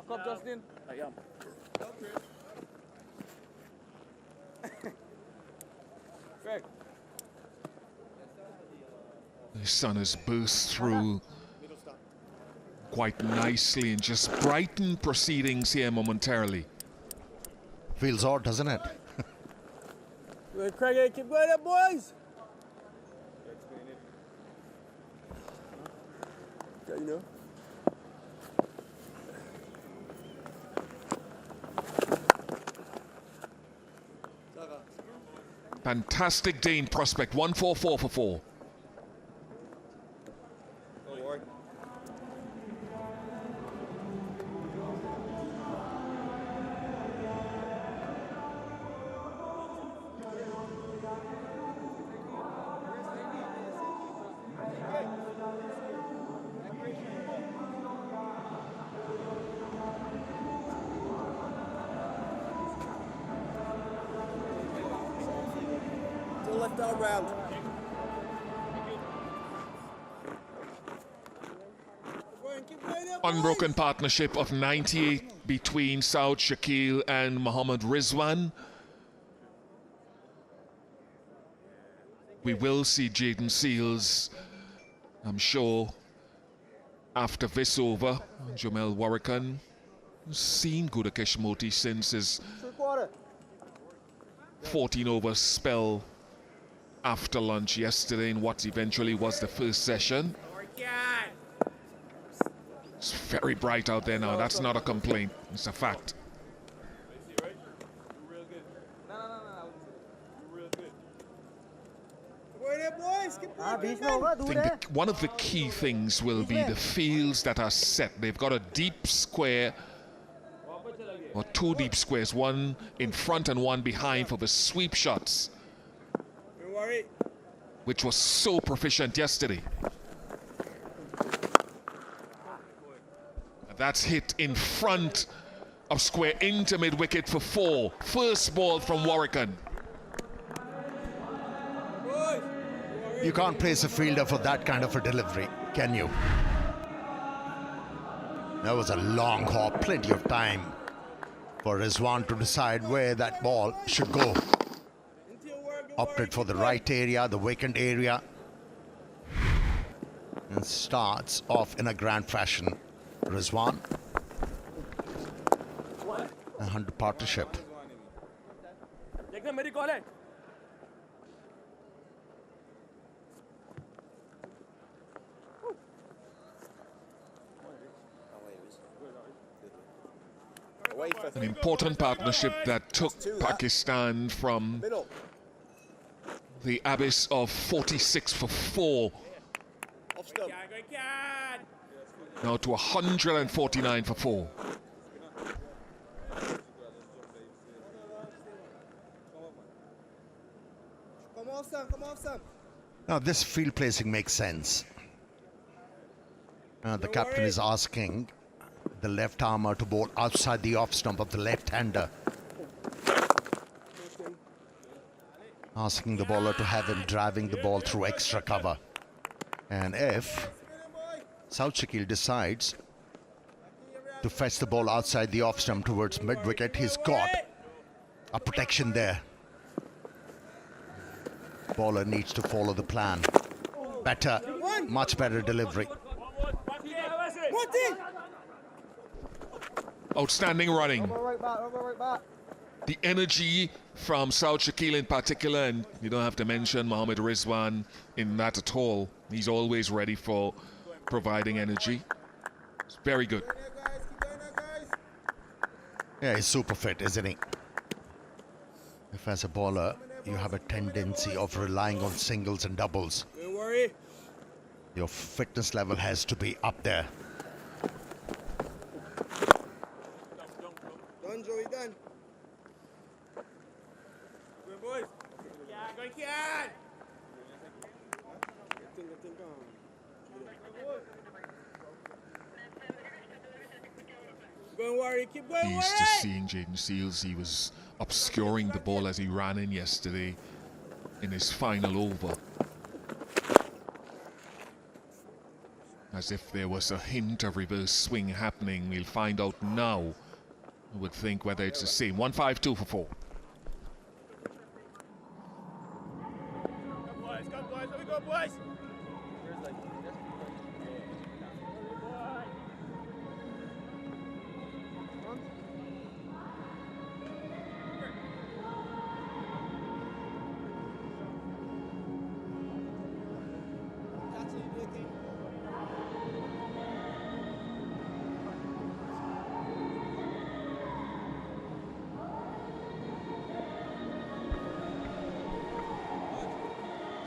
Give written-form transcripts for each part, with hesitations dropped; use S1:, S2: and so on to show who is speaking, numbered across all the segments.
S1: Back up, Justin. I am. Greg.
S2: The sun has burst through quite nicely and just brightened proceedings here momentarily.
S3: Feels odd, doesn't it?
S1: Good, Craig. Keep going up, boys. Okay, you know.
S2: Fantastic Dane prospect, 144 for 4.
S1: Left out round.
S2: Unbroken partnership of 98 between Saud Shakil and Mohammad Rizwan. We will see Jaden Seals, I'm sure, after this over. Jamel Warrican has seen Gudakesh Moti since his 14 over spell after lunch yesterday in what eventually was the first session. It's very bright out there now. That's not a complaint. It's a fact. I think one of the key things will be the fields that are set. They've got a deep square, or two deep squares, one in front and one behind for the sweep shots, which was so proficient yesterday. That's hit in front of square into mid-wicket for 4. First ball from Warrican.
S3: You can't place a fielder for that kind of a delivery, can you? That was a long hop, plenty of time for Rizwan to decide where that ball should go. Opted for the right area, the vacant area, and starts off in a grand fashion. Rizwan, a 100 partnership.
S2: An important partnership that took Pakistan from the abyss of 46 for 4 now to 149 for 4.
S3: Now this field placing makes sense. The captain is asking the left armer to bowl outside the off stump of the left-hander. Asking the bowler to have him driving the ball through extra cover. And if Saud Shakil decides to fetch the ball outside the off stump towards mid-wicket, he's got a protection there. Bowler needs to follow the plan. Better, much better delivery.
S2: Outstanding running. The energy from Saud Shakil in particular, and you don't have to mention Mohammad Rizwan in that at all. He's always ready for providing energy. It's very good.
S3: Yeah, he's super fit, isn't he? If as a bowler, you have a tendency of relying on singles and doubles, your fitness level has to be up there.
S1: Done, Joey, done. Good boys. Go, Kian. Go, Warrior. Keep going, Warrior.
S2: Used to seeing Jaden Seals. He was obscuring the ball as he ran in yesterday in his final over. As if there was a hint of reverse swing happening. We'll find out now. I would think whether it's the same. 1-5-2 for 4.
S1: Come boys, let me go, boys.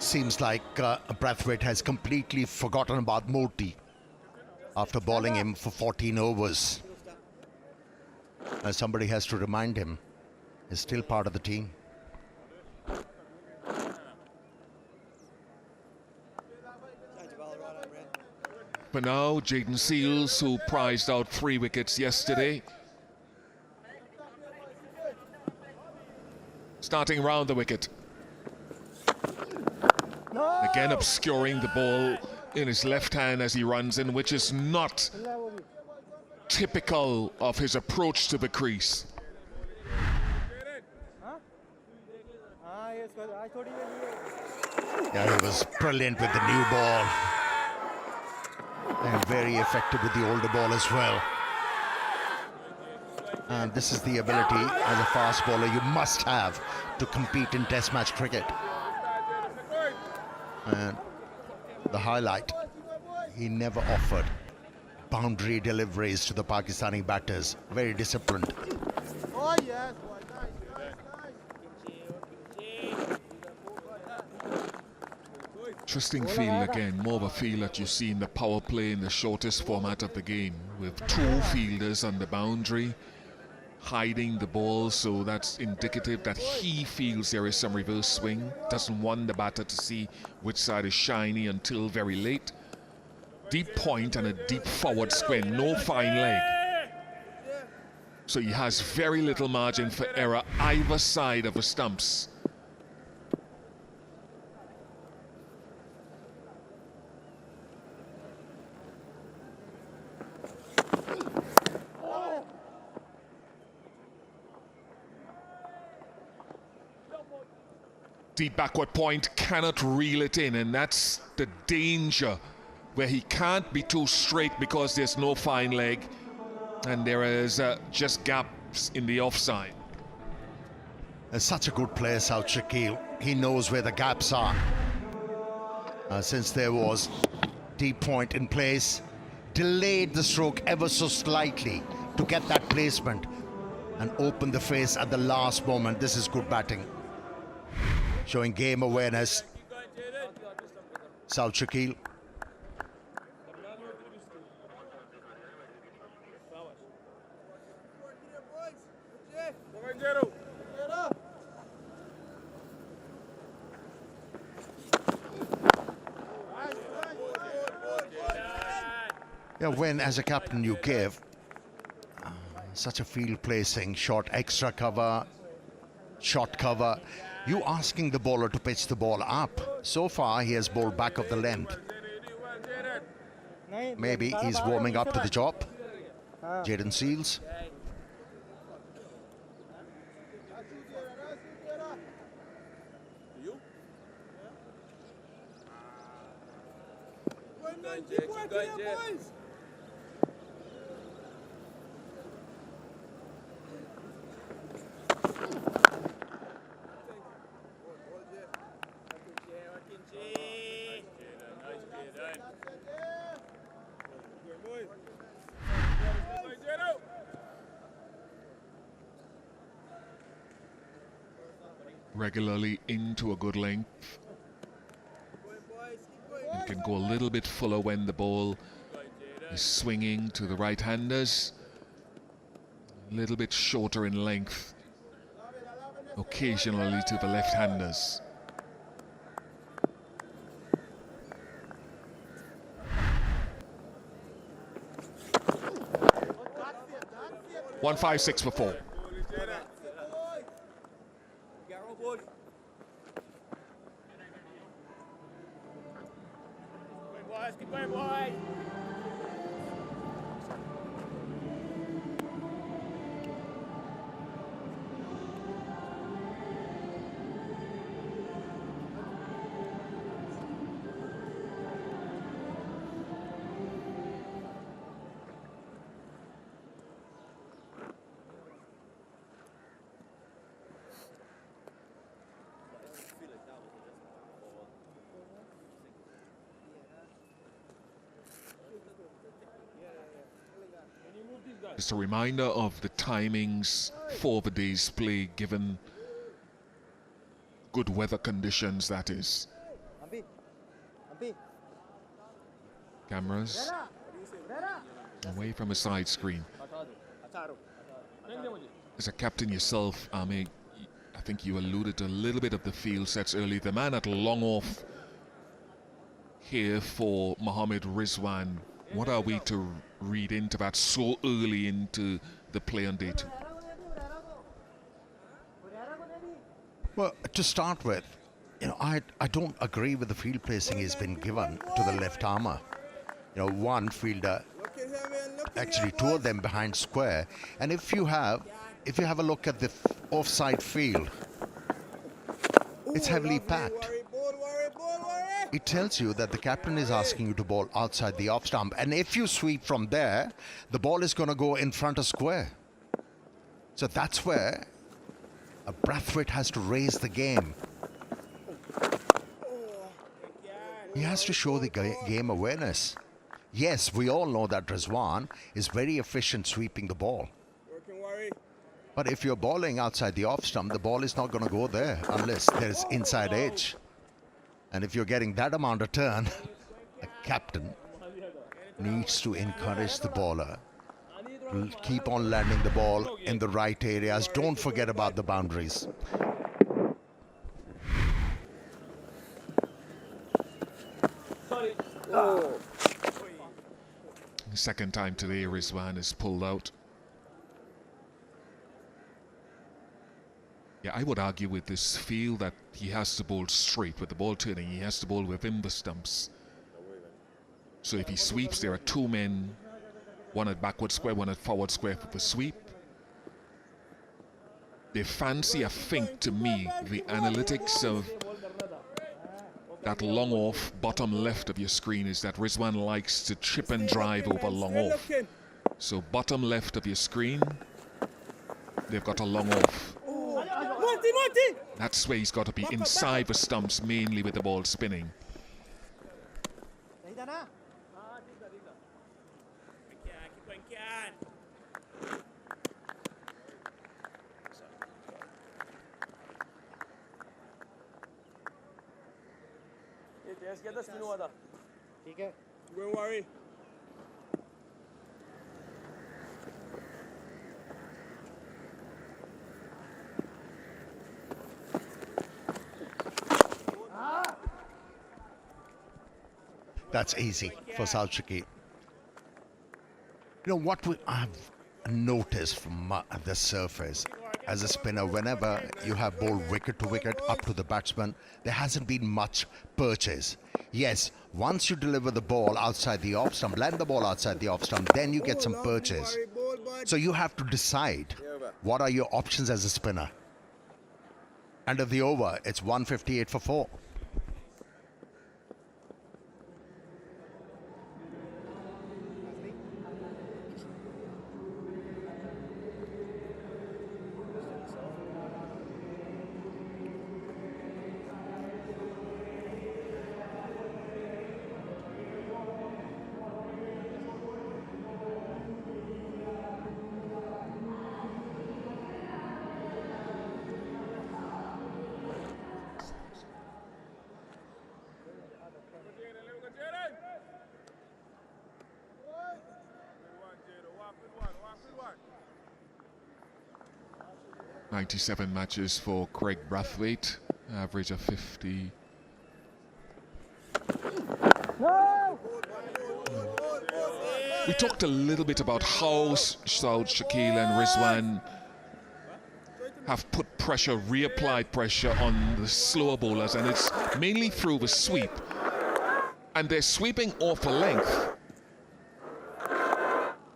S3: Seems like Brathwaite has completely forgotten about Morty after bowling him for 14 overs. Somebody has to remind him he's still part of the team.
S2: For now, Jayden Seales, who prized out 3 wickets yesterday, starting round the wicket. Again obscuring the ball in his left hand as he runs in, which is not typical of his approach to the crease.
S3: Yeah, he was brilliant with the new ball. And very effective with the older ball as well. And this is the ability as a fast bowler you must have to compete in Test match cricket. And the highlight, he never offered boundary deliveries to the Pakistani batters. Very disciplined.
S1: Oh, yes, boy.
S2: Interesting feel again, more of a feel that you see in the power play in the shortest format of the game, with 2 fielders on the boundary hiding the ball, so that's indicative that he feels there is some reverse swing. Doesn't want the batter to see which side is shiny until very late. Deep point and a deep forward square, no fine leg. So he has very little margin for error either side of the stumps. Deep backward point, cannot reel it in, and that's the danger, where he can't be too straight because there's no fine leg and there is just gaps in the offside.
S3: Such a good player, South Shakil. He knows where the gaps are. Since there was deep point in place, delayed the stroke ever so slightly to get that placement and open the face at the last moment. This is good batting. Showing game awareness. South Shakil. Yeah, when as a captain you give such a field placing, short extra cover, short cover, you asking the bowler to pitch the ball up. So far he has bowled back of the length. Maybe he's warming up to the job. Jayden Seales.
S2: Regularly into a good length. And can go a little bit fuller when the ball is swinging to the right-handers. A little bit shorter in length, occasionally to the left-handers. One 5-6 for 4.
S1: Keep going, boys.
S2: Just a reminder of the timings for the day's play, given good weather conditions, that is. Cameras away from a side screen. As a captain yourself, Ame, I think you alluded to a little bit of the field sets early. The man at long off here for Mohammad Rizwan. What are we to read into that so early into the play on day 2?
S3: Well, to start with, I don't agree with the field placing he's been given to the left armour. One fielder, actually two of them behind square, and if you have a look at the offside field, it's heavily packed. It tells you that the captain is asking you to bowl outside the off stump, and if you sweep from there, the ball is going to go in front of square. So that's where Brathwaite has to raise the game. He has to show the game awareness. Yes, we all know that Rizwan is very efficient sweeping the ball. But if you're bowling outside the off stump, the ball is not going to go there unless there's inside edge. And if you're getting that amount of turn, a captain needs to encourage the bowler to keep on landing the ball in the right areas. Don't forget about the boundaries.
S2: Second time today, Rizwan is pulled out. Yeah, I would argue with this field that he has to bowl straight with the ball turning. He has to bowl within the stumps. So if he sweeps, there are two men, one at backward square, one at forward square for the sweep. They fancy, I think, to me, the analytics of that long off, bottom left of your screen is that Rizwan likes to chip and drive over long off. So bottom left of your screen, they've got a long off. That's where he's got to be inside the stumps, mainly with the ball spinning.
S1: Don't worry.
S3: That's easy for Southchiki. What I've noticed from the surface as a spinner, whenever you have bowled wicket to wicket up to the batsman, there hasn't been much purchase. Yes, once you deliver the ball outside the off stump, land the ball outside the off stump, then you get some purchase. So you have to decide what are your options as a spinner. End of the over, it's 158 for 4.
S2: .97 matches for Craig Brathwaite, average of 50. We talked a little bit about how Saud Shakil and Rizwan have put pressure, reapplied pressure on the slower bowlers, and it's mainly through the sweep. And they're sweeping off a length.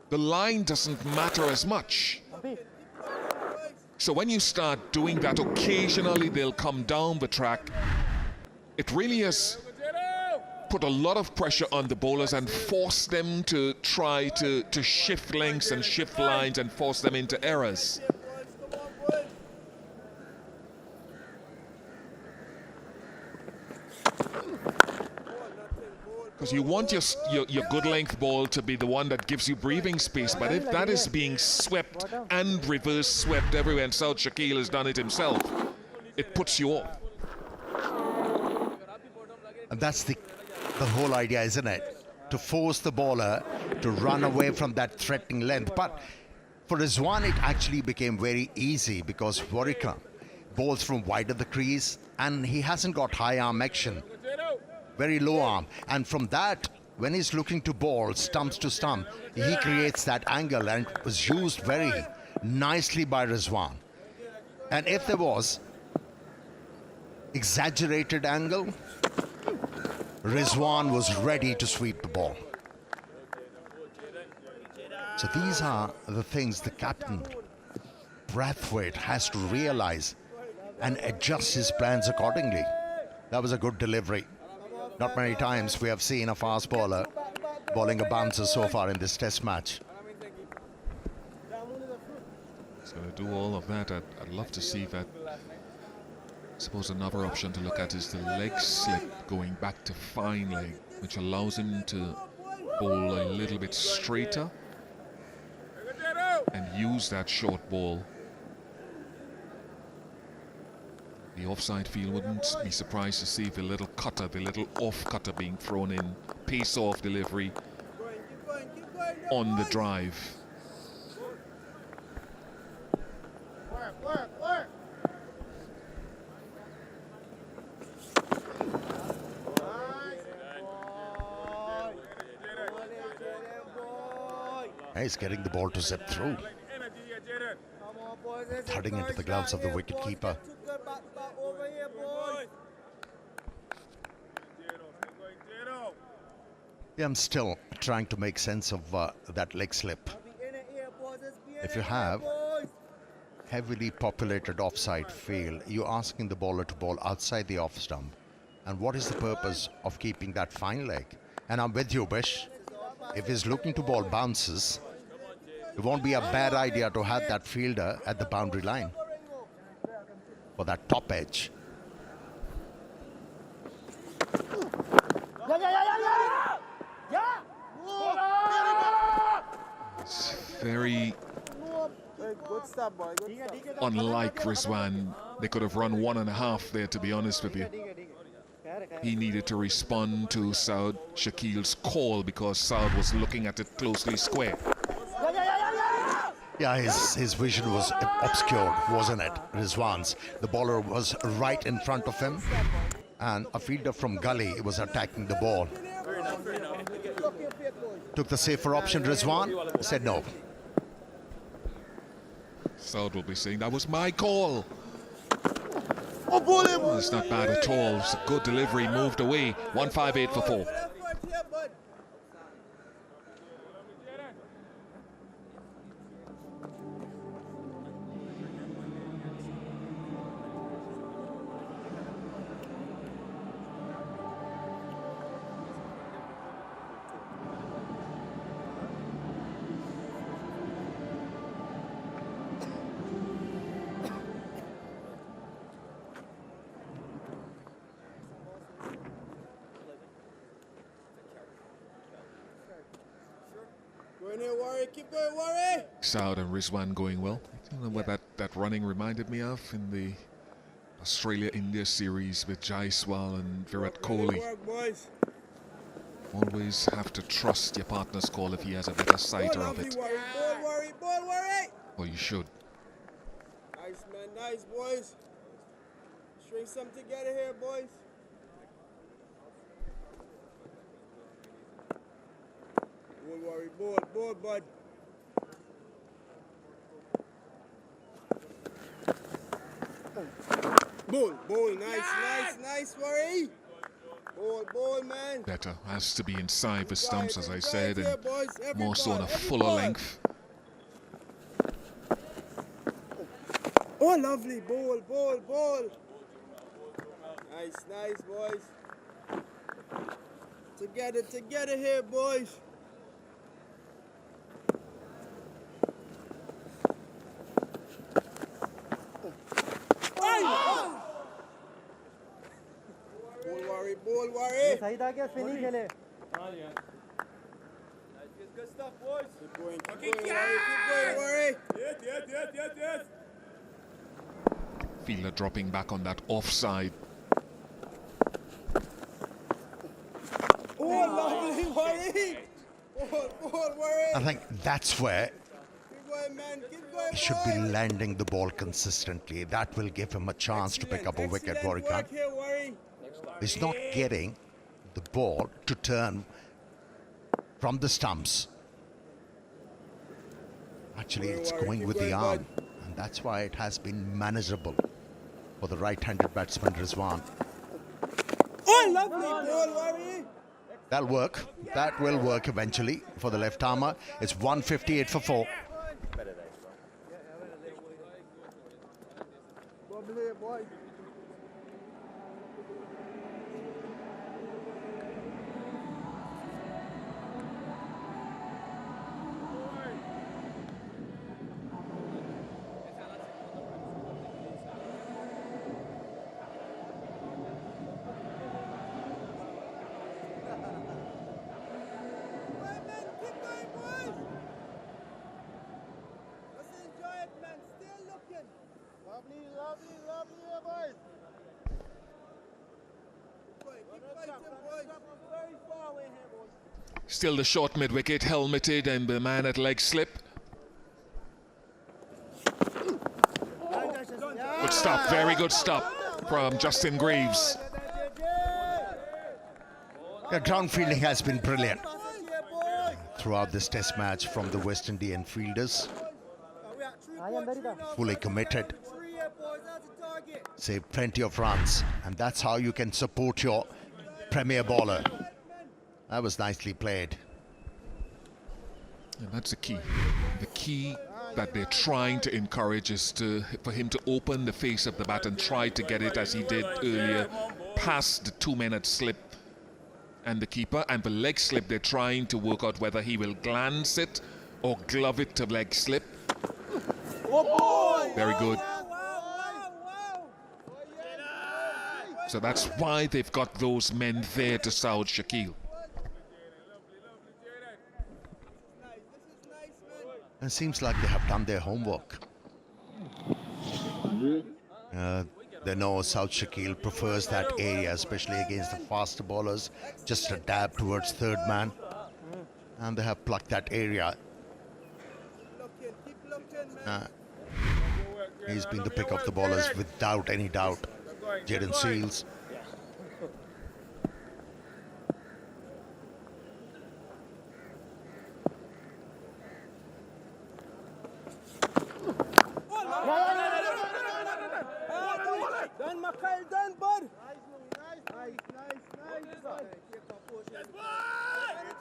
S2: The line doesn't matter as much. So when you start doing that occasionally, they'll come down the track. It really has put a lot of pressure on the bowlers and forced them to try to shift lengths and shift lines and force them into errors. Because you want your good length ball to be the one that gives you breathing space, but if that is being swept and reverse swept everywhere, and South Shaquille has done it himself, it puts you off.
S3: And that's the whole idea, isn't it? To force the bowler to run away from that threatening length. But for Rizwan, it actually became very easy because Warwick bowls from wide of the crease and he hasn't got high arm action, very low arm. And from that, when he's looking to bowl stumps to stump, he creates that angle, and it was used very nicely by Rizwan. And if there was exaggerated angle, Rizwan was ready to sweep the ball. So these are the things the captain, Brathwaite, has to realize and adjust his plans accordingly. That was a good delivery. Not many times we have seen a fast bowler bowling a bouncer so far in this test match.
S2: So to do all of that, I'd love to see that. I suppose another option to look at is the leg slip going back to fine leg, which allows him to bowl a little bit straighter and use that short ball. The offside field wouldn't be surprised to see the little cutter, the little off cutter being thrown in, pace off delivery on the drive.
S3: He's getting the ball to zip through, thudding into the gloves of the wicketkeeper. Yeah, I'm still trying to make sense of that leg slip. If you have heavily populated offside field, you're asking the bowler to bowl outside the off stump. And what is the purpose of keeping that fine leg? And I'm with you, Bish. If he's looking to bowl bounces, it won't be a bad idea to have that fielder at the boundary line for that top edge.
S2: It's very unlike Rizwan. They could have run 1.5 there, to be honest with you. He needed to respond to Saud Shakil's call because Saud was looking at it closely square.
S3: Yeah, his vision was obscured, wasn't it, Rizwan's? The bowler was right in front of him, and a fielder from gully was attacking the ball. Took the safer option, Rizwan, said no.
S2: Saud will be saying, that was my call. Oh, it's not bad at all. It's a good delivery, moved away. 158 for 4.
S1: Keep going, Warwick.
S2: Saud and Rizwan going well. I don't know what that running reminded me of in the Australia-India series with Jaiswal and Virat Kohli. Always have to trust your partner's call if he has a better sighter of it.
S1: Ball,
S2: Or you should.
S1: Nice, man. Nice, boys. String something together here, boys. Don't worry, ball, bud. Ball, nice, worry. Ball, man.
S2: Better has to be inside the stumps, as I said, and more so on a fuller length.
S1: Oh, lovely. Ball. Nice, boys. Together here, boys. Great ball, Worry.
S4: सही था क्या spinning खेले
S1: Good stuff, boys. Keep going, Worry. Yes.
S2: Fielder dropping back on that offside.
S1: Oh, lovely, Worry. Ball, Worry.
S3: I think that's where
S1: Keep going, man. Keep going,
S3: he should be
S1: boy.
S3: landing the ball consistently. That will give him a chance to pick up a wicket,
S1: Excellent
S3: Warwick.
S1: work here, Worry.
S3: He's not getting the ball to turn from the stumps. Actually, it's going with the arm, and that's why it has been manageable for the right-handed batsman Rizwan.
S1: Oh, lovely ball, Worry.
S3: That'll work. That will work eventually for the left armer. It's 158 for 4.
S1: Bubbly, boy. Keep going, boys. Let's enjoy it, man. Still looking. Lovely, boys. Keep fighting, boys. Very far away here, boys.
S2: Still the short mid-wicket, helmeted, and the man at leg slip. Good stop, very good stop from Justin Greaves.
S3: The ground fielding has been brilliant throughout this test match from the West Indian fielders. Fully committed, saved plenty of runs, and that's how you can support your premier bowler. That was nicely played.
S2: And that's the key. The key that they're trying to encourage is for him to open the face of the bat and try to get it as he did earlier, past the 2-minute slip and the keeper. And for leg slip, they're trying to work out whether he will glance it or glove it to leg slip. Very good. So that's why they've got those men there to Saud Shakil.
S3: It seems like they have done their homework. They know Saud Shakil prefers that area, especially against the faster bowlers, just a dab towards third man. And they have plucked that area. He's been the pick of the bowlers without any doubt. Jaden Seals.
S1: Done, Mikhail, done, bud.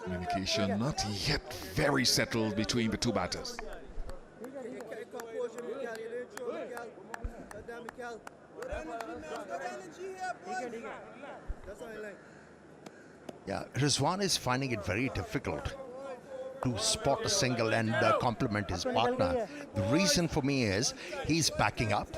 S2: Communication not yet very settled between the two batters.
S3: Yeah, Rizwan is finding it very difficult to spot a single and compliment his partner. The reason for me is he's backing up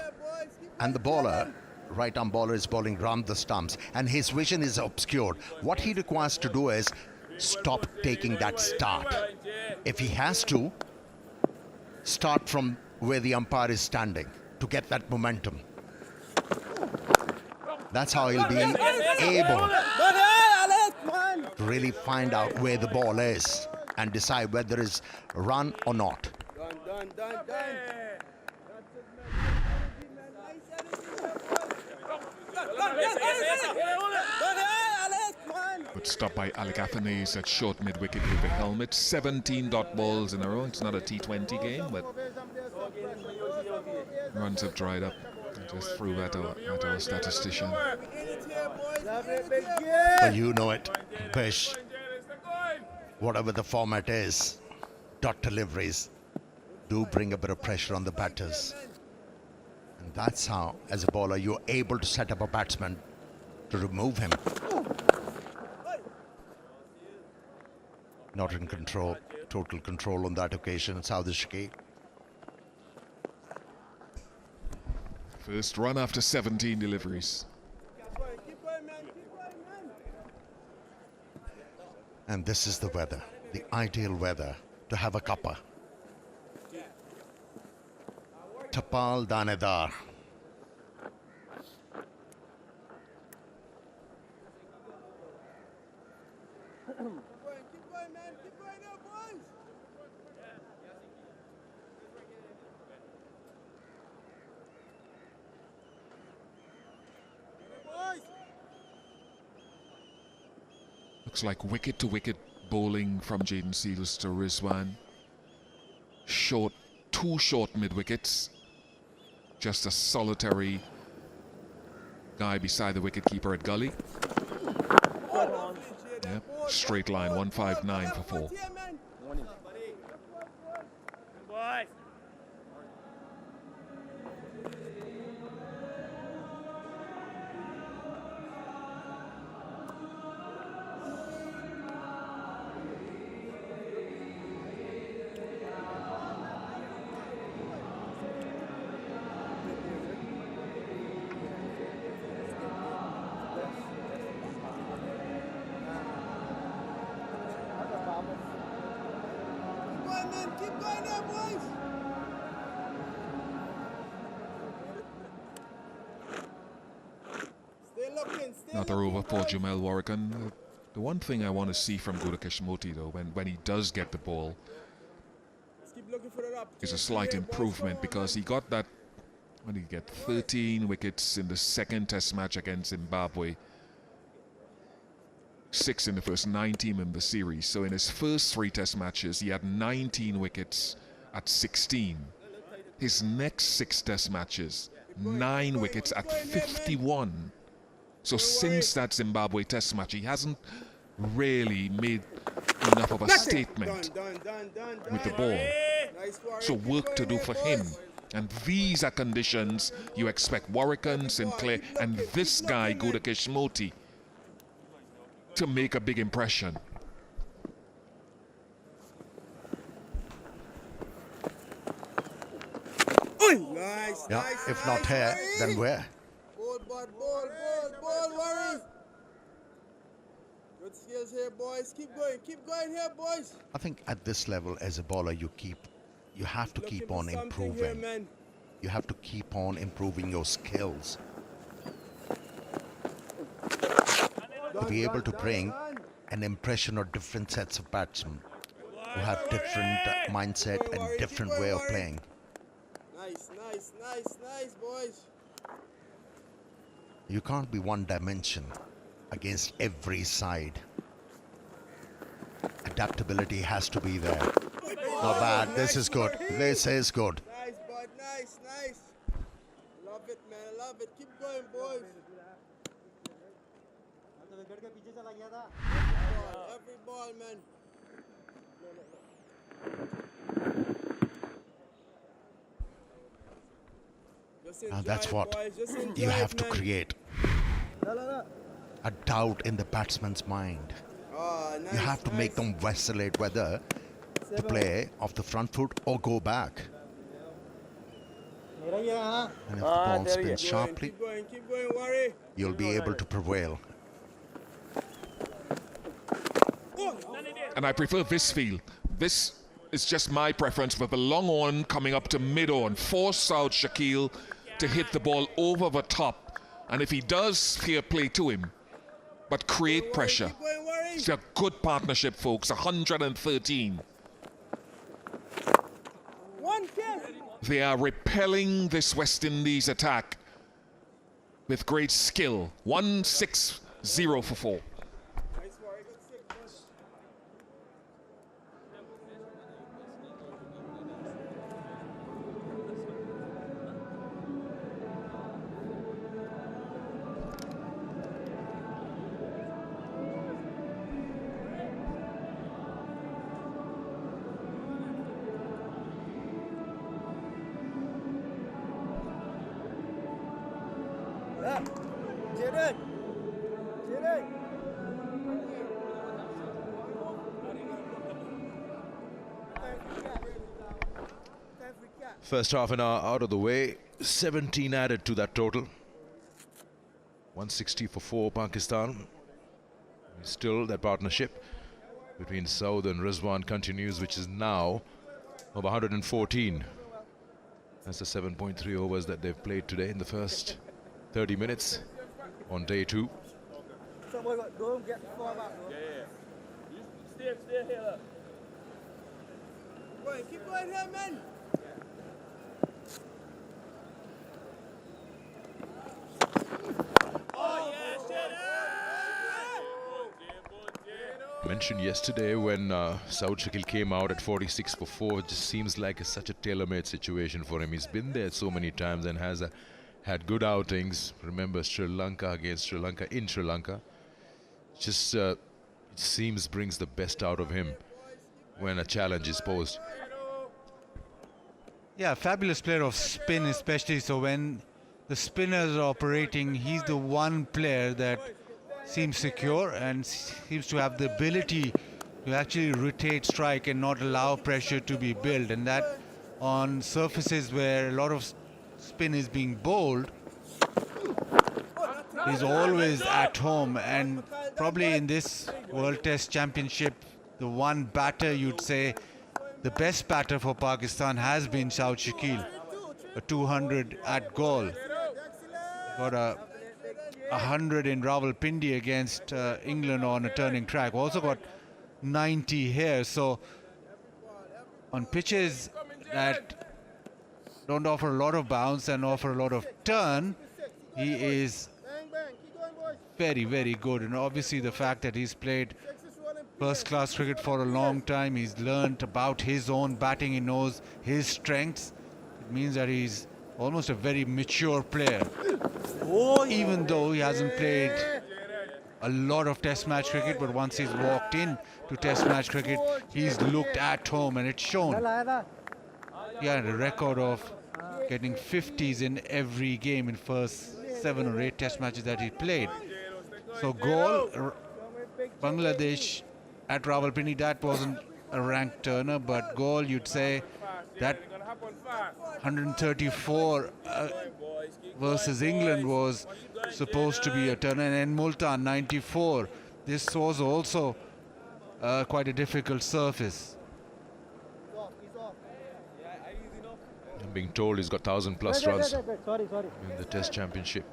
S3: and the bowler, right arm bowler, is bowling round the stumps and his vision is obscured. What he requires to do is stop taking that start. If he has to, start from where the umpire is standing to get that momentum. That's how he'll be able to really find out where the ball is and decide whether it's a run or not.
S1: Done.
S2: Good stop by Alec Athanaze at short mid-wicket with the helmet. 17 dot balls in a row. It's not a T20 game, but runs have dried up. I just threw that at our statistician.
S3: Well, you know it, Bish. Whatever the format is, dot deliveries do bring a bit of pressure on the batters. And that's how, as a bowler, you're able to set up a batsman to remove him. Not in control, total control on that occasion, Saud Shakil.
S2: First run after 17 deliveries.
S1: Keep going, man.
S3: And this is the weather, the ideal weather to have a cuppa. Tapal Danedar.
S1: Keep going, man. Keep going now, boys. Boys.
S2: Looks like wicket to wicket bowling from Jaden Seals to Rizwan. Short, two short mid wickets. Just a solitary guy beside the wicketkeeper at gully. Yep, straight line, 159 for 4.
S4: Boys.
S1: Keep going now, boys. Stay looking, stay
S2: Another
S1: looking,
S2: over for
S1: boys.
S2: Jamel Warrican. The one thing I want to see from Gudakesh Moti, though, when he does get the ball,
S1: Let's keep looking for that opportunity
S2: is a slight
S1: here, boys.
S2: improvement
S1: Come on,
S2: because he got that, when he get 13 wickets in the second test match against Zimbabwe. 6 in the first 19 in the series. So in his first 3 test matches, he had 19 wickets at 16. His next 6 test matches, 9 wickets at 51. So since that Zimbabwe test match, he hasn't really made enough of a statement
S1: Done.
S2: with the ball.
S1: Nice, Warren.
S2: So
S1: Keep
S2: work to
S1: going
S2: do
S1: there,
S2: for him.
S1: boys.
S2: And these are conditions you expect Warrican, Sinclair, and this guy, Gudakesh Moti, to make a big impression.
S1: Nice,
S3: Yeah,
S1: nice.
S3: if not
S1: nice,
S3: here,
S1: Warren.
S3: then where?
S1: Ball, Warren. Good skills here, boys. Keep going here, boys.
S3: I think at this level as a bowler you have to
S1: Looking
S3: keep
S1: for
S3: on
S1: something
S3: improving.
S1: Here, man.
S3: You have to keep on improving your skills to be able to bring an impression or different sets of batsmen who have different mindset and different way of playing.
S1: Nice, boys.
S3: You can't be one dimension against every side. Adaptability has to be there. Not bad. This is good. This is good.
S1: Nice, bud. Nice. Love it, man. Love it. Keep going, boys. Every ball, man. Just
S3: Now
S1: enjoy
S3: that's
S1: it,
S3: what
S1: boys. Just enjoy
S3: you have
S1: it,
S3: to
S1: man.
S3: create. A doubt in the batsman's mind.
S1: Oh, nice,
S3: You have to make them vacillate whether to play off the front foot or go back. And if the ball spins sharply,
S1: Keep going, worry.
S3: you'll be able to prevail.
S2: And I prefer this field. This is just my preference with the long on coming up to mid on. Force out Shakil to hit the ball over the top. And if he does, fair play to him. But create pressure.
S1: Keep going, worry.
S2: It's a good partnership, folks. 113.
S1: One kiss.
S2: They are repelling this West Indies attack with great skill. 160 for 4.
S1: Nice, worry. Good six, boys. Jaden.
S5: First half an hour out of the way, 17 added to that total. 160 for 4 Pakistan. Still that partnership. between Saud and Rizwan continues, which is now over 114. That's the 7.3 overs that they've played today in the first 30 minutes on day 2.
S1: Stay here. Boy, keep going here, man.
S5: Mentioned yesterday when Saud Shakil came out at 46 for 4, it just seems like such a tailor-made situation for him. He's been there so many times and has had good outings. Remember Sri Lanka against Sri Lanka in Sri Lanka. Just it seems brings the best out of him when a challenge is posed.
S4: Yeah, fabulous player of spin especially. So when the spinners are operating, he's the one player that seems secure and seems to have the ability to actually rotate strike and not allow pressure to be built, and that on surfaces where a lot of spin is being bowled, he's always at home. And probably in this World Test Championship, the one batter you'd say the best batter for Pakistan has been Saud Shakil, a 200 at Gaul. Got a 100 in Rawalpindi against England on a turning track. Also got 90 here. So on pitches that don't offer a lot of bounce and offer a lot of turn, he is very, very good. And obviously the fact that he's played first-class cricket for a long time, he's learnt about his own batting, he knows his strengths. It means that he's almost a very mature player. Even though he hasn't played a lot of test match cricket, but once he's walked in to test match cricket, he's looked at home and it's shown. He had a record of getting 50s in every game in first 7 or 8 test matches that he played. So Gaul, Bangladesh at Rawalpindi, that wasn't a ranked turner, but Gaul, you'd say that 134 versus England was supposed to be a turner, and Multan 94. This was also quite a difficult surface.
S5: I'm being told he's got 1,000 plus runs in the Test Championship.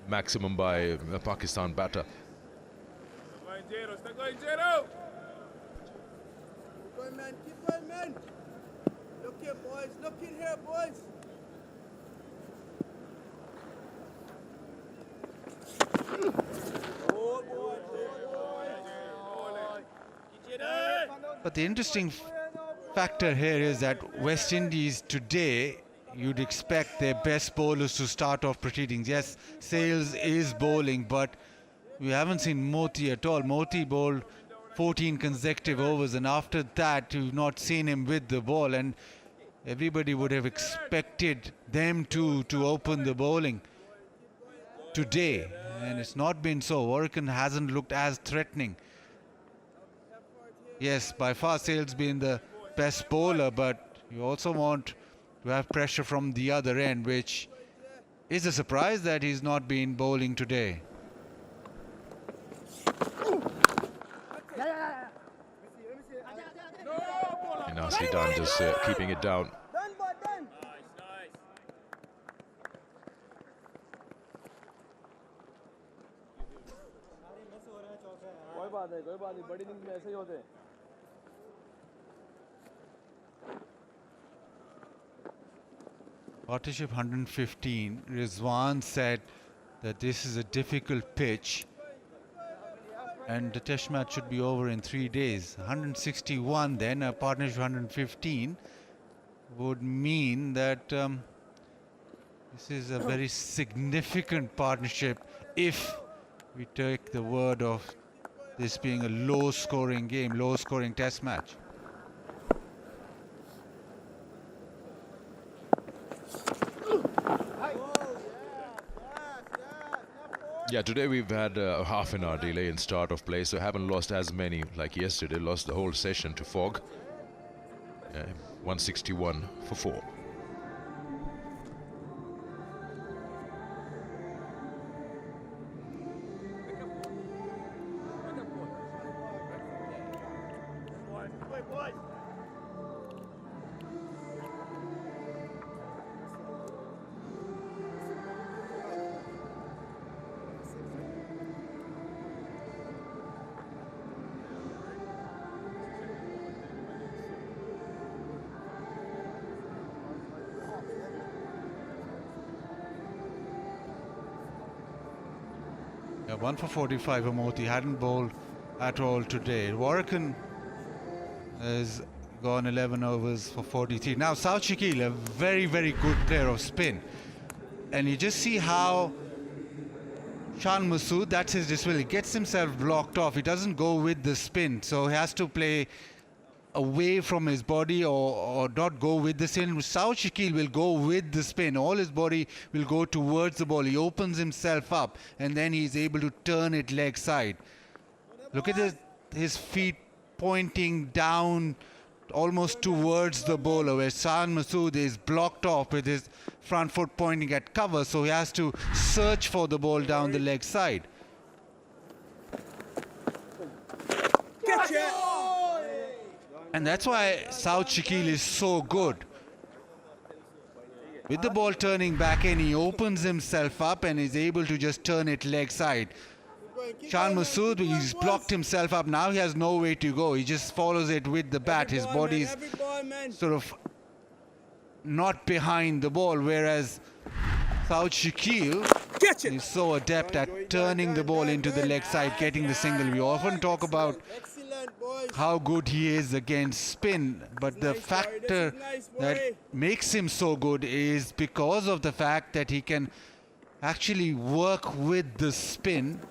S5: Maximum by a Pakistan batter.
S1: Keep going, man. Look here, boys. Look in here, boys.
S4: But the interesting factor here is that West Indies today, you'd expect their best bowlers to start off proceedings. Yes, Sales is bowling, but we haven't seen Moti at all. Moti bowled 14 consecutive overs, and after that you've not seen him with the ball, and everybody would have expected them to open the bowling today, and it's not been so. Warrican hasn't looked as threatening. Yes, by far Sales being the best bowler, but you also want to have pressure from the other end, which is a surprise that he's not been bowling today.
S5: Nicely done, just keeping it down.
S4: Partnership 115, Rizwan said that this is a difficult pitch and the test match should be over in 3 days. 161 then, a partnership 115 would mean that this is a very significant partnership if we take the word of this being a low scoring game, low scoring test match.
S5: Yeah, today we've had a half an hour delay in start of play, so haven't lost as many like yesterday. Lost the whole session to fog. 161 for 4.
S4: Yeah, 1 for 45 for Moti. Hadn't bowled at all today. Warrican has gone 11 overs for 43. Now South Shakil, a very, very good player of spin. And you just see how Shan Masood, that's his disability, gets himself blocked off. He doesn't go with the spin, so he has to play away from his body or not go with the spin. South Shakil will go with the spin. All his body will go towards the ball. He opens himself up and then he's able to turn it leg side. Look at his feet pointing down almost towards the bowler, where Shan Masood is blocked off with his front foot pointing at cover, so he has to search for the ball down the leg side.
S1: Catch it!
S4: And that's why South Shakil is so good. With the ball turning back in, he opens himself up and is able to just turn it leg side. Shan Masood, he's blocked himself up. Now he has no way to go. He just follows it with the bat. His body's sort of not behind the ball, whereas South Shakil is so adept at turning the ball into the leg side, getting the single. We often talk about how good he is against spin, but the factor that makes him so good is because of the fact that he can actually work with the spin,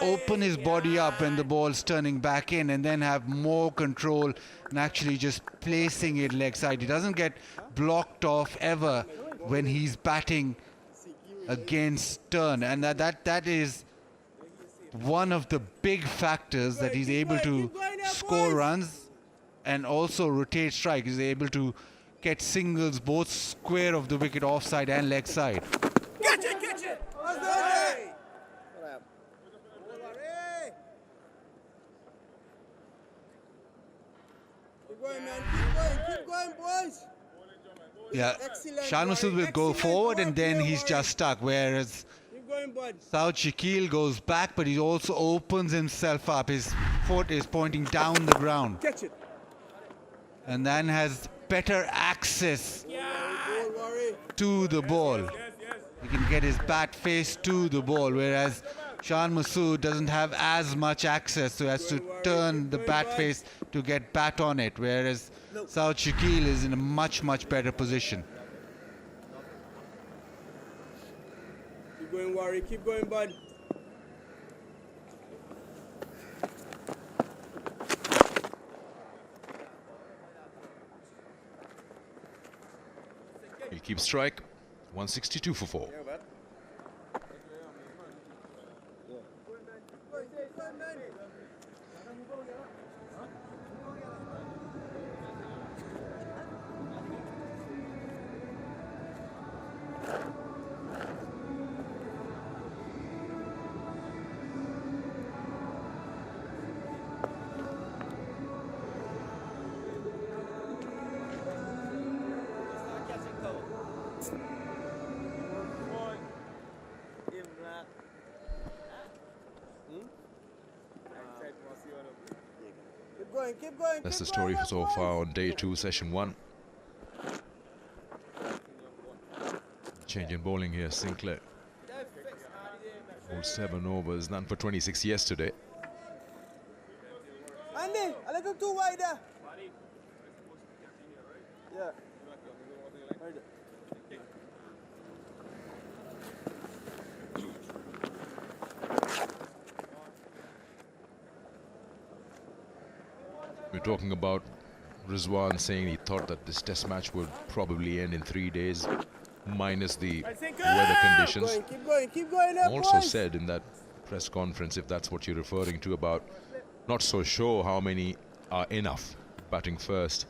S4: open his body up when the ball's turning back in, and then have more control and actually just placing it leg side. He doesn't get blocked off ever when he's batting against turn, and that is one of the big factors that he's able to score runs and also rotate strike. He's able to get singles both square of the wicket, offside and leg side.
S1: Catch it! Catch it! Keep going, man. Keep going, boys.
S4: Yeah, Shan Masood will go forward and then he's just stuck, whereas
S1: Keep going, bud.
S4: South Shakil goes back, but he also opens himself up. His foot is pointing down the ground
S1: Catch it.
S4: and then has better access
S1: Don't worry.
S4: to the ball. He can get his bat face to the ball, whereas Shan Masood doesn't have as much access, so he has to turn the bat face to get bat on it, whereas South Shakil is in a much, much better position.
S1: Keep going, worry. Keep going, bud.
S5: He'll keep strike. 162 for 4.
S1: Keep going.
S5: That's the story so far on day 2, session 1. Change in bowling here, Sinclair. Bowled 7 overs, none for 26 yesterday.
S1: Andy, a little too wide there. Yeah.
S5: We're talking about Rizwan saying he thought that this test match would probably end in 3 days, minus the weather conditions.
S1: Keep going there,
S5: Also
S1: boys.
S5: said in that press conference, if that's what you're referring to, about not so sure how many are enough batting first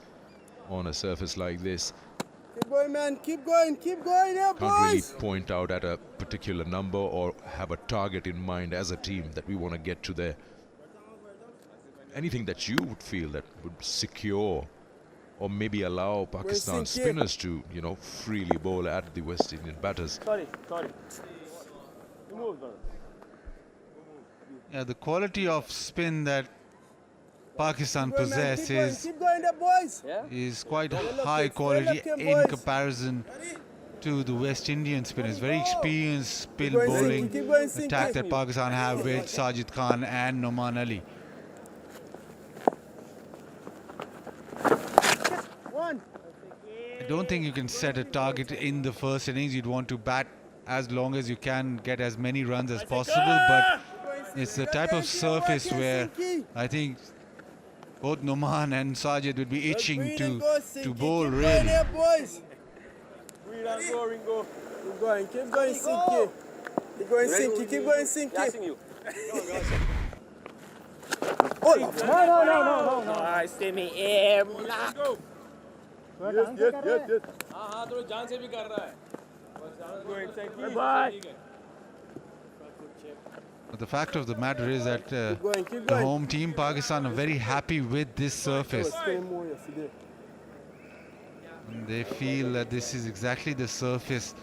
S5: on a surface like this.
S1: Keep going, man. Keep going there,
S5: Can't really
S1: boys.
S5: point out at a particular number or have a target in mind as a team that we want to get to there. Anything that you would feel that would secure or maybe allow Pakistan
S1: Sinclair.
S5: spinners to, freely bowl at the West Indian batters.
S1: Sorry.
S4: Yeah, the quality of spin that Pakistan possesses
S1: Keep going there, boys.
S4: is quite high
S1: left
S4: quality
S1: hand,
S4: in
S1: boys.
S4: comparison to the West Indian spinners. Very experienced spin
S1: Keep going,
S4: bowling
S1: Sinky, keep going, Sinky.
S4: attack that Pakistan have with Sajid Khan and Noman Ali. I don't think you can set a target in the first innings. You'd want to bat as long as you can, get as many runs as possible, but it's the type of surface where I think both Noman and Sajid would be itching to bowl really.
S1: Boys. Breathe and go, Ringo. Keep going, Sinky. Keep going, Sinky, keep going, Sinky. Oh, no.
S6: Nice, Timmy. Yeah,
S1: Yes.
S6: हाँ थोड़ा जान से भी कर रहा है
S1: Going, Sinky.
S6: Bye
S4: But the fact of the matter is that
S1: Keep going, keep
S4: the
S1: going.
S4: home team Pakistan are very happy with this surface. They feel that this is exactly the surface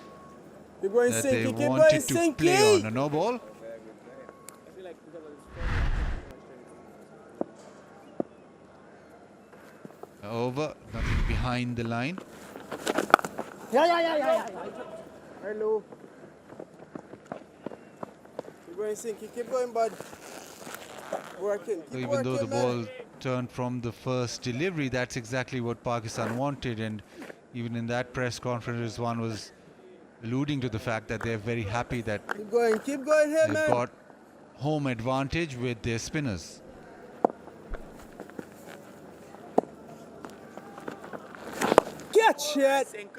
S1: Keep going,
S4: that they
S1: Sinky, keep
S4: wanted
S1: going,
S4: to play on.
S1: Sinky.
S4: A no ball. Over, nothing behind the line.
S1: Hello. Keep going, Sinky, keep going, bud. Working,
S4: So
S1: keep
S4: even though the
S1: working, man.
S4: ball turned from the first delivery, that's exactly what Pakistan wanted. And even in that press conference, one was alluding to the fact that they're very happy that
S1: Keep going here,
S4: they've
S1: man.
S4: got home advantage with their spinners.
S1: Catch it.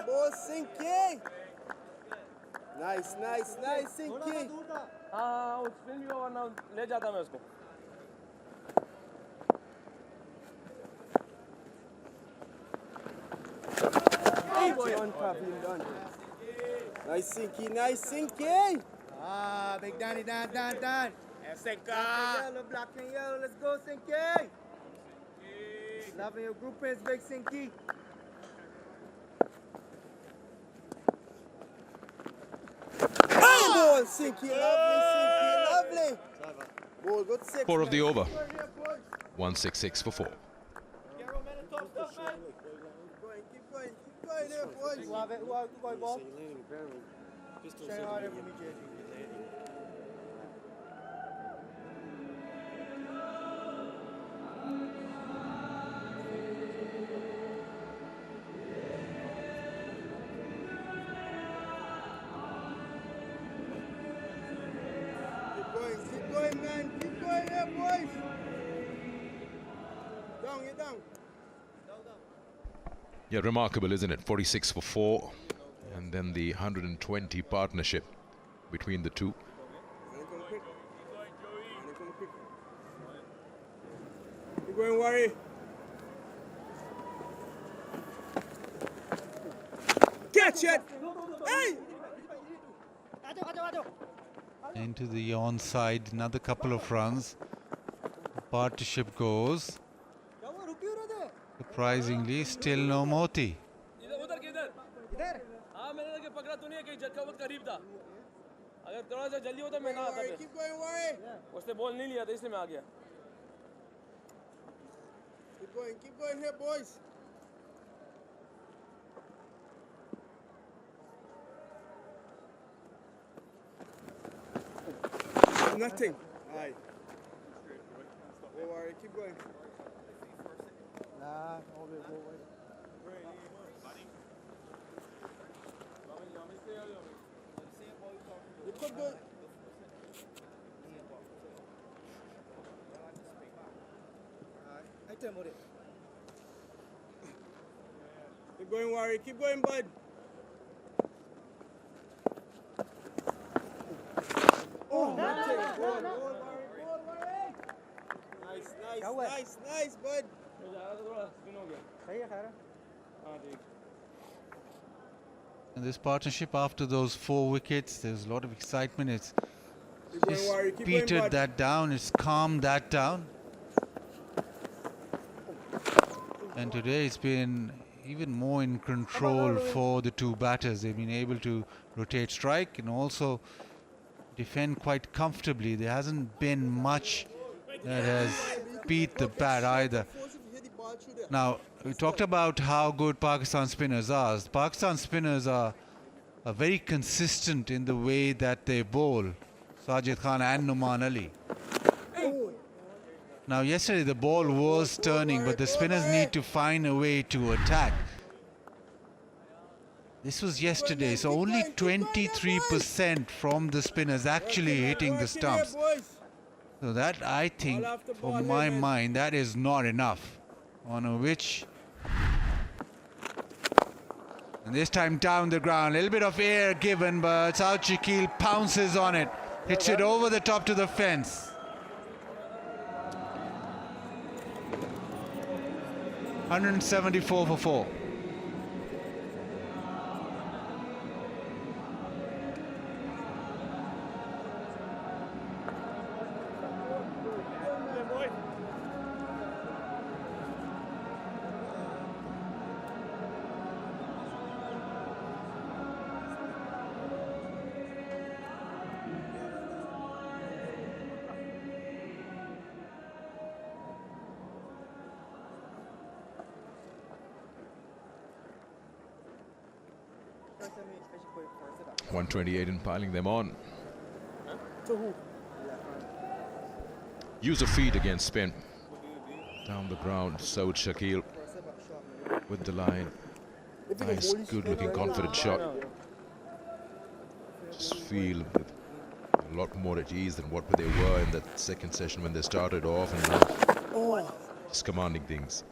S1: Ball Sinky. Nice, Sinky.
S6: हाँ वो spin भी वरना ले जाता मैं उसको
S1: Done, Kevin, done. Nice, Sinky.
S7: Ah, Big Danny, done. Yellow, black and yellow. Let's go, Sinky. Loving your group is Big Sinky.
S1: Ball, Sinky, lovely. Ball, good six.
S5: 4 of the over.
S1: Keep going here, boys.
S5: 166 for 4.
S1: Keep going here, boys.
S7: Who have it, ball? Shane Harder for me, JG.
S1: Keep going, man. Keep going here, boys. Down, you're down.
S5: Yeah, remarkable, isn't it? 46 for 4. And then the 120 partnership between the two.
S1: Keep going, worry. Catch it. Hey!
S4: Into the onside, another couple of runs. Partnership goes. Surprisingly, still no Moti.
S6: उधर किधर हाँ मैंने लगे पकड़ा तो नहीं है कहीं झटका बहुत करीब था अगर थोड़ा सा जल्दी होता मैं ना आता फिर
S1: Keep going, worry.
S6: उसने बॉल नहीं लिया था इसलिए मैं आ गया
S1: Keep going here, boys. Nothing. Aye. Don't worry, keep going.
S7: Nah, all good, go away.
S1: You could go. Keep going, worry. Keep going, bud. Oh, nothing. Goal, worry. Nice, bud.
S6: मैं जा रहा था थोड़ा स्पिन हो गया
S7: सही है खैर
S6: हाँ ठीक
S4: And this partnership, after those 4 wickets, there's a lot of excitement. It's
S1: Keep going, worry. Keep going,
S4: petered
S1: bud.
S4: that down, it's calmed that down. And today it's been even more in control for the two batters. They've been able to rotate strike and also defend quite comfortably. There hasn't been much that has beat the bat either. Now, we talked about how good Pakistan spinners are. Pakistan spinners are very consistent in the way that they bowl, Sajid Khan and Numan Ali. Now yesterday the ball was turning, but the spinners need to find a way to attack. This was yesterday, so only 23% from the spinners actually hitting the stumps. So that, I think, for my mind, that is not enough. On which, and this time down the ground, a little bit of air given, but South Shakil pounces on it, hits it over the top to the fence. 174 for 4.
S7: First time, especially for first setup.
S5: 128 and piling them on.
S1: To who?
S5: Use of feet against spin. Down the ground, Saud Shakil with the line. Nice, good looking, confident shot. Just feel a lot more at ease than what they were in that second session when they started off, and now just commanding things.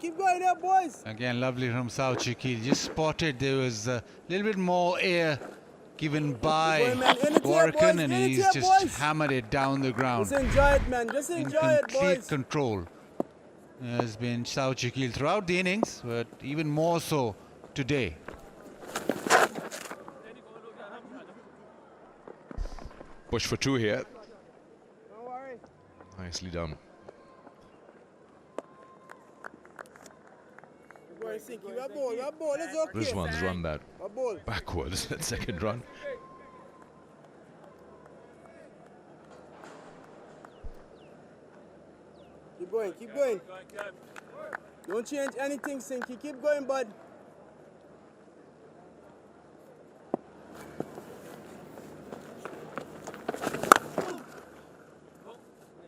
S1: Keep going there, boys.
S4: Again, lovely from South Shakil. Just spotted there was a little bit more air given by Warrican, and he's just hammered it down the ground.
S1: Just enjoy it, man. Just
S4: In
S1: enjoy it,
S4: complete
S1: boys.
S4: control has been South Shakil throughout the innings, but even more so today.
S5: Push for 2 here.
S1: Don't worry.
S5: Nicely done.
S1: Go and sink. You a ball. It's okay.
S5: Rizwan's run that
S1: A ball.
S5: backwards, that second run.
S1: Keep going, keep going. Don't change anything, Sinky. Keep going, bud.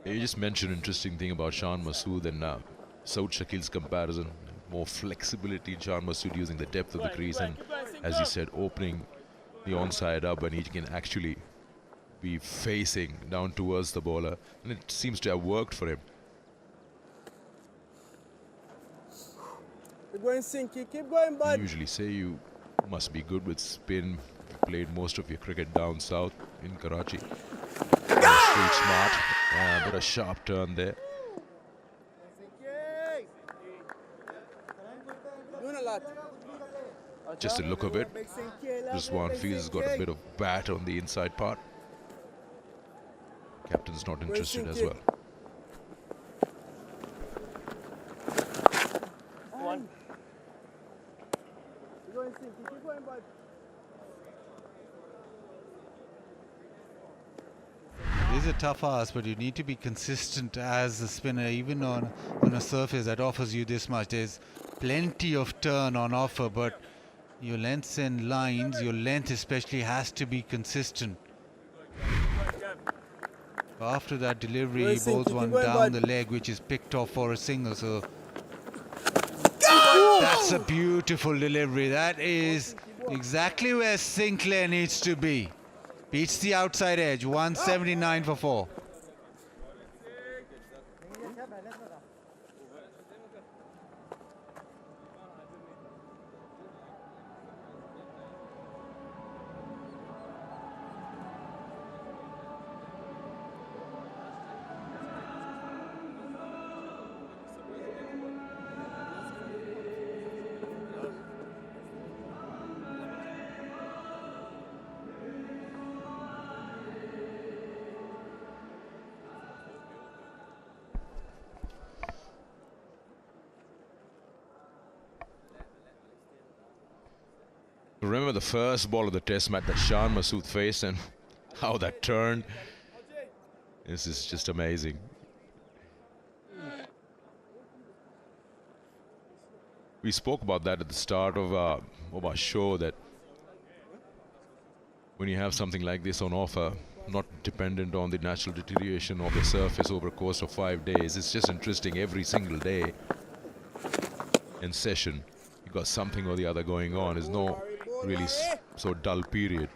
S5: You just mentioned an interesting thing about Shan Masood and Saud Shakil's comparison. More flexibility in Shan Masood using the depth of the crease, and as you said, opening the onside up, and he can actually be facing down towards the bowler, and it seems to have worked for him.
S1: Keep going, Sinky. Keep going, bud.
S5: You usually say you must be good with spin. Played most of your cricket down south in Karachi. Street smart, but a sharp turn there.
S1: Doing a lot.
S5: Just a look of it. Rizwan feels he's got a bit of bat on the inside part. Captain's not interested as well.
S1: Keep going, Sinky. Keep going, bud.
S4: It is a tough ask, but you need to be consistent as a spinner, even on a surface that offers you this much. There's plenty of turn on offer, but your lengths and lines, your length especially, has to be consistent. After that delivery, he bowls one down the leg, which is picked off for a single. So that's a beautiful delivery. That is exactly where Sinclair needs to be. Beats the outside edge, 179 for 4. Remember the first ball of the test match that Shan Masood faced and how that turned.
S5: This is just amazing. We spoke about that at the start of our show, that when you have something like this on offer, not dependent on the natural deterioration of the surface over a course of 5 days, it's just interesting every single day in session. You got something or the other going on. There's no really so dull period.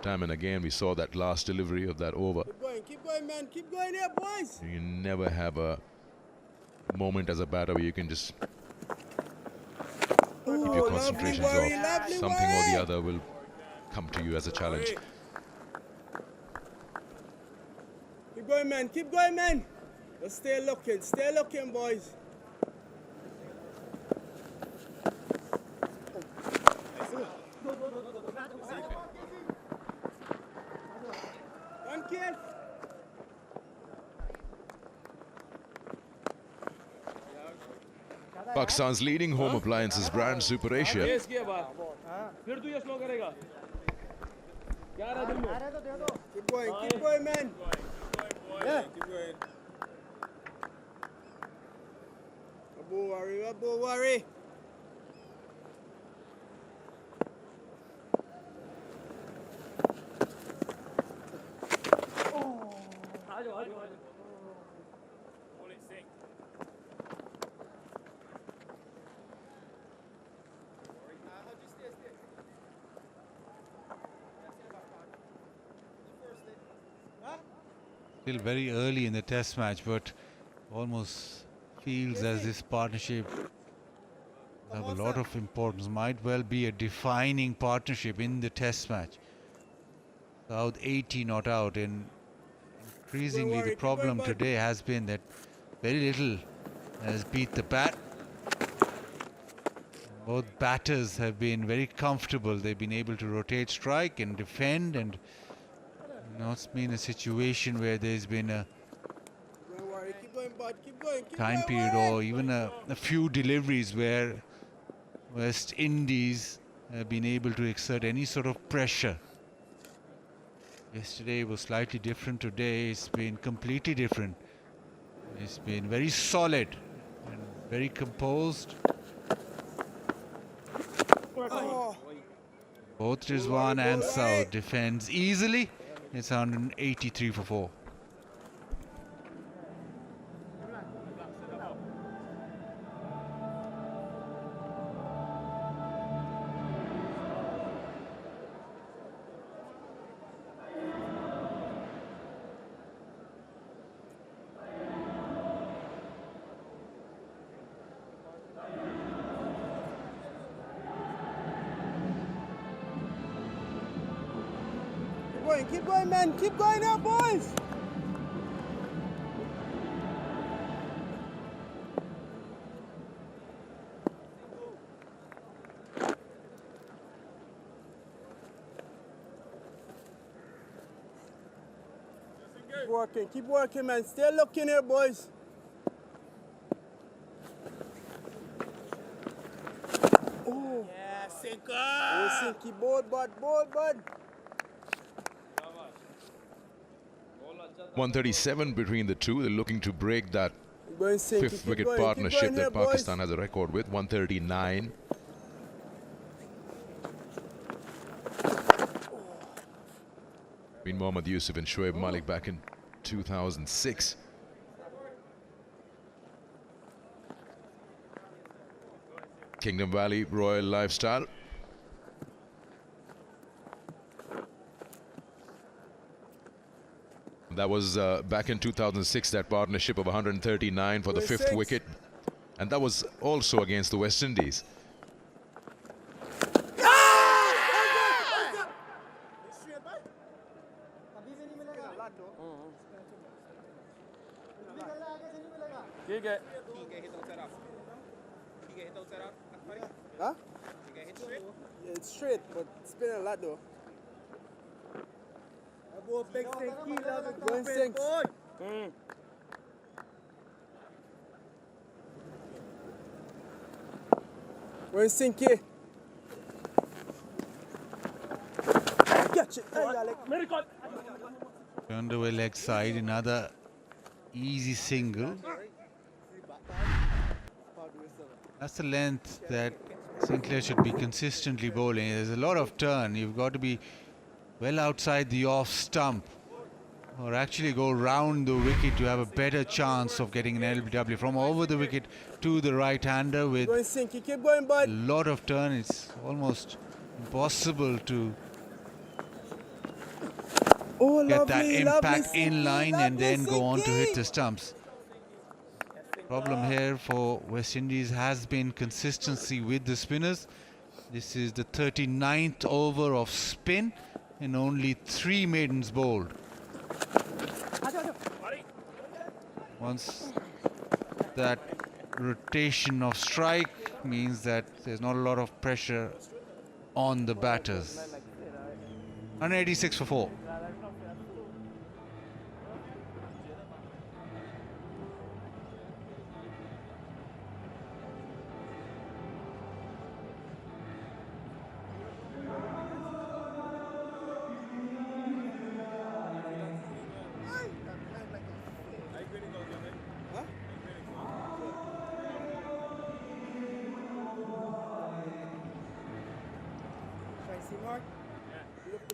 S5: Time and again we saw that last delivery of that over.
S1: Keep going, man. Keep going here, boys.
S5: You never have a moment as a batter where you can just keep your concentrations off. Something or the other will come to you as a challenge.
S1: Keep going, man. Keep going, man. Just stay looking, boys.
S5: Pakistan's leading home appliances brand Super Asia.
S6: फिर तू ये slow करेगा क्या रहा तुम
S1: Keep going, man. Yeah. Keep going. Don't worry.
S4: Still very early in the test match, but almost feels as this partnership have a lot of importance. Might well be a defining partnership in the test match. South 80 not out, and increasingly the problem today has been that very little has beat the bat. Both batters have been very comfortable. They've been able to rotate, strike and defend, and it's been a situation where there's been a time period or even a few deliveries where West Indies have been able to exert any sort of pressure. Yesterday was slightly different. Today it's been completely different. It's been very solid and very composed. Both Rizwan and Saud defends easily. It's 183 for 4.
S1: Keep going, man. Keep going now, boys. Keep working, man. Stay looking here, boys. Oh. Yeah, sinker. Oh, sinky. Bold, bud.
S5: 137 between the two. They're looking to break that fifth wicket partnership that Pakistan has a record with. 139. Been Mohammad Yusuf and Shoaib Malik back in 2006. Kingdom Valley Royal Lifestyle. That was back in 2006, that partnership of 139 for the fifth wicket. And that was also against the West Indies.
S1: Huh? Yeah, it's straight, but it's been a lot though. Going sinks. Going sinky. Catch it. Hey, Alec.
S4: Turned away leg side, another easy single. That's the length that Sinclair should be consistently bowling. There's a lot of turn. You've got to be well outside the off stump, or actually go round the wicket to have a better chance of getting an LBW from over the wicket to the right-hander. With
S1: Going sinky, keep going,
S4: a
S1: bud.
S4: lot of turn, it's almost impossible to
S1: Oh,
S4: get
S1: lovely,
S4: that impact
S1: lovely,
S4: in line
S1: lovely,
S4: and then go on to hit
S1: Sinky.
S4: the stumps. Problem here for West Indies has been consistency with the spinners. This is the 39th over of spin and only 3 maidens bowled. Once that rotation of strike means that there's not a lot of pressure on the batters. 186 for 4.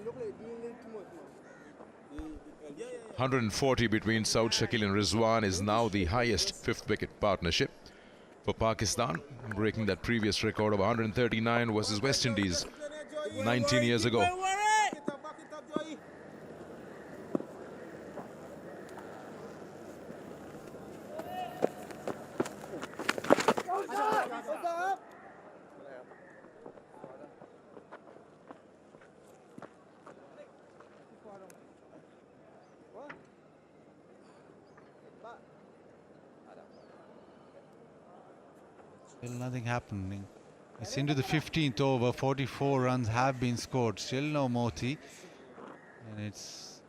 S1: Look like doing it too much, man.
S5: 140 between Saud Shakil and Rizwan is now the highest 5th wicket partnership for Pakistan, breaking that previous record of 139 versus West Indies 19 years ago.
S4: Still nothing happening. It's into the 15th over. 44 runs have been scored. Still no Moti. And it's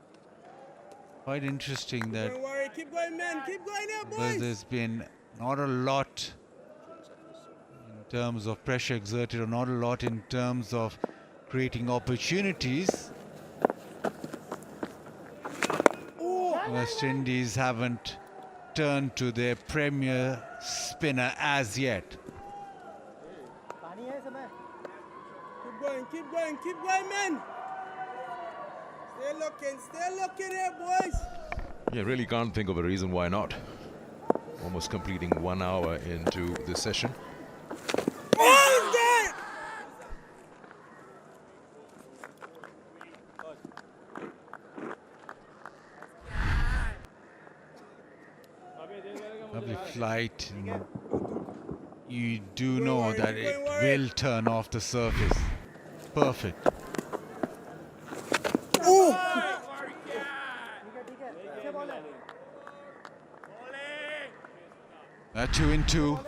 S4: quite interesting that
S1: Don't worry, keep going, man. Keep going there,
S4: because
S1: boys.
S4: there's been not a lot in terms of pressure exerted, or not a lot in terms of creating opportunities. West Indies haven't turned to their premier spinner as yet.
S1: Keep going, man. Stay looking here, boys.
S5: Yeah, really can't think of a reason why not. Almost completing 1 hour into the session.
S1: Hold that!
S4: Lovely flight. And you do know that it will turn off the surface. Perfect. A 2 in 2.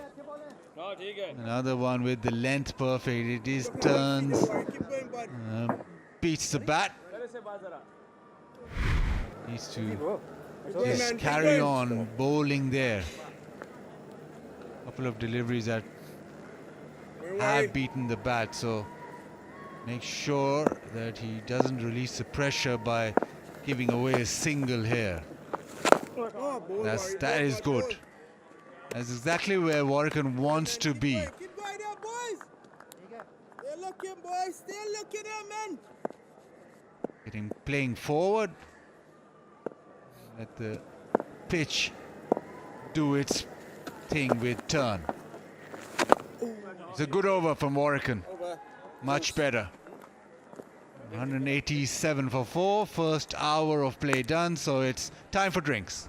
S4: Another one with the length perfect. It is turns.
S1: Keep going, bud.
S4: Beats the bat. Needs to just
S1: Keep
S4: carry
S1: going.
S4: on bowling there. Couple of deliveries that have beaten the bat, so make sure that he doesn't release the pressure by giving away a single here. That is good. That's exactly where Warrican wants to be.
S1: Keep going there, boys. Stay looking, boys. Stay looking there, man.
S4: Getting playing forward. Let the pitch do its thing with turn. It's a good over from Warrican. Much better. 187 for 4. First hour of play done, so it's time for drinks.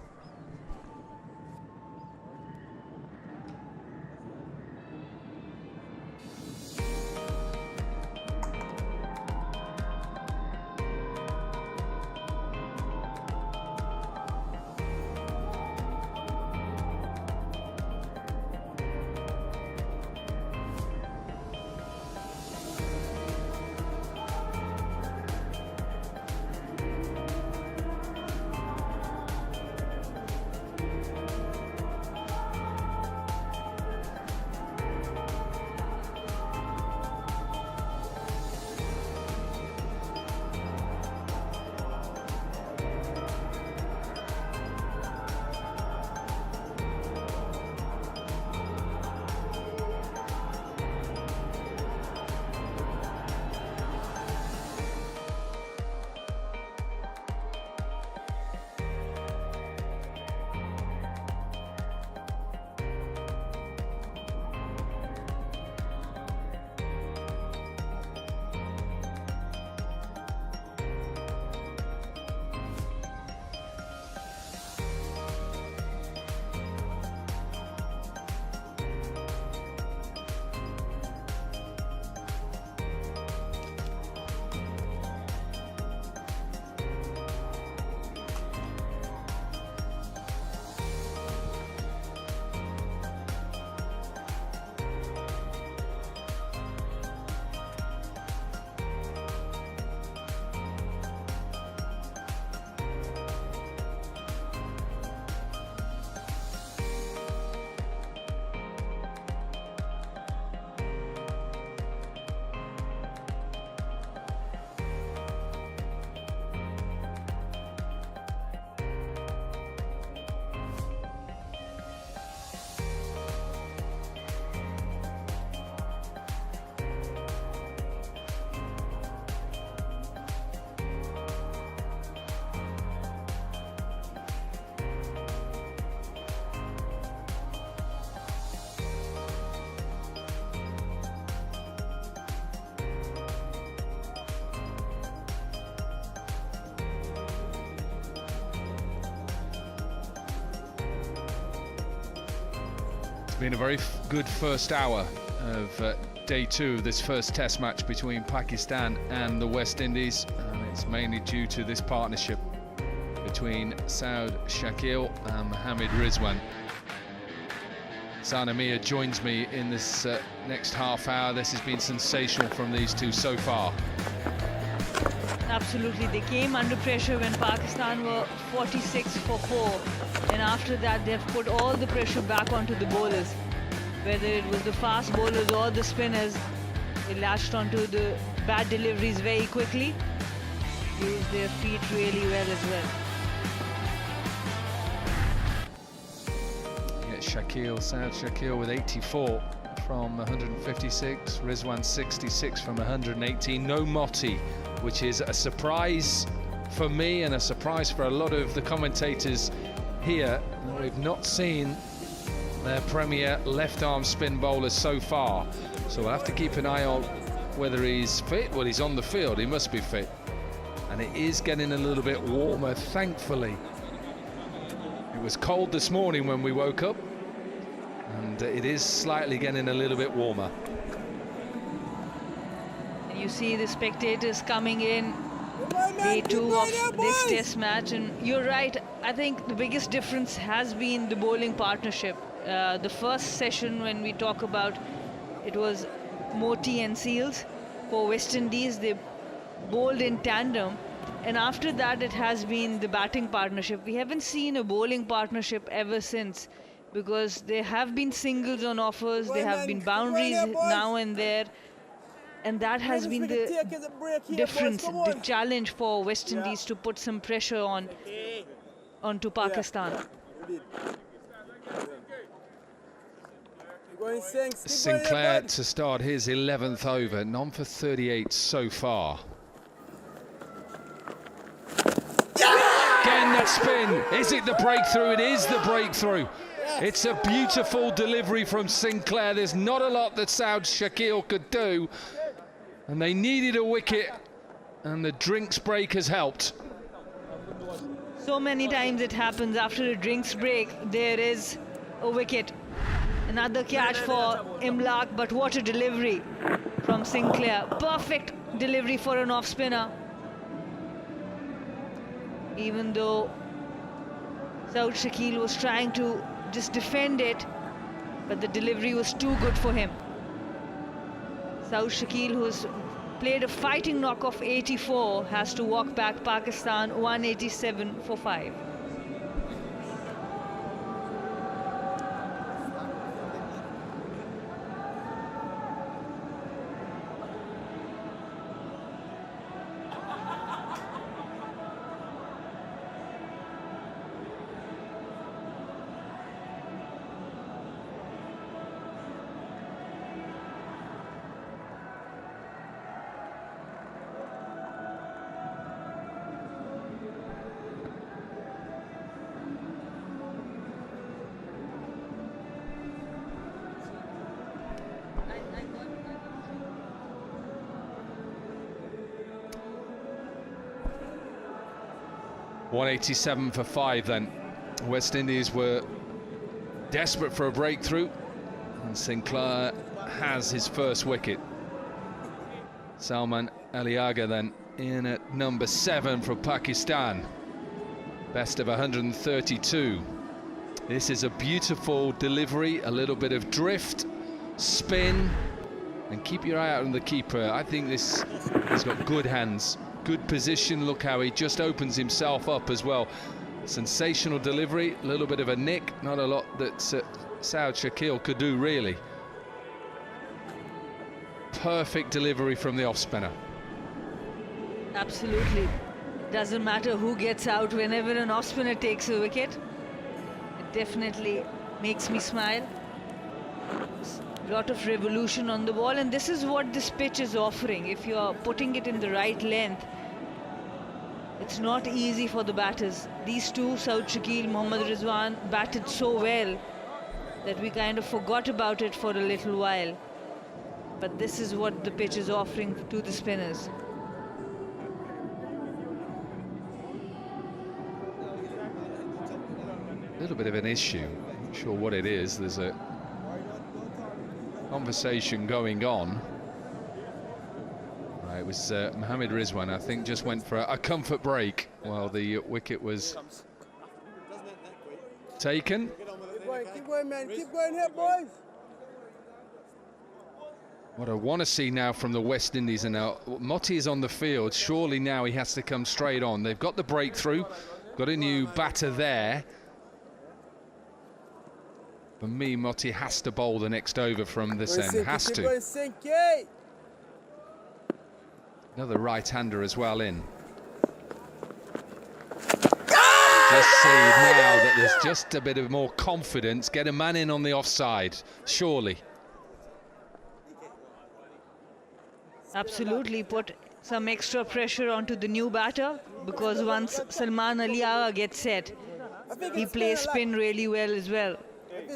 S8: It's been a very good first hour of day 2 of this first test match between Pakistan and the West Indies, and it's mainly due to this partnership between Saud Shakil and Mohammad Rizwan. Sana Mir joins me in this next half hour. This has been sensational from these two so far.
S9: Absolutely, they came under pressure when Pakistan were 46 for 4, and after that they've put all the pressure back onto the bowlers. Whether it was the fast bowlers or the spinners, they latched onto the bad deliveries very quickly, used their feet really well as well.
S8: Yeah, Saud Shakil with 84 from 156, Rizwan 66 from 118, no Motti, which is a surprise for me and a surprise for a lot of the commentators here. We've not seen their premier left-arm spin bowler so far, so we'll have to keep an eye on whether he's fit. Well, he's on the field, he must be fit, and it is getting a little bit warmer, thankfully. It was cold this morning when we woke up, and it is slightly getting a little bit warmer.
S9: And you see the spectators coming in, day 2 of this test match, and you're right, I think the biggest difference has been the bowling partnership. The first session, when we talk about, it was Motti and Seals. For West Indies, they bowled in tandem, and after that it has been the batting partnership. We haven't seen a bowling partnership ever since, because there have been singles on offers, there have been boundaries now and there, and that has been the difference, the challenge for West Indies to put some pressure onto Pakistan.
S8: Sinclair to start his 11th over, none for 38 so far. Again, that spin. Is it the breakthrough? It is the breakthrough. It's a beautiful delivery from Sinclair. There's not a lot that Saud Shakil could do, and they needed a wicket, and the drinks break has helped.
S9: So many times it happens after a drinks break, there is a wicket. Another catch for Imlaq, but what a delivery from Sinclair. Perfect delivery for an off-spinner. Even though Saud Shakil was trying to just defend it, but the delivery was too good for him. Saud Shakil, who's played a fighting knock of 84, has to walk back Pakistan 187 for 5.
S8: .187 for 5 then. West Indies were desperate for a breakthrough, and Sinclair has his first wicket. Salman Aliaga then in at number 7 for Pakistan. Best of 132. This is a beautiful delivery, a little bit of drift, spin, and keep your eye out on the keeper. I think this has got good hands. Good position, look how he just opens himself up as well. Sensational delivery, a little bit of a nick, not a lot that Saud Shakil could do really. Perfect delivery from the off-spinner.
S9: Absolutely. It doesn't matter who gets out whenever an off-spinner takes a wicket. It definitely makes me smile. A lot of revolution on the ball, and this is what this pitch is offering. If you're putting it in the right length, it's not easy for the batters. These two, Saud Shakil, Mohammad Rizwan, batted so well that we kind of forgot about it for a little while. But this is what the pitch is offering to the spinners.
S8: A little bit of an issue, not sure what it is. There's a conversation going on. It was Mohammad Rizwan, I think, just went for a comfort break while the wicket was taken.
S1: Keep going, man. Keep going here, boys.
S8: What I want to see now from the West Indies, and now Motti is on the field. Surely now he has to come straight on. They've got the breakthrough, got a new batter there. For me, Motti has to bowl the next over from this end. Has to. Another right-hander as well in. Just see now that there's just a bit of more confidence. Get a man in on the offside, surely.
S9: Absolutely, put some extra pressure onto the new batter, because once Salman Ali Agha gets set, he plays spin really well as well.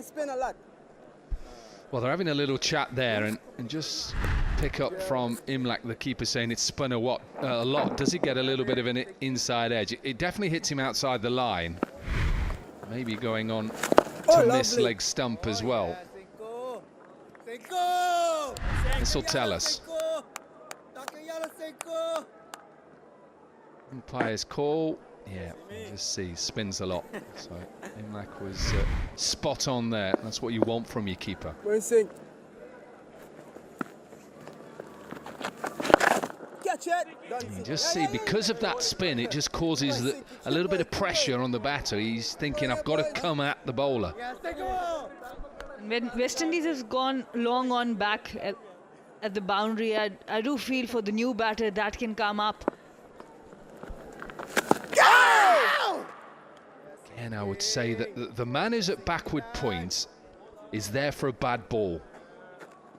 S1: Spin a lot.
S8: Well, they're having a little chat there, and just pick up from Imlak, the keeper, saying it's spun a lot. Does he get a little bit of an inside edge? It definitely hits him outside the line. Maybe going on to miss leg stump as well. This will tell us. Umpire's call. Yeah, you just see, spins a lot. So Imlak was spot on there. That's what you want from your keeper. You just see, because of that spin, it just causes a little bit of pressure on the batter. He's thinking, I've got to come at the bowler.
S9: When West Indies has gone long on back at the boundary, I do feel for the new batter that can come up.
S8: And I would say that the man who's at backward points is there for a bad ball.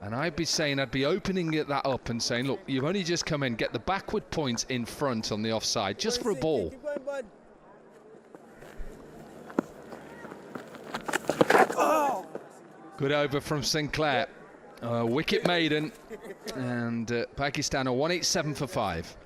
S8: And I'd be opening that up and saying, look, you've only just come in, get the backward points in front on the offside, just for a ball. Good over from Sinclair. Wicket maiden. And Pakistan are 187 for 5.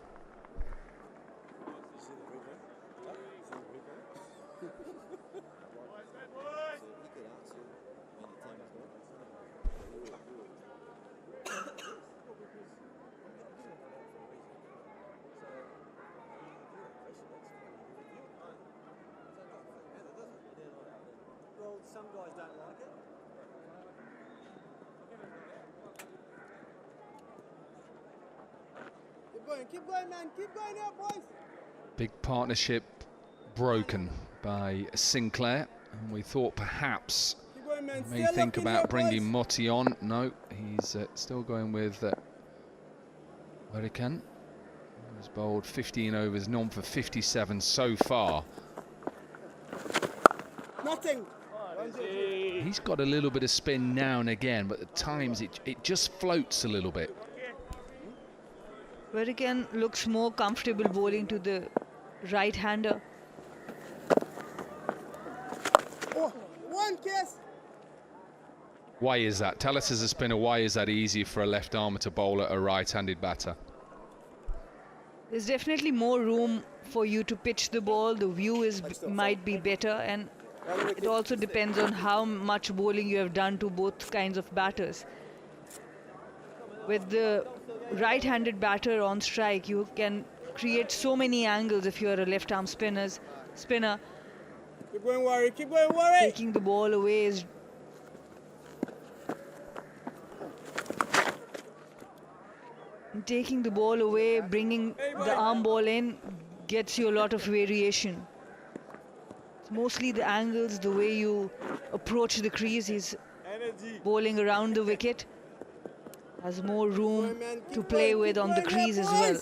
S1: Some guys don't like it. Keep going, man. Keep going here, boys.
S8: Big partnership broken by Sinclair. And we thought perhaps he may think about bringing Motti on. No, he's still going with Warikan. He's bowled 15 overs, none for 57 so far.
S1: Nothing.
S8: He's got a little bit of spin now and again, but at times it just floats a little bit.
S9: Warikan looks more comfortable bowling to the right-hander.
S1: Oh, one kiss.
S8: Why is that? Tell us as a spinner, why is that easier for a left-armer to bowl at a right-handed batter?
S9: There's definitely more room for you to pitch the ball. The view might be better, and it also depends on how much bowling you have done to both kinds of batters. With the right-handed batter on strike, you can create so many angles if you're a left-arm spinner.
S1: Keep going, Warri. Keep going, Warri.
S9: Taking the ball away is... Taking the ball away, bringing the arm ball in, gets you a lot of variation. It's mostly the angles, the way you approach the crease. He's bowling around the wicket. Has more room to play with on the crease as well.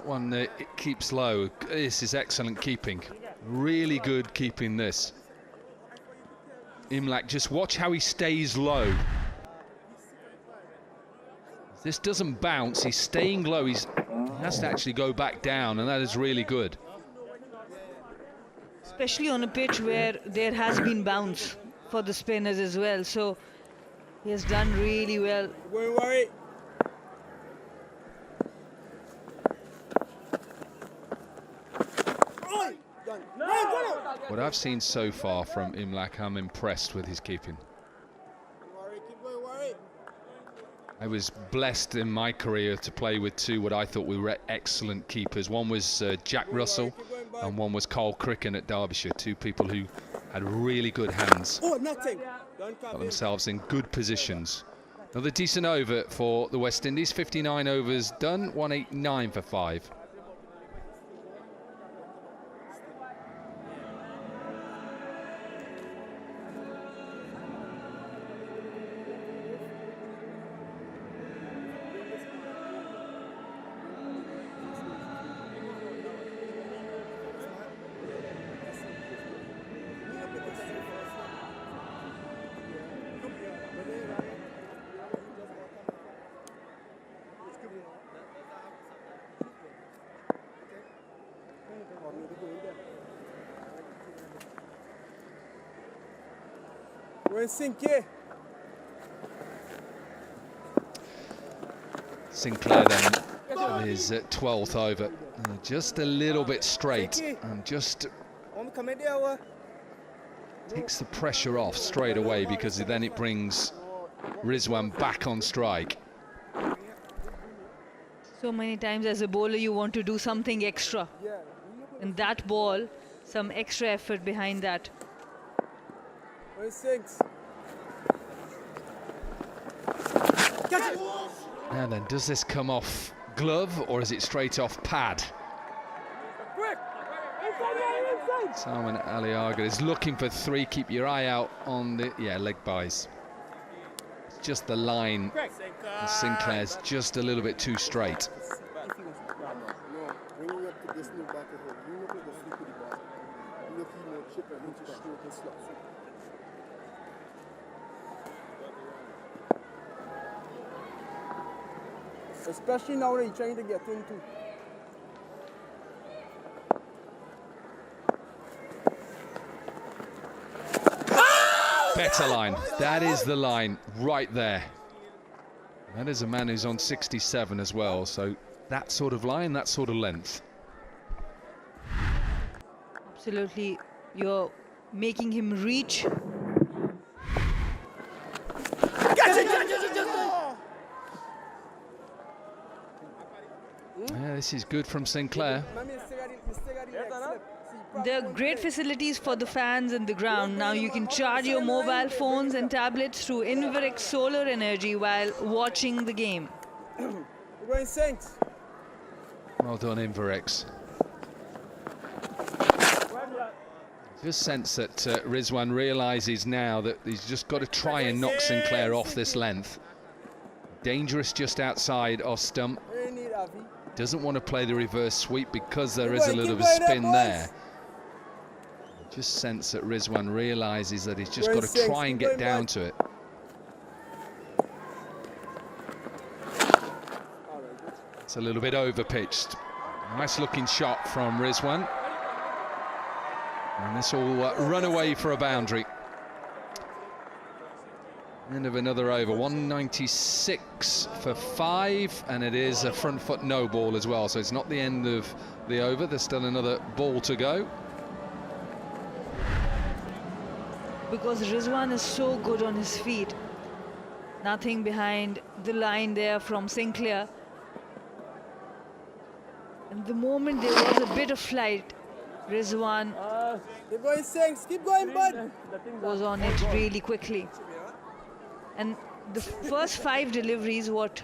S8: One it keeps low. This is excellent keeping. Really good keeping this. Imlak, just watch how he stays low. This doesn't bounce, he's staying low. He has to actually go back down, and that is really good.
S9: Especially on a pitch where there has been bounce for the spinners as well. So he has done really well.
S1: Going, Warri.
S8: What I've seen so far from Imlak, I'm impressed with his keeping. I was blessed in my career to play with two what I thought were excellent keepers. One was Jack Russell and one was Carl Cricken at Derbyshire. Two people who had really good hands. Got themselves in good positions. Another decent over for the West Indies. 59 overs done, 189 for 5. Sinclair then with his 12th over, just a little bit straight and just takes the pressure off straight away, because then it brings Rizwan back on strike.
S9: So many times as a bowler you want to do something extra, and that ball, some extra effort behind that.
S8: Now then, does this come off glove or is it straight off pad? Salman Aliaga is looking for 3. Keep your eye out on the leg buys. It's just the line. Sinclair's just a little bit too straight.
S1: Especially now that he's trying to get into.
S8: Better line. That is the line right there. That is a man who's on 67 as well, so that sort of line, that sort of length.
S9: Absolutely, you're making him reach.
S8: Yeah, this is good from Sinclair.
S9: There are great facilities for the fans in the ground. Now you can charge your mobile phones and tablets through Inverex solar energy while watching the game.
S8: Well done, Inverex. Just sense that Rizwan realises now that he's just got to try and knock Sinclair off this length. Dangerous just outside off stump. Doesn't want to play the reverse sweep because there is a little bit of spin there. Just sense that Rizwan realises that he's just got to try and get down to it. It's a little bit over pitched. Nice looking shot from Rizwan. And this will run away for a boundary. End of another over, 196 for 5, and it is a front foot no ball as well, so it's not the end of the over. There's still another ball to go.
S9: Because Rizwan is so good on his feet. Nothing behind the line there from Sinclair. And the moment there was a bit of flight, Rizwan
S1: Keep going, Sinks. Keep going, bud.
S9: was on it really quickly. And the first 5 deliveries, what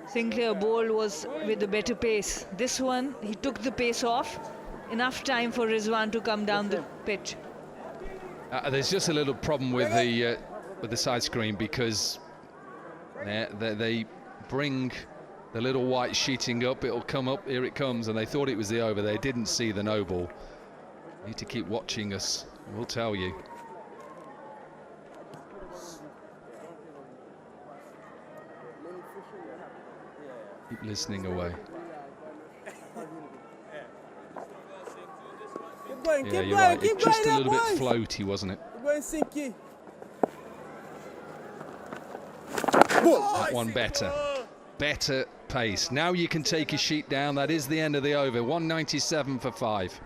S9: Sinclair bowled was with a better pace. This one, he took the pace off. Enough time for Rizwan to come down the pitch.
S8: There's just a little problem with the side screen, because they bring the little white sheeting up. It'll come up. Here it comes, and they thought it was the over. They didn't see the no ball. Need to keep watching us. We'll tell you. Keep listening away. Yeah, you're right. It's just a little bit floaty, wasn't it? That one better. Better pace. Now you can take your sheet down. That is the end of the over. 197 for 5.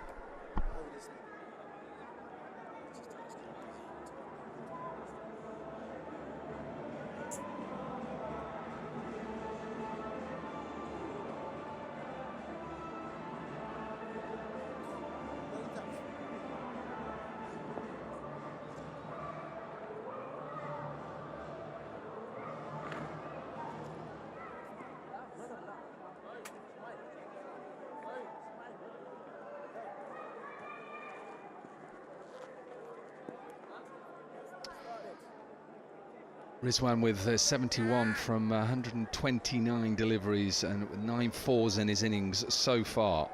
S8: Rizwan with 71 from 129 deliveries and with 9 fours in his innings so far.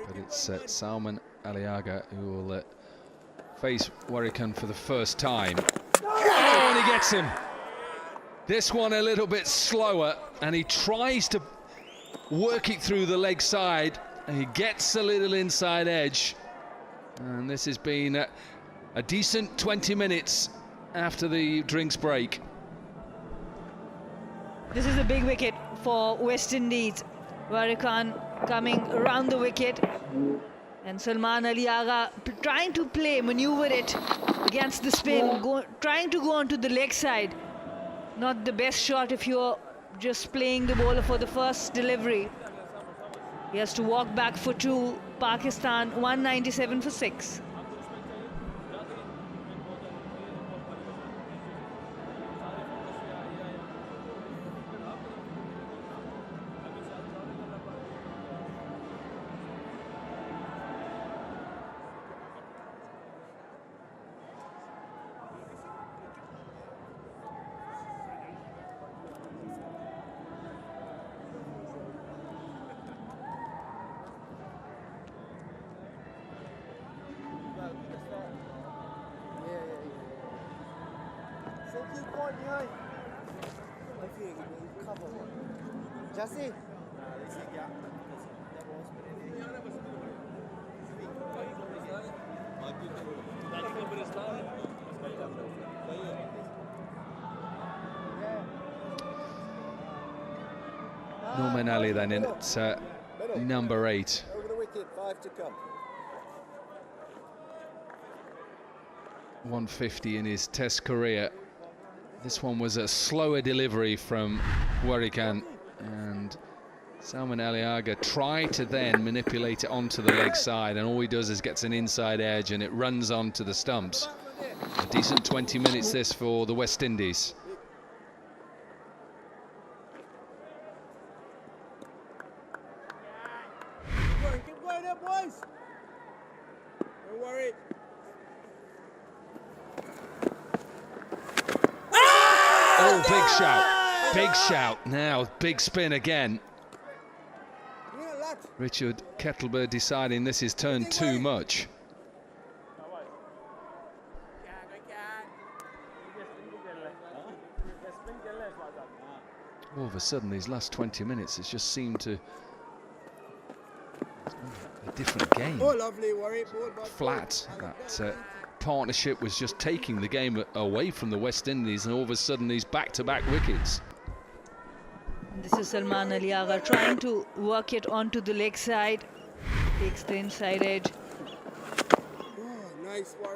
S8: But it's Salman Aliaga who will face Warrican for the first time. Oh, and he gets him. This one a little bit slower, and he tries to work it through the leg side. He gets a little inside edge, and this has been a decent 20 minutes after the drinks break.
S9: This is a big wicket for West Indies. Warrican coming around the wicket, and Salman Aliaga trying to maneuver it against the spin, trying to go onto the leg side. Not the best shot if you're just playing the bowler for the first delivery. He has to walk back for 2. Pakistan 197 for 6.
S7: Jesse.
S8: Norman Ali then in at number 8.
S1: Over the wicket, 5 to come.
S8: 150 in his Test career. This one was a slower delivery from Warrican, and Salman Aliaga tried to then manipulate it onto the leg side, and all he does is gets an inside edge and it runs onto the stumps. A decent 20 minutes this for the West Indies.
S1: Keep going there, boys. Don't worry.
S8: Oh, big shout. Big shout. Now, big spin again. Richard Kettlebird deciding this is turned too much. All of a sudden, these last 20 minutes, it's just seemed to... a different game.
S1: Oh, lovely, worry.
S8: Flat. That partnership was just taking the game away from the West Indies, and all of a sudden, these back-to-back wickets.
S9: This is Salman Aliaga trying to work it onto the leg side. Takes the inside edge.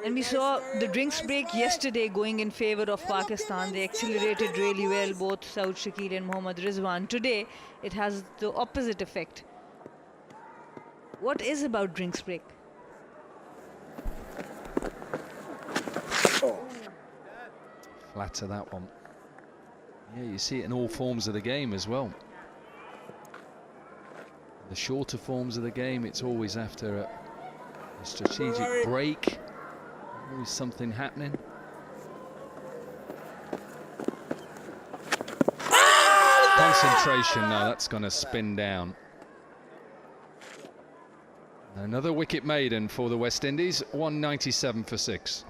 S9: And we saw the drinks break yesterday going in favour of Pakistan. They accelerated really well, both Saud Shakil and Mohammad Rizwan. Today, it has the opposite effect. What is about drinks break?
S8: Flat to that one. Yeah, you see it in all forms of the game as well. The shorter forms of the game, it's always after a strategic break. Always something happening. Concentration, now that's going to spin down. Another wicket maiden for the West Indies, 197 for 6.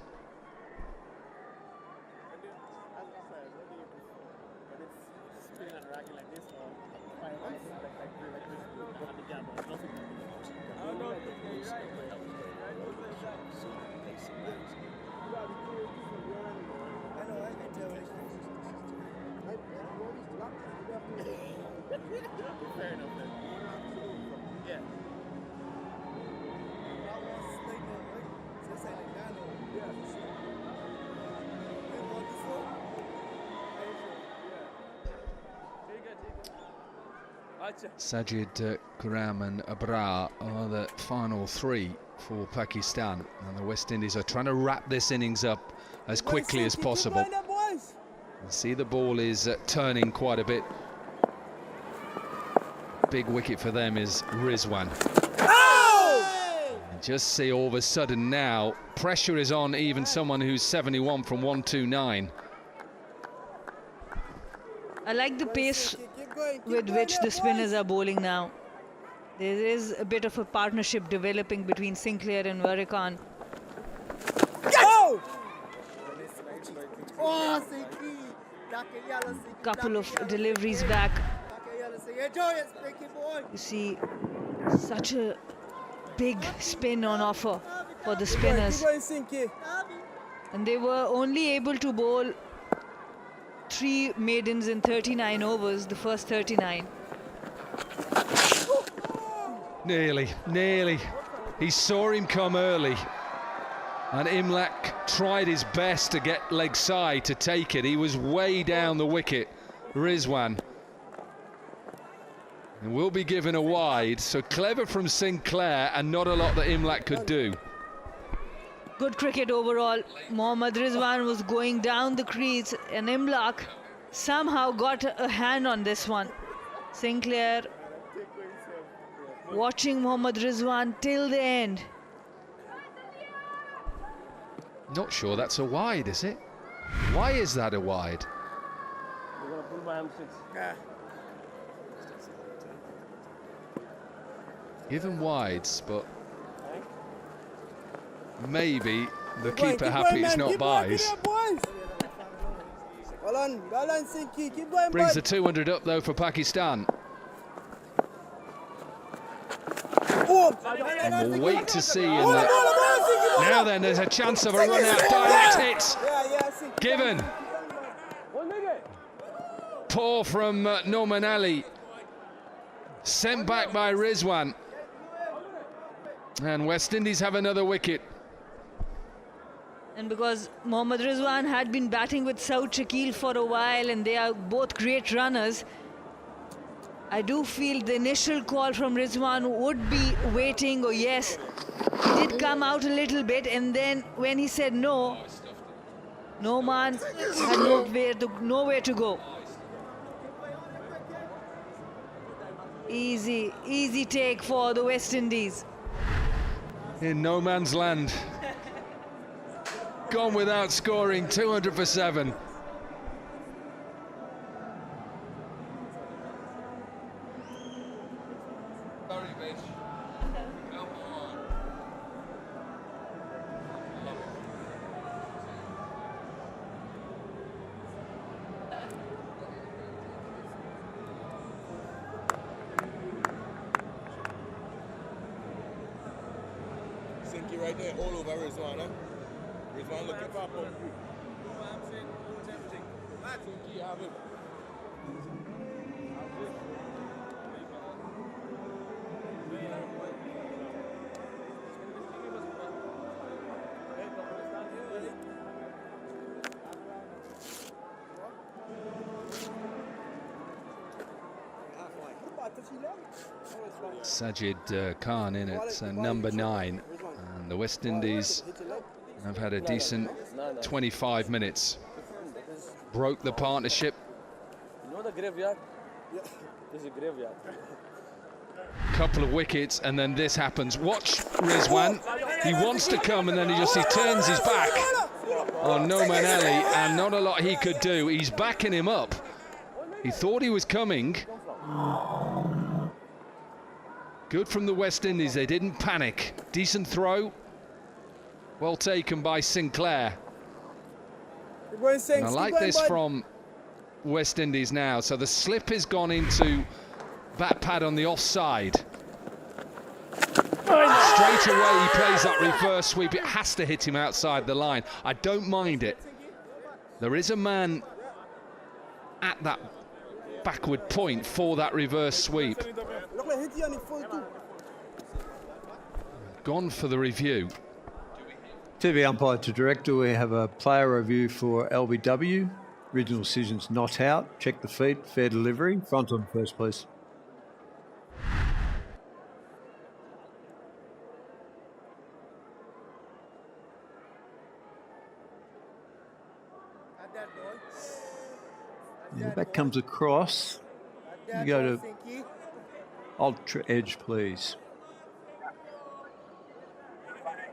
S8: Sajid Khurram and Abrar are the final 3 for Pakistan, and the West Indies are trying to wrap this innings up as quickly as possible. You see the ball is turning quite a bit. Big wicket for them is Rizwan. Just see all of a sudden now, pressure is on even someone who's 71 from 129.
S9: I like the pace with which the spinners are bowling now. There is a bit of a partnership developing between Sinclair and Warrican.
S1: Go!
S7: Oh, Sinky.
S9: Couple of deliveries back.
S7: Enjoy it, Stinky boy.
S9: You see such a big spin on offer for the spinners.
S1: Keep going, Sinky.
S9: And they were only able to bowl 3 maidens in 39 overs, the first 39.
S8: Nearly. He saw him come early. And Imlak tried his best to get leg side to take it. He was way down the wicket, Rizwan. And will be given a wide, so clever from Sinclair and not a lot that Imlak could do.
S9: Good cricket overall. Mohammad Rizwan was going down the crease and Imlak somehow got a hand on this one. Sinclair watching Mohammad Rizwan till the end.
S8: Not sure that's a wide, is it? Why is that a wide?
S6: You're gonna pull my hamstrings.
S8: Given wides, but maybe the
S1: Keep
S8: keeper
S1: going,
S8: happy it's
S1: man.
S8: not
S1: Keep going,
S8: buys.
S1: keep going, boys. Well on, Sinky. Keep going,
S8: Brings
S1: bud.
S8: the 200 up though for Pakistan.
S1: Oh.
S8: And we'll wait to see. Now then, there's a chance of a run out. Direct hits.
S1: Sinky.
S8: Given. Poor from Norman Ali. Sent back by Rizwan. And West Indies have another wicket.
S9: And because Mohammad Rizwan had been batting with Saud Shakil for a while and they are both great runners, I do feel the initial call from Rizwan would be waiting, or yes. He did come out a little bit, and then when he said no, Noman had nowhere to go. Easy take for the West Indies.
S8: In no man's land. Gone without scoring, 200 for 7.
S1: Sinky right there, all over Rizwan, huh? Rizwan looking for a pump. Sinky have him.
S8: Sajid Khan in at number 9, and the West Indies have had a decent 25 minutes. Broke the partnership.
S6: You know the graveyard? Yeah. This is a graveyard.
S8: Couple of wickets, and then this happens. Watch Rizwan. He wants to come, and then he turns his back on Noman Ali, and not a lot he could do. He's backing him up. He thought he was coming. Good from the West Indies, they didn't panic. Decent throw. Well taken by Sinclair. And I like this from West Indies now. So the slip has gone into bat pad on the offside. Straight away he plays that reverse sweep. It has to hit him outside the line. I don't mind it. There is a man at that backward point for that reverse sweep. Gone for the review.
S10: TV umpire to director, we have a player review for LBW. Original decisions not out. Check the feet. Fair delivery. Front on first, please. Yeah, that comes across. You go to ultra edge, please. Okay.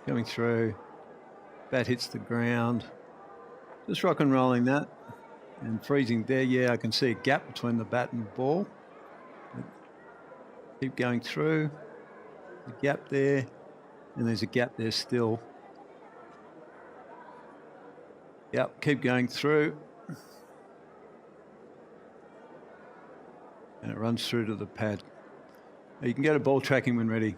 S10: Coming through. Bat hits the ground. Just rock and rolling that. And freezing there. Yeah, I can see a gap between the bat and the ball. Keep going through. A gap there. And there's a gap there still. Yep, keep going through. And it runs through to the pad. You can go to ball tracking when ready.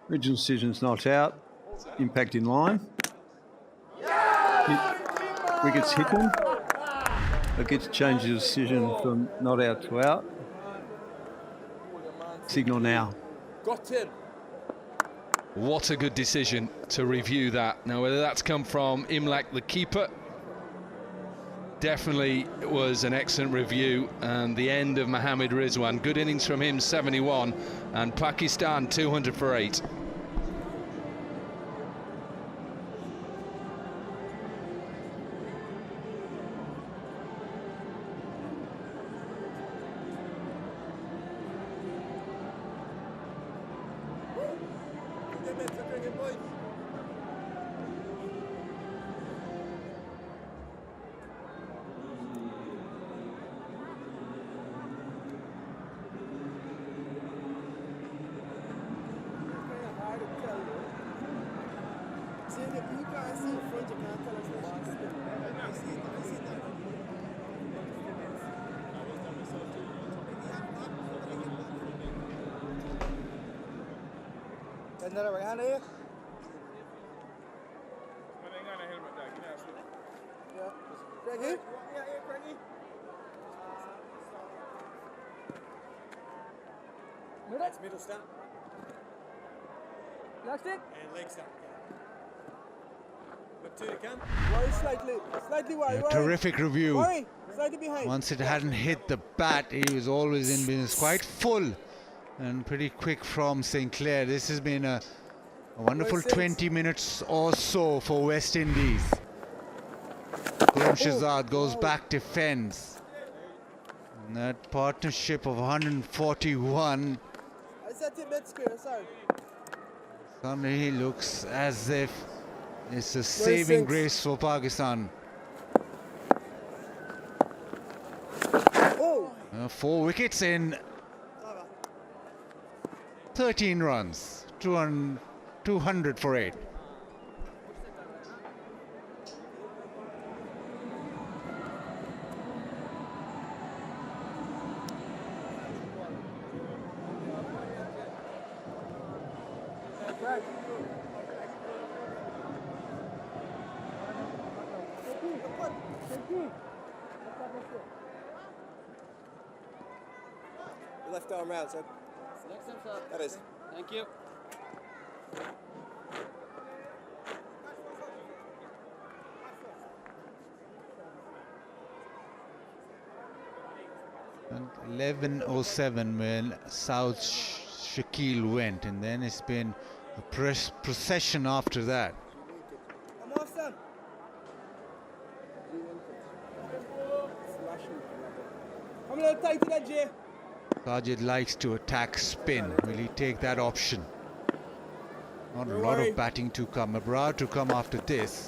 S10: Original decision's not out. Impact in line. Wickets hit them. But gets to change the decision from not out to out. Signal now.
S1: Got him.
S8: What a good decision to review that. Now, whether that's come from Imlak, the keeper, definitely was an excellent review. And the end of Mohammad Rizwan. Good innings from him, 71. And Pakistan, 200 for 8.
S1: That's middle stamp.
S6: Leg stick?
S1: And leg stamp. Look to the can. Worry slightly wide.
S4: Terrific review.
S1: Worry, slightly behind.
S4: Once it hadn't hit the bat, he was always in business. Quite full and pretty quick from St. Clair. This has been a wonderful 20 minutes or so for West Indies. Ghulam Shahzad goes back, defends. And that partnership of 141 suddenly looks as if it's a saving grace for Pakistan. 4 wickets in 13 runs, 200 for 8.
S1: Left arm round, sir.
S6: Next time, sir.
S1: That is.
S6: Thank you.
S4: And 11:07 when South Shakil went, and then it's been a procession after that.
S1: Come on, son. Come a little tight to that, Jay.
S4: Sajid likes to attack spin. Will he take that option? Not a lot of batting to come. Abrar to come after this.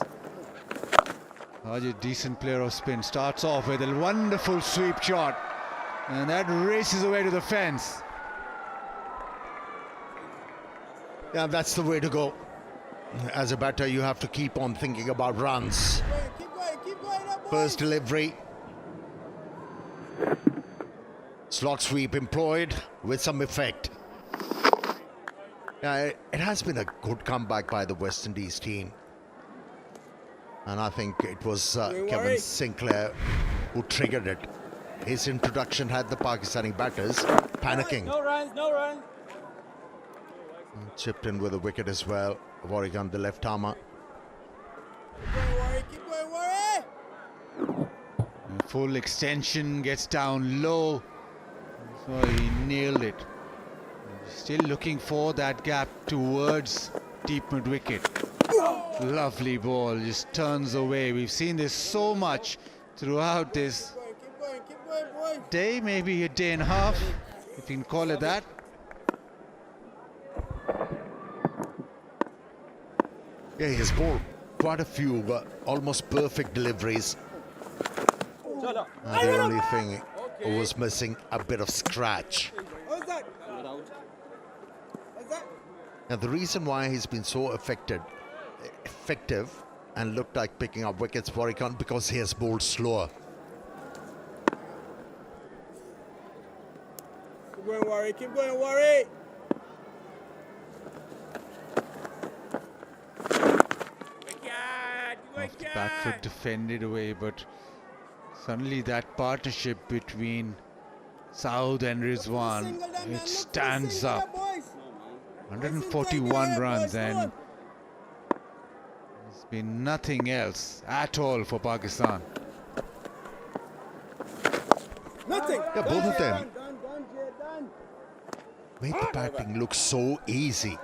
S4: Sajid, decent player of spin, starts off with a wonderful sweep shot, and that races away to the fence.
S3: Yeah, that's the way to go. As a batter, you have to keep on thinking about runs.
S1: Keep going up, boy.
S3: First delivery. Slot sweep employed with some effect. It has been a good comeback by the West Indies team. And I think it was Kevin Sinclair who triggered it. His introduction had the Pakistani batters panicking.
S1: No runs, no runs.
S3: Chipped in with a wicket as well. Warrigan, the left armer.
S1: Keep going, Warri.
S4: Full extension, gets down low. So he nailed it. Still looking for that gap towards deep mid wicket. Lovely ball, just turns away. We've seen this so much throughout this
S1: Keep going, boy.
S4: day, maybe a day and a half, if you can call it that.
S3: Yeah, he's bowled quite a few almost perfect deliveries. The only thing was missing a bit of scratch.
S1: How's that? How's that?
S3: Now the reason why he's been so effective and looked like picking up wickets, Warrigan, because he has bowled slower.
S1: Keep going, Warri. Keep going, Warri.
S4: Off the back foot defended away, but suddenly that partnership between Saud and Rizwan, it stands up. 141 runs, and there's been nothing else at all for Pakistan.
S1: Nothing.
S3: Yeah, both of them
S1: Done, Jay, done.
S3: made the batting look so easy.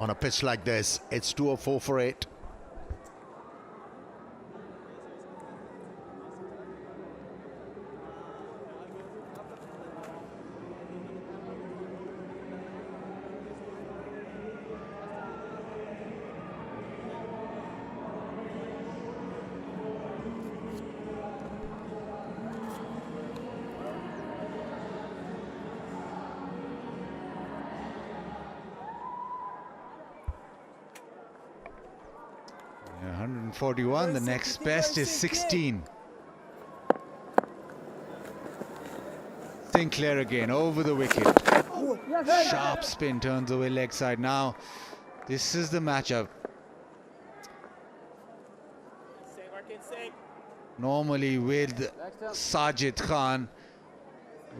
S3: On a pitch like this, it's 2 or 4 for 8.
S4: Yeah, 141, the next best is 16. Sinclair again, over the wicket. Sharp spin, turns away leg side. Now, this is the matchup. Normally with Sajid Khan,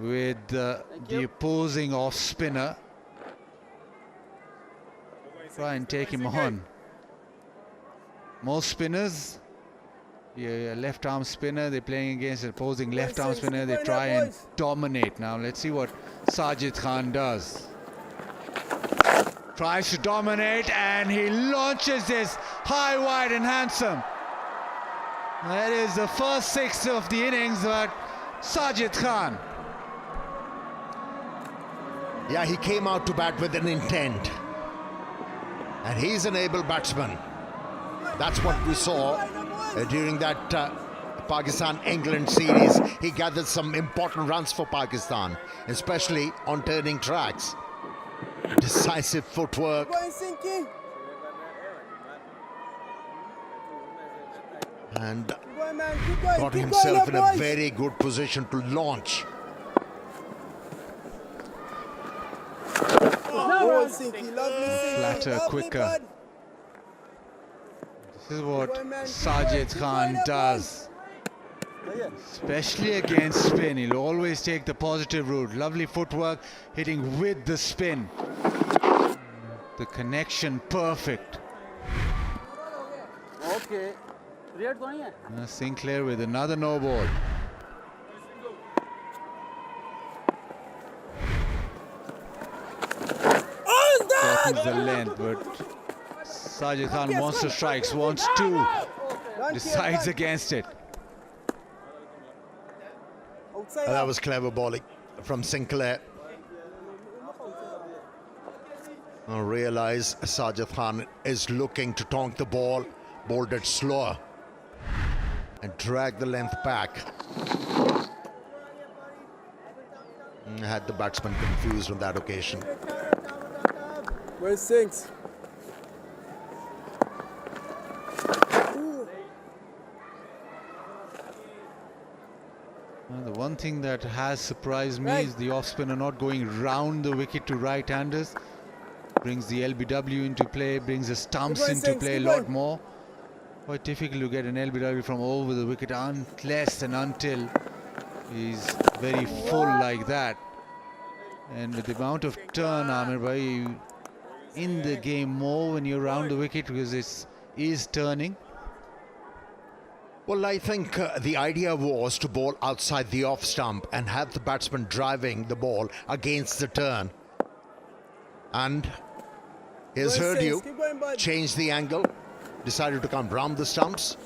S4: with the opposing off spinner. Try and take him on. Most spinners, left arm spinner, they're playing against an opposing left arm spinner, they try and dominate. Now let's see what Sajid Khan does. Tries to dominate and he launches this high, wide and handsome. That is the first 6 of the innings, but Sajid Khan.
S3: Yeah, he came out to bat with an intent. And he's an able batsman. That's what we saw during that Pakistan-England series. He gathered some important runs for Pakistan, especially on turning tracks. Decisive footwork. And got himself in a very good position to launch.
S4: Flatter, quicker. This is what Sajid Khan does, especially against spin. He'll always take the positive route. Lovely footwork, hitting with the spin. The connection perfect.
S6: Okay.
S4: Sinclair with another no ball. Shortens the length, but Sajid Khan wants to strike, wants to, decides against it.
S3: That was clever bowling from Sinclair. Now realize Sajid Khan is looking to tonk the ball, bowled it slower and drag the length back. Had the batsman confused on that occasion.
S1: Where's Sinks?
S4: The one thing that has surprised me is the off spinner not going round the wicket to right-handers. Brings the LBW into play, brings the stumps into play a lot more. quite difficult to get an LBW from over the wicket unless and until he's very full like that. And with the amount of turn, Amir Bhai, you in the game more when you're around the wicket because it is turning.
S3: Well, I think the idea was to bowl outside the off stump and have the batsman driving the ball against the turn. And he's heard you, changed the angle, decided to come round the stumps.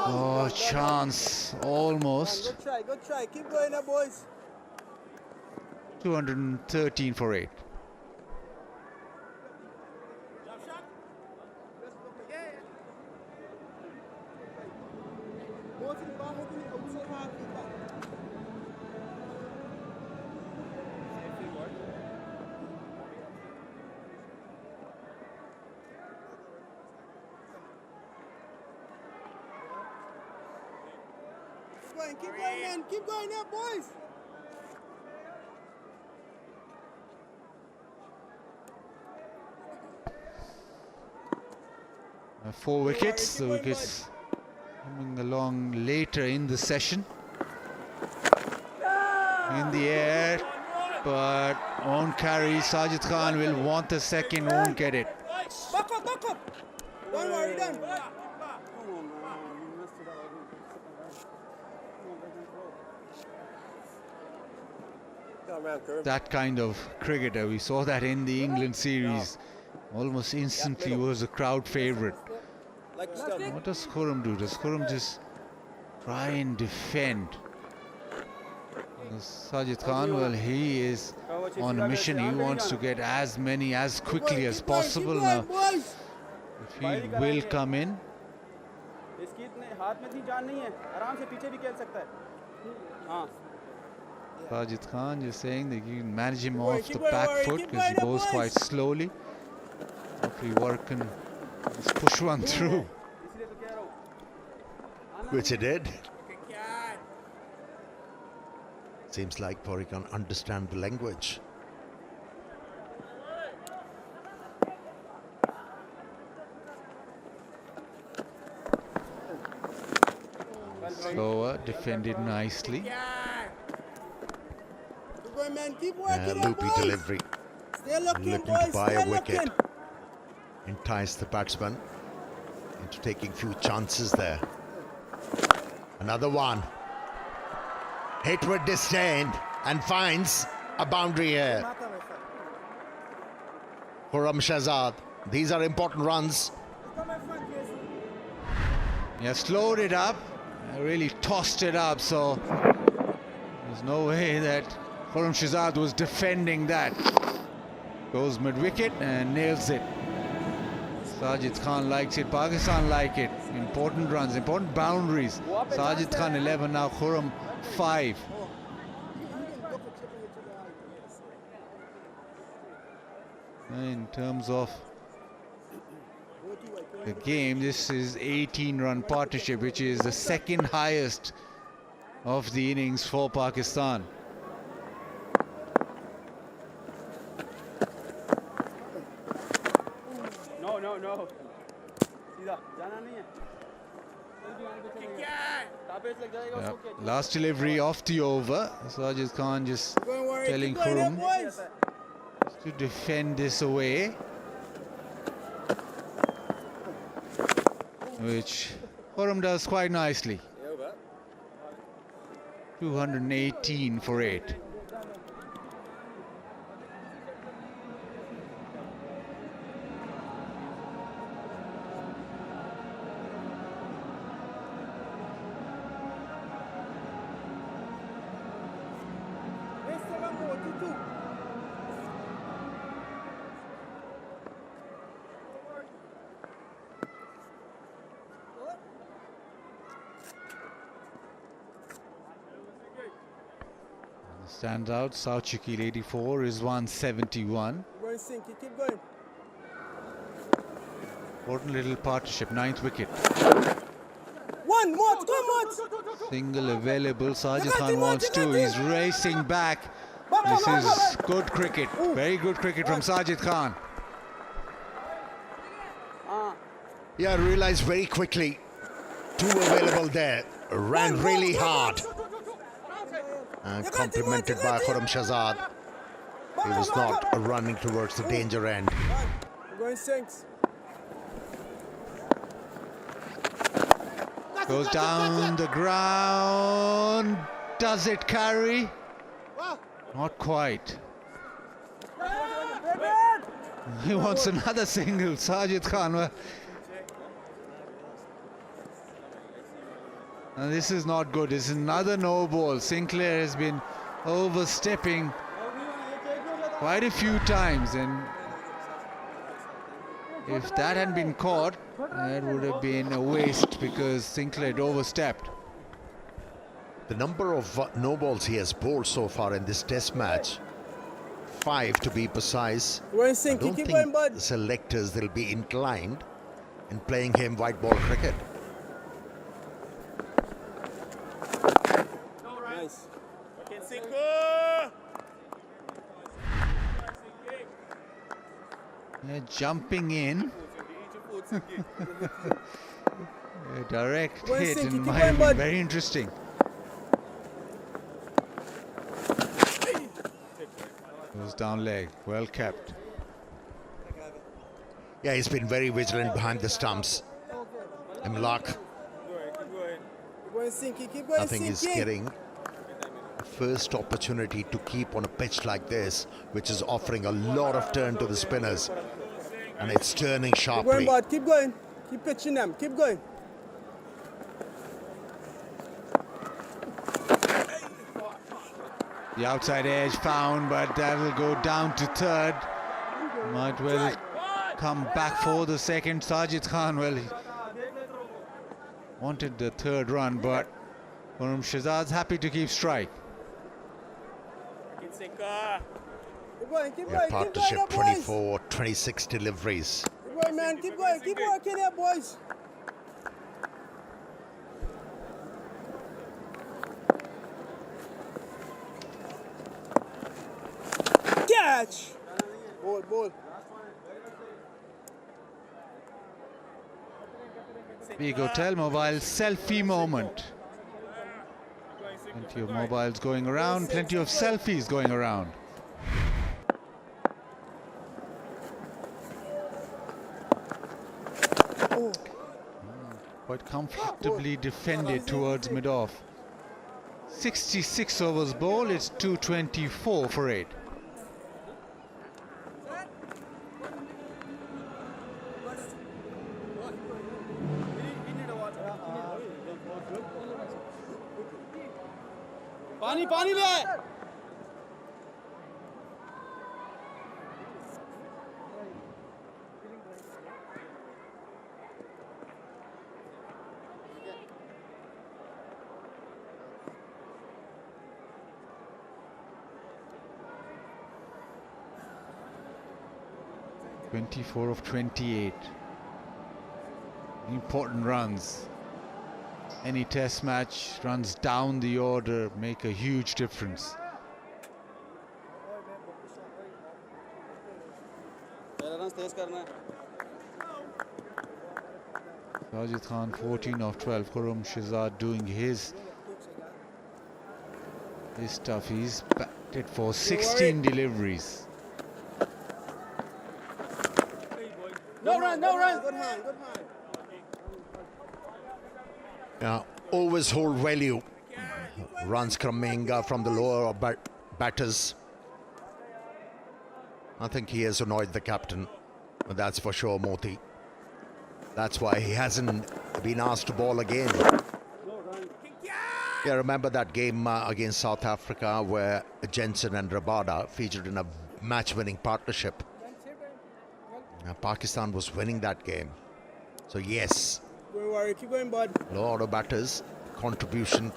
S4: Oh, chance, almost.
S1: Go try, keep going now, boys.
S4: 213 for 8.
S1: Keep going, man. Keep going now, boys.
S4: 4 wickets. The wickets coming along later in the session. In the air, but won't carry. Sajid Khan will want the second, won't get it.
S1: Back up, back up. Don't worry, done.
S4: That kind of cricketer, we saw that in the England series. Almost instantly was a crowd favourite. What does Khurram do? Does Khurram just try and defend? Sajid Khan, well, he is on a mission. He wants to get as many as quickly as possible. Now, if he will come in. Sajid Khan just saying that you can manage him off the back foot because he goes quite slowly. Hopefully work can just push one through.
S3: Which he did. Seems like Pori can understand the language.
S4: Slower, defended nicely.
S3: Loopy delivery. Looking to buy a wicket. Entice the batsman into taking few chances there. Another one. Hit with disdain and finds a boundary here. Khurram Shahzad. These are important runs.
S4: Yeah, slowed it up. Really tossed it up, so there's no way that Khurram Shahzad was defending that. Goes mid-wicket and nails it. Sajid Khan likes it, Pakistan like it. Important runs, important boundaries. Sajid Khan 11 now, Khurram 5. In terms of the game, this is 18-run partnership, which is the second highest of the innings for Pakistan.
S6: No.
S4: Last delivery off the over. Sajid Khan just telling Khurram to defend this away, which Khurram does quite nicely. 218 for 8. Stands out, South Shakil 84 is 171.
S1: Going Sinky, keep going.
S4: Important little partnership, 9th wicket.
S1: One more, come on!
S4: Single available, Sajid Khan wants two, he's racing back. This is good cricket, very good cricket from Sajid Khan.
S3: Yeah, realized very quickly. Two available there. Ran really hard. And complimented by Khurram Shahzad. He was not running towards the danger end.
S1: Going sinks.
S4: Goes down the ground. Does it carry? Not quite. He wants another single, Sajid Khan. And this is not good. This is another no ball. Sinclair has been overstepping quite a few times, and if that hadn't been caught, that would have been a waste because Sinclair had overstepped.
S3: The number of no balls he has bowled so far in this test match, 5 to be precise. I don't think the selectors will be inclined in playing him white ball cricket.
S1: Nice.
S4: They're jumping in. A direct hit and might have been very interesting. Goes down leg, well kept.
S3: Yeah, he's been very vigilant behind the stumps. Imlaq, I think he's getting the first opportunity to keep on a pitch like this, which is offering a lot of turn to the spinners. And it's turning sharply.
S1: Keep going, bud. Keep going. Keep pitching them. Keep going.
S4: The outside edge found, but that will go down to third. Might well come back for the second. Sajid Khan, well, he wanted the third run, but Khurram Shahzad's happy to keep strike.
S3: Yeah, partnership 24, 26 deliveries.
S1: Keep going, man. Keep going. Keep working here, boys. Catch! Ball, ball.
S4: Big Hotel Mobile selfie moment. Plenty of mobiles going around, plenty of selfies going around. Quite comfortably defended towards mid-off. 66 overs ball, it's 224 for 8.
S6: पानी पानी ले
S4: 24 of 28. Important runs. Any test match, runs down the order make a huge difference. Sajid Khan 14 of 12. Khurram Shahzad doing his stuff. He's batted for 16 deliveries.
S1: No run, no run. Good hand, good hand.
S3: Always hold value. Runs coming from the lower batters. I think he has annoyed the captain. That's for sure, Moti. That's why he hasn't been asked to bowl again. Yeah, remember that game against South Africa where Jensen and Rabada featured in a match-winning partnership. Pakistan was winning that game. So yes,
S1: Don't worry, keep going, bud.
S3: lot of batters. Contribution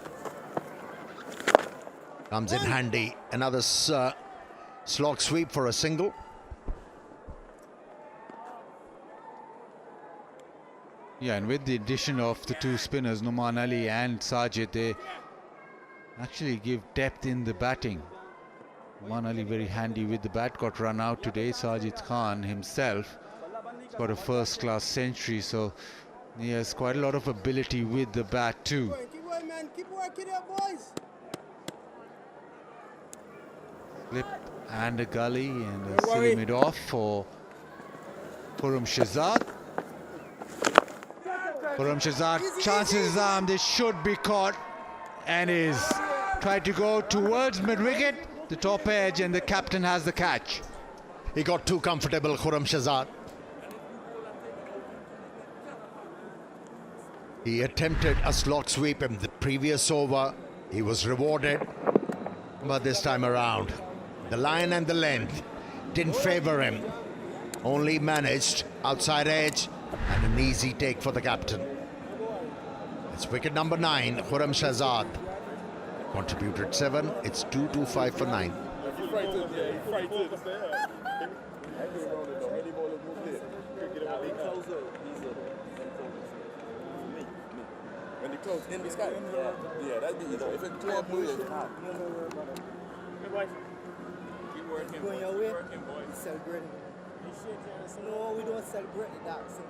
S3: comes in handy. Another slog sweep for a single.
S4: Yeah, and with the addition of the two spinners, Numan Ali and Sajid, they actually give depth in the batting. Numan Ali very handy with the bat, got run out today. Sajid Khan himself He's got a first-class century, so he has quite a lot of ability with the bat too.
S1: Keep going, man. Keep working it, boys.
S4: Flip and a gully, and a silly mid-off for Khurram Shahzad. Khurram Shahzad, chances are this should be caught, and is tried to go towards mid-wicket, the top edge, and the captain has the catch.
S3: He got too comfortable, Khurram Shahzad. He attempted a slot sweep in the previous over. He was rewarded, but this time around, the line and the length didn't favor him. Only managed outside edge and an easy take for the captain. It's wicket number 9, Khurram Shahzad. Contributed 7, it's 2-5 for 9.
S1: When the close in the sky. Yeah, that'd be easy. If it's clear blue, it's hot. Keep working.
S7: Going your way? We're celebrating. No, we don't celebrate the dark thing.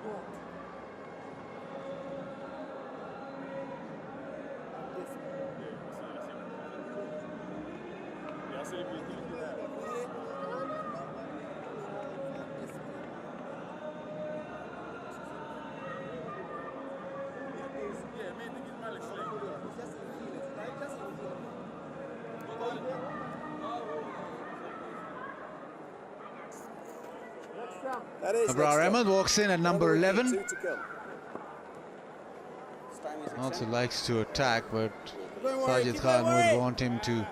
S7: We don't.
S4: Abrar Ahmed walks in at number 11. Also likes to attack, but Sajid Khan would want him to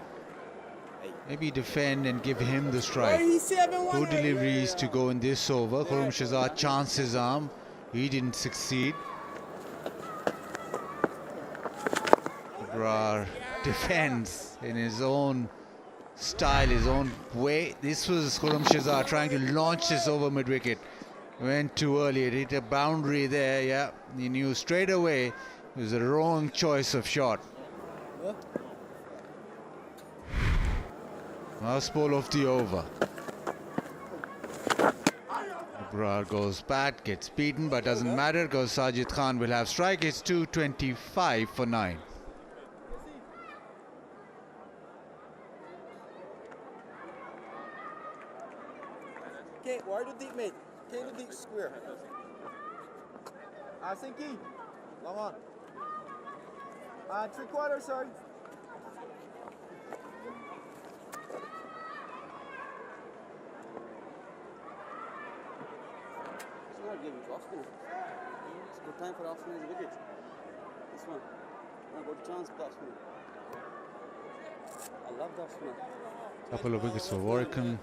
S4: maybe defend and give him the strike. 2 deliveries to go in this over. Khurram Shahzad chanced his arm. He didn't succeed. Abrar defends in his own style, his own way. This was Khurram Shahzad trying to launch this over mid-wicket. Went too early, it hit a boundary there, yeah. He knew straight away it was a wrong choice of shot. Last ball of the over. Abrar goes back, gets beaten, but doesn't matter because Sajid Khan will have strike. It's 225 for 9.
S1: Okay, wide to deep, mate. Okay, to deep square.
S7: Sinky. Long on. 3/4, sorry.
S6: It's not giving off spinner. It's a good time for off spinner as a wicket. This one. A good chance for off spinner. I love the off spinner.
S4: Couple of wickets for Warwickon.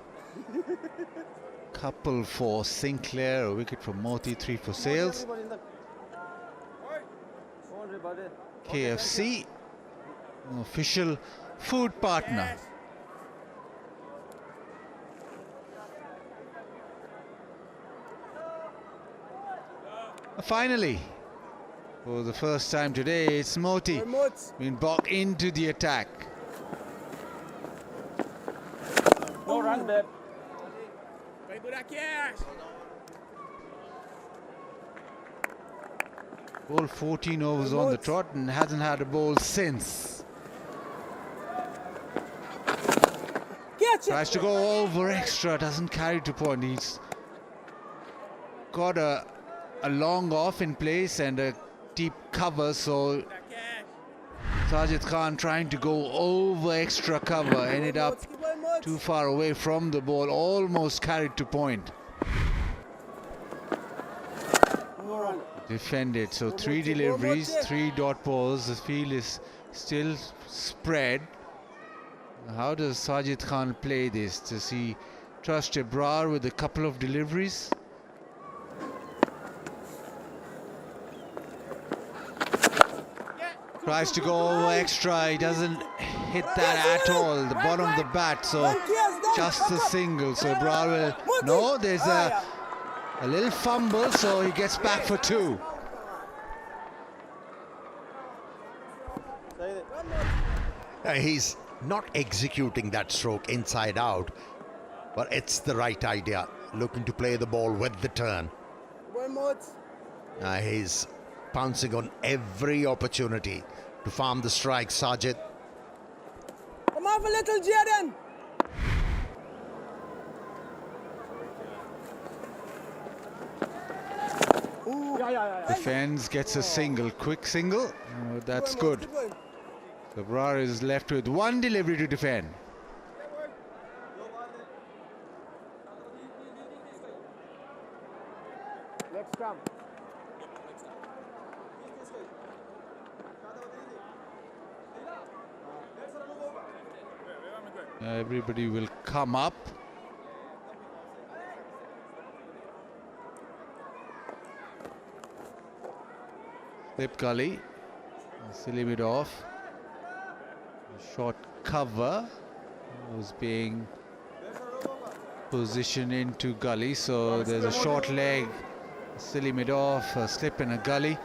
S4: Couple for Sinclair, a wicket for Moti, 3 for Sales. KFC, an official food partner. Finally, for the first time today, it's Moti being brought into the attack.
S6: No run, babe.
S4: Ball 14 overs on the trot and hasn't had a ball since. Tries to go over extra, doesn't carry to point. He's got a long off in place and a deep cover, so Sajid Khan trying to go over extra cover, ended up too far away from the ball, almost carried to point. Defended, so 3 deliveries, 3 dot balls. The field is still spread. How does Sajid Khan play this? Does he trust Abrar with a couple of deliveries? Tries to go over extra, he doesn't hit that at all, the bottom of the bat, so just a single. So Abrar will, no, there's a little fumble, so he gets back for 2.
S3: He's not executing that stroke inside out, but it's the right idea. looking to play the ball with the turn. He's pouncing on every opportunity to farm the strike, Sajid.
S1: Come on, a little Jaden.
S4: Defends, gets a single, quick single. That's good. So Brar is left with one delivery to defend.
S1: Next come.
S4: Everybody will come up. Slip gully. Silly mid off. Short cover was being positioned into gully, so there's a short leg. Silly mid off, a slip in a gully.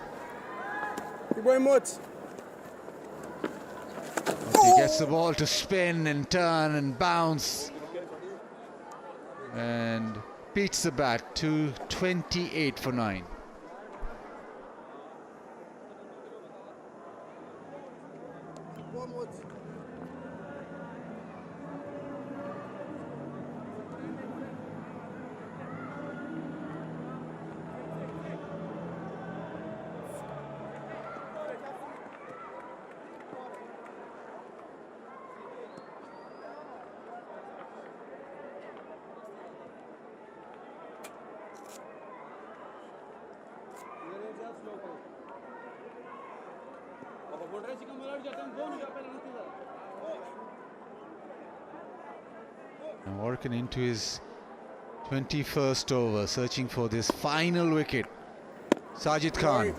S4: He gets the ball to spin and turn and bounce and beats the bat to 28 for 9. Working into his 21st over, searching for this final wicket. Sajid Khan.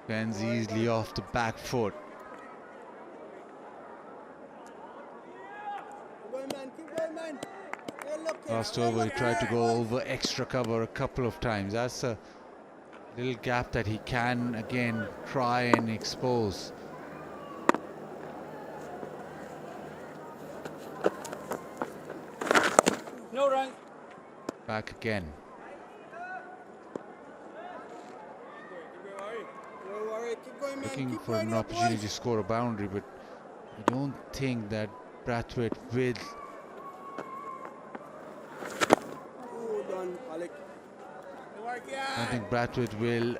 S4: Fans easily off the back foot. Last over he tried to go over extra cover a couple of times. That's a little gap that he can again try and expose.
S6: No run.
S4: Back again. Looking for an opportunity to score a boundary, but I don't think that Brathwaite will. I think Brathwaite will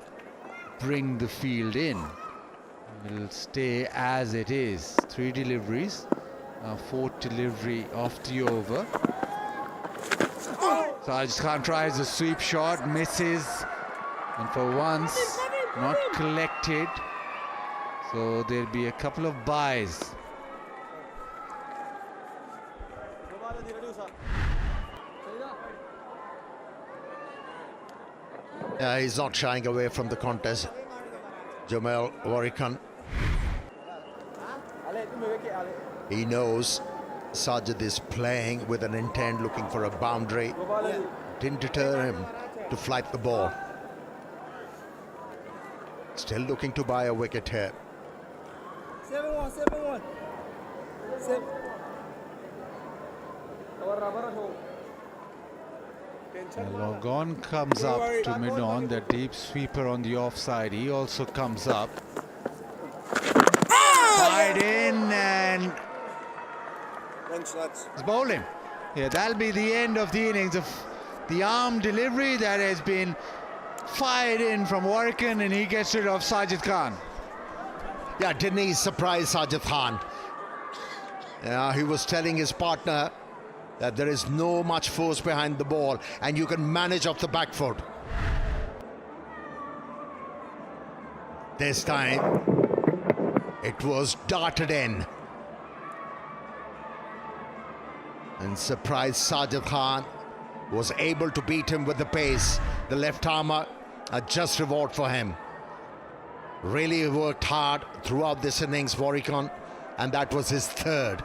S4: bring the field in. It'll stay as it is. 3 deliveries. Fourth delivery off the over. Sajid Khan tries a sweep shot, misses, and for once not collected. So there'll be a couple of byes.
S3: He's not shying away from the contest. Jomel Warrican. He knows Sajid is playing with an intent, looking for a boundary. Didn't deter him to flight the ball. Still looking to buy a wicket here.
S7: 7-1, 7-1. 7.
S4: Logon comes up to mid-on, the deep sweeper on the offside. He also comes up. Fired in and it's bowled him. Yeah, that'll be the end of the innings of the arm delivery that has been fired in from Warrican, and he gets rid of Sajid Khan.
S3: Yeah, didn't he surprise Sajid Khan? Yeah, he was telling his partner that there is no much force behind the ball and you can manage off the back foot. This time, it was darted in. And surprised Sajid Khan was able to beat him with the pace. The left armer, a just reward for him. Really worked hard throughout this innings, Warrican, and that was his 3rd.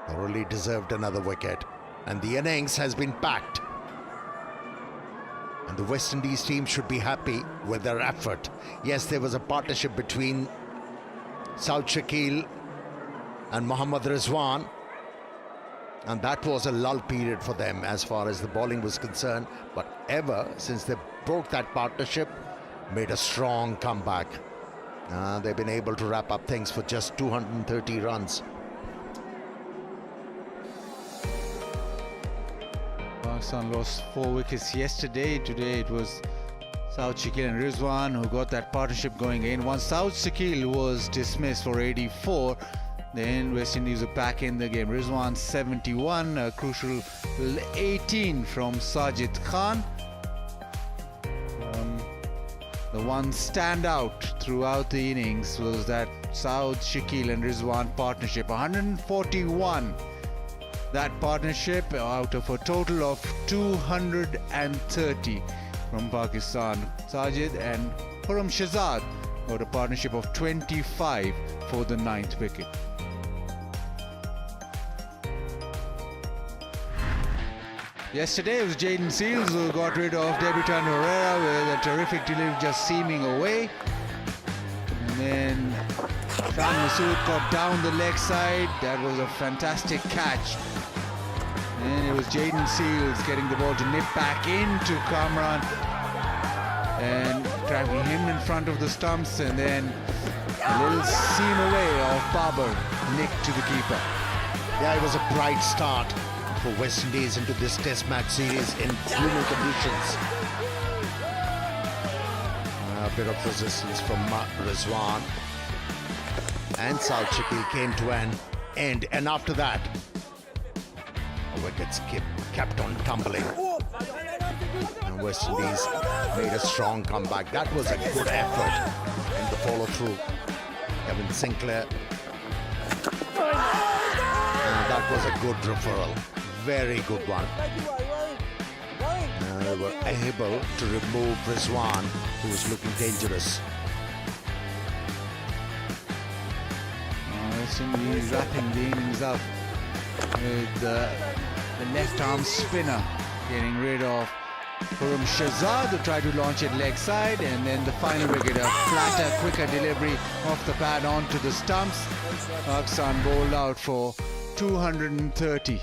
S3: Thoroughly deserved another wicket. And the innings has been packed. And the West Indies team should be happy with their effort. Yes, there was a partnership between South Shakil and Mohammad Rizwan. And that was a lull period for them as far as the bowling was concerned. But ever since they broke that partnership, made a strong comeback. They've been able to wrap up things for just 230 runs.
S4: Pakistan lost 4 wickets yesterday. Today it was Saud Shakil and Rizwan who got that partnership going in. Once Saud Shakil was dismissed for 84, then West Indies were back in the game. Rizwan 71, a crucial 18 from Sajid Khan. The one standout throughout the innings was that Saud Shakil and Rizwan partnership. 141. That partnership out of a total of 230 from Pakistan. Sajid and Khurram Shahzad got a partnership of 25 for the 9th wicket. Yesterday it was Jayden Seales who got rid of debutant Herrera with a terrific delivery just seaming away. And then Shan Masood got down the leg side. That was a fantastic catch. And it was Jayden Seales getting the ball to nip back into Kamran and trapping him in front of the stumps, and then a little seam away of Babar nicked to the keeper.
S3: Yeah, it was a bright start for West Indies into this Test match series in gloomy conditions. A bit of resistance from Rizwan, and Saud Shakil came to an end, and after that the wickets kept on tumbling, and West Indies made a strong comeback. That was a good effort in the follow-through. Kevin Sinclair, and that was a good referral, very good one. They were able to remove Rizwan, who was looking dangerous.
S4: West Indies wrapping the innings up with the left-arm spinner, getting rid of Khurram Shahzad, who tried to launch it leg side, and then the final wicket, a flatter, quicker delivery off the pad onto the stumps. Pakistan bowled out for 230.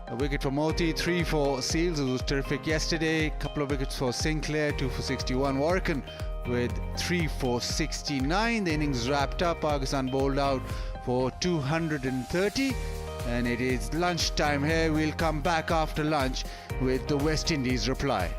S4: A wicket for Moti, 3 for Seales, who was terrific yesterday. Couple of wickets for Sinclair, 2 for 61. Warrican with 3 for 69. The innings wrapped up. Pakistan bowled out for 230. And it is lunchtime here. We'll come back after lunch with the West Indies reply.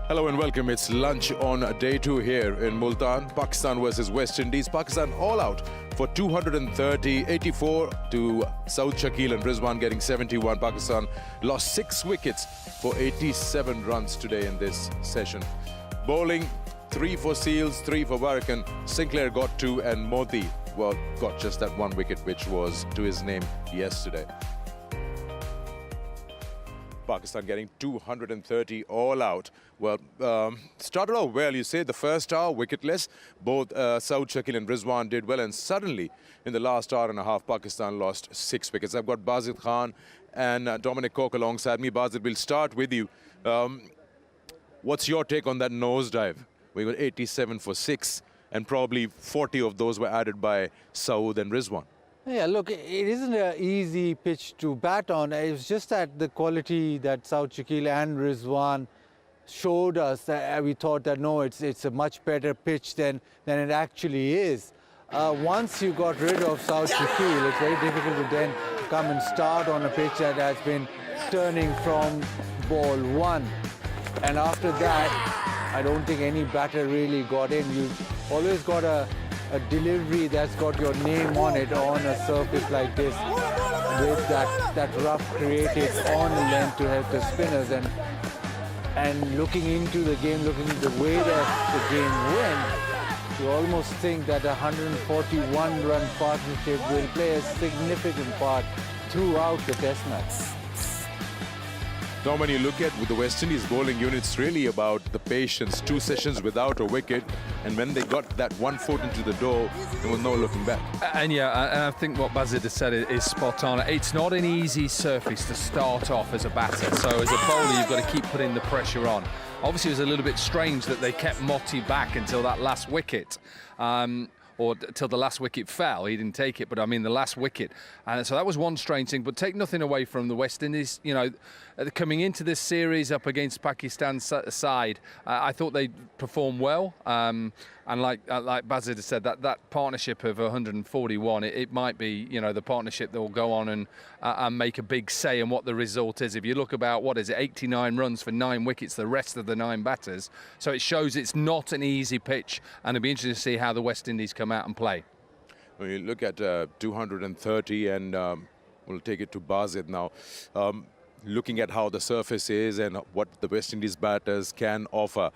S5: Hello and welcome. It's lunch on day 2 here in Multan. Pakistan versus West Indies. Pakistan all out for 230, 84 to Saud Shakil and Rizwan getting 71. Pakistan lost 6 wickets for 87 runs today in this session. Bowling, 3 for Seals, 3 for Barakan. Sinclair got 2 and Modi, well, got just that 1 wicket which was to his name yesterday. Pakistan getting 230 all out. Well, started off well, you say, the first hour wicketless. Both Saud Shakil and Rizwan did well, and suddenly in the last hour and a half, Pakistan lost 6 wickets. I've got Bazid Khan and Dominic Cork alongside me. Bazid, we'll start with you. What's your take on that nosedive? We got 87 for 6, and probably 40 of those were added by Saud and Rizwan.
S11: Yeah, look, it isn't an easy pitch to bat on. It's just that the quality that Saud Shakil and Rizwan showed us, that we thought that no, it's a much better pitch than it actually is. Once you got rid of Saud Shakil, it's very difficult to then come and start on a pitch that has been turning from ball 1. And after that, I don't think any batter really got in. You've always got a delivery that's got your name on it on a surface like this, with that rough created on length to help the spinners. And looking into the game, looking at the way that the game went, you almost think that a 141-run partnership will play a significant part throughout the Test match.
S5: Now, when you look at with the West Indies bowling unit, it's really about the patience. 2 sessions without a wicket, and when they got that 1 foot into the door, there was no looking back.
S8: And yeah, I think what Bazid has said is spot on. It's not an easy surface to start off as a batter. So as a bowler, you've got to keep putting the pressure on. Obviously, it was a little bit strange that they kept Moti back until that last wicket. Or till the last wicket fell. He didn't take it, but I mean the last wicket. And so that was one strange thing, but take nothing away from the West Indies. You know, coming into this series up against Pakistan's side, I thought they performed well. And like Bazid said, that partnership of 141, it might be, you know, the partnership that will go on and make a big say in what the result is. If you look about, 89 runs for 9 wickets, the rest of the 9 batters. So it shows it's not an easy pitch, and it'll be interesting to see how the West Indies come out and play.
S5: When you look at 230, and we'll take it to Bazid now. Looking at how the surface is and what the West Indies batters can offer,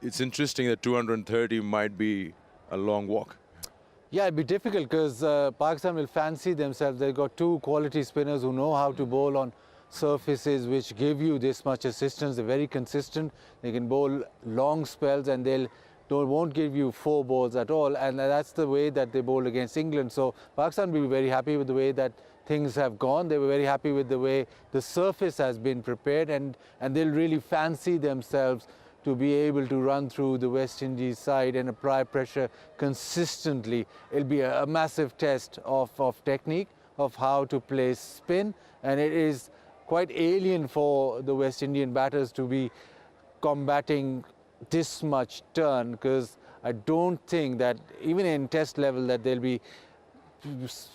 S5: it's interesting that 230 might be a long walk.
S11: Yeah, it'd be difficult because Pakistan will fancy themselves. They've got 2 quality spinners who know how to bowl on surfaces which give you this much assistance. They're very consistent. They can bowl long spells, and they won't give you 4 balls at all. And that's the way that they bowled against England. So Pakistan will be very happy with the way that things have gone. They were very happy with the way the surface has been prepared, and they'll really fancy themselves to be able to run through the West Indies side and apply pressure consistently. It'll be a massive test of technique, of how to play spin, and it is quite alien for the West Indian batters to be combating this much turn, because I don't think that even in Test level that they'll be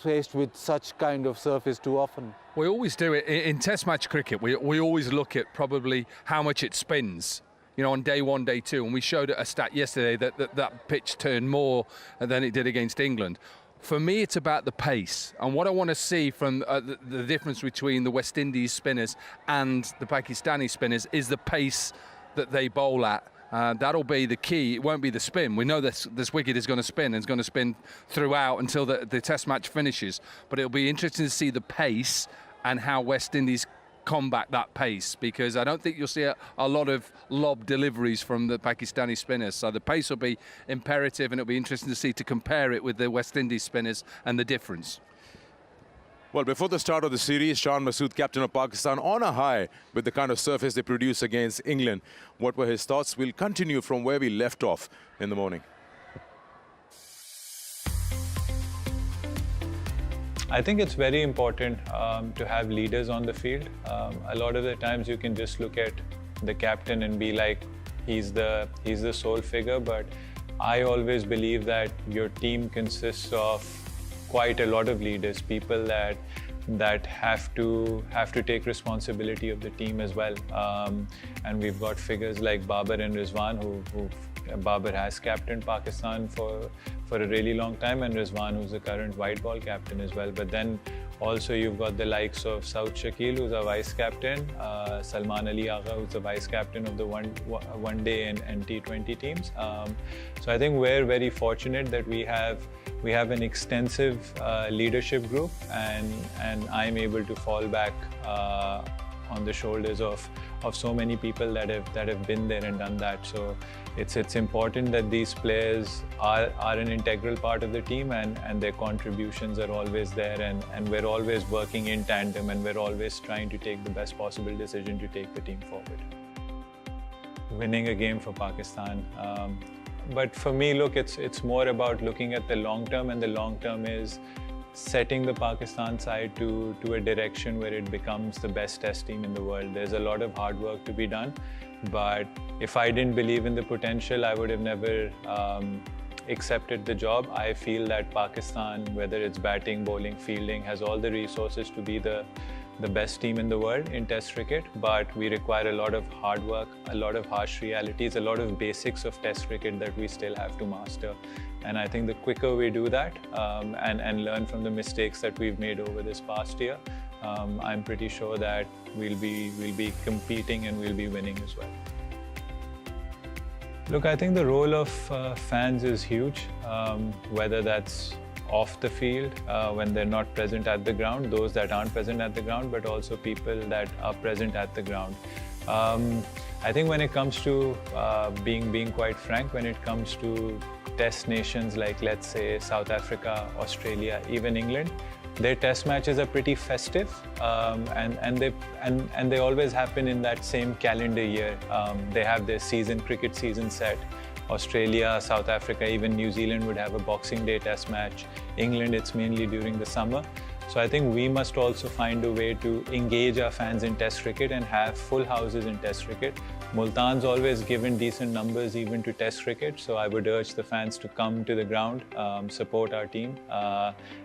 S11: faced with such kind of surface too often.
S8: We always do it in Test match cricket. We always look at probably how much it spins, you know, on day 1, day 2, and we showed a stat yesterday that pitch turned more than it did against England. For me, it's about the pace, and what I want to see from the difference between the West Indies spinners and the Pakistani spinners is the pace that they bowl at. That'll be the key. It won't be the spin. We know this wicket is going to spin, and it's going to spin throughout until the Test match finishes. But it'll be interesting to see the pace and how West Indies combat that pace, because I don't think you'll see a lot of lob deliveries from the Pakistani spinners. So the pace will be imperative, and it'll be interesting to see, to compare it with the West Indies spinners and the difference.
S5: Well, before the start of the series, Shan Masood, captain of Pakistan, on a high with the kind of surface they produce against England. What were his thoughts? We'll continue from where we left off in the morning.
S12: I think it's very important to have leaders on the field. A lot of the times you can just look at the captain and be like, he's the sole figure, but I always believe that your team consists of quite a lot of leaders, people that that have to take responsibility of the team as well. And we've got figures like Babar and Rizwan, who Babar has captained Pakistan for a really long time, and Rizwan, who's the current white ball captain as well. But then also you've got the likes of Saud Shakil, who's a vice captain, Salman Ali Agha, who's the vice captain of the one day and T20 teams. So I think we're very fortunate that we have an extensive leadership group, and I'm able to fall back on the shoulders of so many people that have been there and done that. So it's important that these players are an integral part of the team, and their contributions are always there, and we're always working in tandem, and we're always trying to take the best possible decision to take the team forward. Winning a game for Pakistan. But for me, look, it's more about looking at the long term, and the long term is setting the Pakistan side to a direction where it becomes the best test team in the world. There's a lot of hard work to be done, but if I didn't believe in the potential, I would have never accepted the job. I feel that Pakistan, whether it's batting, bowling, fielding, has all the resources to be the best team in the world in Test cricket, but we require a lot of hard work, a lot of harsh realities, a lot of basics of Test cricket that we still have to master. And I think the quicker we do that and learn from the mistakes that we've made over this past year, I'm pretty sure that we'll be competing and we'll be winning as well. Look, I think the role of fans is huge, whether that's off the field, when they're not present at the ground, those that aren't present at the ground, but also people that are present at the ground. I think when it comes to being quite frank, when it comes to test nations like, let's say, South Africa, Australia, even England, their test matches are pretty festive, and they always happen in that same calendar year. They have their cricket season set. Australia, South Africa, even New Zealand would have a Boxing Day test match. England, it's mainly during the summer. So I think we must also find a way to engage our fans in Test cricket and have full houses in Test cricket. Multan's always given decent numbers even to Test cricket, so I would urge the fans to come to the ground, support our team,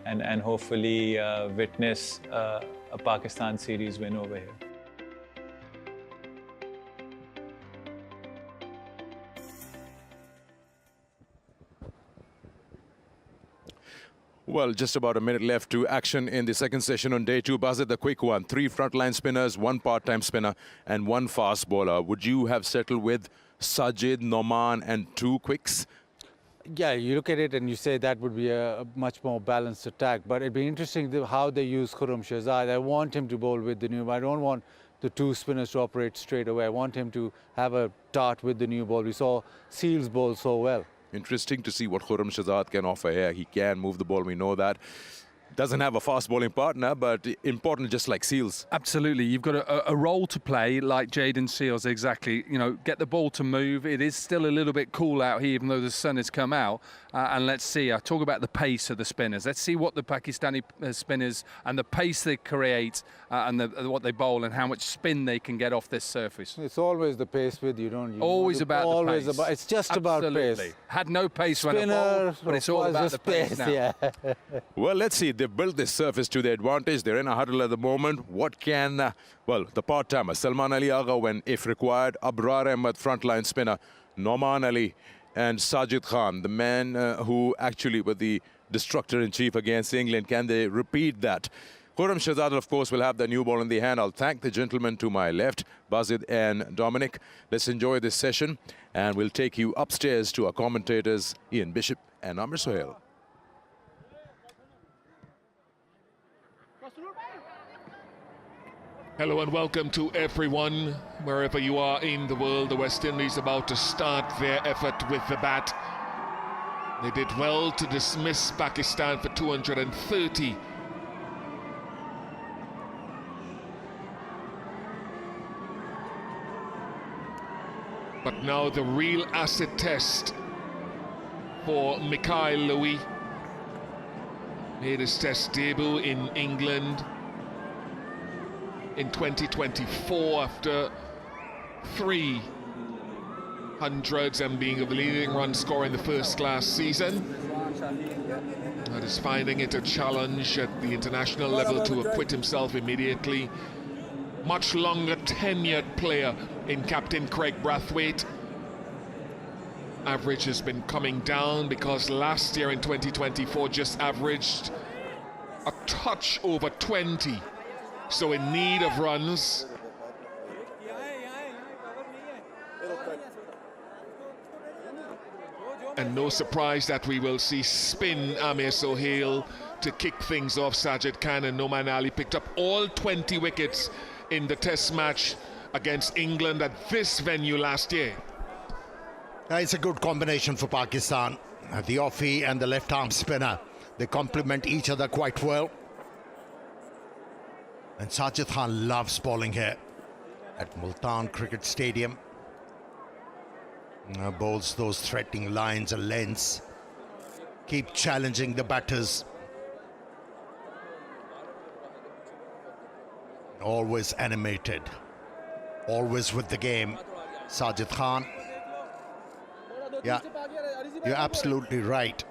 S12: and hopefully witness a Pakistan series win over here.
S5: Well, just about a minute left to action in the second session on day two. Bazid, the quick one. 3 frontline spinners, 1 part-time spinner, and 1 fast bowler. Would you have settled with Sajid, Noman, and 2 quicks?
S11: Yeah, you look at it and you say that would be a much more balanced attack. But it'd be interesting how they use Khurram Shahzad. I want him to bowl with the new. I don't want the 2 spinners to operate straight away. I want him to have a dart with the new ball. We saw Seals bowl so well.
S5: Interesting to see what Khurram Shahzad can offer here. He can move the ball, we know that. Doesn't have a fast bowling partner, but important just like Seals.
S8: Absolutely. You've got a role to play like Jayden Seals, exactly. You know, get the ball to move. It is still a little bit cool out here, even though the sun has come out. And let's see, I talk about the pace of the spinners. Let's see what the Pakistani spinners and the pace they create and what they bowl and how much spin they can get off this surface.
S11: It's always the pace with you, don't you?
S8: Always about the pace.
S11: It's just about pace.
S8: Had no pace when I bowled, but it's all about the pace now.
S11: Yeah.
S5: Well, let's see. They've built this surface to their advantage. They're in a huddle at the moment. What can, well, the part-timer, Salman Ali Agha, when, if required, Abrar Ahmed, frontline spinner, Noman Ali, and Sajid Khan, the man who actually were the destructor-in-chief against England. Can they repeat that? Khurram Shahzad, of course, will have the new ball in the hand. I'll thank the gentlemen to my left, Bazid and Dominic. Let's enjoy this session, and we'll take you upstairs to our commentators, Ian Bishop and Amr Sohail.
S2: Hello and welcome to everyone, wherever you are in the world. The West Indies about to start their effort with the bat. They did well to dismiss Pakistan for 230. But now the real acid test for Mikhail Louis. Made his test debut in England in 2024 after 300s and being the leading run scorer in the first class season. But is finding it a challenge at the international level to acquit himself immediately. Much longer tenured player in Captain Craig Brathwaite. Average has been coming down because last year in 2024 just averaged a touch over 20. So in need of runs. And no surprise that we will see spin Amir Sohail to kick things off. Sajid Khan and Noman Ali picked up all 20 wickets in the test match against England at this venue last year.
S3: It's a good combination for Pakistan. The offie and the left arm spinner, they complement each other quite well. And Sajid Khan loves bowling here at Multan Cricket Stadium. Bowls those threatening lines and lengths. Keep challenging the batters. Always animated. Always with the game. Sajid Khan. Yeah, you're absolutely right.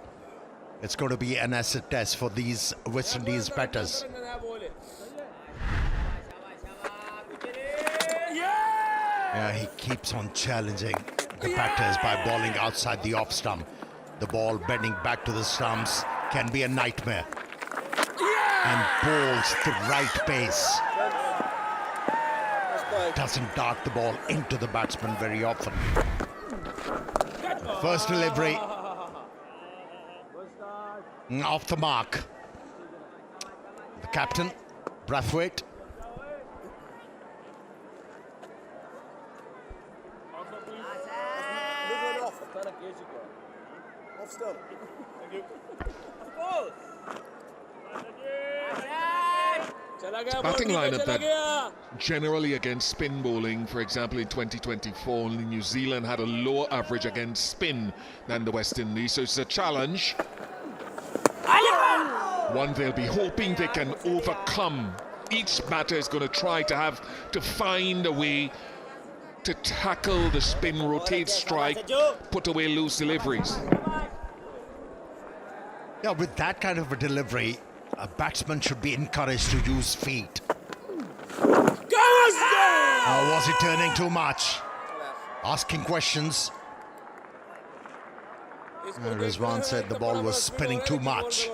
S3: It's going to be an acid test for these West Indies batters. Yeah, he keeps on challenging the batters by bowling outside the off stump. The ball bending back to the stumps can be a nightmare. And bowls the right pace. Doesn't dart the ball into the batsman very often. First delivery. Off the mark. The captain, Brathwaite.
S2: Batting lineup that generally against spin bowling, for example in 2024, only New Zealand had a lower average against spin than the West Indies, so it's a challenge. One they'll be hoping they can overcome. Each batter is going to try to find a way to tackle the spin, rotate, strike, put away loose deliveries.
S3: Yeah, with that kind of a delivery, a batsman should be encouraged to use feet. Was he turning too much? Asking questions. Rizwan said the ball was spinning too much.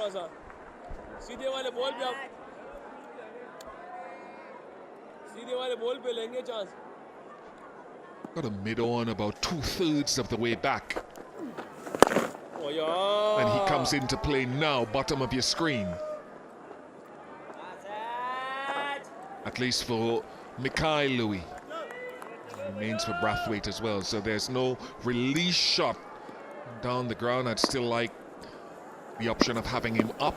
S2: Got a mid-on about 2/3 of the way back. And he comes into play now, bottom of your screen. At least for Mikhail Louis. Remains for Brathwaite as well, so there's no release shot down the ground. I'd still like the option of having him up.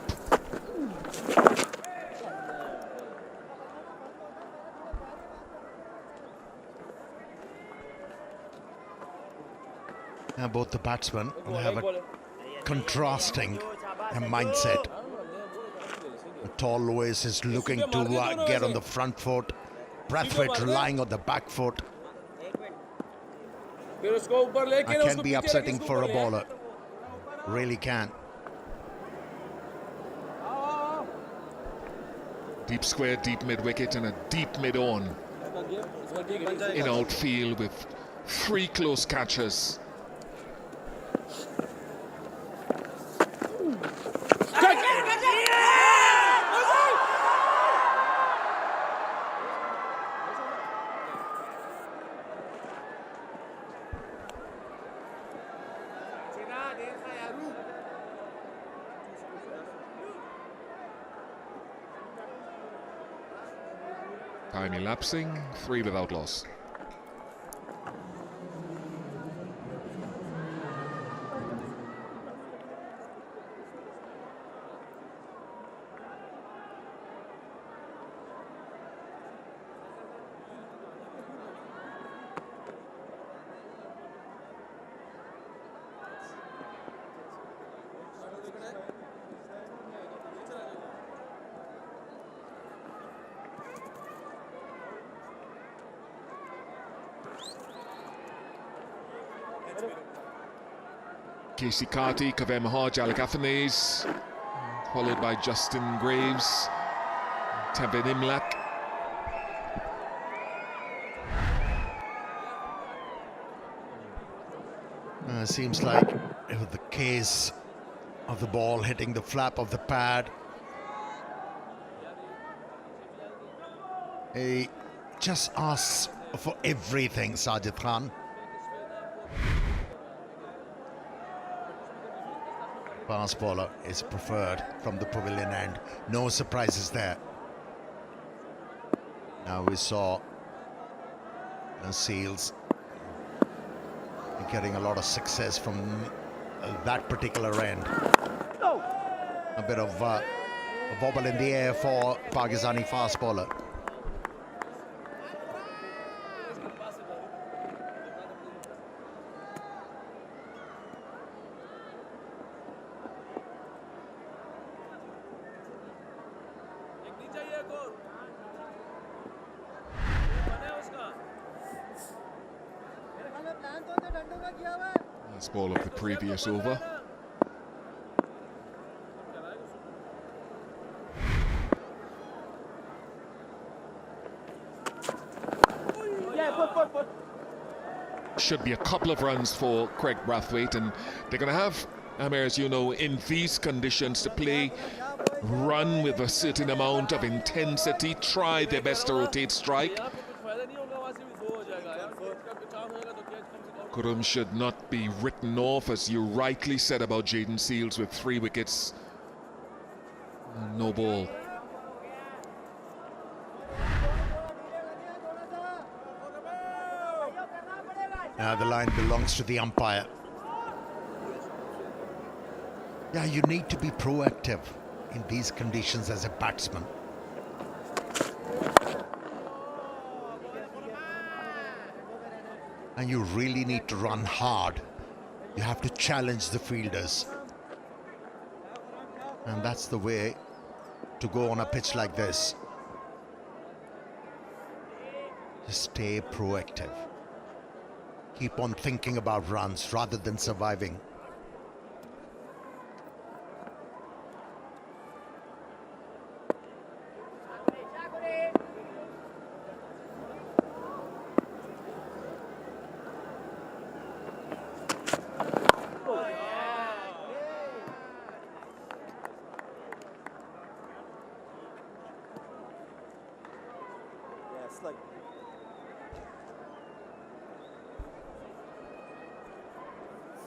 S3: Now both the batsmen have a contrasting mindset. Tall Lewis is looking to get on the front foot. Brathwaite relying on the back foot. It can be upsetting for a bowler. Really can.
S2: Deep square, deep mid-wicket and a deep mid-on. In outfield with 3 close catchers. Time elapsing, 3 without loss. Casey Carty, Kavem Hodge, Alec Athanaze. followed by Justin Graves, Tevin Imlak.
S3: Seems like the case of the ball hitting the flap of the pad. He just asks for everything, Sajid Khan. Fast bowler is preferred from the pavilion end. No surprises there. Now we saw Seals getting a lot of success from that particular end. A bit of a wobble in the air for Pakistani fast bowler.
S2: Last ball of the previous over. Should be a couple of runs for Craig Brathwaite, and they're going to have, Amir, as you know, in these conditions to play, run with a certain amount of intensity, try their best to rotate strike. Khurram should not be written off, as you rightly said about Jayden Seals, with 3 wickets. No ball.
S3: Now the line belongs to the umpire. Yeah, you need to be proactive in these conditions as a batsman. And you really need to run hard. You have to challenge the fielders. And that's the way to go on a pitch like this. Just stay proactive. Keep on thinking about runs rather than surviving.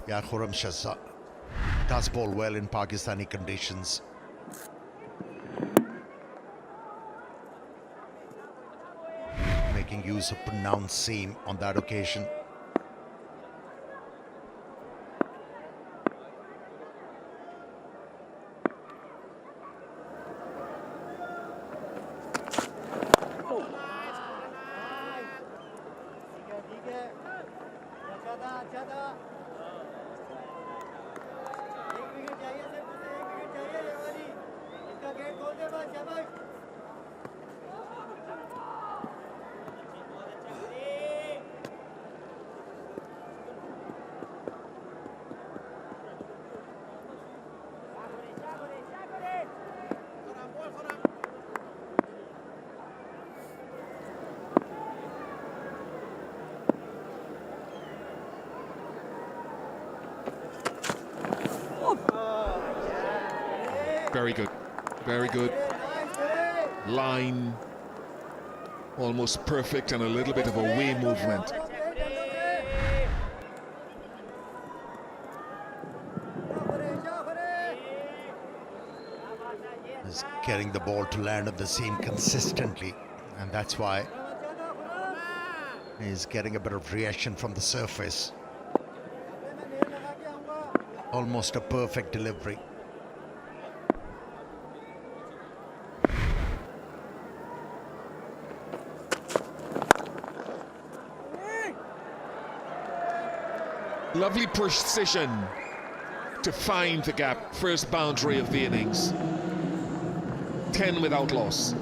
S3: Yeah, Khurram Shah does bowl well in Pakistani conditions. Making use of pronounced seam on that occasion.
S2: Very good, very good. Line almost perfect, and a little bit of a way movement.
S3: Is getting the ball to land on the seam consistently, and that's why he's getting a bit of reaction from the surface. Almost a perfect delivery.
S2: Lovely precision to find the gap. First boundary of the innings. 10 without loss.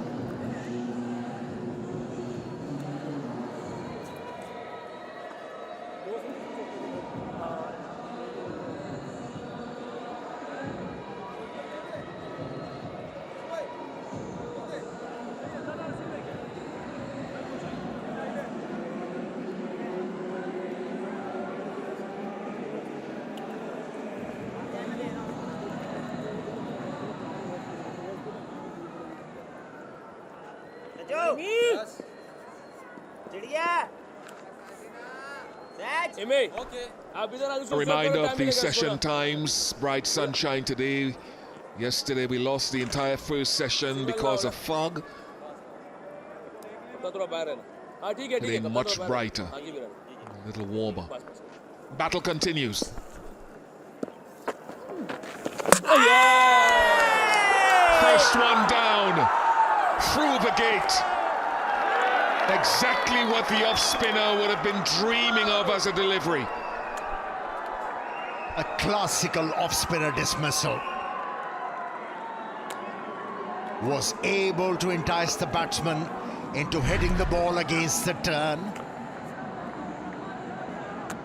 S2: A reminder of the session times. Bright sunshine today. Yesterday we lost the entire first session because of fog. Today much brighter, a little warmer. Battle continues. First one down, through the gate. Exactly what the off-spinner would have been dreaming of as a delivery.
S3: A classical off-spinner dismissal. Was able to entice the batsman into hitting the ball against the turn.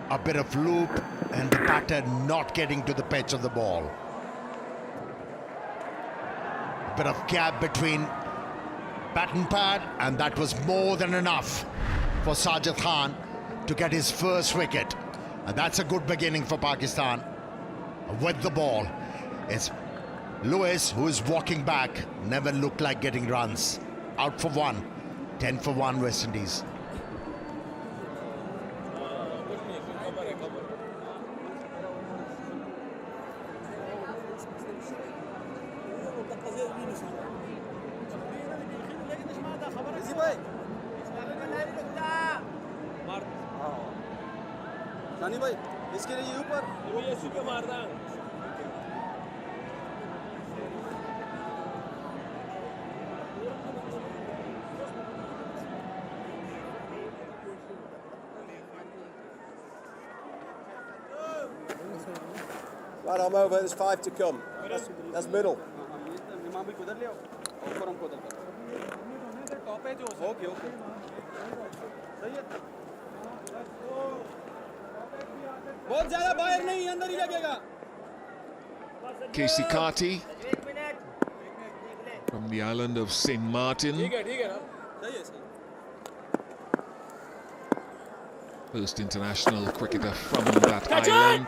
S3: A bit of loop and the batter not getting to the pitch of the ball. A bit of gap between bat and pad, and that was more than enough for Sajid Khan to get his first wicket. And that's a good beginning for Pakistan with the ball. It's Lewis, who is walking back, never looked like getting runs. Out for one, 10 for 1 West Indies.
S1: सानी भाई इसके लिए ऊपर वो ये सीधे मारना है Right, I'm over. There's 5 to come. That's middle. Okay, okay. बहुत ज़्यादा बाहर नहीं अंदर ही लगेगा
S2: Casey Carty from the island of St. Martin.
S1: ठीक है ना सही है
S2: First international cricketer from that island.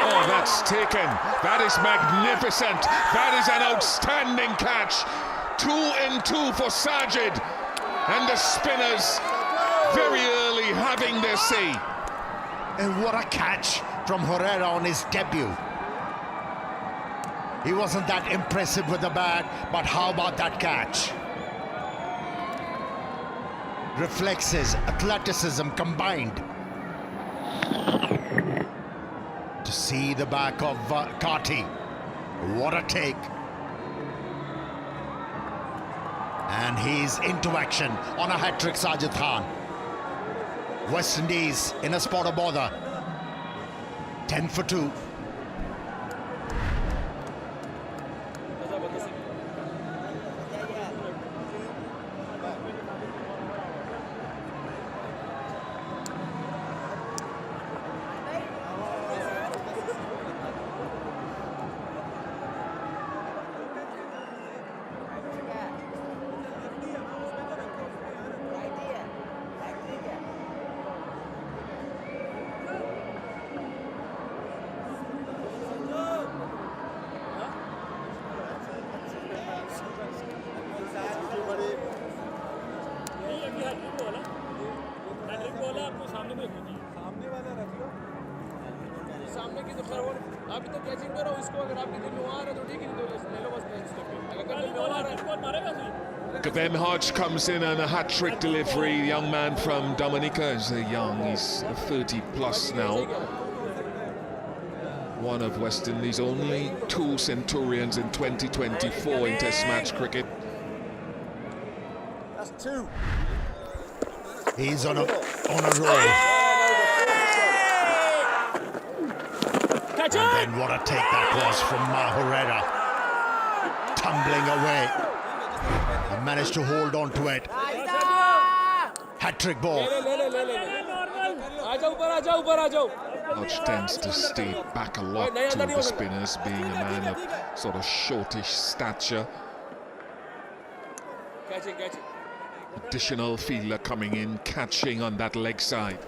S2: Oh, that's taken. That is magnificent. That is an outstanding catch. 2 in 2 for Sajid. And the spinners very early having their say.
S3: And what a catch from Herrera on his debut. He wasn't that impressive with the bat, but how about that catch? Reflexes, athleticism combined. To see the back of Carty. What a take. And he's into action on a hat-trick, Sajid Khan. West Indies in a spot of bother. 10 for 2.
S2: Gavin Hodge comes in on a hat-trick delivery. The young man from Dominica is young. He's 30 plus now. One of West Indies' only 2 centurions in 2024 in Test match cricket.
S1: That's 2.
S3: He's on a roll. And then what a take that was from Herrera. Tumbling away. And managed to hold on to it. Hat-trick ball.
S2: Hodge tends to stay back a lot to the spinners, being a man of sort of shortish stature. Additional fielder coming in, catching on that leg side.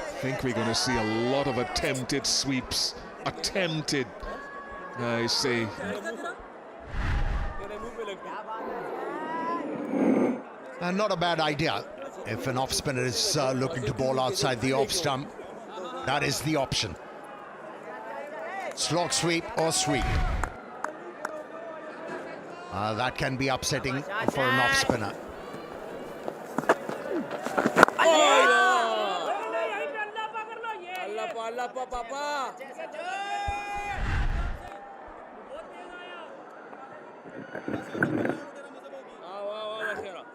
S2: I think we're going to see a lot of attempted sweeps attempted, I say.
S3: And not a bad idea. If an off spinner is looking to bowl outside the off stump, that is the option. Slog sweep or sweep. That can be upsetting for an off spinner.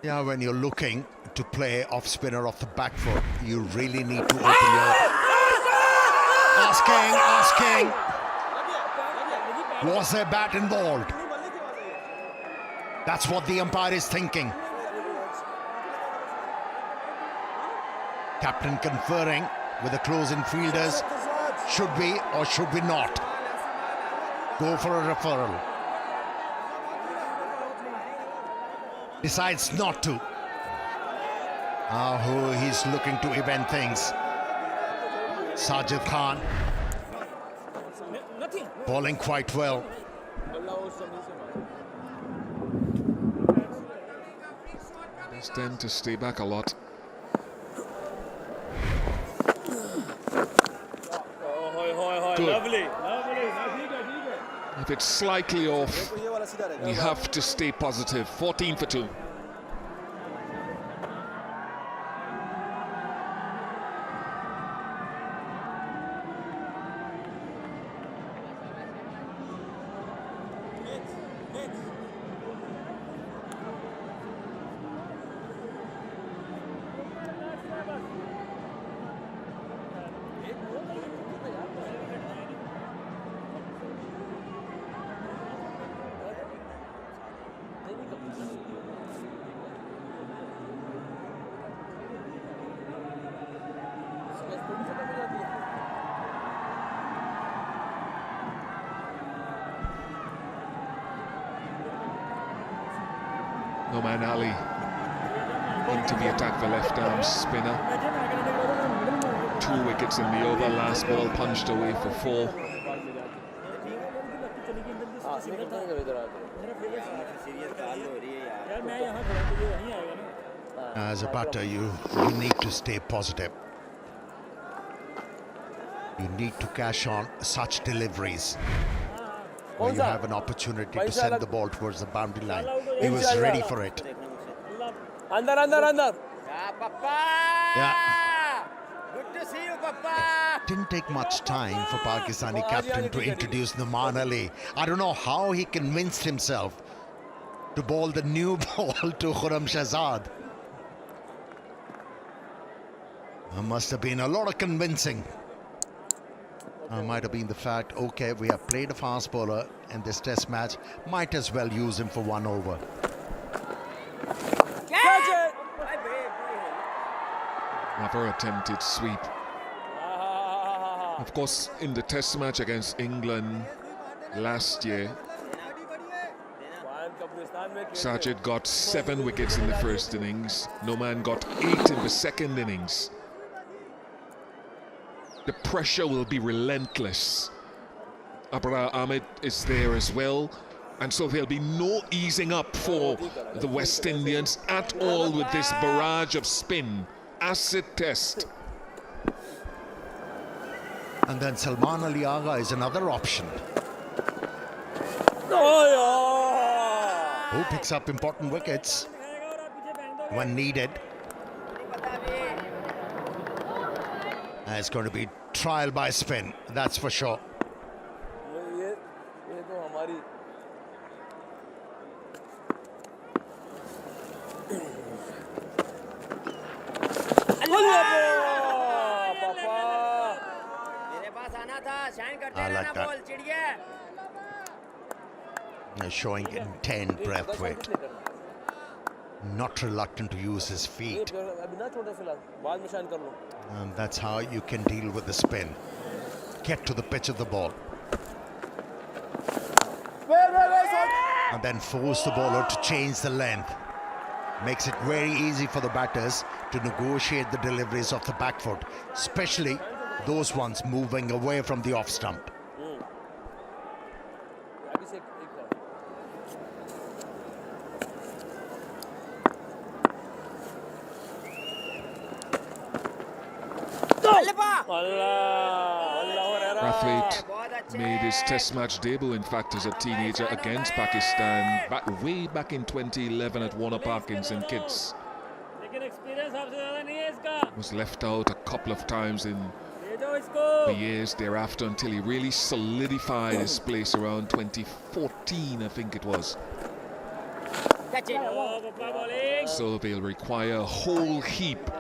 S3: Yeah, when you're looking to play off spinner off the back foot, you really need to open your... Asking. Was there bat involved? That's what the umpire is thinking. Captain conferring with the close-in fielders. Should we or should we not go for a referral? Decides not to. He's looking to event things. Sajid Khan bowling quite well.
S2: They tend to stay back a lot. Good. If it's slightly off, you have to stay positive. 14 for 2. Noman Ali into the attack for left arm spinner. 2 wickets in the over. Last ball punched away for 4.
S3: As a batter, you need to stay positive. You need to cash on such deliveries where you have an opportunity to send the ball towards the boundary line. He was ready for it.
S6: Under.
S3: Yeah.
S7: Good to see you, Papa.
S3: Didn't take much time for Pakistani captain to introduce Noman Ali. I don't know how he convinced himself to bowl the new ball to Khurram Shahzad. There must have been a lot of convincing. Might have been the fact, okay, we have played a fast bowler in this test match, might as well use him for 1 over.
S2: Another attempted sweep. Of course, in the test match against England last year, Sajid got 7 wickets in the first innings. Noman got 8 in the second innings. The pressure will be relentless. Abrar Ahmed is there as well, and so there'll be no easing up for the West Indians at all with this barrage of spin. Acid test.
S3: And then Salman Ali Agha is another option. Who picks up important wickets when needed. It's going to be trial by spin, that's for sure. I like that. Showing intent, breath weight. Not reluctant to use his feet. And that's how you can deal with the spin. Get to the pitch of the ball. And then force the bowler to change the length. Makes it very easy for the batters to negotiate the deliveries of the back foot, especially those ones moving away from the off stump.
S2: Brathwaite made his test match debut, in fact, as a teenager against Pakistan way back in 2011 at Warner Park in St. Kitts. Was left out a couple of times in the years thereafter until he really solidified his place around 2014, I think it was. So they'll require a whole heap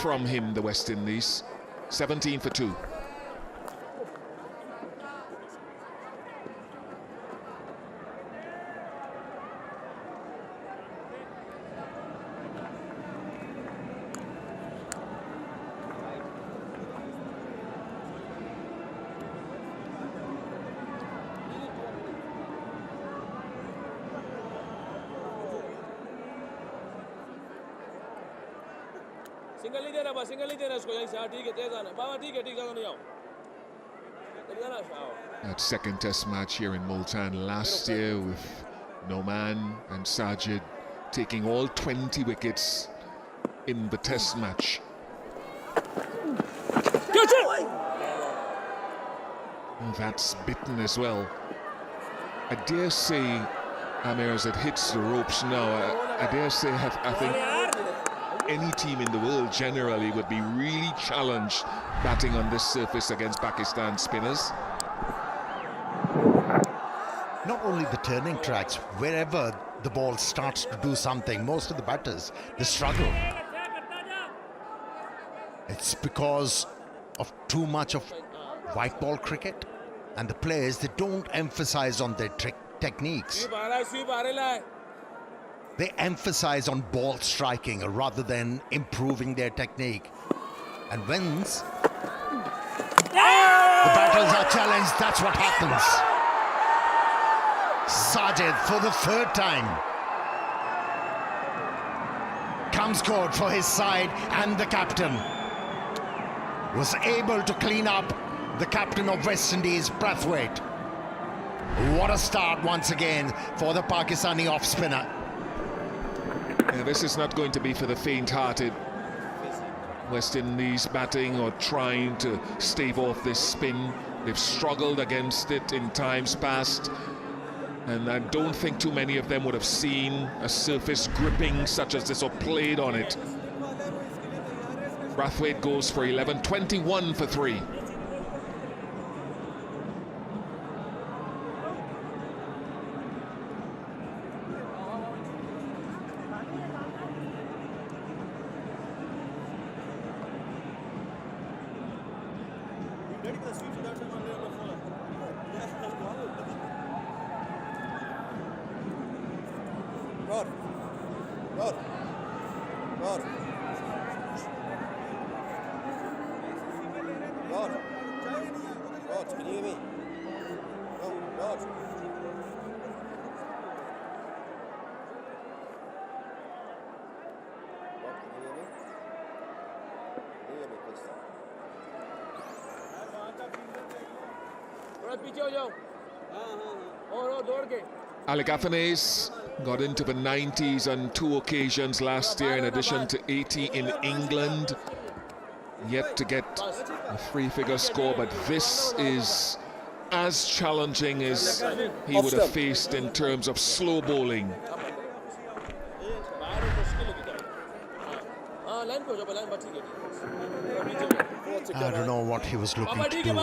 S2: from him, the West Indies. 17 for 2. That second test match here in Multan last year with Noman and Sajid taking all 20 wickets in the test match. That's bitten as well. I dare say, Amir, as it hits the ropes now, I dare say I think any team in the world generally would be really challenged batting on this surface against Pakistan spinners.
S3: Not only the turning tracks, wherever the ball starts to do something, most of the batters, they struggle. It's because of too much of white ball cricket, and the players, they don't emphasize on their techniques. They emphasize on ball striking rather than improving their technique. And once the batters are challenged, that's what happens. Sajid, for the third time, comes good for his side, and the captain was able to clean up the captain of West Indies, Brathwaite. What a start once again for the Pakistani off-spinner.
S2: Yeah, this is not going to be for the faint-hearted. West Indies batting or trying to stave off this spin. They've struggled against it in times past, and I don't think too many of them would have seen a surface gripping such as this or played on it. Brathwaite goes for 11, 21 for 3.
S1: Can you hear me? Rod.
S2: Alec Athanaze got into the 90s on 2 occasions last year, in addition to 80 in England. Yet to get a 3-figure score, but this is as challenging as he would have faced in terms of slow bowling.
S3: I don't know what he was looking to do.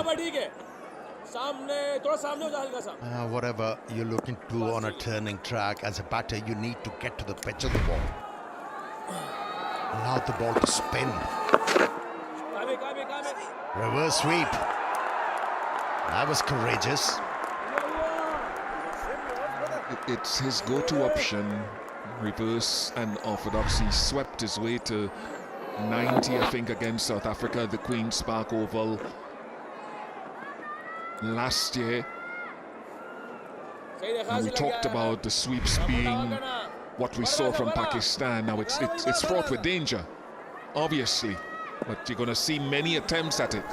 S3: Whatever you're looking to do on a turning track, as a batter, you need to get to the pitch of the ball. Allow the ball to spin. Reverse sweep. That was courageous.
S2: It's his go-to option, reverse and orthodox. He swept his way to 90, I think, against South Africa, the Queen's Park Oval last year. And we talked about the sweeps being what we saw from Pakistan. Now it's fraught with danger, obviously, but you're going to see many attempts at it.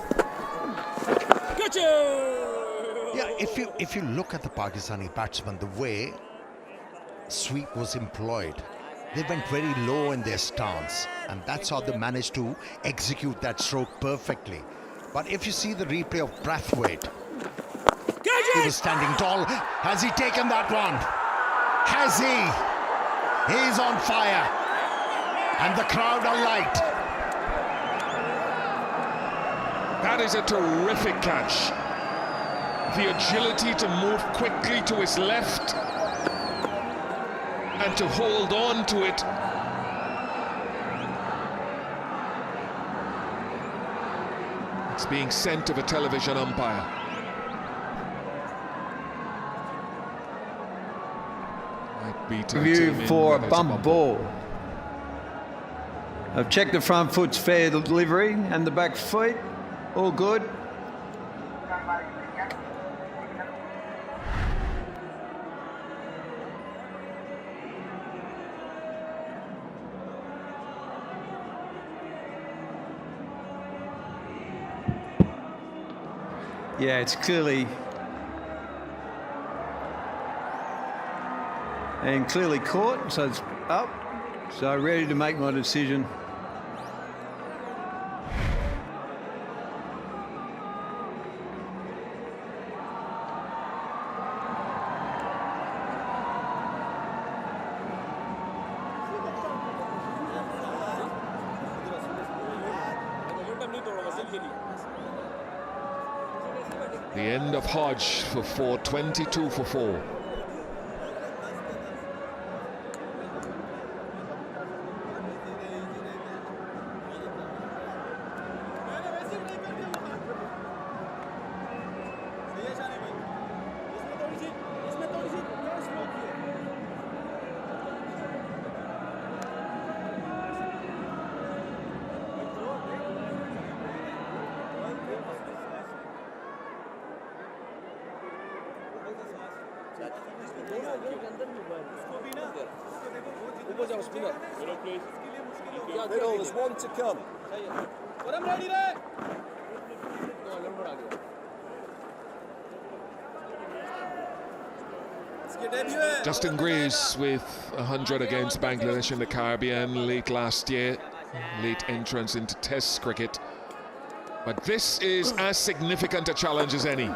S3: Yeah, if you look at the Pakistani batsman, the way sweep was employed, They went very low in their stance, and that's how they managed to execute that stroke perfectly. But if you see the replay of Brathwaite, he was standing tall. Has he taken that one? Has he? He's on fire. And the crowd are light.
S2: That is a terrific catch. The agility to move quickly to his left and to hold on to it. It's being sent to the television umpire.
S10: Review for a bump ball. I've checked the front foot's fair delivery and the back foot, all good. Yeah, it's clearly caught, so it's up. So ready to make my decision.
S2: The end of Hodge for 4, 22 for 4.
S1: Middle, there's one to come.
S2: Justin Greaves with 100 against Bangladesh in the Caribbean late last year. Late entrance into Test cricket. But this is as significant a challenge as any.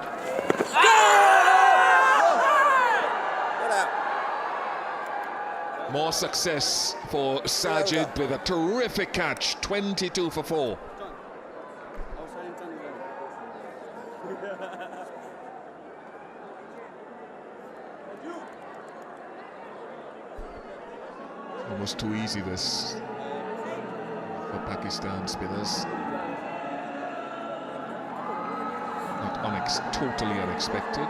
S2: More success for Sajid with a terrific catch, 22 for 4. Almost too easy this for Pakistan spinners. Not totally unexpected.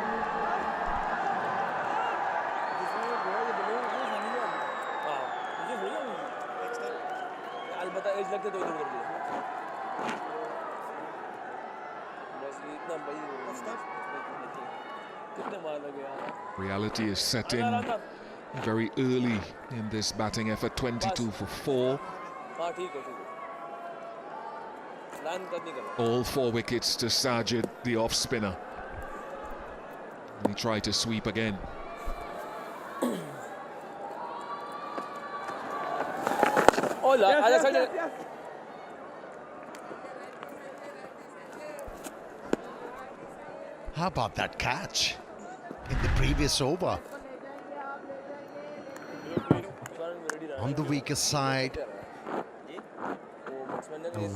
S2: Reality is set in very early in this batting effort, 22 for 4. All 4 wickets to Sajid, the off spinner. And he tried to sweep again.
S3: How about that catch in the previous over? On the weaker side,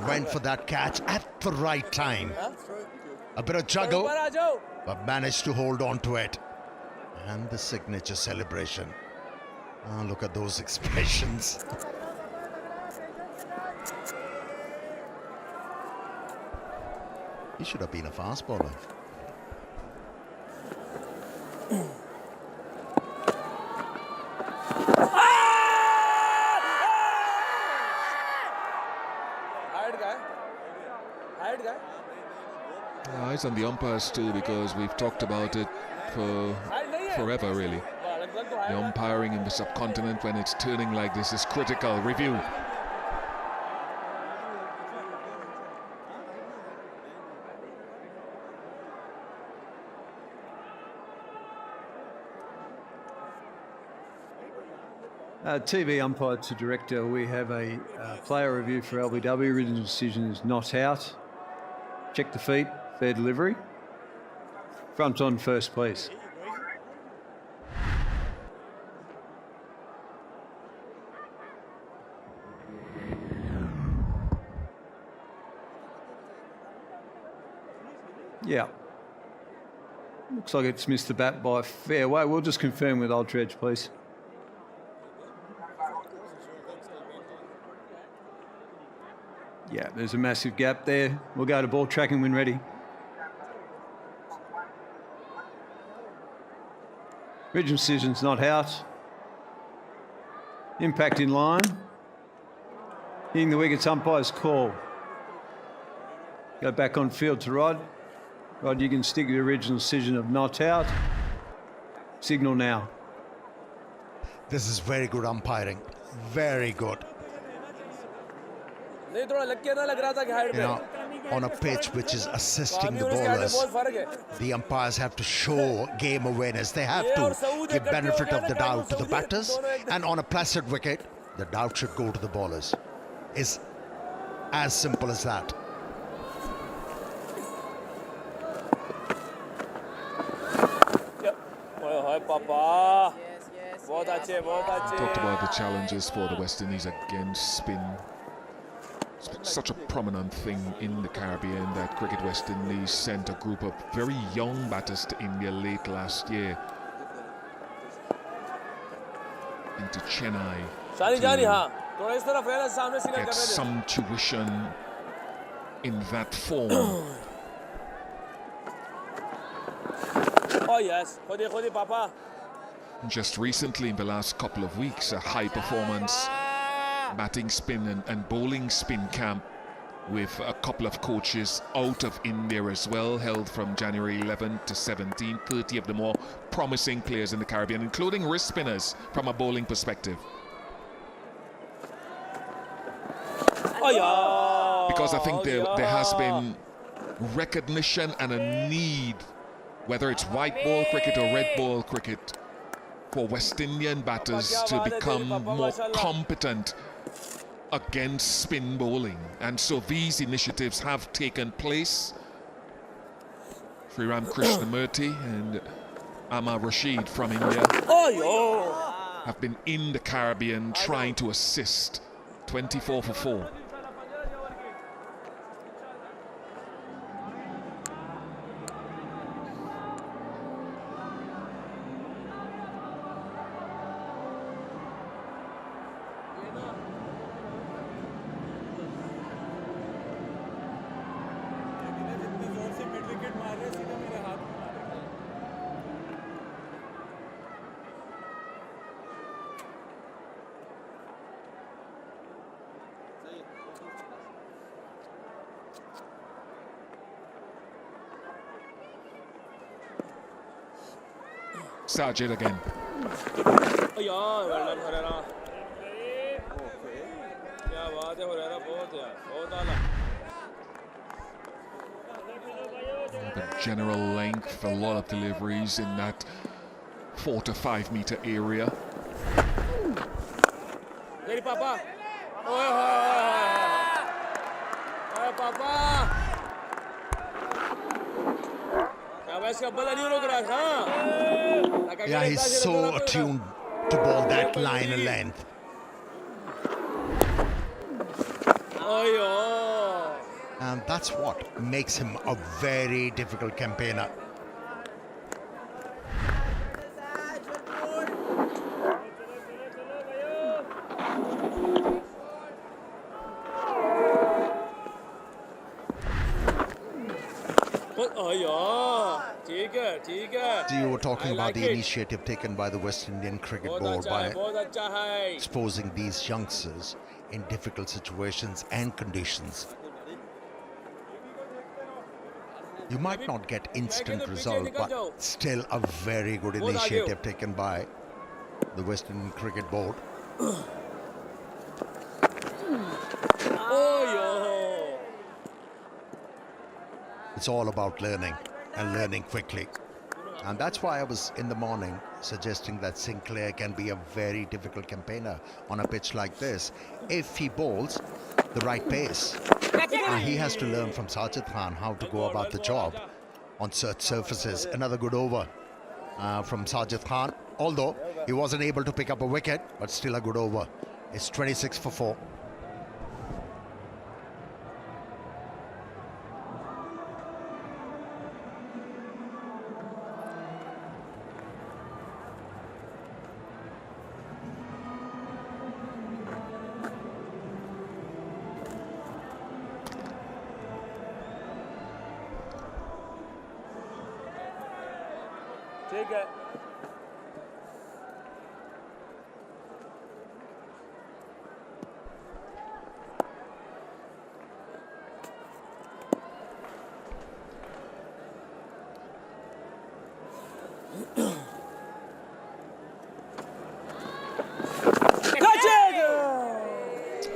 S3: went for that catch at the right time. A bit of juggle, but managed to hold on to it. And the signature celebration. Oh, look at those expressions. He should have been a fast bowler.
S2: Eyes on the umpires too, because we've talked about it for forever, really. The umpiring in the subcontinent when it's turning like this is critical. Review.
S10: TV umpire to director, we have a player review for LBW. Original decision is not out. Check the feet, fair delivery. Front on first, please. Yeah. Looks like it's missed the bat by a fair way. We'll just confirm with Old Dredge, please. Yeah, there's a massive gap there. We'll go to ball tracking when ready. Original decision's not out. Impact in line. Hitting the wickets, umpire's call. Go back on field to Rod. Rod, you can stick with the original decision of not out. Signal now.
S3: This is very good umpiring. Very good. You know, on a pitch which is assisting the bowlers, the umpires have to show game awareness. They have to give benefit of the doubt to the batters, and on a placid wicket, the doubt should go to the bowlers. It's as simple as that.
S2: Talked about the challenges for the West Indies against spin. It's such a prominent thing in the Caribbean that Cricket West Indies sent a group of very young batters to India late last year into Chennai to get some tuition in that form.
S6: Oh yes, khodi papa.
S2: Just recently, in the last couple of weeks, a high-performance batting spin and bowling spin camp with a couple of coaches out of India as well, held from January 11 to 17, 30 of the more promising players in the Caribbean, including wrist spinners from a bowling perspective. Because I think there has been recognition and a need, whether it's white ball cricket or red ball cricket, for West Indian batters to become more competent against spin bowling. And so these initiatives have taken place. Sriram Krishnamurti and Amar Rashid from India have been in the Caribbean trying to assist. 24 for 4. Sajid again. The general length, a lot of deliveries in that 4 to 5 meter area.
S6: Hey, Papa. Hey, Papa.
S3: Yeah, he's so attuned to ball that line of length. And that's what makes him a very difficult campaigner. You were talking about the initiative taken by the West Indian Cricket Board by exposing these youngsters in difficult situations and conditions. You might not get instant result, but still a very good initiative taken by the West Indian Cricket Board. It's all about learning, and learning quickly. And that's why I was in the morning suggesting that Sinclair can be a very difficult campaigner on a pitch like this if he bowls the right pace. He has to learn from Sajid Khan how to go about the job on such surfaces. Another good over from Sajid Khan, although he wasn't able to pick up a wicket, but still a good over. It's 26 for 4.
S6: ठीक है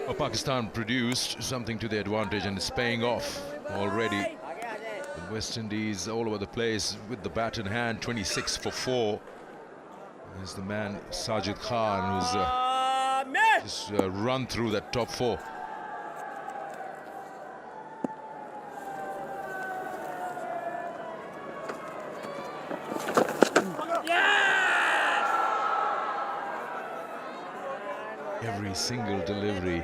S5: Well, Pakistan produced something to their advantage and it's paying off already. The West Indies all over the place with the bat in hand, 26 for 4. There's the man Sajid Khan who's just run through that top 4. Every single delivery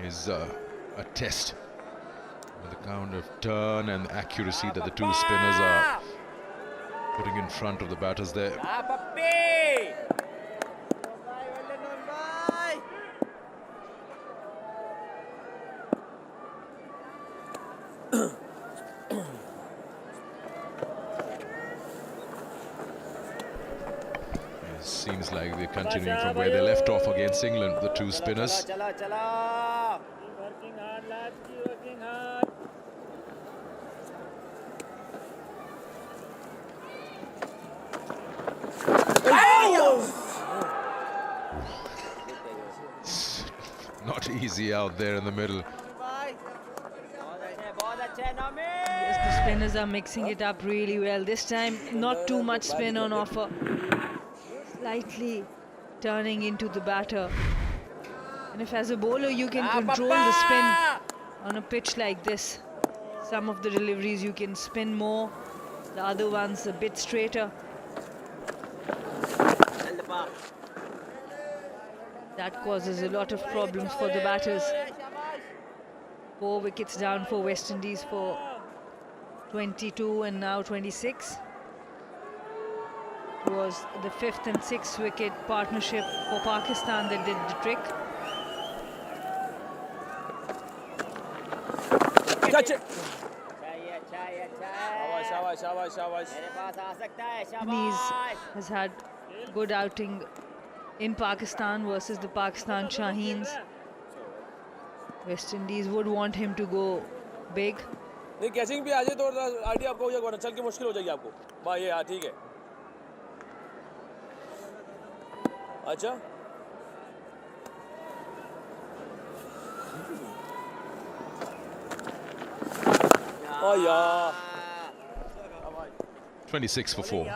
S5: is a test. The count of turn and accuracy that the two spinners are putting in front of the batters there. It seems like they're continuing from where they left off against England, the two spinners. Not easy out there in the middle.
S9: Yes, the spinners are mixing it up really well. This time, not too much spin on offer. Slightly turning into the batter. And if as a bowler you can control the spin on a pitch like this, some of the deliveries you can spin more, the other ones a bit straighter. That causes a lot of problems for the batters. 4 wickets down for West Indies for 22 and now 26. It was the 5th and 6th wicket partnership for Pakistan that did the trick.
S6: Catch it!
S9: Indies has had good outing in Pakistan versus the Pakistan Shaheens. West Indies would want him to go big.
S6: नहीं catching भी आ जाए तो ID आपको हो जाएगा वरना चल के मुश्किल हो जाएगी आपको भाई ये ठीक है अच्छा ओ यार
S5: 26 for 4.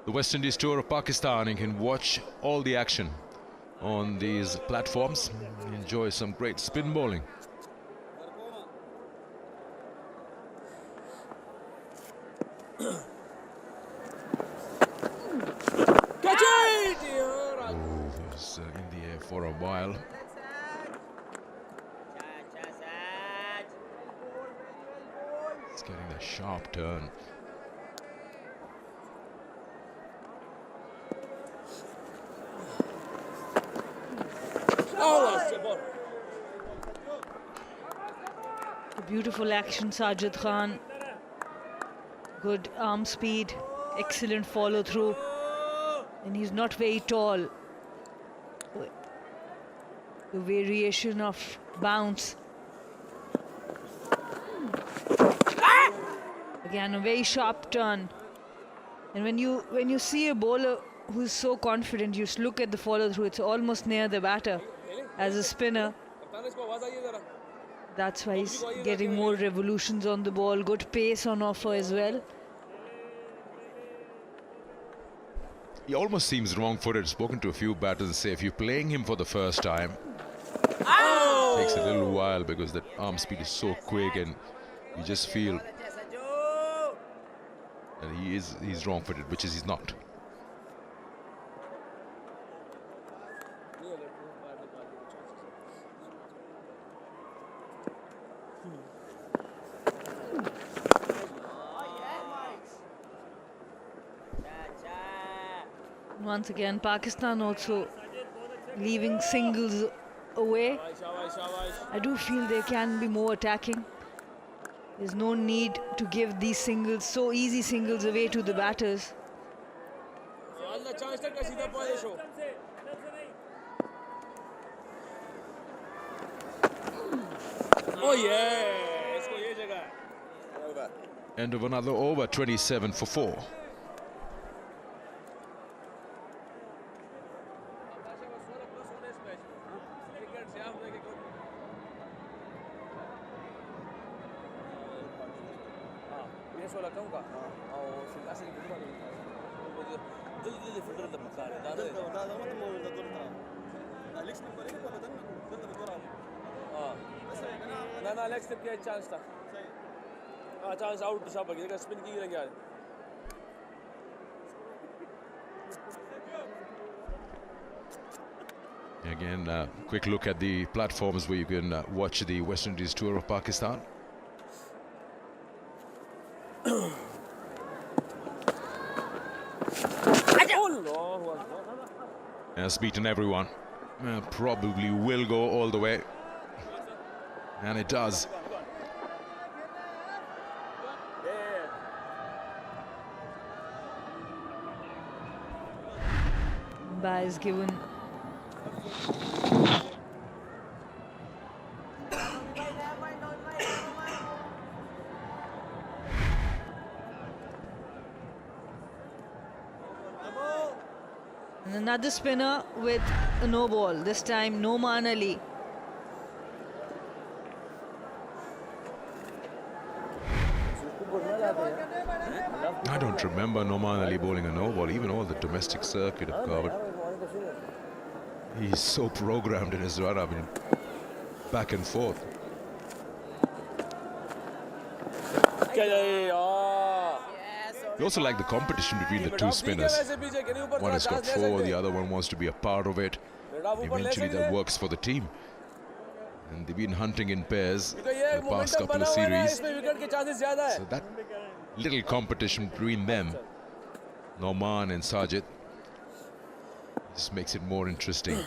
S5: The West Indies tour of Pakistan, you can watch all the action on these platforms. Enjoy some great spin bowling.
S6: Catch it!
S5: Oh, it was in the air for a while. It's getting a sharp turn.
S9: Beautiful action, Sajid Khan. Good arm speed, excellent follow through, and he's not very tall. The variation of bounce. Again, a very sharp turn. And when you see a bowler who's so confident, you just look at the follow through. It's almost near the batter. As a spinner, that's why he's getting more revolutions on the ball. Good pace on offer as well.
S5: He almost seems wrong-footed. Spoken to a few batters and say if you're playing him for the first time, it takes a little while because that arm speed is so quick, and you just feel that he's wrong-footed, which is he's not.
S9: Once again, Pakistan also leaving singles away. I do feel they can be more attacking. There's no need to give these singles, so easy singles, away to the batters.
S6: Oh yeah!
S5: End of another over, 27 for 4.
S6: Chance out to Shabak. He spin ki lagi.
S5: Again, quick look at the platforms where you can watch the West Indies tour of Pakistan. Has beaten everyone. Probably will go all the way. And it does.
S9: Umpire is given and another spinner with a no ball, this time Noman Ali.
S5: I don't remember Noman Ali bowling a no ball, even all the domestic circuit have covered. He's so programmed in his run, I mean, back and forth. You also like the competition between the two spinners. One has got 4, the other one wants to be a part of it. Eventually that works for the team. And they've been hunting in pairs the past couple of series. So that little competition between them, Noman and Sajid, just makes it more interesting.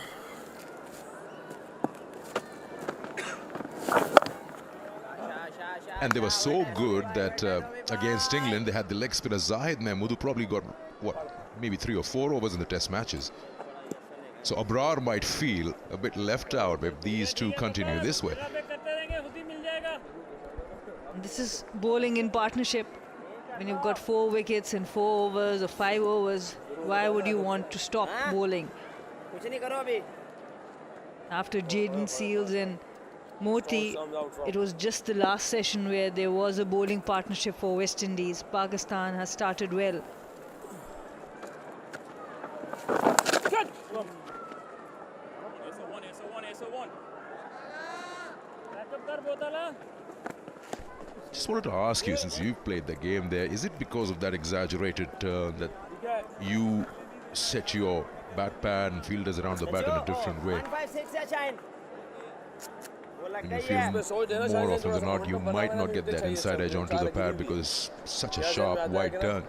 S5: And they were so good that against England, they had the leg spinner Zahid Mahmood, who probably got, what, maybe 3 or 4 overs in the test matches. So Abrar might feel a bit left out if these two continue this way.
S9: This is bowling in partnership. When you've got 4 wickets in 4 overs or 5 overs, why would you want to stop bowling? After Jaden Seals and Moti, it was just the last session where there was a bowling partnership for West Indies. Pakistan has started well.
S5: Just wanted to ask you, since you've played the game there, is it because of that exaggerated turn that you set your bat pan, fielders around the bat in a different way? And you feel more often than not, you might not get that inside edge onto the pad because it's such a sharp, wide turn.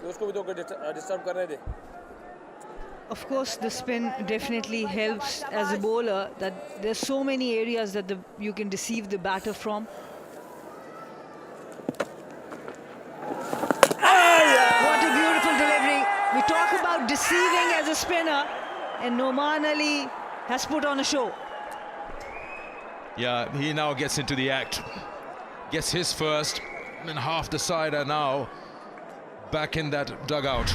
S9: Of course, the spin definitely helps as a bowler, that there's so many areas that you can deceive the batter from. deceiving as a spinner, and Noman Ali has put on a show.
S5: Yeah, he now gets into the act. Gets his first, and half the side are now back in that dugout.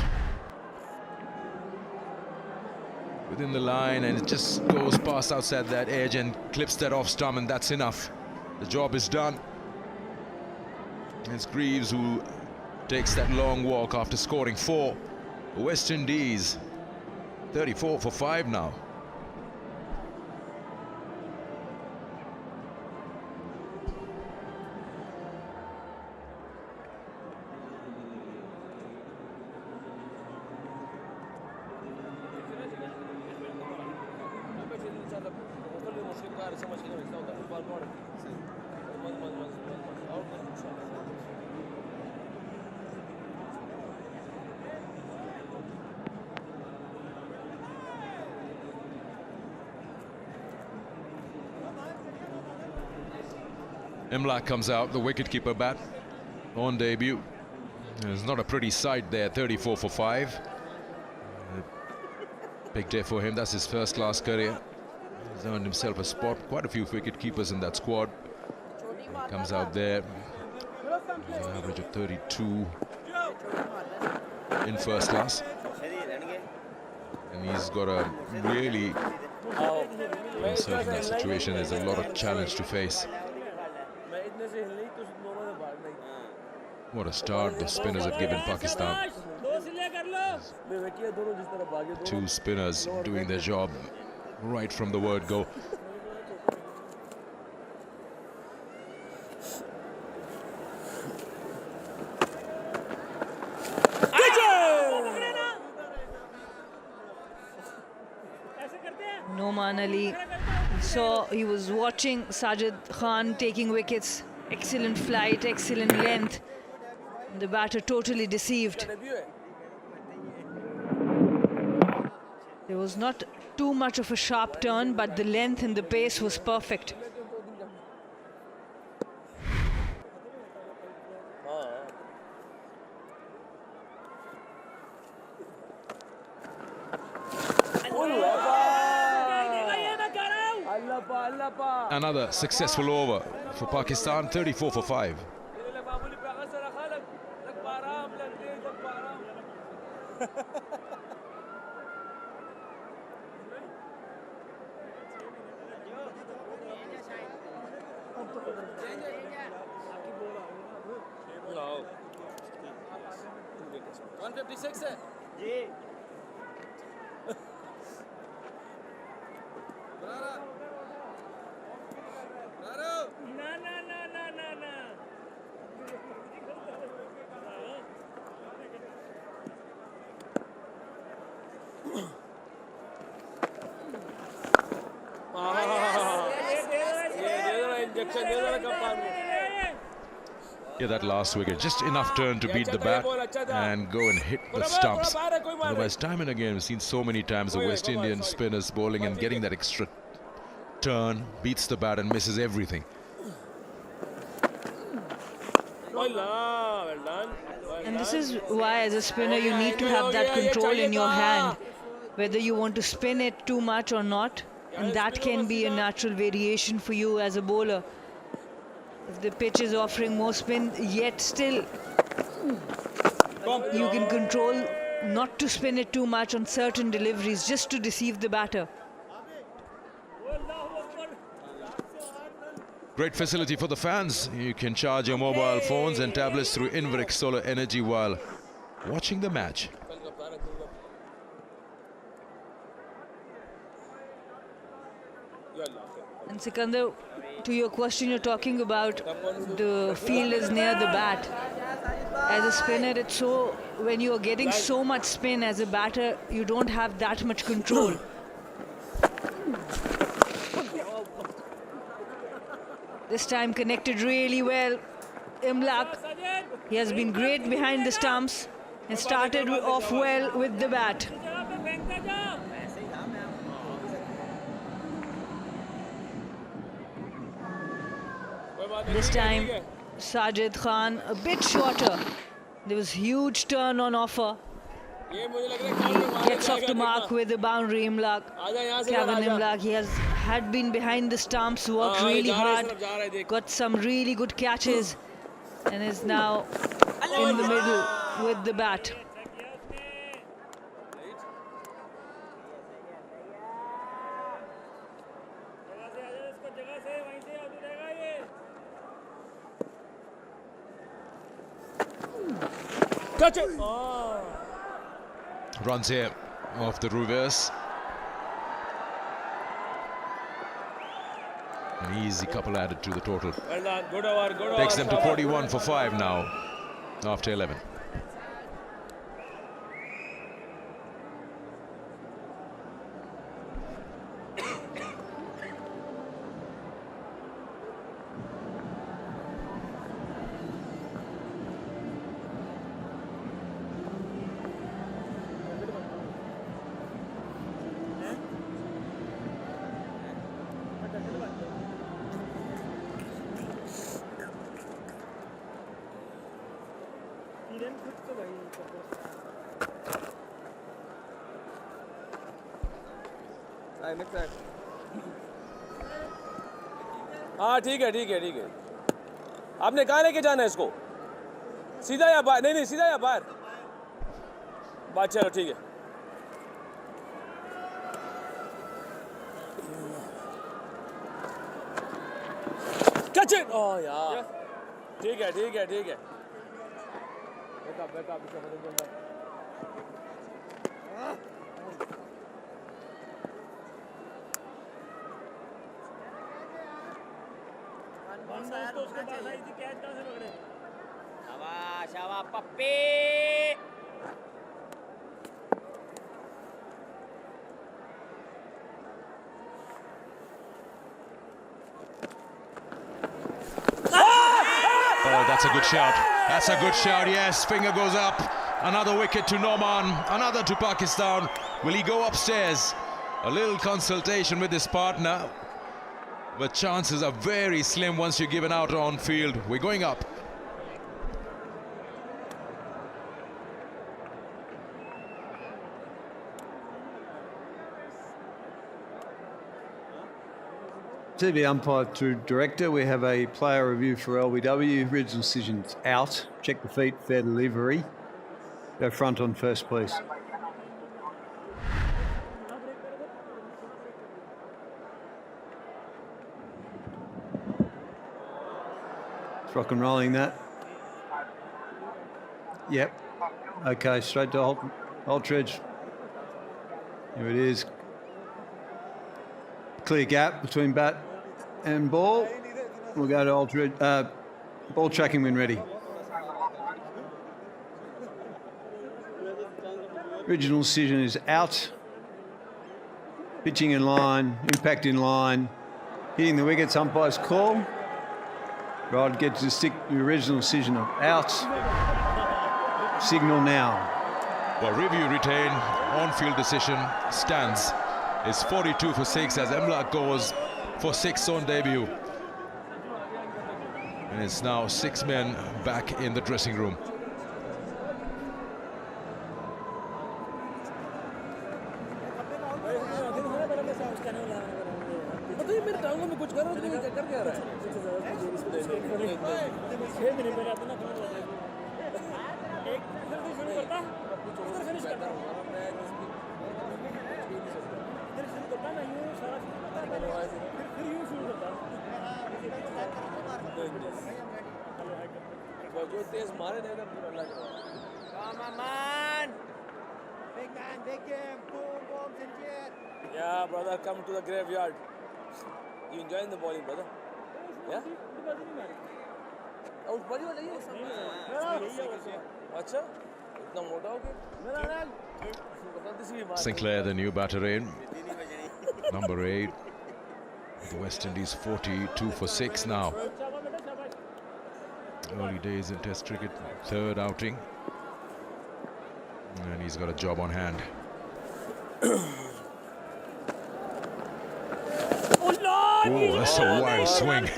S5: Within the line, and it just goes past outside that edge and clips that off stump, and that's enough. The job is done. It's Greaves who takes that long walk after scoring 4. West Indies 34 for 5 now. Imlach comes out, the wicketkeeper bat, on debut. It's not a pretty sight there, 34 for 5. Big day for him, that's his first-class career. He's earned himself a spot, quite a few wicket-keepers in that squad. He comes out there, an average of 32 in first class. And he's got a really, in certain situation, there's a lot of challenge to face. What a start the spinners have given Pakistan. 2 spinners doing their job right from the word go.
S9: Noman Ali saw, he was watching Sajid Khan taking wickets. Excellent flight, excellent length. The batter totally deceived. There was not too much of a sharp turn, but the length and the pace was perfect.
S5: Another successful over for Pakistan, 34 for 5.
S6: No. 156 है जी
S5: Yeah, that last wicket, just enough turn to beat the bat and go and hit the stumps. Otherwise, time and again, we've seen so many times the West Indian spinners bowling and getting that extra turn, beats the bat and misses everything.
S9: And this is why, as a spinner, you need to have that control in your hand, whether you want to spin it too much or not, and that can be a natural variation for you as a bowler. If the pitch is offering more spin, yet still you can control not to spin it too much on certain deliveries, just to deceive the batter.
S5: Great facility for the fans. You can charge your mobile phones and tablets through Inverix Solar Energy while watching the match.
S9: And Sikandar, to your question, you're talking about the field is near the bat. As a spinner, it's so, when you're getting so much spin as a batter, you don't have that much control. This time connected really well. Imlach, he has been great behind the stumps and started off well with the bat. This time, Sajid Khan a bit shorter. There was huge turn on offer. Gets off the mark with the boundary, Imlak. Kevin Imlak, he had been behind the stumps, worked really hard, got some really good catches, and is now in the middle with the bat.
S6: Catch it! Oh.
S5: Runs here off the reverse. An easy couple added to the total.
S6: Well done. Good over, good over.
S5: Takes them to 41 for 5 now after 11.
S6: हाँ ठीक है ठीक है ठीक है आपने कहाँ लेके जाना है इसको सीधा या बाहर नहीं नहीं सीधा या बाहर बात चलो ठीक है कैच इट ओह यार ठीक है ठीक है ठीक है बैकअप शाबाश शाबाश पप्पी
S5: Oh, that's a good shout. That's a good shout, yes. Finger goes up. Another wicket to Noman. Another to Pakistan. Will he go upstairs? A little consultation with his partner. But chances are very slim once you're given out on field. We're going up.
S10: TV umpire to director. We have a player review for LBW. Original decision's out. Check the feet, fair delivery. Go front on first, please. It's rock and rolling that. Yep. Okay, straight to Aldridge. Here it is. Clear gap between bat and ball. We'll go to Aldridge. Ball tracking when ready. Original decision is out. Pitching in line, impact in line, hitting the wickets, umpire's call. Rod gets to stick the original decision of out. Signal now.
S5: Well, review retained, on-field decision stands. It's 42 for 6 as Imlak goes for 6 on debut. And it's now 6 men back in the dressing room.
S6: Yeah, brother, come to the graveyard. You enjoying the bowling, brother? Yeah?
S5: Sinclair, the new batter in. Number 8. The West Indies 42 for 6 now. Early days in Test cricket, 3rd outing. And he's got a job on hand. Oh, that's a wild swing.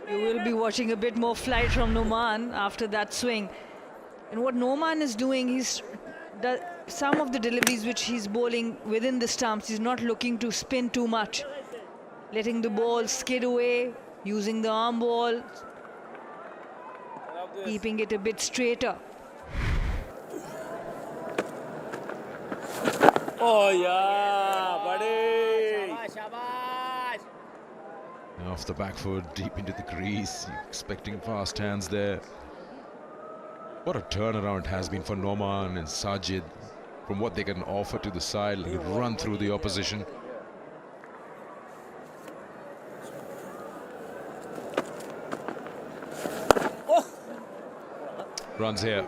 S9: You will be watching a bit more flight from Noman after that swing. And what Noman is doing, some of the deliveries which he's bowling within the stumps, he's not looking to spin too much, letting the ball skid away, using the arm ball, keeping it a bit straighter.
S6: Oh yeah, buddy.
S5: Off the back foot, deep into the crease, expecting fast hands there. What a turnaround it has been for Noman and Sajid from what they can offer to the side, like run through the opposition. Runs here,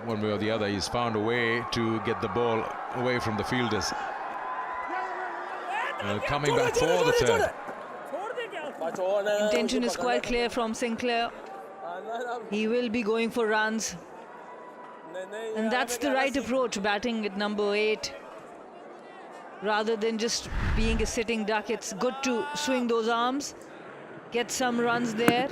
S5: one way or the other. He's found a way to get the ball away from the fielders. Coming back for the third.
S9: Intention is quite clear from Sinclair. He will be going for runs. And that's the right approach, batting at number 8. Rather than just being a sitting duck, it's good to swing those arms, get some runs there.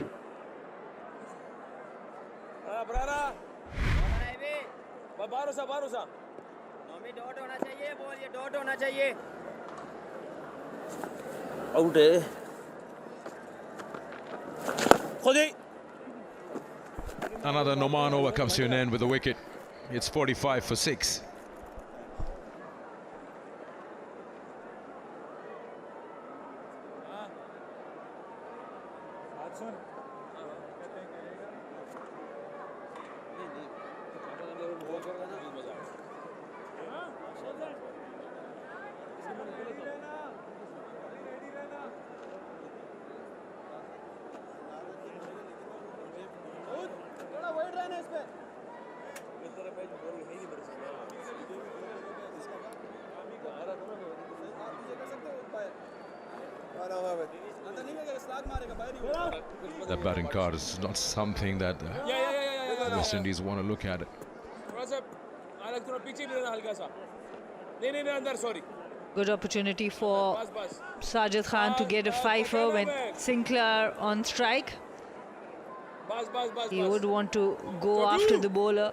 S6: Out eh?
S5: Another Noman over comes to an end with a wicket. It's 45 for 6. That batting card is not something that West Indies want to look at it.
S9: Good opportunity for Sajid Khan to get a fifer when Sinclair on strike. He would want to go after the bowler.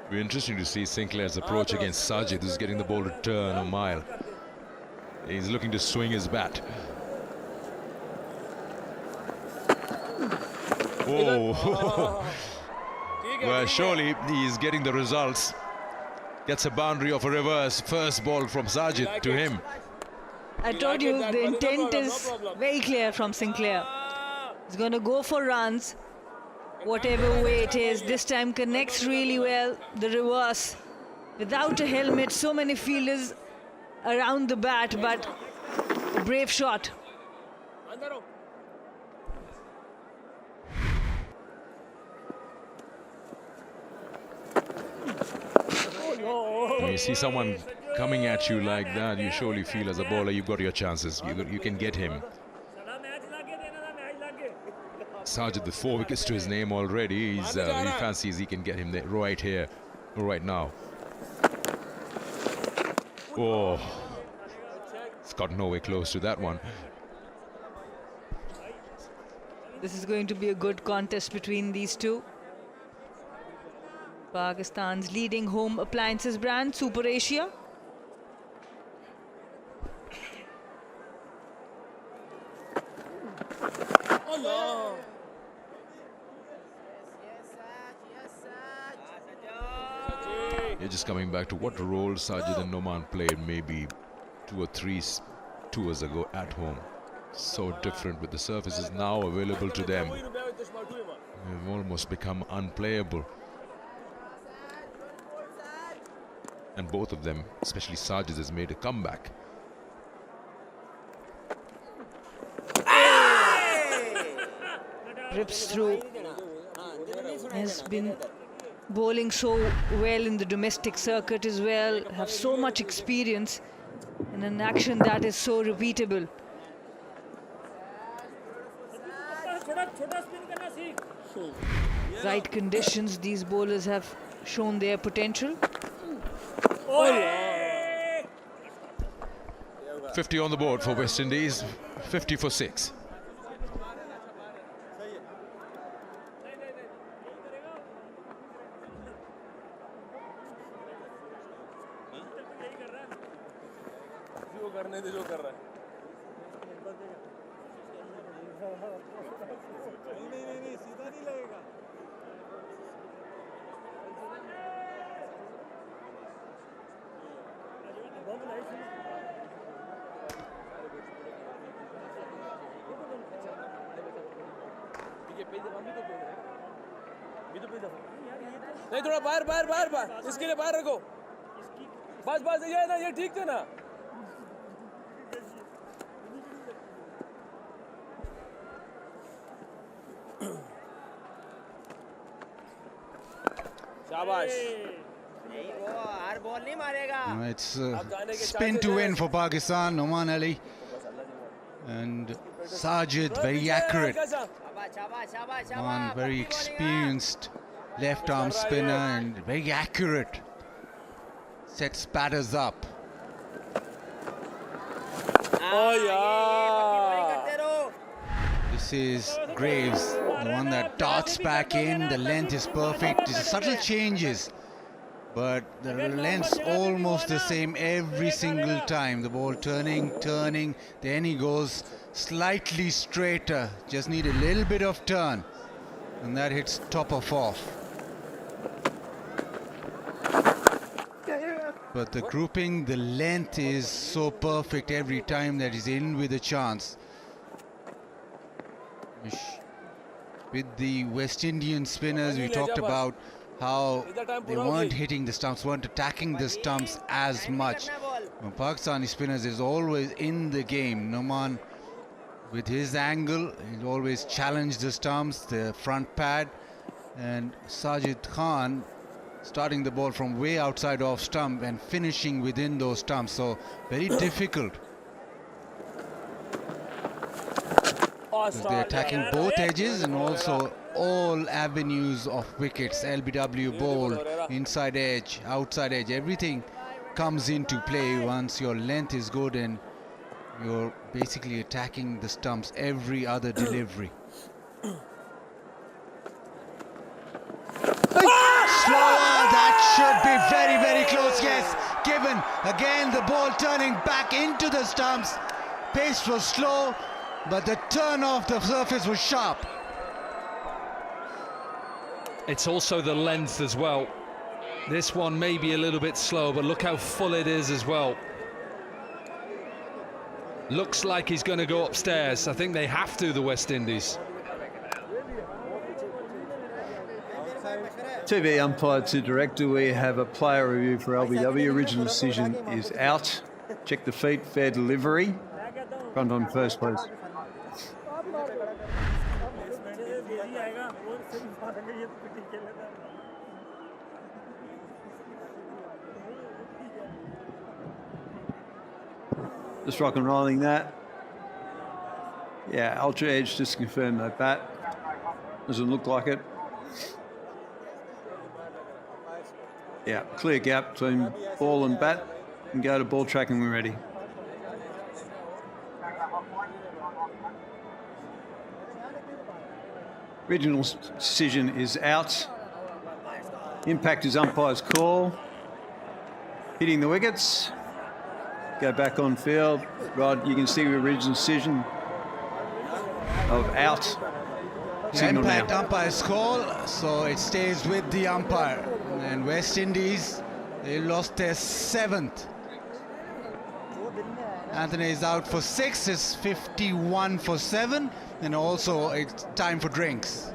S5: Be interesting to see Sinclair's approach against Sajid, who's getting the ball to turn a mile. He's looking to swing his bat. Oh, well, surely he's getting the results. Gets a boundary of a reverse. First ball from Sajid to him.
S9: I told you the intent is very clear from Sinclair. He's going to go for runs, whatever way it is. This time connects really well, the reverse. Without a helmet, so many fielders around the bat, but a brave shot.
S5: When you see someone coming at you like that, you surely feel as a bowler you've got your chances. You can get him. Sajid with 4 wickets to his name already. He fancies he can get him there right here, right now. Oh, it's got nowhere close to that one.
S9: This is going to be a good contest between these two. Pakistan's leading home appliances brand, Super Asia.
S5: You're just coming back to what role Sajid and Noman played maybe 2 or 3 tours ago at home. So different with the surfaces now available to them. They've almost become unplayable. And both of them, especially Sajid, has made a comeback.
S9: Rips through. Has been bowling so well in the domestic circuit as well. Have so much experience in an action that is so repeatable. Right conditions, these bowlers have shown their potential.
S5: 50 on the board for West Indies, 50 for 6.
S6: को करने दे जो कर रहा है
S1: नहीं सीधा नहीं लगेगा
S6: नहीं थोड़ा बाहर इसके लिए बाहर रखो बस ये है ना ये ठीक थे ना शाबाश
S7: हर बॉल नहीं मारेगा
S4: It's spin to win for Pakistan. Noman Ali and Sajid very accurate. Noman very experienced left arm spinner and very accurate. Sets batters up.
S6: Oh yeah.
S4: This is Graves, the one that darts back in. The length is perfect. There's subtle changes, but the length's almost the same every single time. The ball turning, then he goes slightly straighter. Just need a little bit of turn, and that hits top of off. But the grouping, the length is so perfect every time that he's in with a chance. With the West Indian spinners, we talked about how they weren't hitting the stumps, weren't attacking the stumps as much. Pakistani spinners is always in the game. Noman, with his angle, he'll always challenge the stumps, the front pad, and Sajid Khan starting the ball from way outside off stump and finishing within those stumps. So very difficult. Because they're attacking both edges and also all avenues of wickets. LBW ball, inside edge, outside edge, everything comes into play once your length is good and you're basically attacking the stumps every other delivery. Slower, that should be very, very close, yes. Given, again the ball turning back into the stumps. Pace was slow, but the turn off the surface was sharp.
S8: It's also the length as well. This one may be a little bit slow, but look how full it is as well. Looks like he's going to go upstairs. I think they have to, the West Indies.
S10: TV umpire to director, we have a player review for LBW. Original decision is out. Check the feet, fair delivery. Front on first, please. Just rock and rolling that. Yeah, ultra edge, just confirm that bat. Doesn't look like it. Yeah, clear gap between ball and bat, and go to ball tracking when ready. Original decision is out. Impact is umpire's call. Hitting the wickets. Go back on field. Rod, you can see the original decision of out. Signal
S4: Impact
S10: now.
S4: umpire's call, so it stays with the umpire. And West Indies, they lost their 7th. Anthony is out for 6, it's 51 for 7, and also it's time for drinks.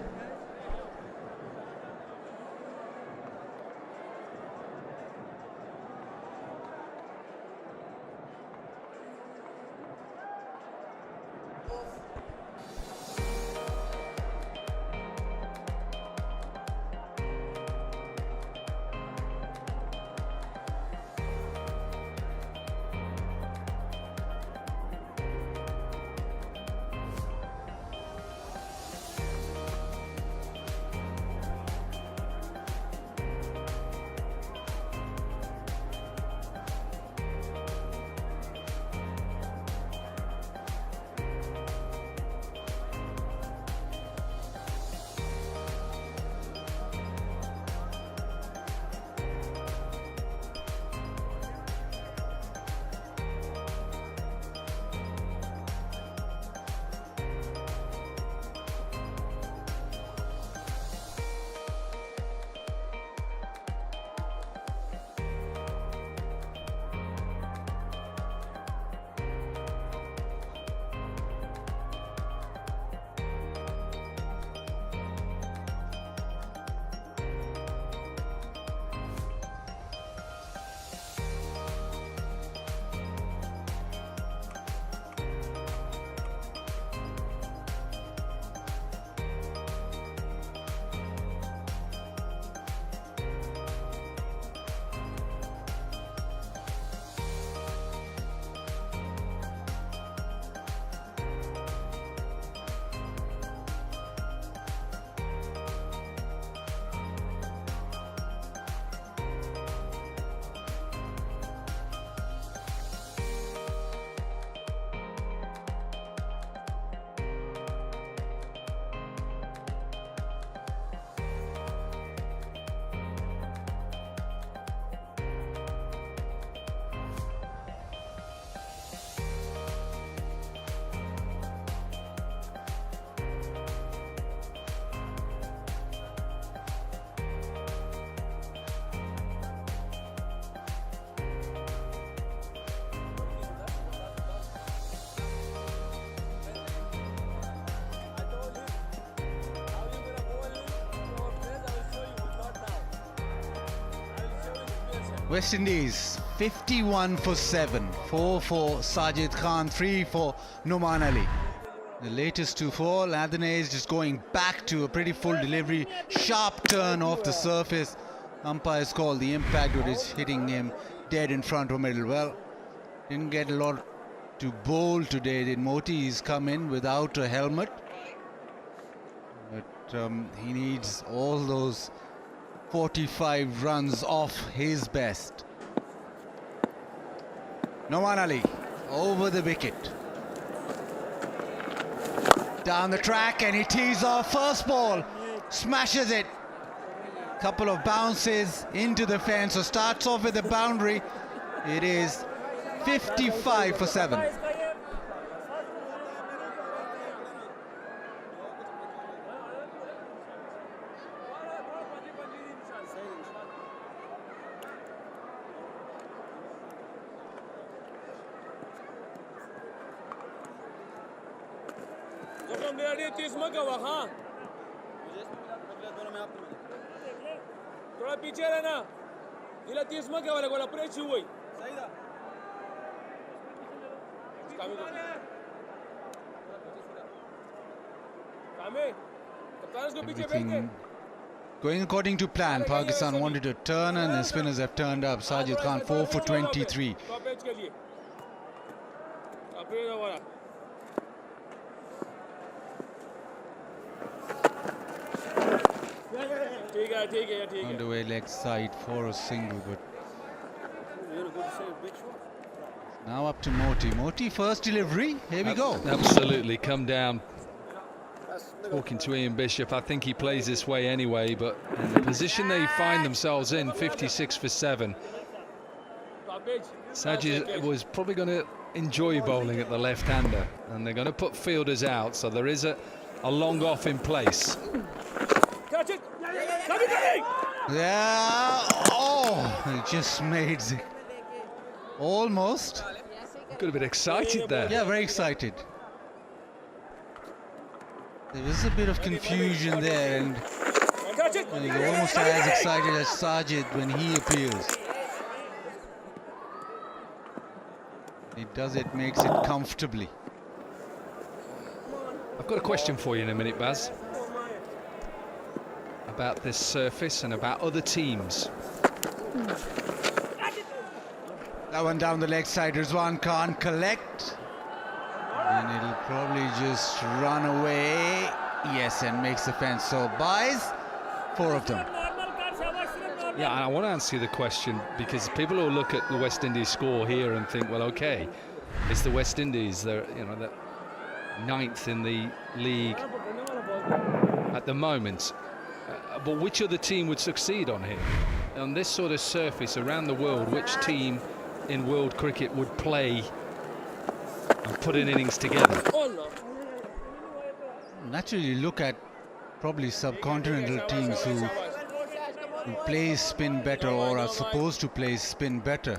S4: West Indies 51 for 7, 4 for Sajid Khan, 3 for Noman Ali. The latest to fall, Adanese just going back to a pretty full delivery, sharp turn off the surface. Umpires call the impact, but it's hitting him dead in front of middle. Well, didn't get a lot to bowl today. Did Moti? He's come in without a helmet, but he needs all those 45 runs off his best. Noman Ali over the wicket. Down the track, and he tees off first ball. Smashes it. Couple of bounces into the fence. So starts off with the boundary. It is 55 for 7.
S6: थोड़ा पीछे रहना जिला 30 में क्या वाला गोला पूरे छू हुई सही था कामे कप्तान इसको पीछे बैठ के
S4: Going according to plan, Pakistan wanted to turn and the spinners have turned up. Sajid Khan 4 for 23. On the way leg side for a single, but now up to Moti. Moti first delivery. Here we go.
S8: Absolutely, come down. Talking to Ian Bishop, I think he plays this way anyway, but in the position they find themselves in, 56 for 7. Sajid was probably going to enjoy bowling at the left-hander, and they're going to put fielders out, so there is a long off in place.
S4: Yeah, oh, he just made it. Almost.
S8: Got a bit excited there.
S4: Yeah, very excited. There was a bit of confusion there, and you're almost as excited as Sajid when he appeals. He does it, makes it comfortably.
S8: I've got a question for you in a minute, Baz, about this surface and about other teams.
S4: That one down the leg side, Rizwan Khan collect. And it'll probably just run away. Yes, and makes the fence. So buys 4 of them.
S8: Yeah, and I want to answer you the question, because people will look at the West Indies score here and think, well, okay, it's the West Indies. They're, you know, they're 9th in the league at the moment. But which other team would succeed on here? On this sort of surface around the world, which team in world cricket would play and put in innings together?
S4: Naturally, look at probably subcontinental teams who play spin better or are supposed to play spin better.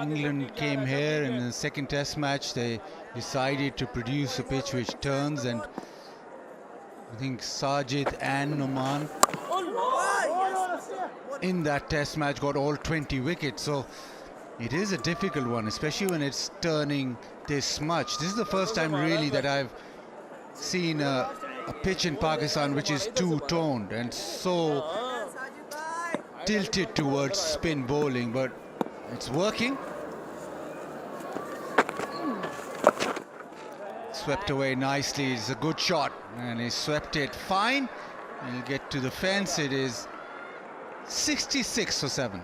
S4: England came here in the second test match. They decided to produce a pitch which turns, and I think Sajid and Noman in that test match got all 20 wickets. So it is a difficult one, especially when it's turning this much. This is the first time really that I've seen a pitch in Pakistan which is two-toned and so tilted towards spin bowling, but it's working. Swept away nicely. It's a good shot, and he swept it fine. He'll get to the fence. It is 66 for 7.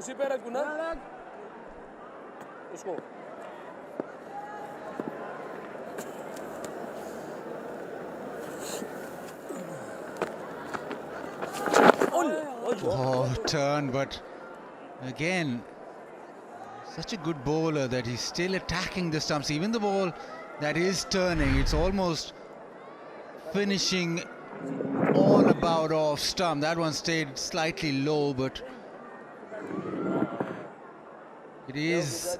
S6: उसी पे रख गुना उसको
S4: Oh, turn, but again, such a good bowler that he's still attacking the stumps. Even the ball that is turning, it's almost finishing on about off stump. That one stayed slightly low, but it is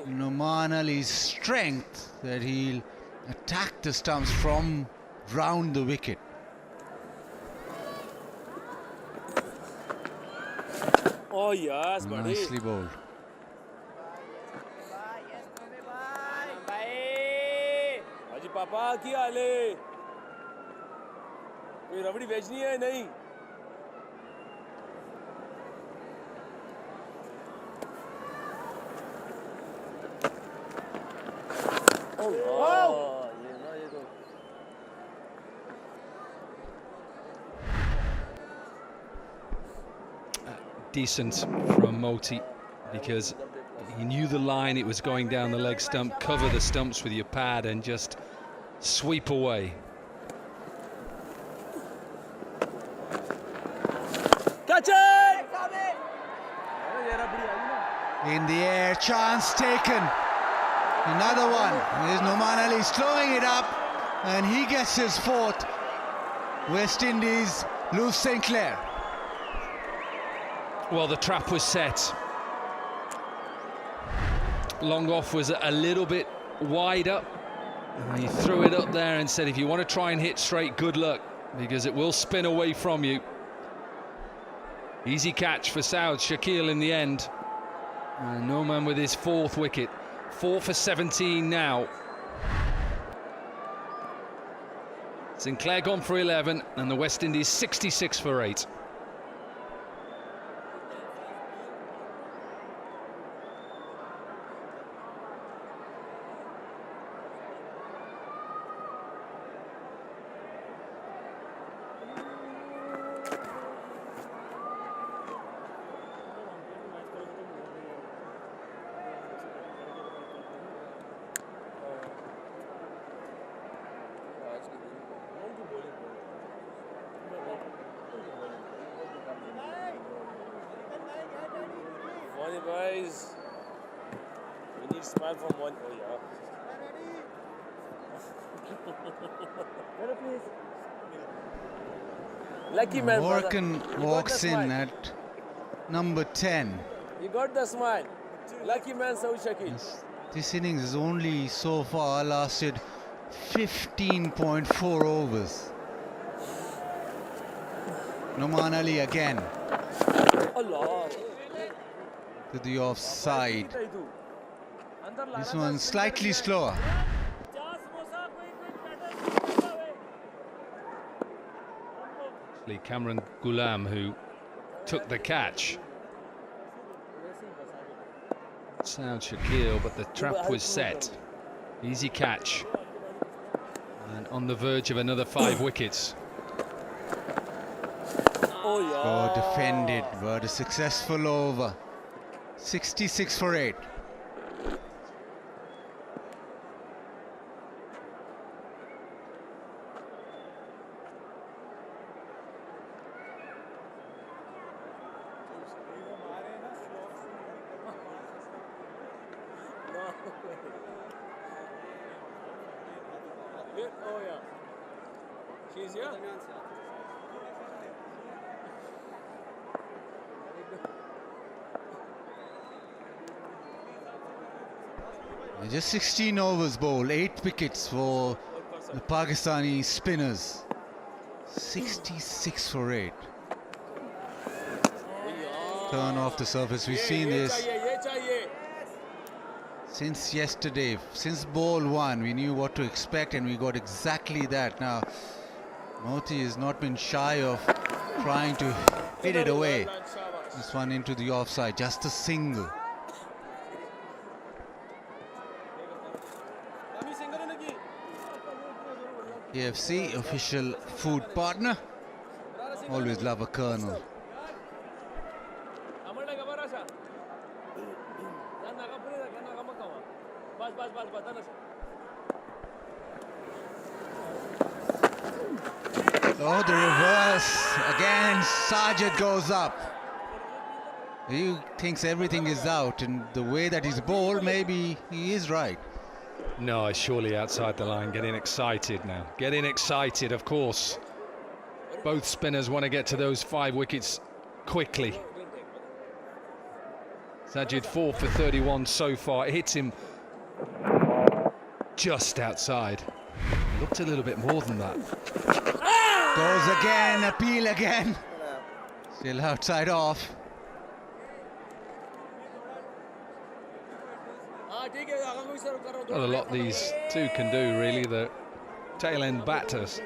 S4: Noman Ali's strength that he'll attack the stumps from round the wicket.
S6: Oh yes, buddy.
S4: Nicely bowled.
S6: Haji Papa, क्या हाल है? कोई रबड़ी बेचनी है नहीं? Oh,
S8: Decent from Moti, because he knew the line, it was going down the leg stump. Cover the stumps with your pad and just sweep away.
S6: Catch it!
S4: In the air, chance taken. Another one. There's Noman Ali slowing it up, and he gets his fourth. West Indies lose St. Clair.
S8: Well, the trap was set. Long off was a little bit wide up. He threw it up there and said, if you want to try and hit straight, good luck, because it will spin away from you. Easy catch for Saud Shakil in the end. And Noman with his fourth wicket. 4 for 17 now. Sinclair gone for 11, and the West Indies 66 for 8.
S6: Morning, guys. We need smile from one. Oh, yeah. Lucky man.
S4: Morgan walks in at number 10.
S6: You got the smile. Lucky man, Saud Shakil.
S4: This innings has only so far lasted 15.4 overs. Noman Ali again
S6: Allah.
S4: to the offside. This one slightly slower.
S8: Actually, Cameron Ghulam, who took the catch. Saud Shakil, but the trap was set. Easy catch. And on the verge of another 5 wickets.
S6: Oh, yeah.
S4: Oh, defended, but a successful over. 66 for 8.
S6: Oh, yeah. She's here.
S4: Just 16 overs bowled, 8 wickets for the Pakistani spinners. 66 for 8. Turn off the surface. We've seen this since yesterday. Since ball 1, we knew what to expect and we got exactly that. Now, Moti has not been shy of trying to hit it away. This one into the offside, just a single. KFC, official food partner. Always love a kernel. Oh, the reverse. Again, Sajid goes up. He thinks everything is out, and the way that he's bowled, maybe he is right.
S8: No, it's surely outside the line. Getting excited now. Getting excited, of course. Both spinners want to get to those 5 wickets quickly. Sajid 4 for 31 so far. It hits him just outside. Looked a little bit more than that.
S4: Goes again, appeal again. Still outside off.
S8: Not a lot these two can do, really, the tail-end batters.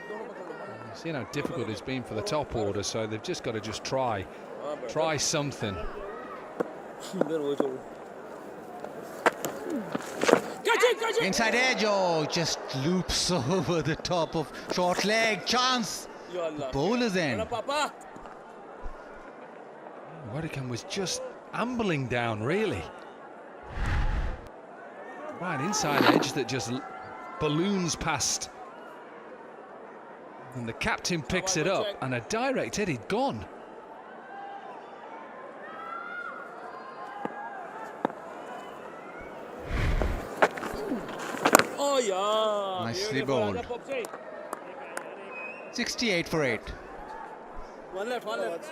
S8: You've seen how difficult it's been for the top order, so they've just got to try something.
S4: Inside edge, oh, just loops over the top of short leg, chance. The bowler's end.
S8: Waddicombe was just ambling down, really. Right, inside edge that just balloons past. And the captain picks it up, and a direct hit, he'd gone.
S6: Oh, yeah.
S4: Nicely bowled. 68 for 8.
S6: One left, one left.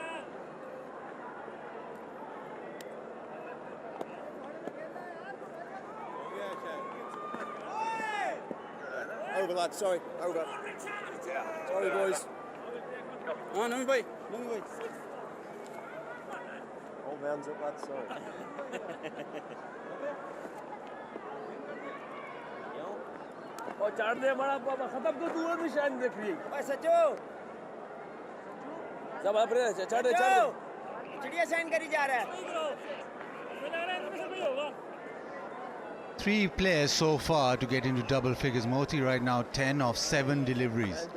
S6: Over, lad, sorry, over. Sorry, boys. Oh, no, wait, no, wait. Hold my hands up, lad, sorry. और चार दे बड़ा खत्म तो दूर निशान देख रही है सचो सब आप रे चार दे चिड़िया साइन करी जा रहा है
S4: 3 players so far to get into double figures. Moti right now 10 of 7 deliveries.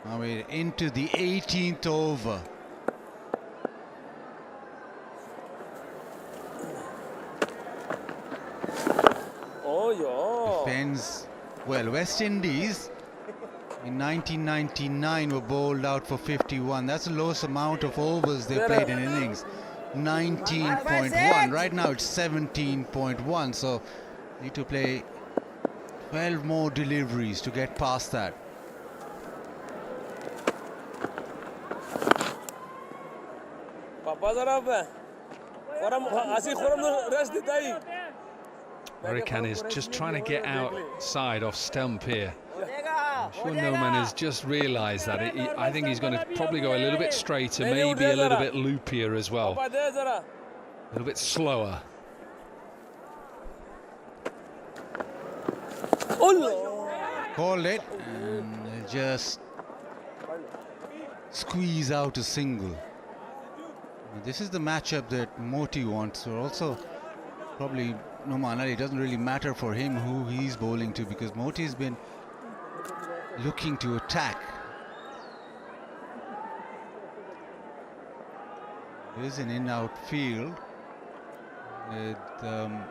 S4: Now we're into the 18th over.
S6: Oh, yeah.
S4: Defends well. West Indies in 1999 were bowled out for 51. That's the lowest amount of overs they played in innings. 19.1. Right now it's 17.1. So need to play 12 more deliveries to get past that.
S8: Hurricane is just trying to get outside off stump here. I'm sure Noman has just realised that. I think he's going to probably go a little bit straighter, maybe a little bit loopier as well. A little bit slower.
S4: Called it and just squeeze out a single. This is the matchup that Moti wants. So also probably Noman Ali, it doesn't really matter for him who he's bowling to, because Moti has been looking to attack. There's an in-out field with long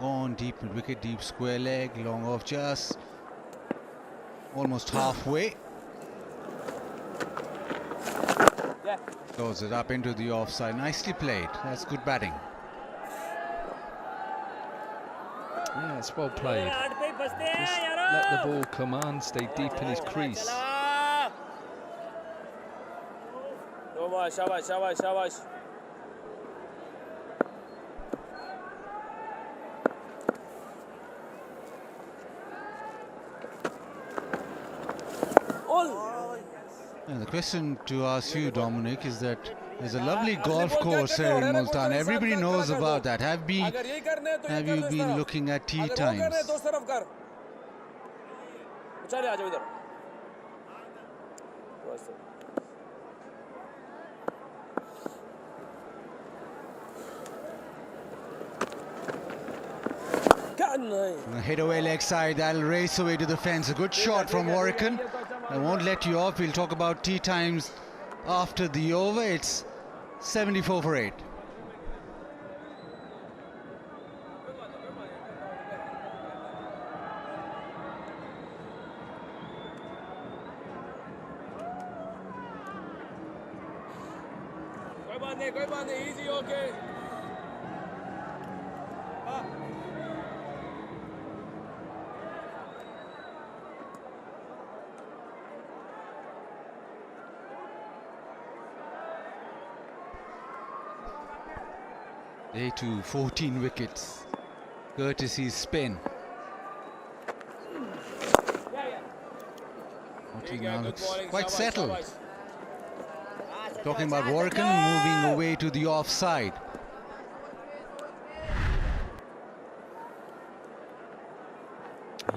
S4: on, deep mid-wicket, deep square leg, long off just almost halfway. Throws it up into the offside. Nicely played. That's good batting.
S8: Yeah, it's well played. Just let the ball come on, stay deep in his crease.
S6: Shabash, shabash, shabash.
S4: And the question to ask you, Dominic, is that there's a lovely golf course here in Multan. Everybody knows about that. Have you been looking at tee times? Hit away leg side, that'll race away to the fence. A good shot from Warrican. I won't let you off. We'll talk about tee times after the over. It's 74 for 8.
S6: कोई बात नहीं easy okay.
S4: Day 2, 14 wickets. Courtesy spin. Now looks quite settled. Talking about Warrican moving away to the offside.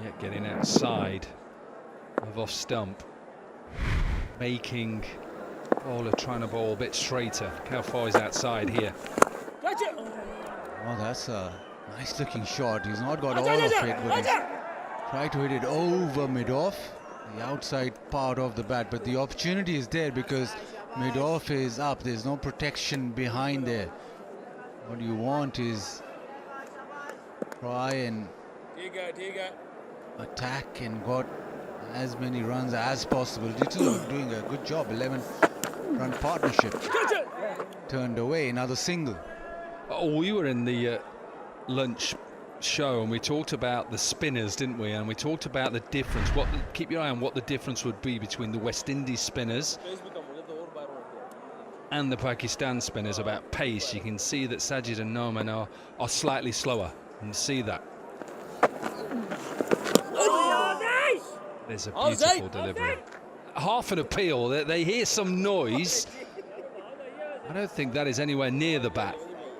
S8: Yeah, getting outside of off stump, making bowler trying to bowl a bit straighter. Look how far he's outside here.
S4: Oh, that's a nice looking shot. He's not got all of it, but he's tried to hit it over mid-off, the outside part of the bat. But the opportunity is there because mid-off is up. There's no protection behind there. What you want is try and attack and got as many runs as possible. Little doing a good job. 11-run partnership. Turned away, another single.
S8: Oh, we were in the lunch show and we talked about the spinners, didn't we? And we talked about the difference. Keep your eye on what the difference would be between the West Indies spinners and the Pakistan spinners about pace. You can see that Sajid and Noman are slightly slower. You can see that. There's a beautiful delivery. Half an appeal. They hear some noise. I don't think that is anywhere near the bat.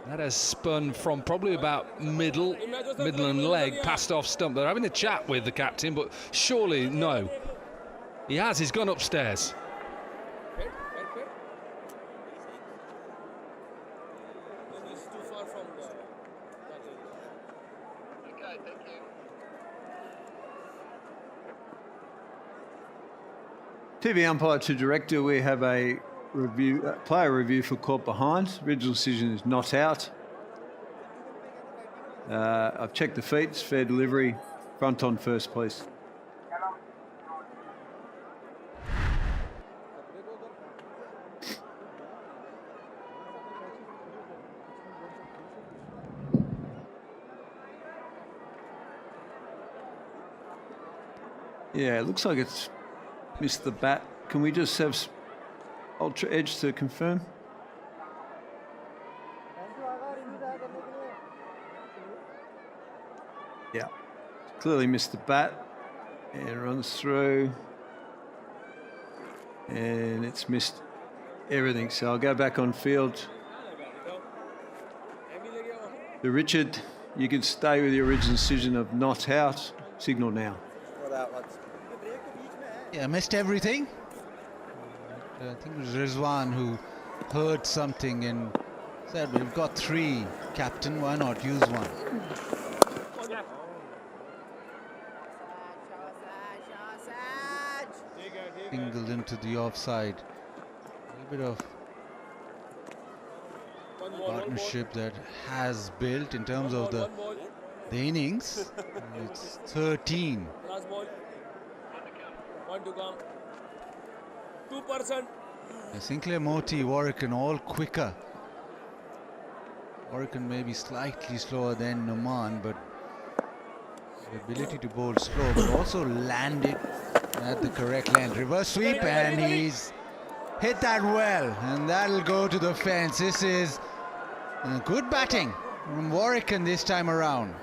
S8: That has spun from probably about middle and leg past off stump. They're having a chat with the captain, but surely no. He's gone upstairs.
S10: TV umpire to director, we have a review, player review for caught behind. Original decision is not out. I've checked the feet, it's fair delivery. Front on first, please. Yeah, it looks like it's missed the bat. Can we just have ultra edge to confirm? Yeah, clearly missed the bat and runs through and it's missed everything. So I'll go back on field. So Richard, you can stay with the original decision of not out. Signal now.
S4: Yeah, missed everything. I think it was Rizwan who heard something and said, we've got 3, Captain, why not use one? Singled into the offside. A little bit of partnership that has built in terms of the innings. It's 13.
S6: 1 to come. 2%.
S4: Sinclair, Moti, Warrican all quicker. Warrican may be slightly slower than Noman, but the ability to bowl slow, but also land it at the correct length. Reverse sweep, and he's hit that well, and that'll go to the fence. This is good batting from Warrican this time around.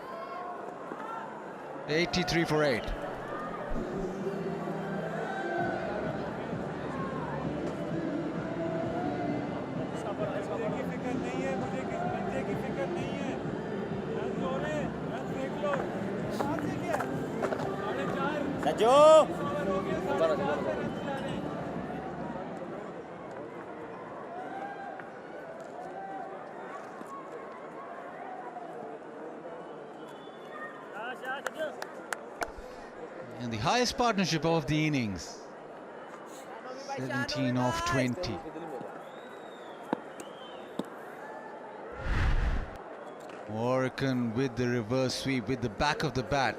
S4: 83 for 8. And the highest partnership of the innings, 17 off 20. Warrican with the reverse sweep, with the back of the bat.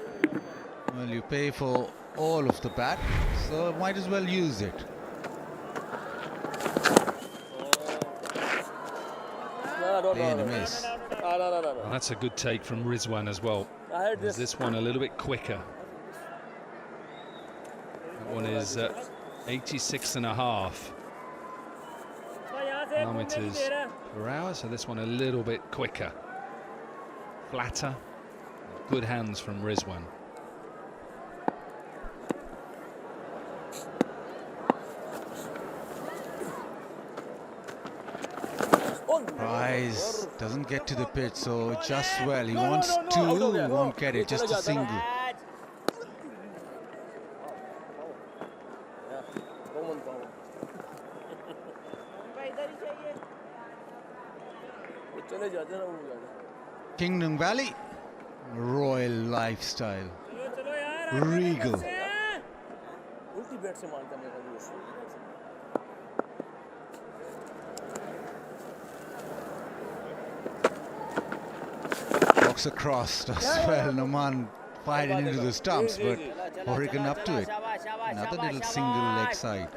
S4: Well, you pay for all of the bat, so might as well use it. play and a miss.
S8: And that's a good take from Rizwan as well.
S6: I heard
S8: This one a little bit quicker. That one is 86.5 kilometers per hour, so this one a little bit quicker, flatter. Good hands from Rizwan.
S4: Price doesn't get to the pitch, so just well. He wants two, he won't get it, just a single. Kingdom Valley, royal lifestyle, regal. Walks across, does well. Noman firing into the stumps, but Oregon up to it. Another little single leg side.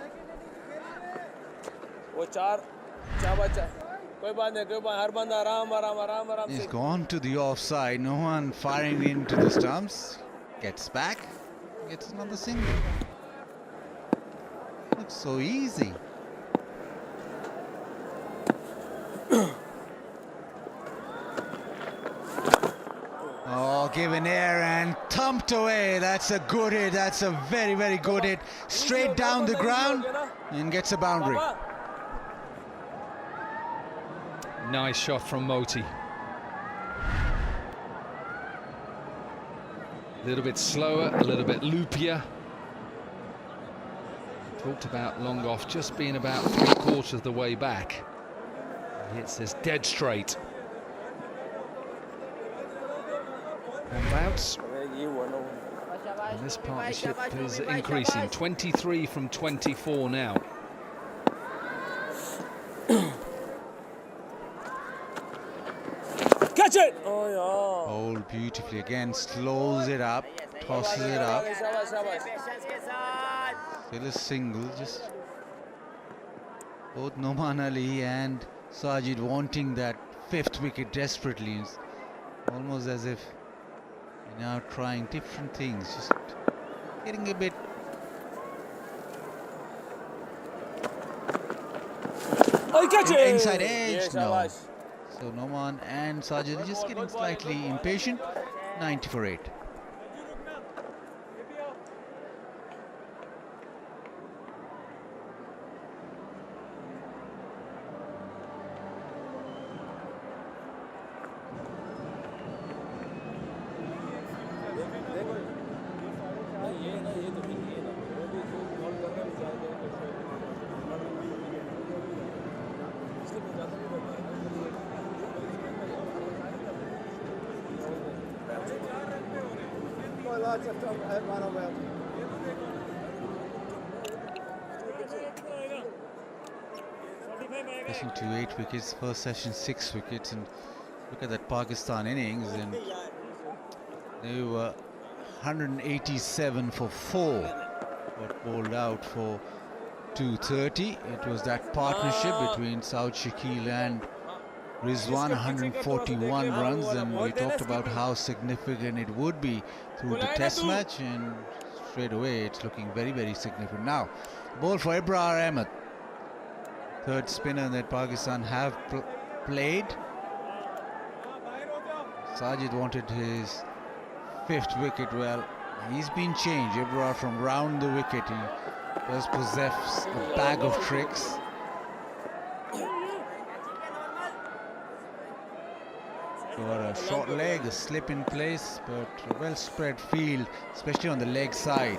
S4: He's gone to the offside. No one firing into the stumps. Gets back. Gets another single. Looks so easy. Oh, given air and thumped away. That's a good hit. That's a very, very good hit. Straight down the ground and gets a boundary.
S8: Nice shot from Moti. A little bit slower, a little bit loopier. Talked about Longoff just being about 3/4 of the way back. He hits this dead straight. And bounce. And this partnership is increasing. 23 from 24 now.
S6: Catch it!
S4: Hold beautifully again, slows it up, tosses it up. Still a single, just both Noman Ali and Sajid wanting that 5th wicket desperately. It's almost as if they're now trying different things, just getting a bit. Inside edge, no. So Noman and Sajid just getting slightly impatient. 90 for 8. Getting to 8 wickets, first session 6 wickets, and look at that Pakistan innings, and they were 187 for 4, got bowled out for 230. It was that partnership between Saud Shakil and Rizwan, 141 runs, and we talked about how significant it would be through the test match, and straight away it's looking very, very significant. Now, ball for Ibrar Ahmed, third spinner that Pakistan have played. Sajid wanted his 5th wicket. Well, he's been changed. Ibrar from round the wicket. He does possess a bag of tricks. Got a short leg, a slip in place, but a well spread field, especially on the leg side.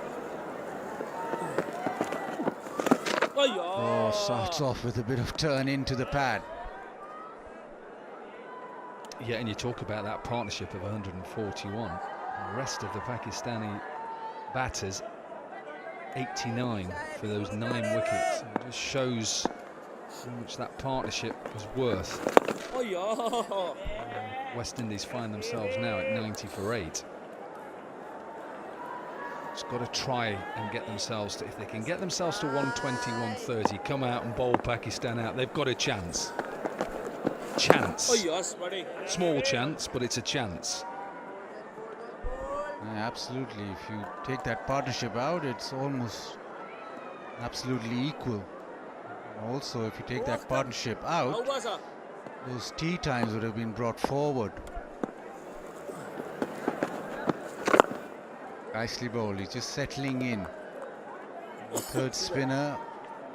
S4: Oh, starts off with a bit of turn into the pad.
S8: Yeah, and you talk about that partnership of 141. The rest of the Pakistani batters, 89 for those 9 wickets. It just shows how much that partnership was worth. West Indies find themselves now at 90 for 8. Just got to try and get themselves to, if they can get themselves to 120, 130, come out and bowl Pakistan out, they've got a chance. chance.
S6: Oh yes, buddy.
S8: Small chance, but it's a chance.
S4: Yeah, absolutely. If you take that partnership out, it's almost absolutely equal. Also, if you take that partnership out, those tee times would have been brought forward. Nicely bowled. He's just settling in. The third spinner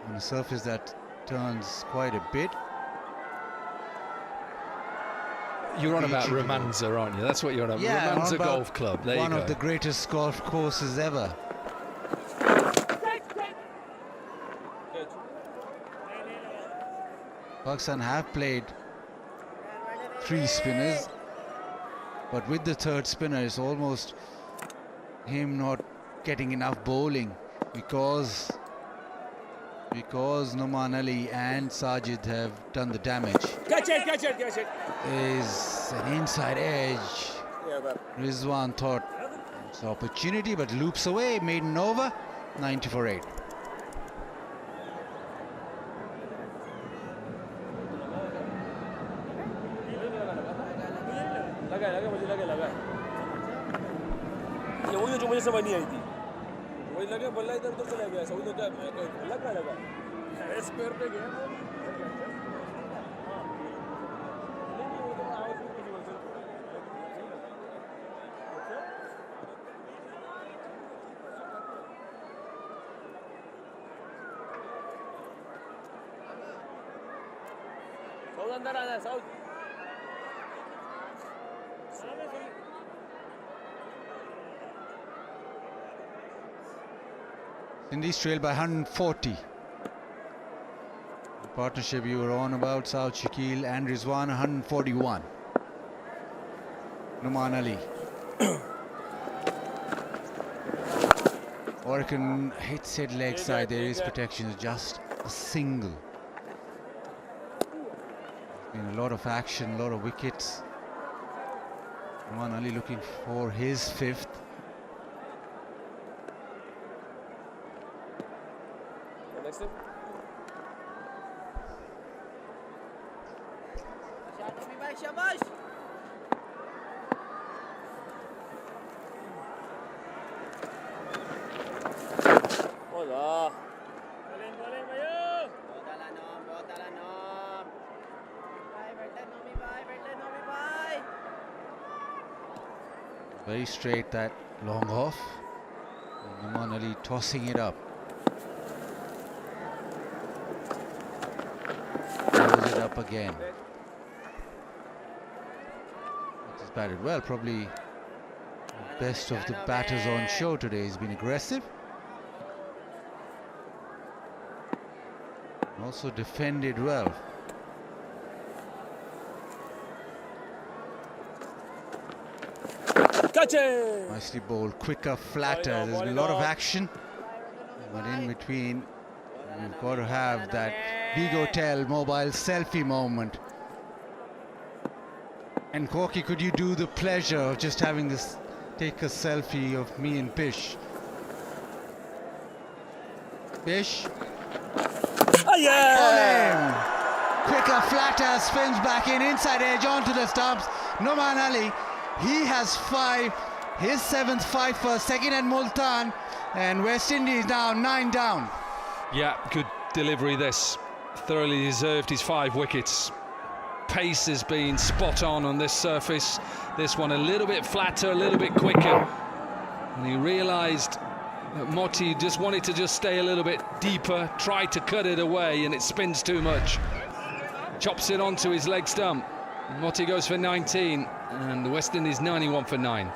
S4: on a surface that turns quite a bit.
S8: You're on about Romanza, aren't you? That's what you're on about.
S4: Yeah,
S8: Romanza Golf Club. There you go.
S4: One of the greatest golf courses ever. Pakistan have played 3 spinners, but with the third spinner, it's almost him not getting enough bowling because Noman Ali and Sajid have done the damage.
S6: Catch it.
S4: Is an inside edge. Rizwan thought it's an opportunity, but loops away, maiden over, 90 for 8.
S6: लगा ये वही जो मुझे समझ नहीं आई थी वही लगे बल्ला इधर उधर चला गया सऊदी क्या लगा स्क्वायर पे गया सऊद अंदर आना Saud
S4: Indies trail by 140. The partnership you were on about, Saud Shakil and Rizwan, 141. Noman Ali. Orkan hits it leg side, there is protection, just a single. Been a lot of action, a lot of wickets. Noman Ali looking for his 5th. Very straight, that long off. And Noman Ali tossing it up. Throws it up again. He's batted well, probably the best of the batters on show today. He's been aggressive. Also defended well. Nicely bowled, quicker, flatter. There's been a lot of action, but in between, you've got to have that Big Hotel mobile selfie moment. And Corky, could you do the pleasure of just having this, take a selfie of me and Pish? Pish?
S6: Oh yeah!
S4: Quicker, flatter, spins back in, inside edge onto the stumps. Noman Ali. He has 5, his 7th 5 for second at Multan, and West Indies now 9 down.
S8: Yeah, good delivery this. Thoroughly deserved his 5 wickets. Pace has been spot on this surface. This one a little bit flatter, a little bit quicker. And he realised that Motti just wanted to just stay a little bit deeper, tried to cut it away, and it spins too much. Chops it onto his leg stump. Motti goes for 19, and the West Indies 91 for 9.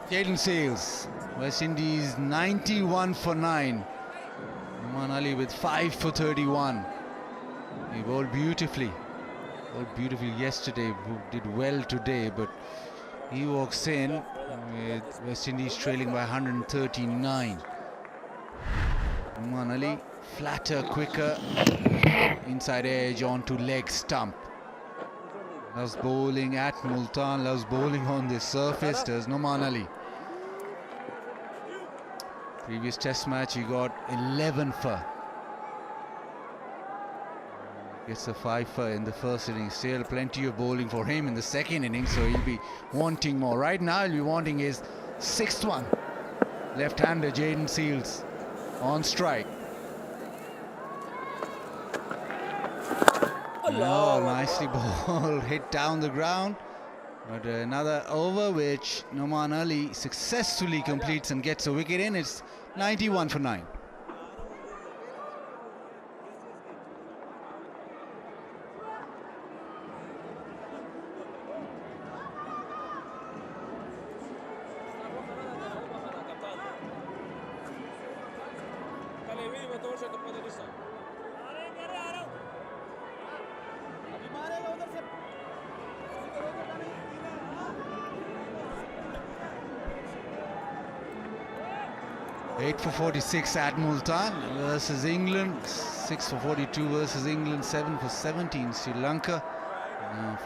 S4: Jayden Seales, West Indies 91 for 9. Noman Ali with 5 for 31. He bowled beautifully. Yesterday, did well today, but he walks in with West Indies trailing by 139. Noman Ali, flatter, quicker, inside edge onto leg stump. Loves bowling at Multan, loves bowling on this surface, does Noman Ali. Previous test match he got 11 for. Gets a 5 for in the first innings. Still plenty of bowling for him in the second innings, so he'll be wanting more. Right now he'll be wanting his 6th one. Left-hander Jayden Seales on strike. Oh, nicely bowled, hit down the ground. But another over which Noman Ali successfully completes and gets a wicket in. It's 91 for 9. Eight for 46 at Multan versus England. 6 for 42 versus England. 7 for 17 Sri Lanka.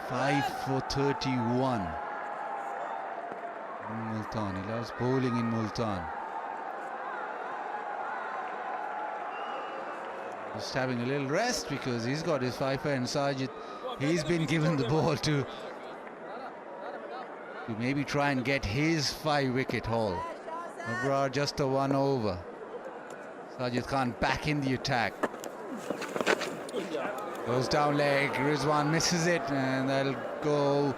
S4: 5 for 31 in Multan. He loves bowling in Multan. Just having a little rest because he's got his 5 and Sajid. He's been given the ball to maybe try and get his 5-wicket haul. Abrar just a 1 over. Sajid Khan back in the attack. Goes down leg, Rizwan misses it, and that'll go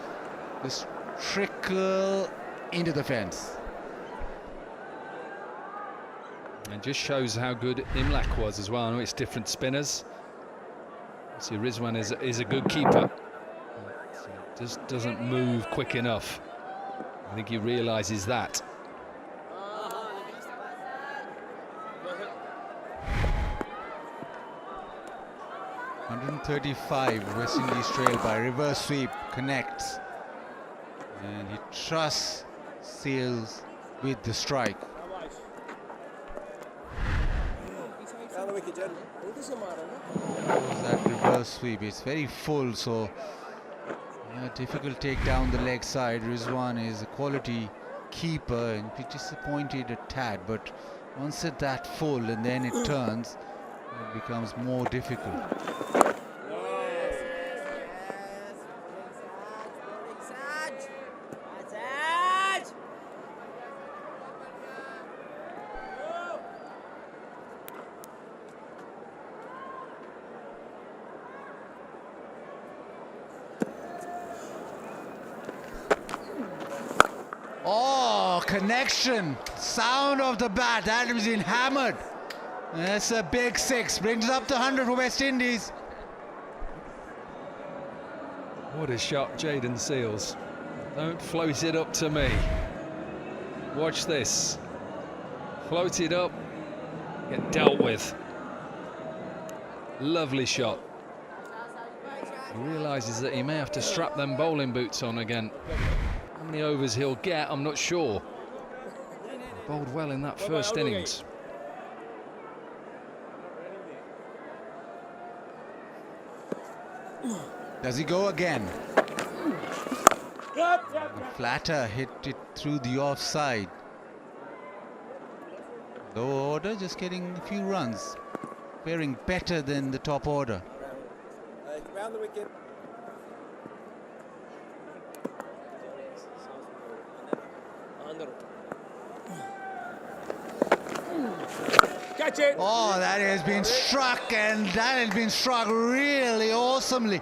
S4: just trickle into the fence.
S8: And just shows how good Imlak was as well. I know it's different spinners. See, Rizwan is a good keeper. Just doesn't move quick enough. I think he realises that.
S4: 135, West Indies trail by reverse sweep, connects. And he trusts Seales with the strike. That reverse sweep, it's very full, so difficult take down the leg side. Rizwan is a quality keeper and be disappointed a tad, but once it's that full and then it turns, it becomes more difficult. Oh, connection, sound of the bat, that has been hammered. That's a big 6, brings up the 100 for West Indies.
S8: What a shot, Jayden Seales. Don't float it up to me. Watch this. Float it up, get dealt with. Lovely shot. He realises that he may have to strap them bowling boots on again. How many overs he'll get, I'm not sure. He bowled well in that first innings.
S4: Does he go again? Flatter hit it through the offside. Low order just getting a few runs. Faring better than the top order.
S1: Round the wicket.
S6: Catch it!
S4: Oh, that has been struck, and that has been struck really awesomely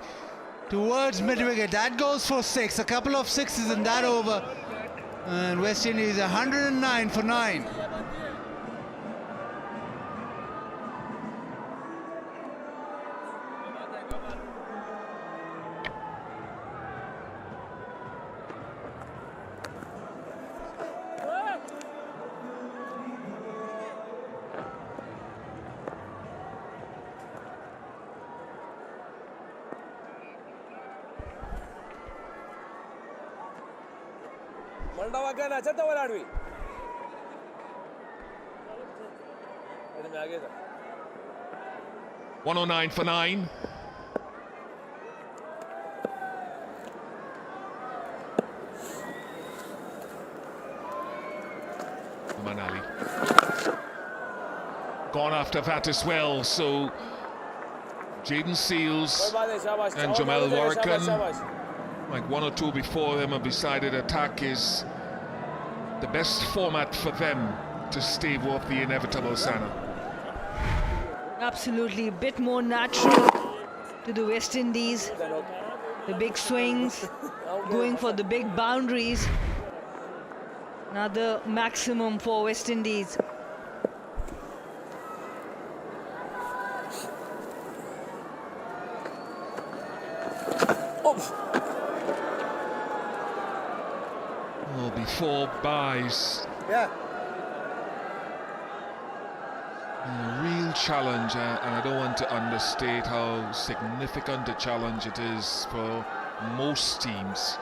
S4: towards mid-wicket. That goes for 6, a couple of 6s in that over. And West Indies 109 for 9.
S6: मंडवा क्या ना चाहता वाला आदमी में आगे था
S2: 109 for 9. Manali gone after that as well, so Jaden Seals and Jamel Warrican, like one or two before them, have decided attack is the best format for them to stave off the inevitable, Sana.
S9: Absolutely, a bit more natural to the West Indies. The big swings, going for the big boundaries. Another maximum for West Indies.
S2: Oh, before buys.
S1: Yeah.
S2: A real challenge, and I don't want to understate how significant a challenge it is for most teams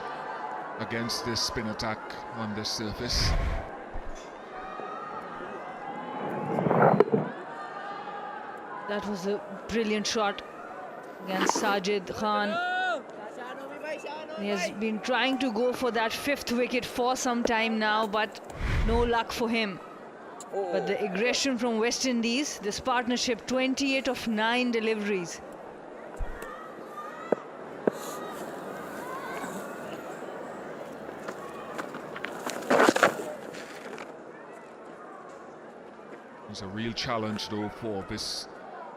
S2: against this spin attack on this surface.
S9: That was a brilliant shot against Sajid Khan. He has been trying to go for that 5th wicket for some time now, but no luck for him. But the aggression from West Indies, this partnership, 28 of 9 deliveries.
S2: It's a real challenge though for this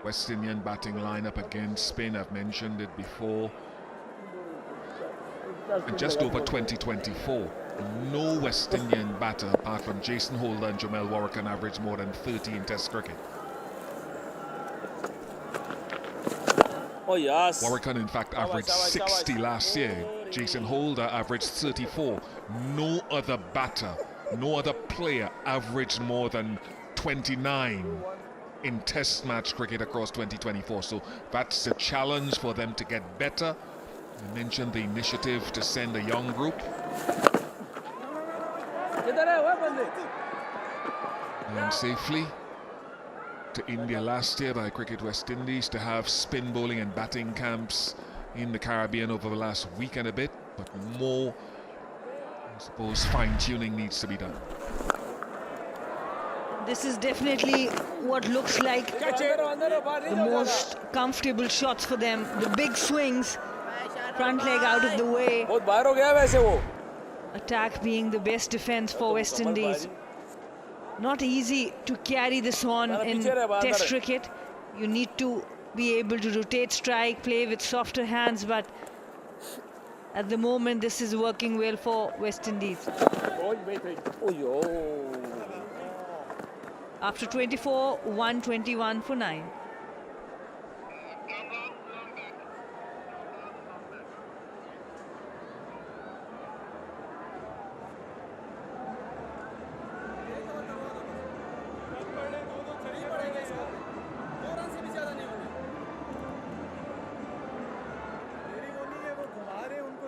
S2: West Indian batting lineup against Spain. I've mentioned it before. And just over 2024, no West Indian batter apart from Jason Holder and Jamel Warrican averaged more than 30 in Test cricket.
S6: Oh yes.
S2: Warrican in fact averaged 60 last year. Jason Holder averaged 34. No other batter, no other player averaged more than 29 in Test match cricket across 2024. So that's the challenge for them to get better. I mentioned the initiative to send a young group. And safely to India last year by Cricket West Indies to have spin bowling and batting camps in the Caribbean over the last week and a bit, but more, I suppose, fine-tuning needs to be done.
S9: This is definitely what looks like the most comfortable shots for them. The big swings, front leg out of the way. Attack being the best defense for West Indies. Not easy to carry this on in Test cricket. You need to be able to rotate strike, play with softer hands, but at the moment this is working well for West Indies. After 24, 121 for 9.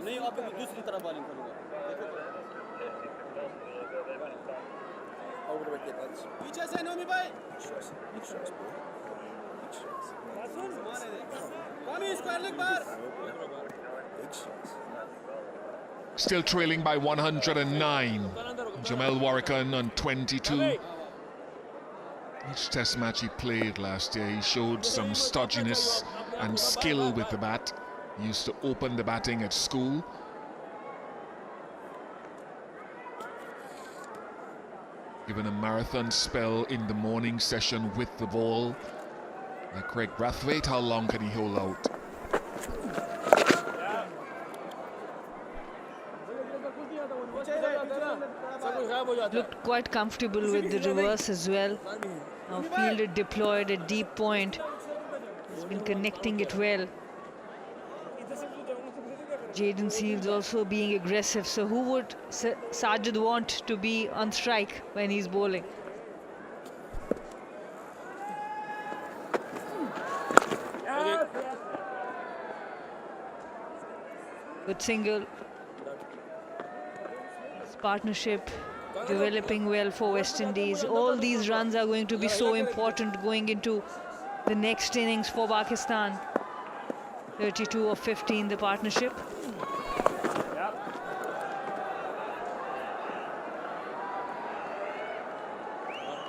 S1: नहीं अब दूसरी तरफ bowling करूंगा पीछे से नोमी भाई
S2: Still trailing by 109. Jamel Warrican on 22. Each Test match he played last year, he showed some stodginess and skill with the bat. He used to open the batting at school. Given a marathon spell in the morning session with the ball. Like Craig Brathwaite, how long can he hold out?
S9: Looked quite comfortable with the reverse as well. Now fielded, deployed at deep point. He's been connecting it well. Jaden Seals also being aggressive. So who would Sajid want to be on strike when he's bowling? Good single. partnership developing well for West Indies. All these runs are going to be so important going into the next innings for Pakistan. 32 of 15, the partnership.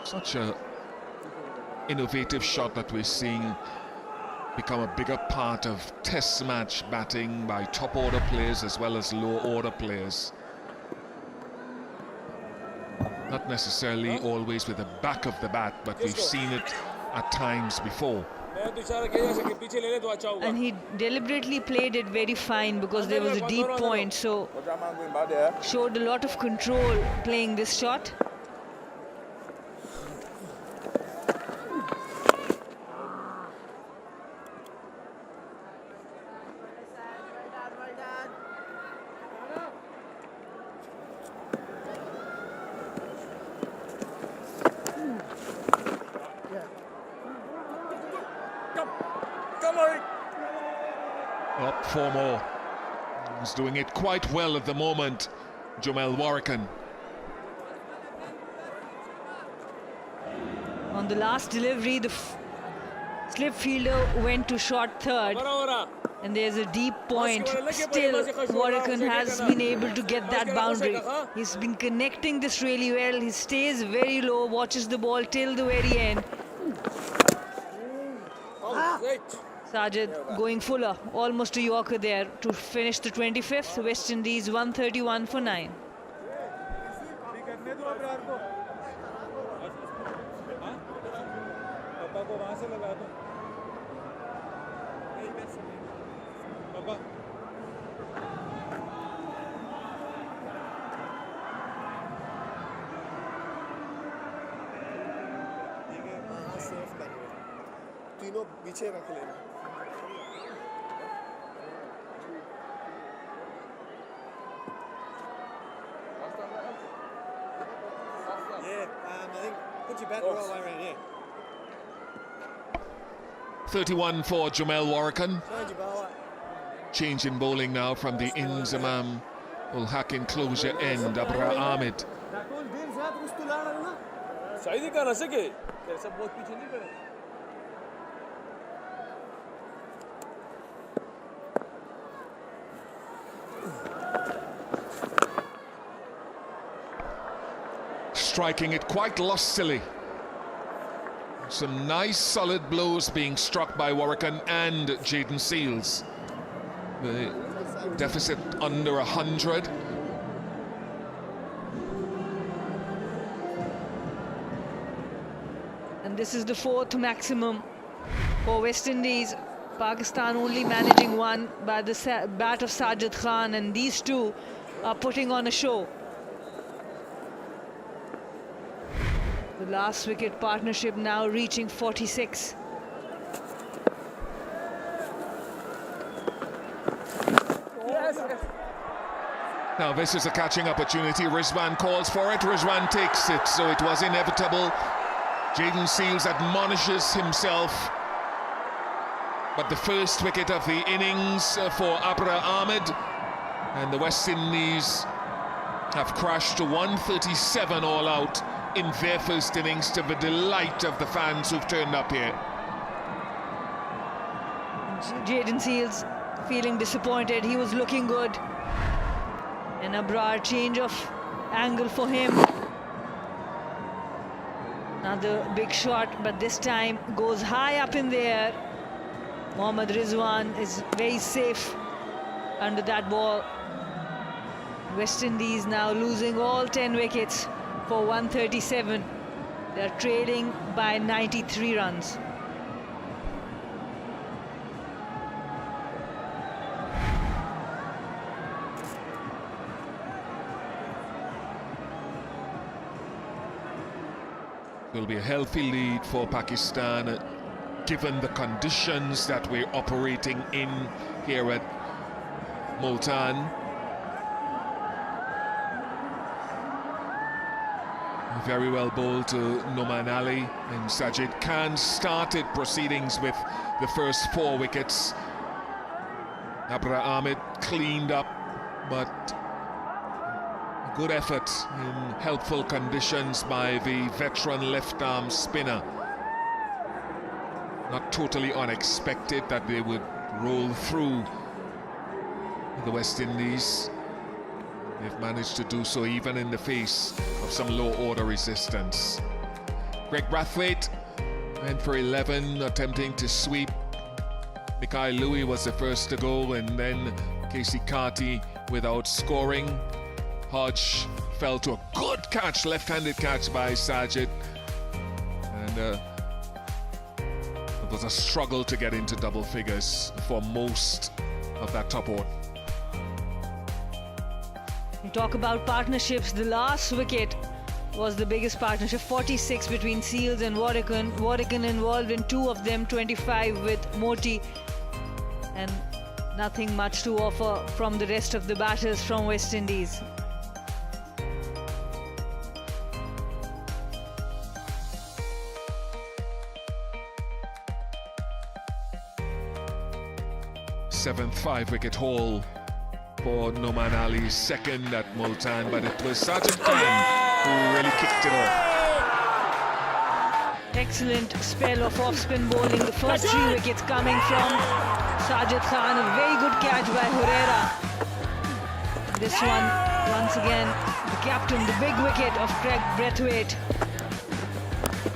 S2: Such a innovative shot that we're seeing become a bigger part of test match batting by top order players as well as low order players. Not necessarily always with the back of the bat, but we've seen it at times before.
S9: And he deliberately played it very fine because there was a deep point, so showed a lot of control playing this shot.
S2: Up 4 more. He's doing it quite well at the moment, Jomel Warrican.
S9: On the last delivery, the slip fielder went to short third, and there's a deep point. Still, Warrican has been able to get that boundary. He's been connecting this really well. He stays very low, watches the ball till the very end. Sajid going fuller, almost a Yorker there to finish the 25th. West Indies 131 for 9.
S1: तीनों पीछे रख लेना. I think put your bat the right way around here.
S2: 31 for Jomel Warrican. Change in bowling now from the Inzamam ul Haq enclosure end, Abrar Ahmed. Striking it quite lustily. Some nice solid blows being struck by Warrican and Jayden Seales. The deficit under 100.
S9: And this is the 4th maximum for West Indies. Pakistan only managing one by the bat of Sajid Khan, and these two are putting on a show. The last wicket partnership now reaching 46.
S2: Now this is a catching opportunity. Rizwan calls for it. Rizwan takes it, so it was inevitable. Jayden Seales admonishes himself. But the first wicket of the innings for Abrar Ahmed, and the West Indies have crashed to 137 all out in their first innings, to the delight of the fans who've turned up here.
S9: Jayden Seales feeling disappointed. He was looking good. And Abrar, change of angle for him. Another big shot, but this time goes high up in the air. Mohammad Rizwan is very safe under that ball. West Indies now losing all 10 wickets for 137. They're trailing by 93 runs.
S2: Will be a healthy lead for Pakistan, given the conditions that we're operating in here at Multan. Very well bowled to Noman Ali, and Sajid Khan started proceedings with the first 4 wickets. Abrar Ahmed cleaned up, but Good effort in helpful conditions by the veteran left-arm spinner. Not totally unexpected that they would roll through the West Indies. They've managed to do so even in the face of some low-order resistance. Greg Brathwaite went for 11, attempting to sweep. Mikhail Louis was the first to go, and then Casey Carty without scoring. Hodge fell to a good catch, left-handed catch by Sajid. And it was a struggle to get into double figures for most of that top order.
S9: We talk about partnerships. The last wicket was the biggest partnership, 46 between Seals and Warrican. Warrican involved in 2 of them, 25 with Moti. And nothing much to offer from the rest of the batters from West Indies.
S2: Seventh 5-wicket haul for Noman Ali, second at Multan, but it was Sajid Khan who really kicked it off.
S9: Excellent spell of off-spin bowling. The first 3 wickets coming from Sajid Khan. A very good catch by Herrera. This one, once again, the captain, the big wicket of Craig Brathwaite.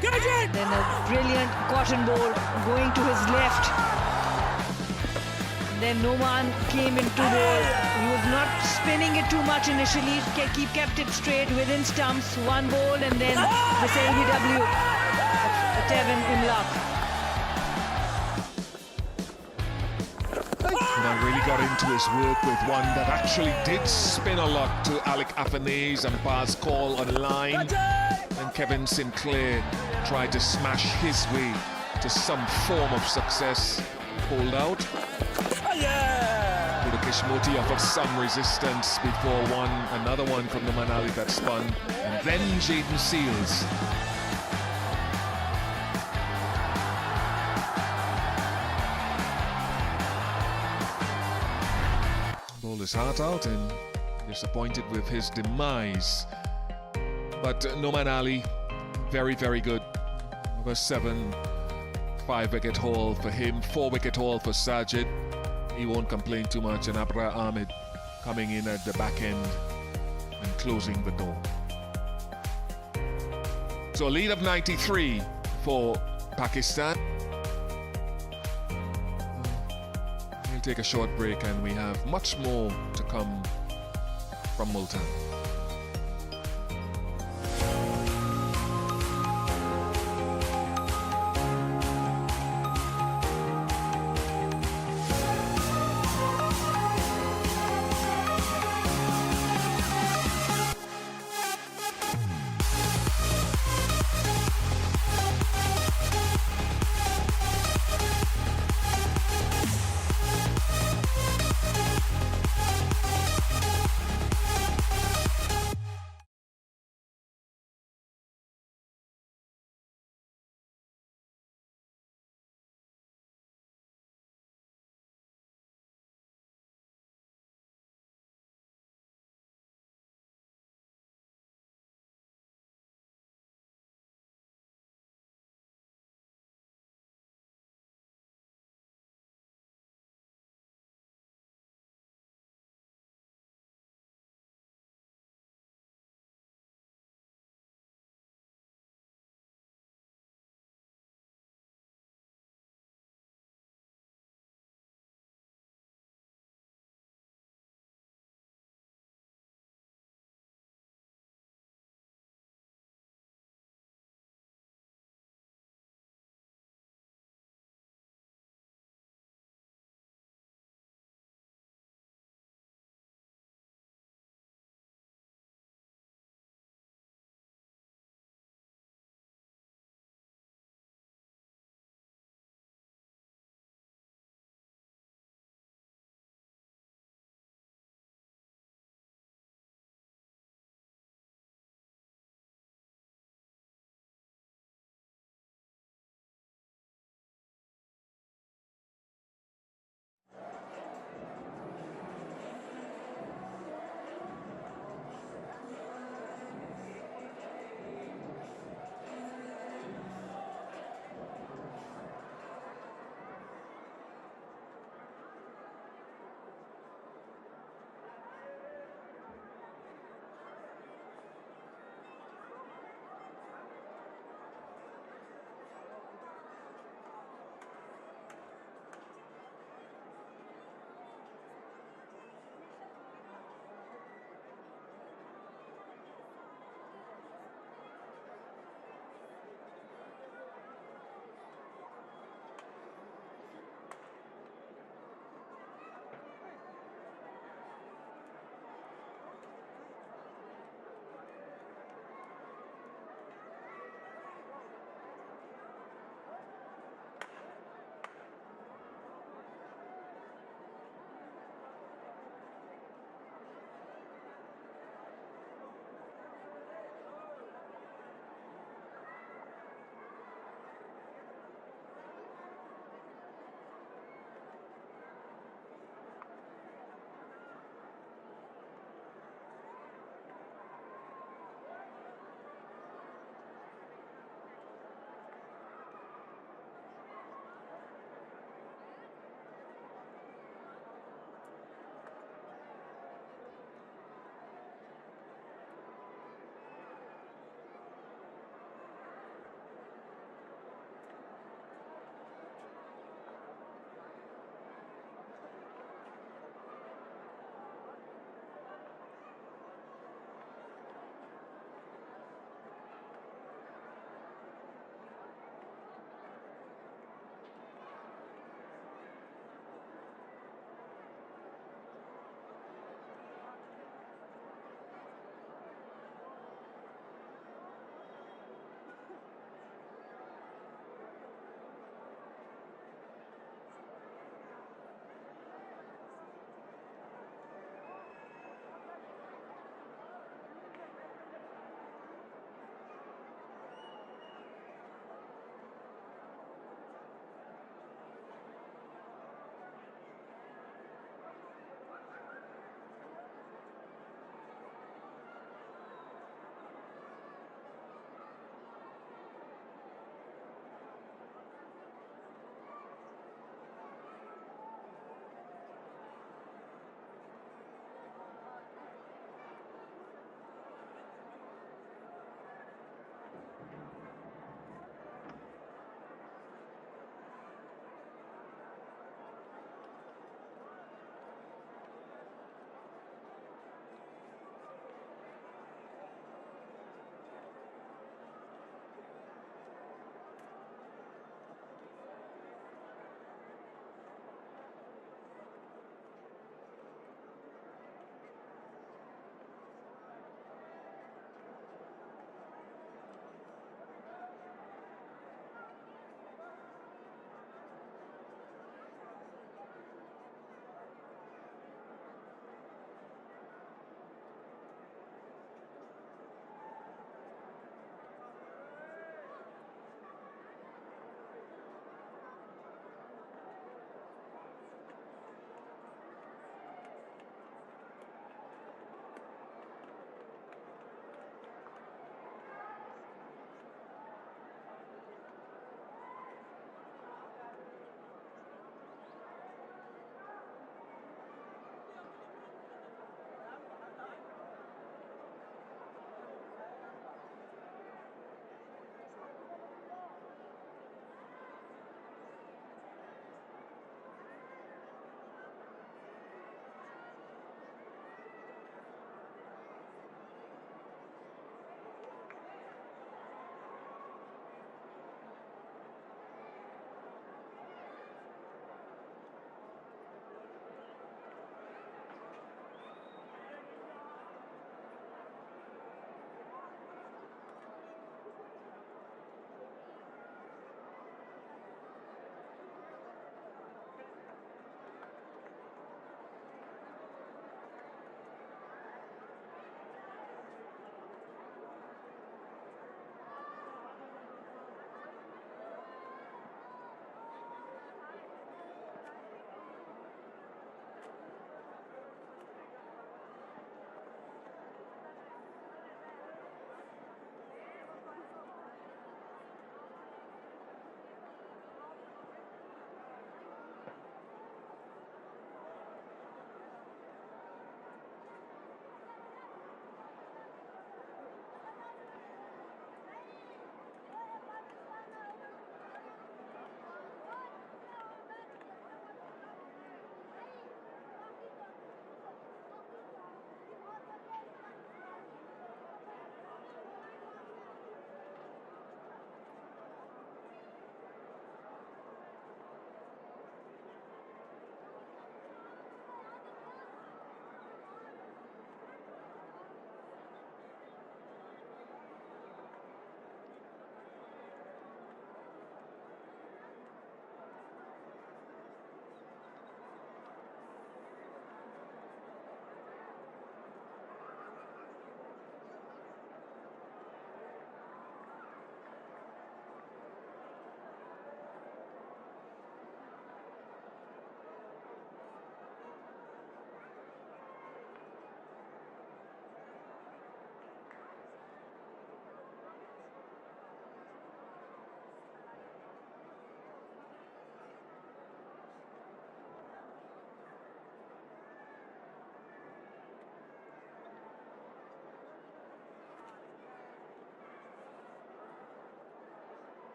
S9: Then a brilliant cotton ball going to his left. Then Noman came into bowl. He was not spinning it too much initially. He kept it straight within stumps. One ball and then this LBW of Tevin Imlaq.
S2: And I really got into his work with one that actually did spin a lot to Alec Afanese and Baz call on line. And Kevin Sinclair tried to smash his way to some form of success. Pulled out. Pudakesh Moti offered some resistance before another one from the Manali that spun, and then Jaden Seals. Bowled his heart out and disappointed with his demise. But Noman Ali, very, very good. Over 7. 5-wicket haul for him, 4-wicket haul for Sajid. He won't complain too much, and Abrar Ahmed coming in at the back end and closing the door. So a lead of 93 for Pakistan. We'll take a short break and we have much more to come from Multan.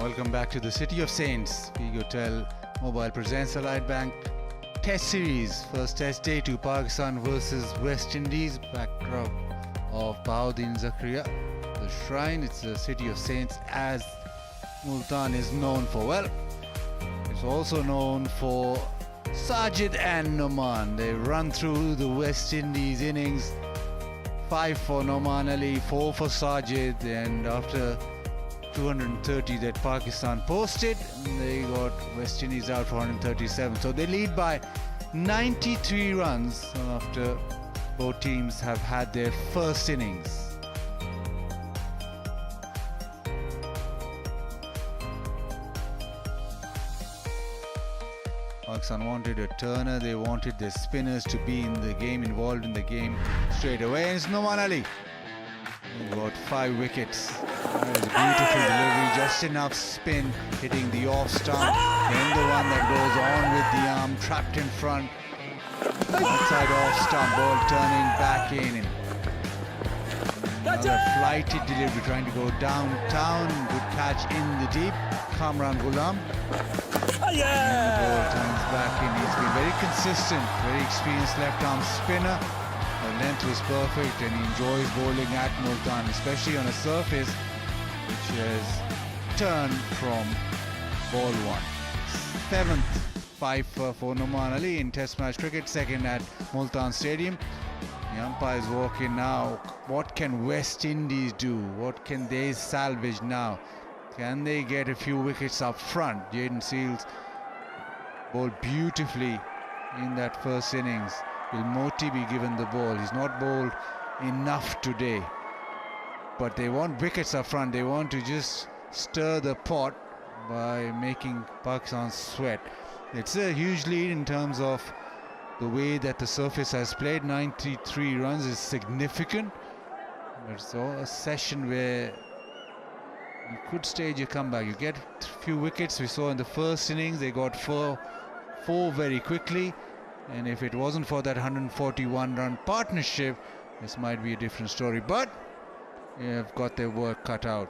S4: Welcome back to the City of Saints. Peak Hotel Mobile presents the Light Bank Test Series. First Test Day 2, Pakistan versus West Indies. Backdrop of Bahauddin Zakaria. The shrine, it's the City of Saints, as Multan is known for. Well, it's also known for Sajid and Noman. They run through the West Indies innings. 5 for Noman Ali, 4 for Sajid, and after 230 that Pakistan posted, they got West Indies out for 137. So they lead by 93 runs after both teams have had their first innings. Pakistan wanted a turner, they wanted their spinners to be in the game, involved in the game straight away, and it's Noman Ali. He got 5 wickets. That was a beautiful delivery, just enough spin, hitting the off stump, then the one that goes on with the arm, trapped in front, outside off stump, ball turning back in. Another flighty delivery, trying to go downtown, good catch in the deep, Kamran Ghulam. And the ball turns back in. He's been very consistent, very experienced left arm spinner. The length was perfect and he enjoys bowling at Multan, especially on a surface which has turned from ball 1. 7th 5 for Noman Ali in Test match cricket, second at Multan Stadium. The umpires walk in now. What can West Indies do? What can they salvage now? Can they get a few wickets up front? Jayden Seales bowled beautifully in that first innings. Will Moti be given the ball? He's not bowled enough today. But they want wickets up front. They want to just stir the pot by making Pakistan sweat. It's a huge lead in terms of the way that the surface has played. 93 runs is significant. But it's all a session where you could stage a comeback. You get a few wickets. We saw in the first innings they got four very quickly, and if it wasn't for that 141 run partnership, this might be a different story, but they have got their work cut out.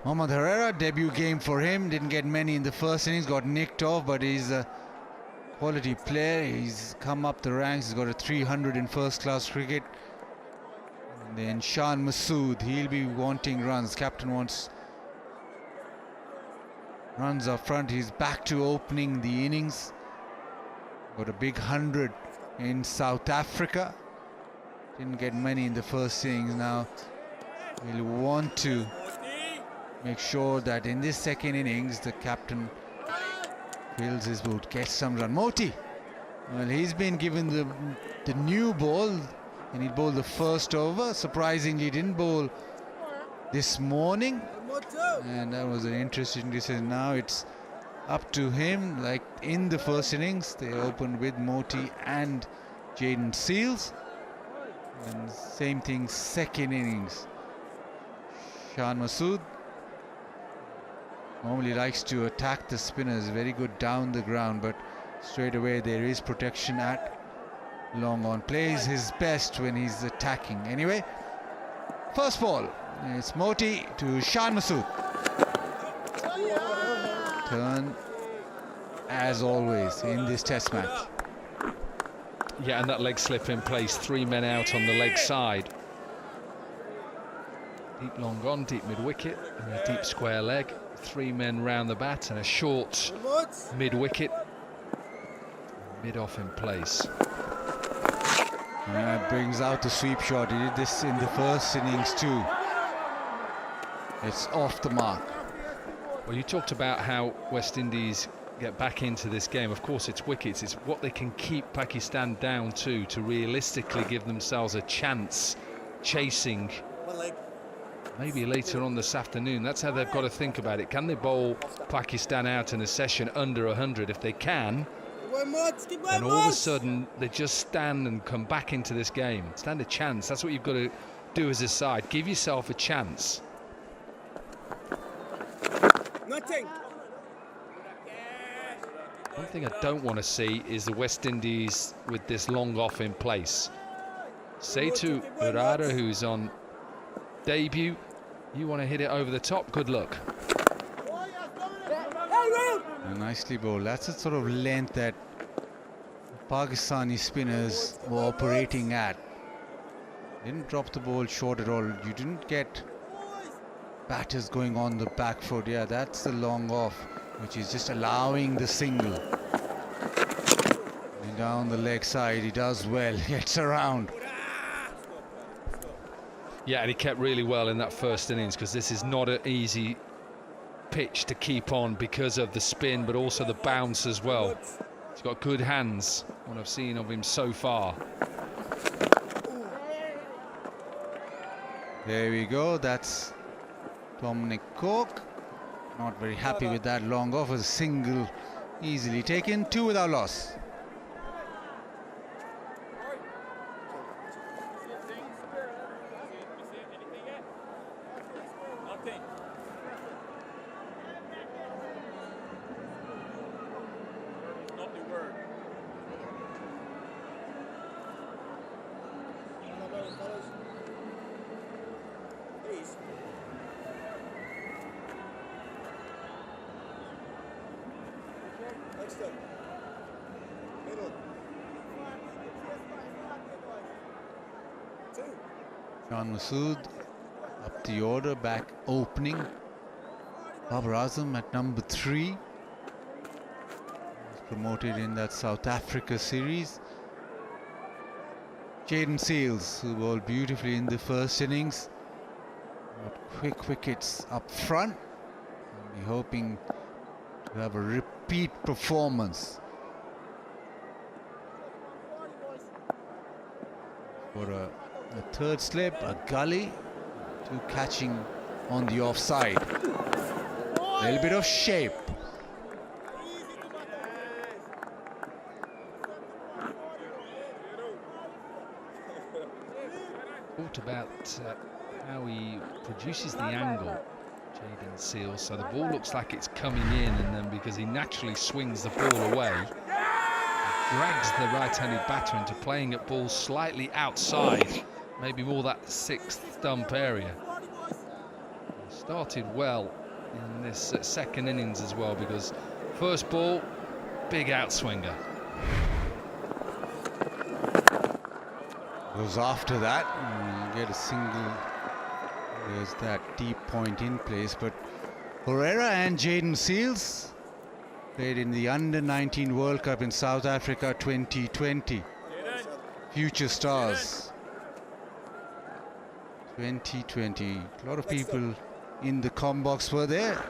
S4: Mohammad Herrera, debut game for him, didn't get many in the first innings, got nicked off, but he's a quality player. He's come up the ranks. He's got a 300 in first class cricket. And then Shan Masood, he'll be wanting runs. Captain wants runs up front. He's back to opening the innings. Got a big 100 in South Africa. Didn't get many in the first innings. Now we'll want to make sure that in this second innings the captain fills his boot, gets some run. Moti, well, he's been given the new ball, and he bowled the first over. Surprisingly, didn't bowl this morning, and that was an interesting decision. Now it's up to him. Like in the first innings, they opened with Moti and Jayden Seales, and same thing second innings. Shan Masood normally likes to attack the spinners, very good down the ground, but straight away there is protection at long on. Plays his best when he's attacking. Anyway, first ball, it's Moti to Shan Masood. Turn as always in this test match.
S8: Yeah, and that leg slip in place, 3 men out on the leg side. Deep long on, deep mid-wicket, and a deep square leg. 3 men round the bat and a short mid-wicket. Mid-off in place.
S4: Brings out the sweep shot. He did this in the first innings too. It's off the mark.
S8: Well, you talked about how West Indies get back into this game. Of course, it's wickets. It's what they can keep Pakistan down to realistically give themselves a chance chasing maybe later on this afternoon. That's how they've got to think about it. Can they bowl Pakistan out in a session under 100? If they can, then all of a sudden they just stand and come back into this game. Stand a chance. That's what you've got to do as a side. Give yourself a chance.
S1: Nothing.
S8: One thing I don't want to see is the West Indies with this long off in place. Say to Urara, who's on debut. You want to hit it over the top, good luck.
S4: Nicely bowled. That's the sort of length that Pakistani spinners were operating at. Didn't drop the ball short at all. You didn't get batters going on the back foot. Yeah, that's the long off, which is just allowing the single. And down the leg side, he does well, gets around.
S8: Yeah, and he kept really well in that first innings, because this is not an easy pitch to keep on because of the spin, but also the bounce as well. He's got good hands, what I've seen of him so far.
S4: There we go, that's Dominic Cork. Not very happy with that long off, a single easily taken, 2 without loss. Shan Masood up the order, back opening. Babar Azam at number 3. Was promoted in that South Africa series. Jayden Seales, who bowled beautifully in the first innings. Got quick wickets up front. We're hoping to have a repeat performance for a third slip, a gully, 2 catching on the offside. A little bit of shape.
S8: Talked about how he produces the angle, Jayden Seales, so the ball looks like it's coming in, and then because he naturally swings the ball away, drags the right-handed batter into playing at balls slightly outside, maybe more that 6th stump area. He started well in this second innings as well, because first ball, big outswinger.
S4: Goes after that, and you get a single. There's that deep point in place, but Herrera and Jayden Seales played in the Under-19 World Cup in South Africa 2020. Future stars. 2020. A lot of people in the com box were there.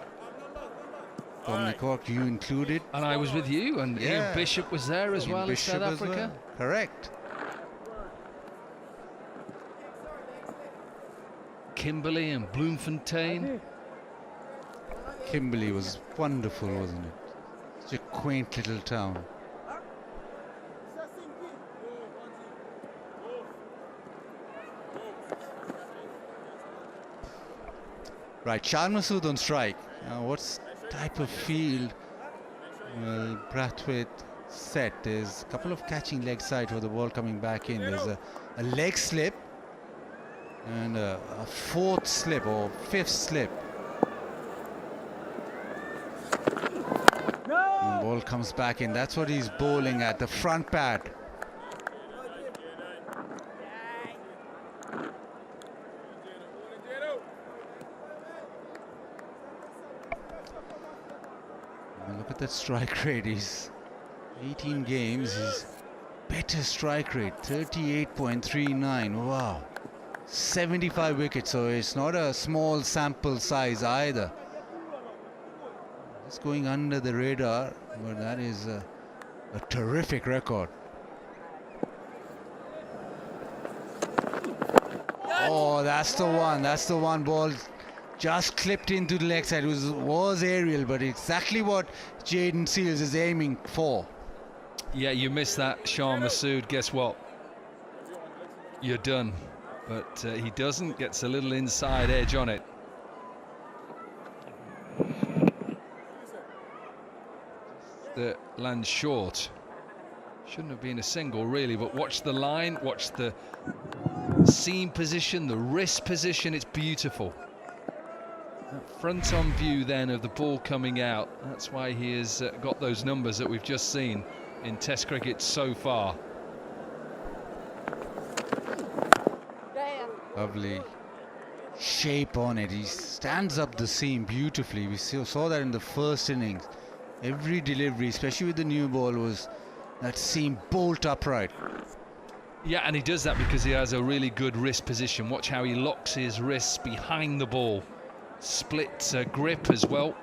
S4: Dominic Cork, you included.
S8: And I was with you, and
S4: Yeah.
S8: Ian Bishop was there as well in South Africa.
S4: Correct.
S8: Kimberley and Bloemfontein.
S4: Kimberley was wonderful, wasn't it? Such a quaint little town. Right, Shan Masood on strike. Now, what type of field will Brathwaite set? There's a couple of catching leg side for the ball coming back in. There's a leg slip and a 4th slip or 5th slip. And the ball comes back in. That's what he's bowling at, the front pad. And look at that strike rate. He's 18 games. His better strike rate, 38.39. Wow. 75 wickets, so it's not a small sample size either. Just going under the radar, but that is a terrific record. Oh, that's the one. That's the one. Ball just clipped into the leg side. It was aerial, but exactly what Jayden Seales is aiming for.
S8: Yeah, you missed that, Shan Masood. Guess what? You're done. But he doesn't, gets a little inside edge on it. The lands short. Shouldn't have been a single really, but watch the line, watch the seam position, the wrist position, it's beautiful. That front-on view then of the ball coming out, that's why he has got those numbers that we've just seen in Test cricket so far.
S4: Lovely shape on it. He stands up the seam beautifully. We saw that in the first innings. Every delivery, especially with the new ball, was that seam bolt upright.
S8: Yeah, and he does that because he has a really good wrist position. Watch how he locks his wrists behind the ball. Split grip as well.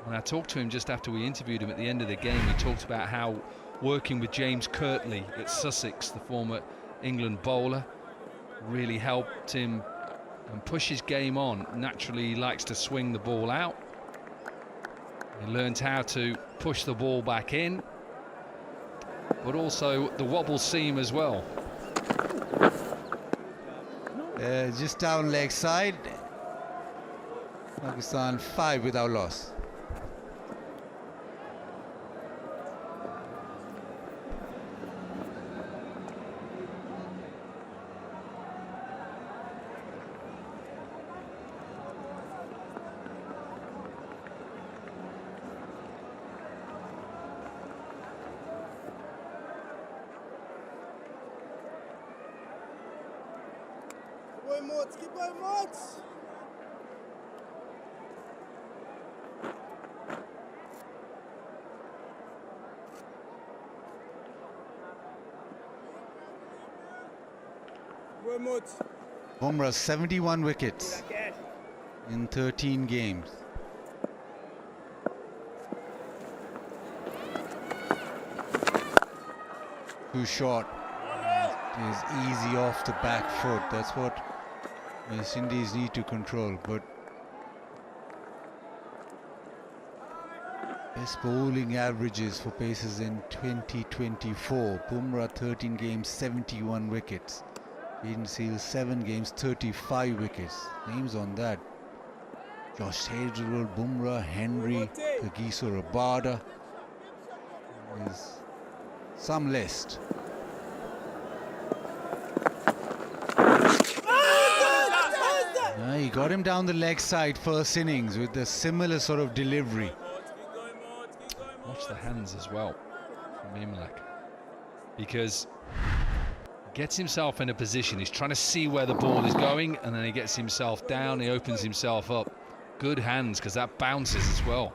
S8: And I talked to him just after we interviewed him at the end of the game. He talked about how working with James Kirtley at Sussex, the former England bowler, really helped him and push his game on. Naturally, he likes to swing the ball out. He learned how to push the ball back in, but also the wobble seam as well.
S4: Just down leg side. Pakistan 5 without loss.
S1: Keep going, Mods.
S4: Bumrah 71 wickets in 13 games. Too short. It is easy off the back foot. That's what West Indies need to control. But best bowling averages for Pacers in 2024. Bumrah 13 games, 71 wickets. Aiden Seales 7 games, 35 wickets. Names on that: Josh Hazlewood, Bumrah, Henry, Kagiso Rabada. There's some list. He got him down the leg side first innings with a similar sort of delivery.
S8: Watch the hands as well from Imlek, because he gets himself in a position, he's trying to see where the ball is going, and then he gets himself down, he opens himself up. Good hands, because that bounces as well.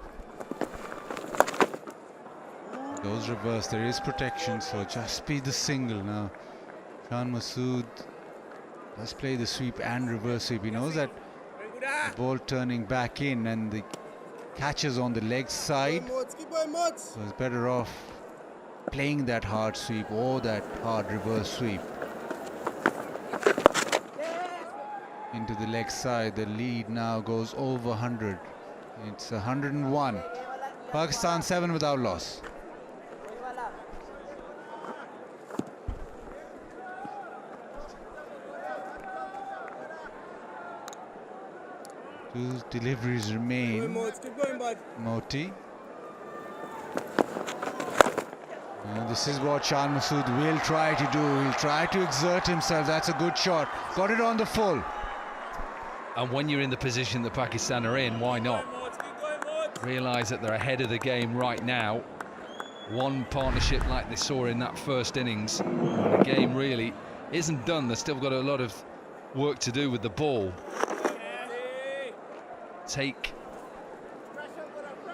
S4: Goes reverse, there is protection, so Jasprit the single now. Shan Masood does play the sweep and reverse sweep. He knows that the ball turning back in and the catches on the leg side, so he's better off playing that hard sweep or that hard reverse sweep into the leg side. The lead now goes over 100. It's 101. Pakistan 7 without loss. Two deliveries remain. Moti. This is what Shan Masood will try to do. He'll try to exert himself. That's a good shot. Got it on the full.
S8: And when you're in the position that Pakistan are in, why not? Realise that they're ahead of the game right now. One partnership like they saw in that first innings. The game really isn't done. They've still got a lot of work to do with the ball. Take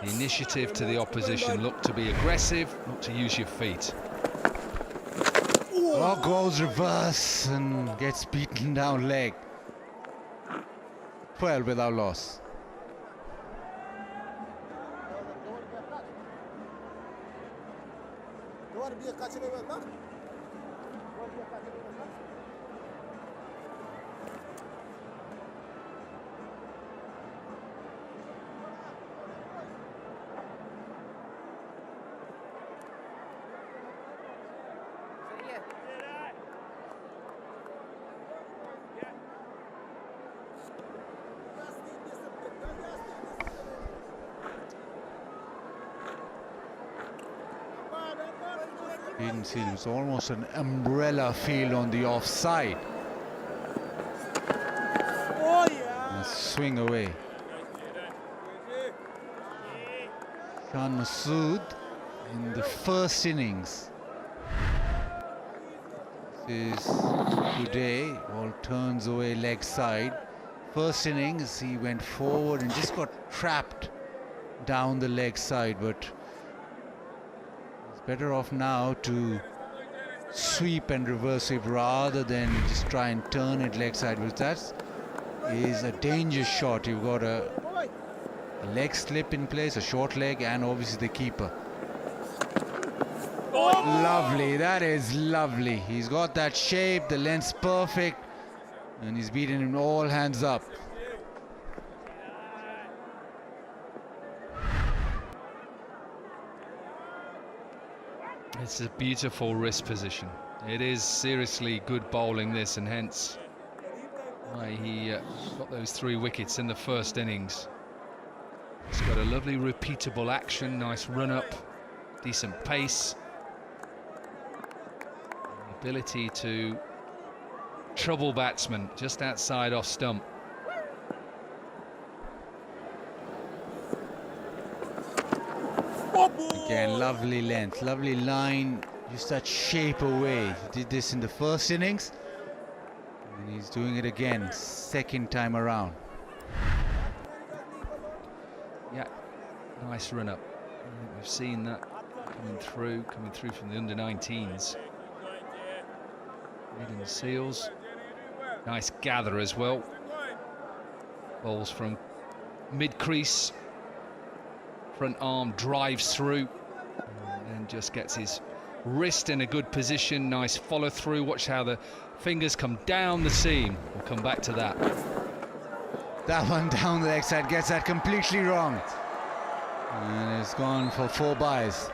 S8: the initiative to the opposition, look to be aggressive, look to use your feet.
S4: Oh, goes reverse and gets beaten down leg. 12 without loss. Aiden Seales, almost an umbrella field on the offside. swing away. Shan Masood in the first innings. This is today, all turns away leg side. First innings, he went forward and just got trapped down the leg side, but he's better off now to sweep and reverse it rather than just try and turn it leg side, because that is a dangerous shot. You've got a leg slip in place, a short leg, and obviously the keeper. Lovely, that is lovely. He's got that shape, the length's perfect, and he's beaten him all hands up.
S8: It's a beautiful wrist position. It is seriously good bowling, this, and hence why he got those 3 wickets in the first innings. He's got a lovely repeatable action, nice run up, decent pace, the ability to trouble batsmen just outside off stump.
S4: Again, lovely length, lovely line, just that shape away. He did this in the first innings, and he's doing it again, second time around.
S8: Yeah, nice run up. I think we've seen that coming through from the under-19s. Jayden Seales, nice gather as well. Bowls from mid-crease, front arm drives through, and then just gets his wrist in a good position. Nice follow through. Watch how the fingers come down the seam. We'll come back to that.
S4: That one down the leg side gets that completely wrong, and it's gone for 4 byes.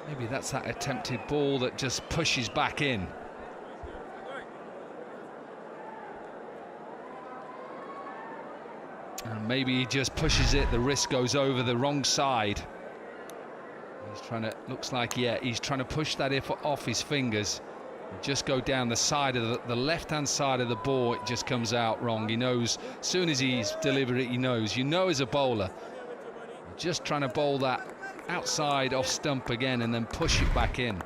S8: Maybe that's that attempted ball that just pushes back in. And maybe he just pushes it, the wrist goes over the wrong side. He's trying to, looks like, yeah, he's trying to push that off his fingers. Just go down the side of the left-hand side of the ball, it just comes out wrong. He knows, as soon as he's delivered it, he knows. You know as a bowler, just trying to bowl that outside off stump again and then push it back in.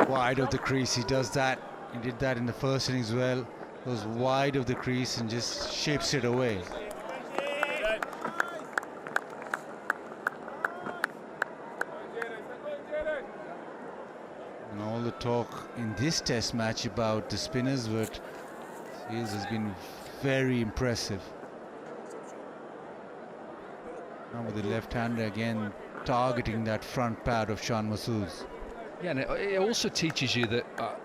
S4: Wide of the crease, he does that. He did that in the first innings as well. Goes wide of the crease and just shapes it away. And all the talk in this test match about the spinners, but Seales has been very impressive. Now with the left-hander again targeting that front pad of Shan Masood's.
S8: Yeah, and it also teaches you that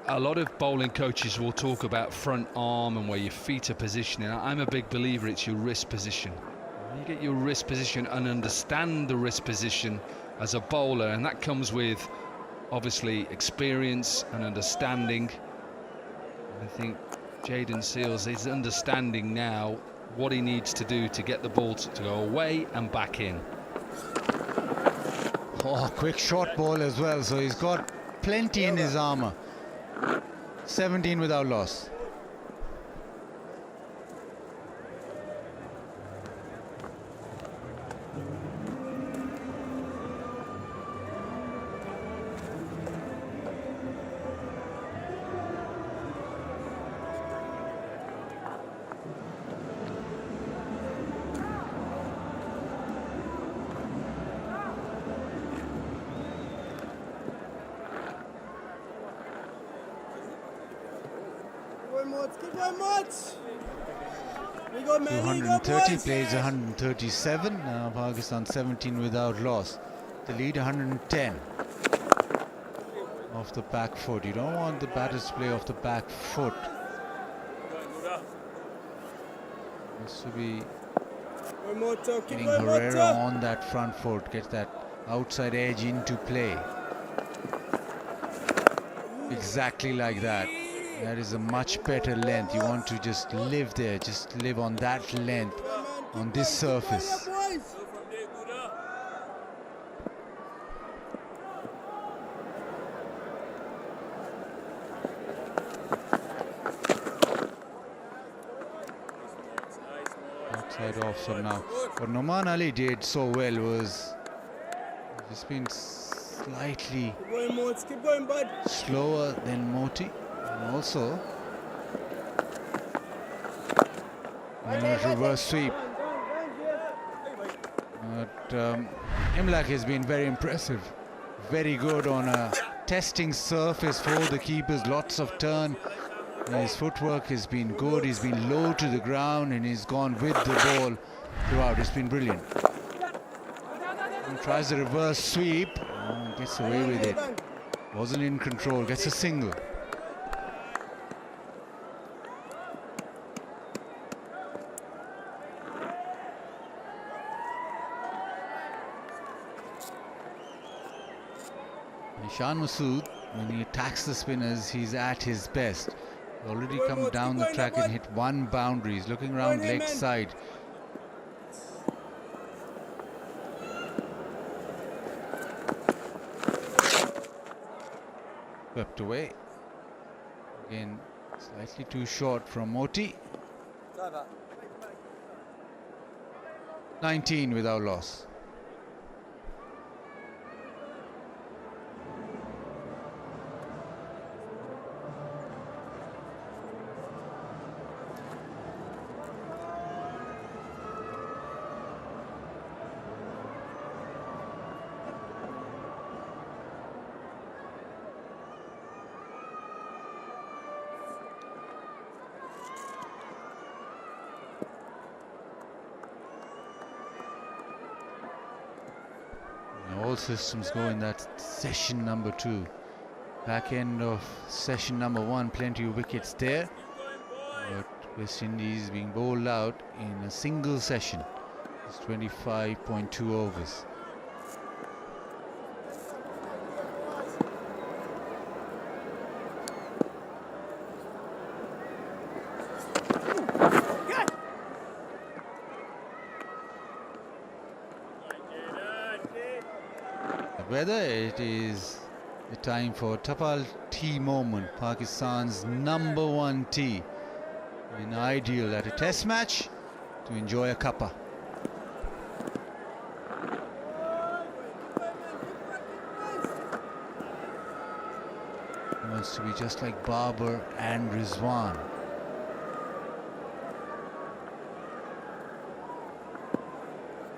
S8: a lot of bowling coaches will talk about front arm and where your feet are positioning. I'm a big believer it's your wrist position. You get your wrist position and understand the wrist position as a bowler, and that comes with obviously experience and understanding. I think Jayden Seales is understanding now what he needs to do to get the ball to go away and back in.
S4: Oh, quick short ball as well, so he's got plenty in his armour. 17 without loss.
S1: Keep going, Mats. We got many.
S4: 230 plays 137. Now Pakistan 17 without loss. The lead 110. Off the back foot. You don't want the batters to play off the back foot. Has to be getting Herrera on that front foot. Get that outside edge into play. Exactly like that. That is a much better length. You want to just live there, just live on that length, on this surface. Outside off some now. What Noman Ali did so well was just been slightly slower than Moti, and also reverse sweep. But Imlach has been very impressive, very good on a testing surface for the keepers, lots of turn. His footwork has been good, he's been low to the ground and he's gone with the ball throughout. It's been brilliant. He tries a reverse sweep, gets away with it. Wasn't in control, gets a single. Shan Masood, when he attacks the spinners, he's at his best. Already come down the track and hit one boundary. He's looking around leg side. Swept away. Again, slightly too short from Moti. 19 without loss. All systems go in that session number 2. Back end of session number 1, plenty of wickets there. But West Indies being bowled out in a single session. It's 25.2 overs. Whether it is the time for Tapal tea moment, Pakistan's #1 tea, an ideal at a test match to enjoy a cuppa. He wants to be just like Babar and Rizwan.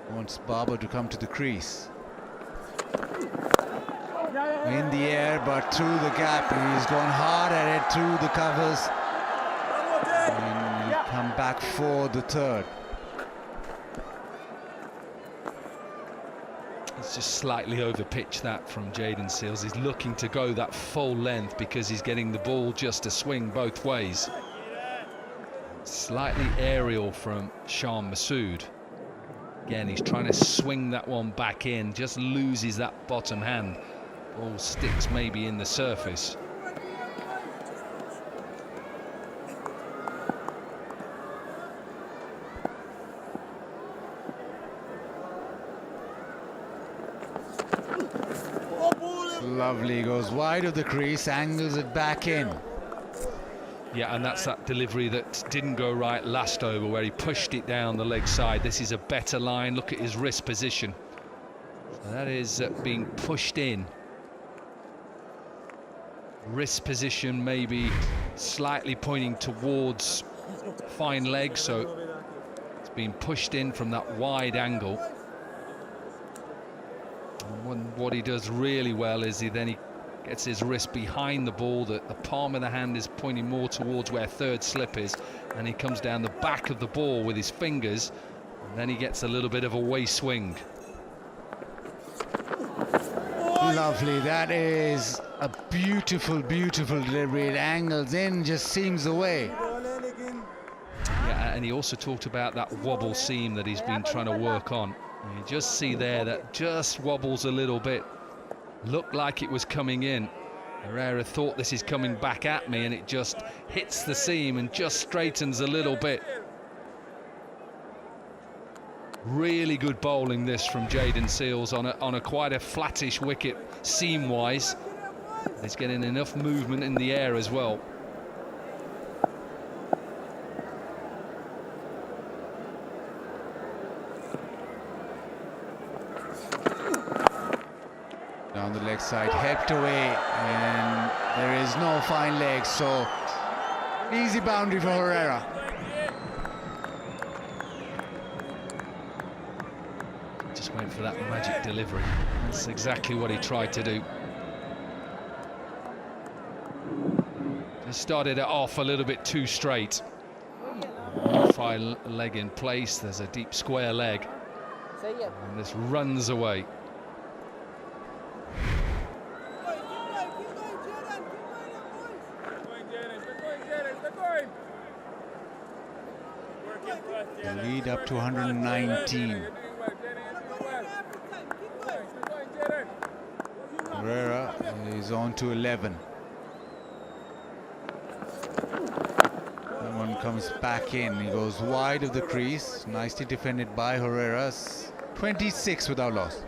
S4: He wants Babar to come to the crease. In the air, but through the gap. He's gone hard at it through the covers. And he'll come back for the third.
S8: It's just slightly over pitch that from Jayden Seales. He's looking to go that full length because he's getting the ball just to swing both ways. Slightly aerial from Shan Masood. Again, he's trying to swing that one back in, just loses that bottom hand. Ball sticks maybe in the surface.
S4: Lovely, goes wide of the crease, angles it back in.
S8: Yeah, and that's that delivery that didn't go right last over where he pushed it down the leg side. This is a better line. Look at his wrist position. So that is being pushed in. Wrist position maybe slightly pointing towards fine leg, so it's being pushed in from that wide angle. And what he does really well is he gets his wrist behind the ball, that the palm of the hand is pointing more towards where third slip is, and he comes down the back of the ball with his fingers, and then he gets a little bit of a way swing.
S4: Lovely, that is a beautiful, beautiful delivery. It angles in, just seams away.
S8: Yeah, and he also talked about that wobble seam that he's been trying to work on. And you just see there that just wobbles a little bit. Looked like it was coming in. Herrera thought this is coming back at me, and it just hits the seam and just straightens a little bit. Really good bowling this from Jayden Seales on a quite a flattish wicket seam-wise. He's getting enough movement in the air as well.
S4: Down the leg side, helped away, and there is no fine leg, so easy boundary for Herrera.
S8: Just went for that magic delivery. That's exactly what he tried to do. Just started it off a little bit too straight. Fine leg in place, there's a deep square leg. And this runs away.
S4: The lead up to 119. Herrera is on to 11. That one comes back in. He goes wide of the crease. Nicely defended by Herrera. 26 without loss.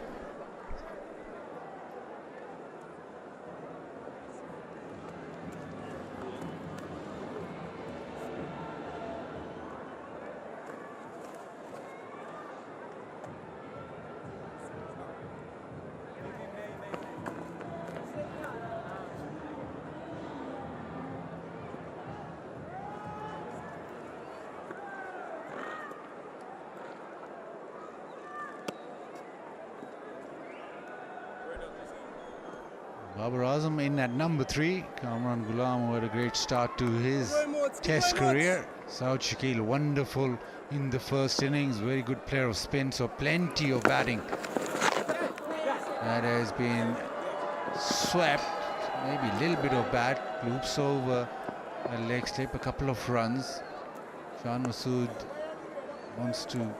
S4: Babar Azam in at number 3. Kamran Ghulam had a great start to his test career. Saud Shakil wonderful in the first innings, very good player of spin, so plenty of batting. That has been swept, maybe a little bit of bat, loops over a leg slip, a couple of runs. Shan Masood wants to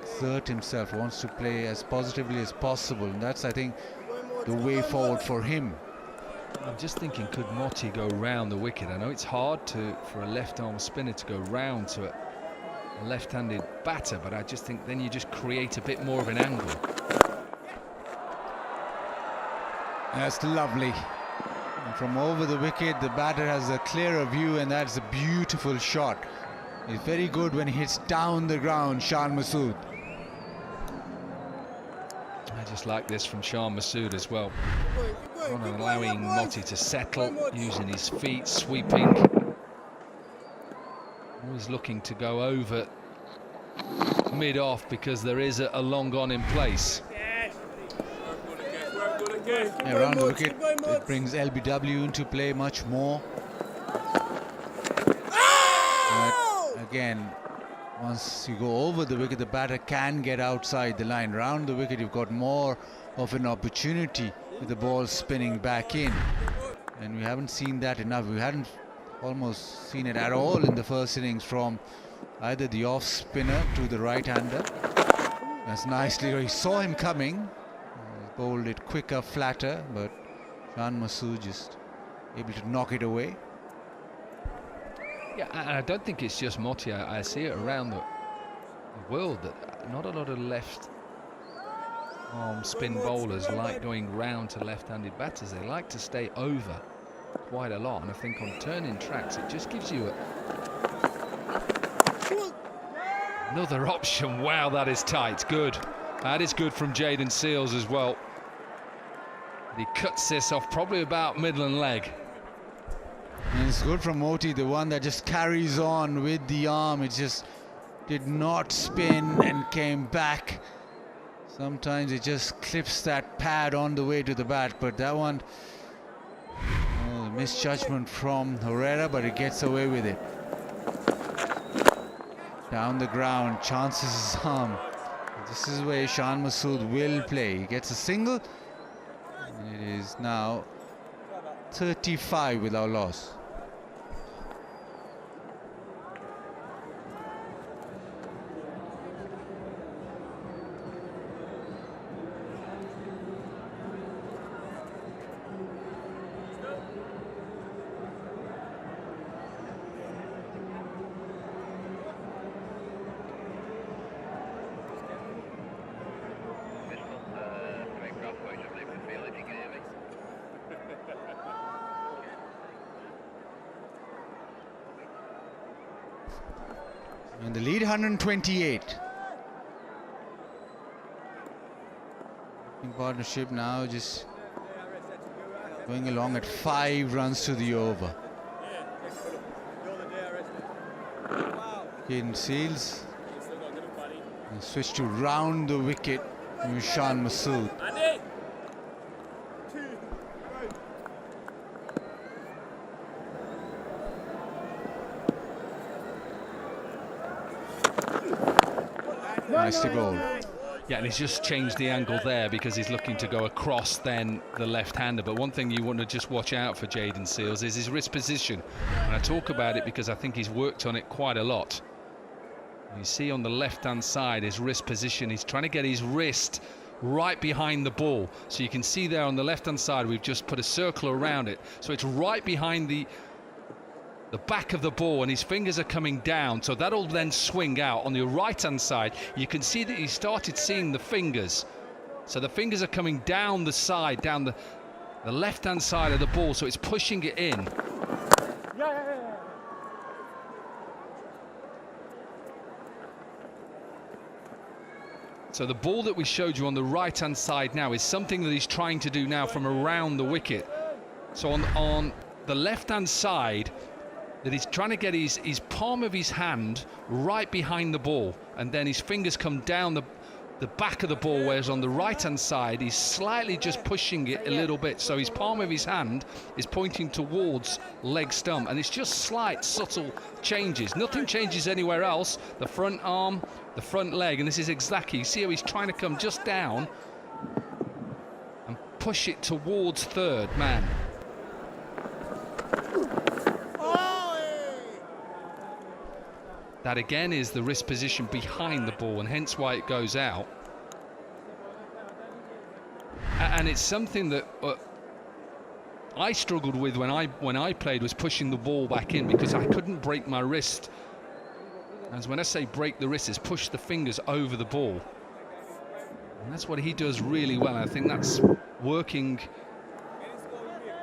S4: exert himself, wants to play as positively as possible, and that's, I think, the way forward for him.
S8: I'm just thinking, could Motti go round the wicket? I know it's hard for a left-arm spinner to go round to a left-handed batter, but I just think then you just create a bit more of an angle.
S4: That's lovely. And from over the wicket, the batter has a clearer view, and that's a beautiful shot. He's very good when he hits down the ground, Shan Masood.
S8: I just like this from Shan Masood as well. Not allowing Motti to settle, using his feet, sweeping. Always looking to go over mid-off because there is a long on in place.
S4: Yeah, around the wicket, it brings LBW into play much more. But again, once you go over the wicket, the batter can get outside the line. Round the wicket, you've got more of an opportunity with the ball spinning back in. And we haven't seen that enough. We hadn't almost seen it at all in the first innings from either the off spinner to the right-hander. That's nicely. He saw him coming. Bowled it quicker, flatter, but Shan Masood just able to knock it away.
S8: Yeah, and I don't think it's just Motti. I see it around the world that not a lot of left arm spin bowlers like going round to left-handed batters. They like to stay over quite a lot, and I think on turning tracks it just gives you another option. Wow, that is tight. Good. That is good from Jayden Seales as well. He cuts this off probably about Midland leg.
S4: And it's good from Motti, the one that just carries on with the arm. It just did not spin and came back. Sometimes it just clips that pad on the way to the bat, but that one, misjudgment from Herrera, but he gets away with it. Down the ground, chances his arm. This is where Shan Masood will play. He gets a single. It is now 35 without loss. And the lead 128. In partnership now just going along at 5 runs to the over. Jayden Seales switch to round the wicket with Shan Masood. Nicely bowled.
S8: Yeah, and he's just changed the angle there because he's looking to go across then the left-hander. But one thing you want to just watch out for Jayden Seales is his wrist position. And I talk about it because I think he's worked on it quite a lot. You see on the left-hand side his wrist position. He's trying to get his wrist right behind the ball. So you can see there on the left-hand side we've just put a circle around it. So it's right behind the back of the ball, and his fingers are coming down, so that'll then swing out. On the right hand side you can see that he started seeing the fingers, so the fingers are coming down the side, down the left hand side of the ball, so it's pushing it in. So the ball that we showed you on the right hand side now is something that he's trying to do now from around the wicket. So on the left hand side that he's trying to get his palm of his hand right behind the ball, and then his fingers come down the back of the ball, whereas on the right hand side he's slightly just pushing it a little bit, so his palm of his hand is pointing towards leg stump, and it's just slight subtle changes. Nothing changes anywhere else. The front arm, the front leg, and this is exactly, you see how he's trying to come just down and push it towards third man. That again is the wrist position behind the ball, and hence why it goes out. And it's something that I struggled with when I played, was pushing the ball back in, because I couldn't break my wrist. As when I say break the wrist, is push the fingers over the ball, and that's what he does really well. I think that's working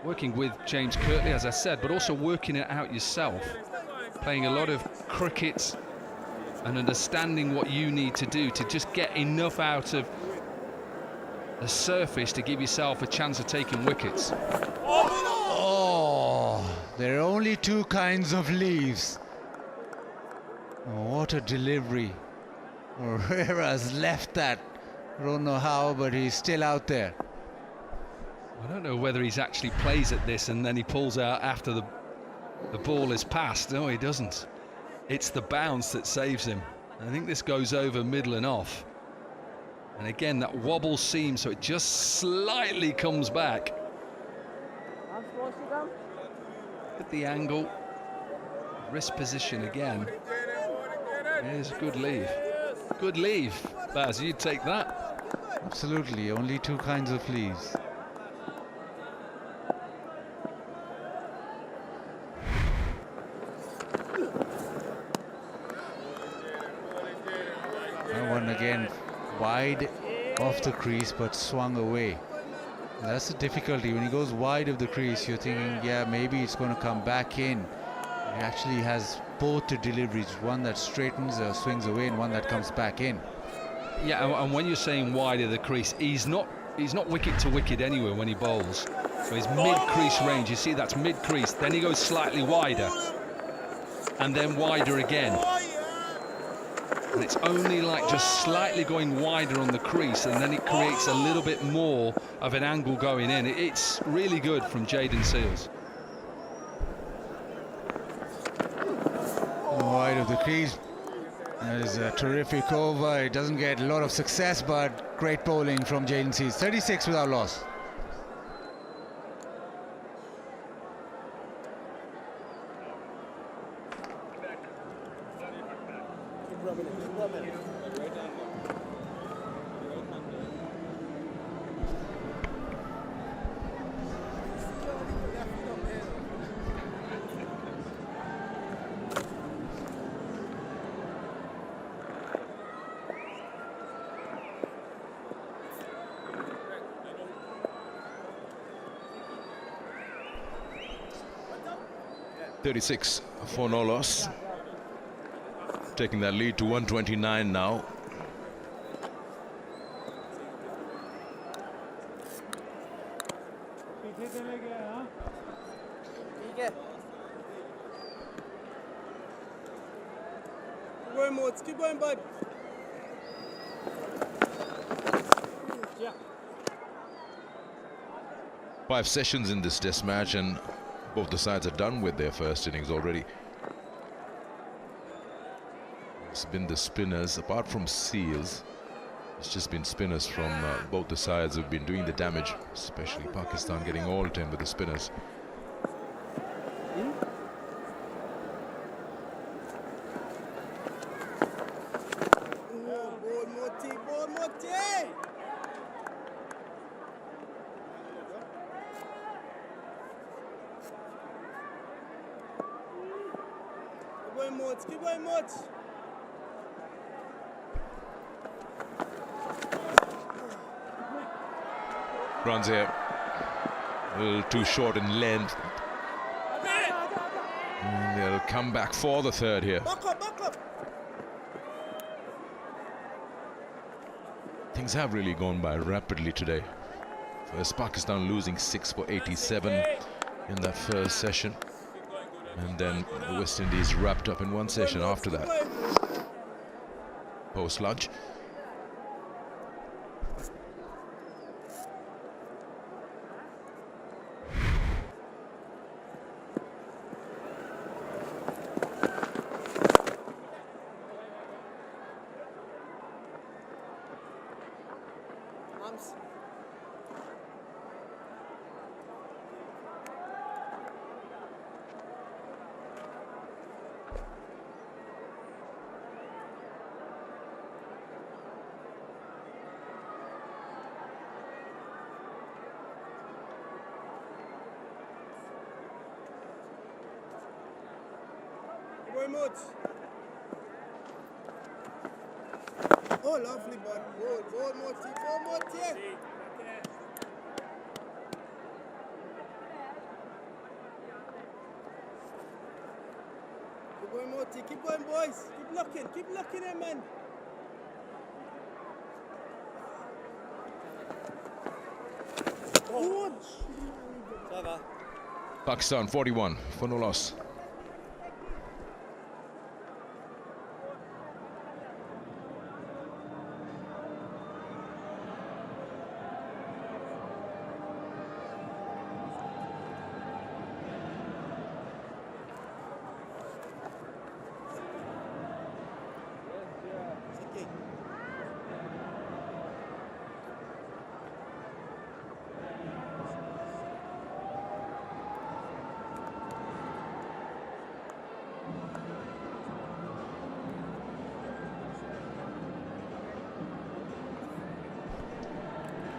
S8: with James Kirtley, as I said, but also working it out yourself. Playing a lot of cricket and understanding what you need to do to just get enough out of the surface to give yourself a chance of taking wickets.
S4: Oh, there are only 2 kinds of leaves. Oh, what a delivery. Herrera's left that. I don't know how, but he's still out there.
S8: I don't know whether he's actually plays at this and then he pulls out after the ball is passed. No, he doesn't. It's the bounce that saves him. I think this goes over middle and off. And again, that wobble seam, so it just slightly comes back. At the angle, wrist position again. Here's a good leave. Good leave. Baz, you'd take that?
S4: Absolutely, only 2 kinds of leaves. One again wide off the crease but swung away. And that's the difficulty. When he goes wide of the crease, you're thinking, yeah, maybe it's going to come back in. He actually has both the deliveries, one that straightens or swings away and one that comes back in.
S8: Yeah, and when you're saying wide of the crease, he's not wicket to wicket anywhere when he bowls. So he's mid-crease range. You see, that's mid-crease. Then he goes slightly wider and then wider again. And it's only like just slightly going wider on the crease, and then it creates a little bit more of an angle going in. It's really good from Jayden Seales.
S4: Wide of the crease. That is a terrific over. It doesn't get a lot of success, but great bowling from Jayden Seales. 36 without loss.
S5: .36 for no loss. taking that lead to 129 now.
S1: Keep going, Moats. Keep going, bud. Yeah.
S5: 5 sessions in this test match, and both the sides are done with their first innings already. It's been the spinners, apart from Seals. It's just been spinners from both the sides who've been doing the damage, especially Pakistan getting all 10 with the spinners.
S1: Keep going, Moats.
S5: Runs here. A little too short in length. And they'll come back for the third here.
S1: Back up.
S5: Things have really gone by rapidly today. First, Pakistan losing 6 for 87 in that first session. And then the West Indies wrapped up in one session after that. Post-lunch.
S1: Oh, lovely, bud. Goal, Moti. Keep going, Moti. Keep going, boys. Keep looking in, man. Oh.
S5: Pakistan 41 for no loss.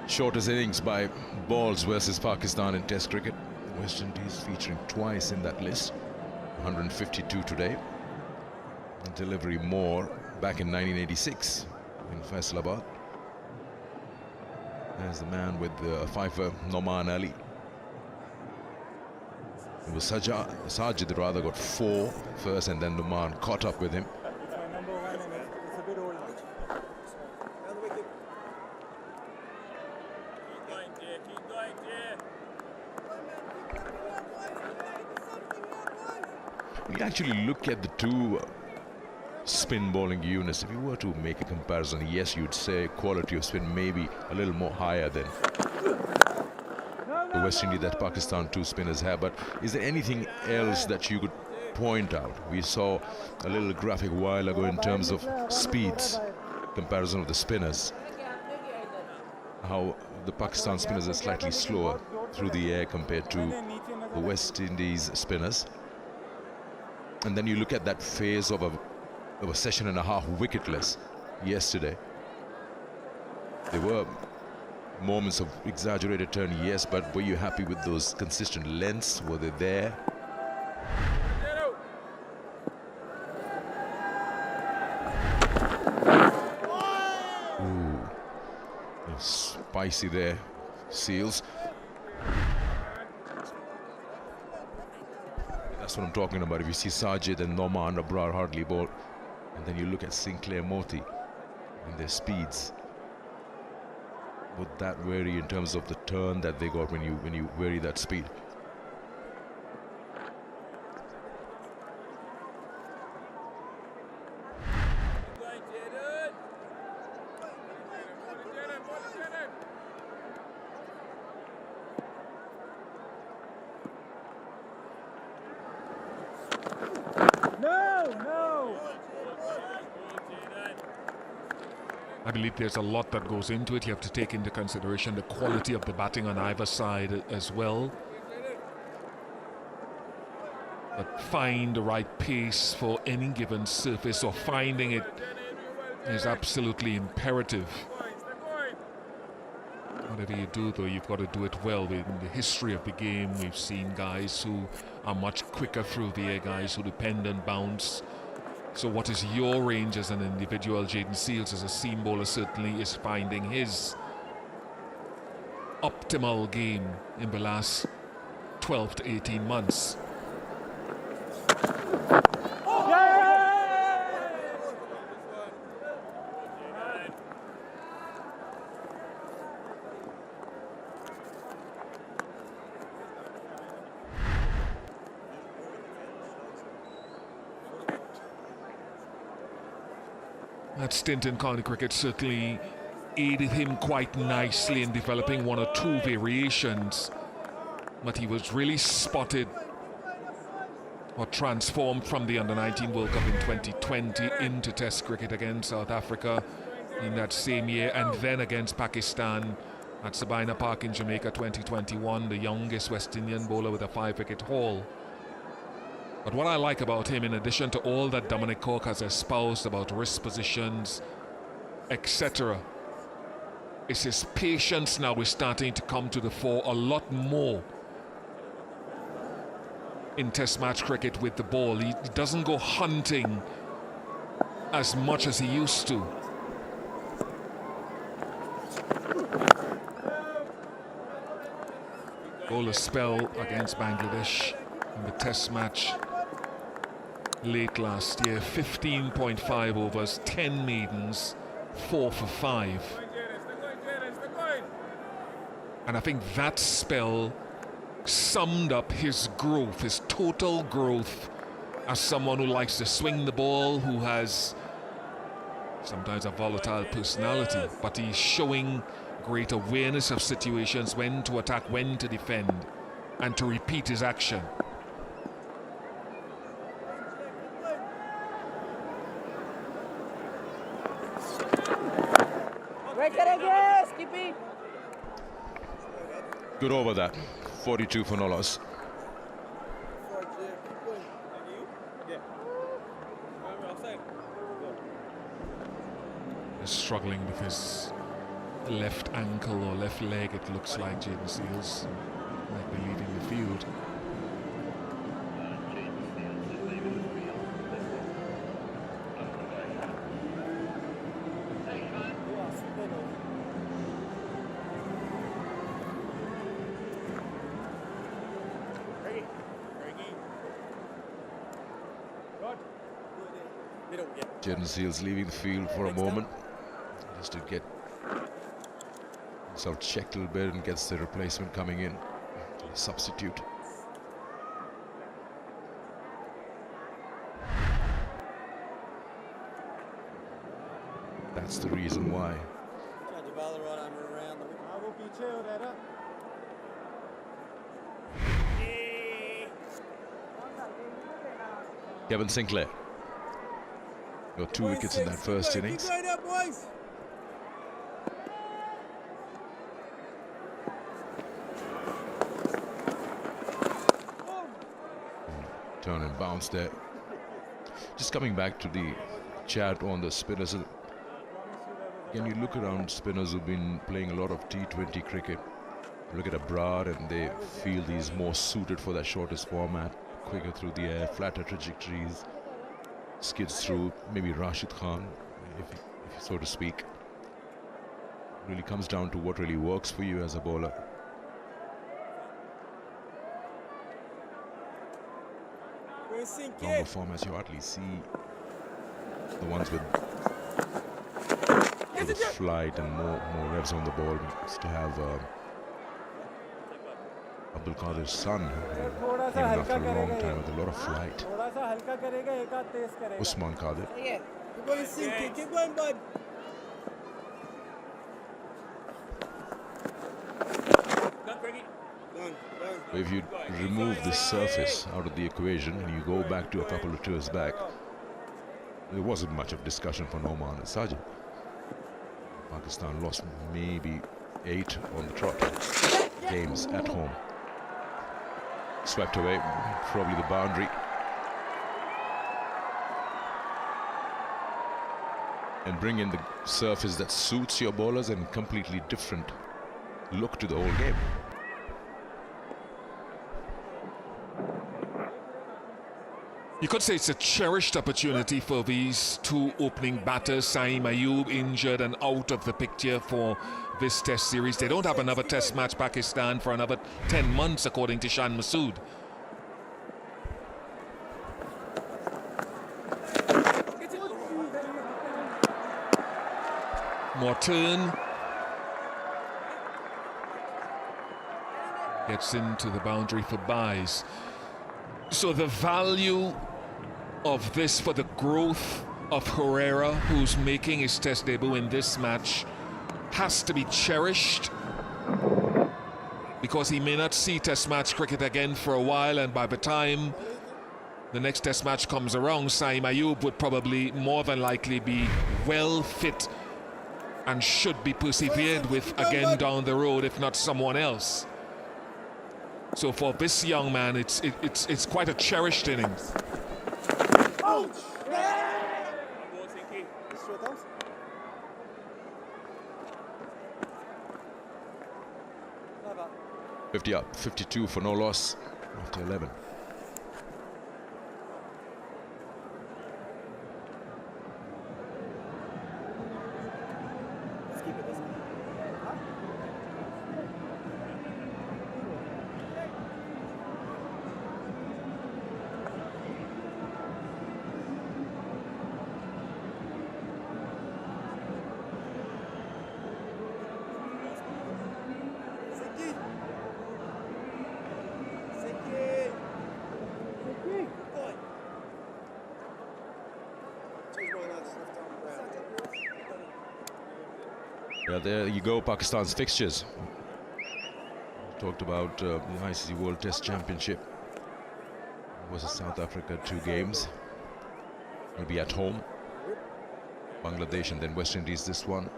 S5: Shortest innings by balls versus Pakistan in Test cricket. West Indies featuring twice in that list. 152 today. And delivery more back in 1986 in Faisalabad. There's the man with the fifer, Noman Ali. It was Sajid rather got 4 first, and then Noman caught up with him. We actually look at the two spin bowling units. If you were to make a comparison, yes, you'd say quality of spin maybe a little more higher than the West Indies that Pakistan two spinners have. But is there anything else that you could point out? We saw a little graphic a while ago in terms of speeds, comparison of the spinners. How the Pakistan spinners are slightly slower through the air compared to the West Indies spinners. And then you look at that phase of a session and a half wicketless yesterday. There were moments of exaggerated turn, yes, but were you happy with those consistent lengths? Were they there? Ooh, spicy there, Seals. That's what I'm talking about. If you see Sajid and Noman Abrar hardly bowl And then you look at Sinclair Moti and their speeds. Would that vary in terms of the turn that they got when you vary that speed?
S2: I believe there's a lot that goes into it. You have to take into consideration the quality of the batting on either side as well. But find the right pace for any given surface, or finding it is absolutely imperative. Whatever you do, though, you've got to do it well. In the history of the game, we've seen guys who are much quicker through the air, guys who depend on bounce. So what is your range as an individual? Jayden Seales as a seam bowler certainly is finding his optimal game in the last 12 to 18 months. That stint in county cricket certainly aided him quite nicely in developing one or two variations, but he was really spotted or transformed from the Under-19 World Cup in 2020 into Test cricket against South Africa in that same year, and then against Pakistan at Sabina Park in Jamaica 2021, the youngest West Indian bowler with a 5-wicket haul. But what I like about him, in addition to all that Dominic Cork has espoused about wrist positions, etc., is his patience now is starting to come to the fore a lot more in Test match cricket with the ball. He doesn't go hunting as much as he used to. Bowler spell against Bangladesh in the Test match late last year. 15.5 overs, 10 maidens, 4 for 5. And I think that spell summed up his growth, his total growth as someone who likes to swing the ball, who has sometimes a volatile personality, but he's showing great awareness of situations, when to attack, when to defend, and to repeat his action.
S5: Good over that. 42 for no loss.
S2: He's struggling with his left ankle or left leg, it looks like. Jayden Seales might be leaving the field.
S5: Jayden Seales leaving the field for a moment just to get himself checked a little bit, and gets the replacement coming in, substitute. That's the reason why. Kevin Sinclair got 2 wickets in that first innings. Turn and bounce there. Just coming back to the chat on the spinners. Again, you look around spinners who've been playing a lot of T20 cricket. Look at Abrar, and they feel he's more suited for that shortest format, quicker through the air, flatter trajectories, skids through. Maybe Rashid Khan, if so to speak. Really comes down to what really works for you as a bowler. Longer formats, you hardly see the ones with flight and more revs on the ball, is to have Abdul Qadir's son, who came in after a long time with a lot of flight. Usman Qadir.
S1: Keep going, Sinky. Keep going, bud.
S5: If you remove the surface out of the equation and you go back to a couple of tours back, there wasn't much of discussion for Noman and Sajid. Pakistan lost maybe 8 on the trot games at home. Swept away, probably the boundary. And bring in the surface that suits your bowlers and completely different look to the whole game.
S2: You could say it's a cherished opportunity for these two opening batters. Saeem Ayub injured and out of the picture for this test series. They don't have another test match, Pakistan, for another 10 months, according to Shan Masood. Morton gets into the boundary for buys. So the value of this for the growth of Herrera, who's making his test debut in this match, has to be cherished, because he may not see test match cricket again for a while, and by the time the next test match comes around, Saeem Ayub would probably more than likely be well fit and should be persevered with again down the road, if not someone else. So for this young man, it's quite a cherished innings.
S1: Ouch!
S5: 50 up, 52 for no loss after 11. Yeah, there you go, Pakistan's fixtures. Talked about the ICC World Test Championship versus South Africa, 2 games. Maybe at home. Bangladesh and then West Indies this one.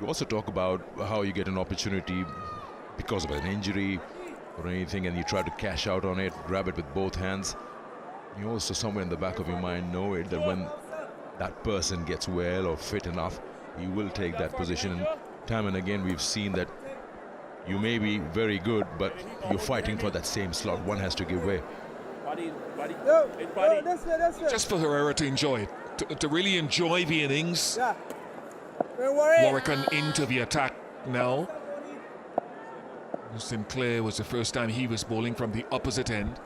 S5: You also talk about how you get an opportunity because of an injury or anything and you try to cash out on it, grab it with both hands. You also somewhere in the back of your mind know it that when that person gets well or fit enough, you will take that position. And time and again we've seen that you may be very good, but you're fighting for that same slot. One has to give way.
S2: Just for Herrera to enjoy it, to really enjoy the innings. Warrican into the attack now. Sinclair was the first time he was bowling from the opposite end.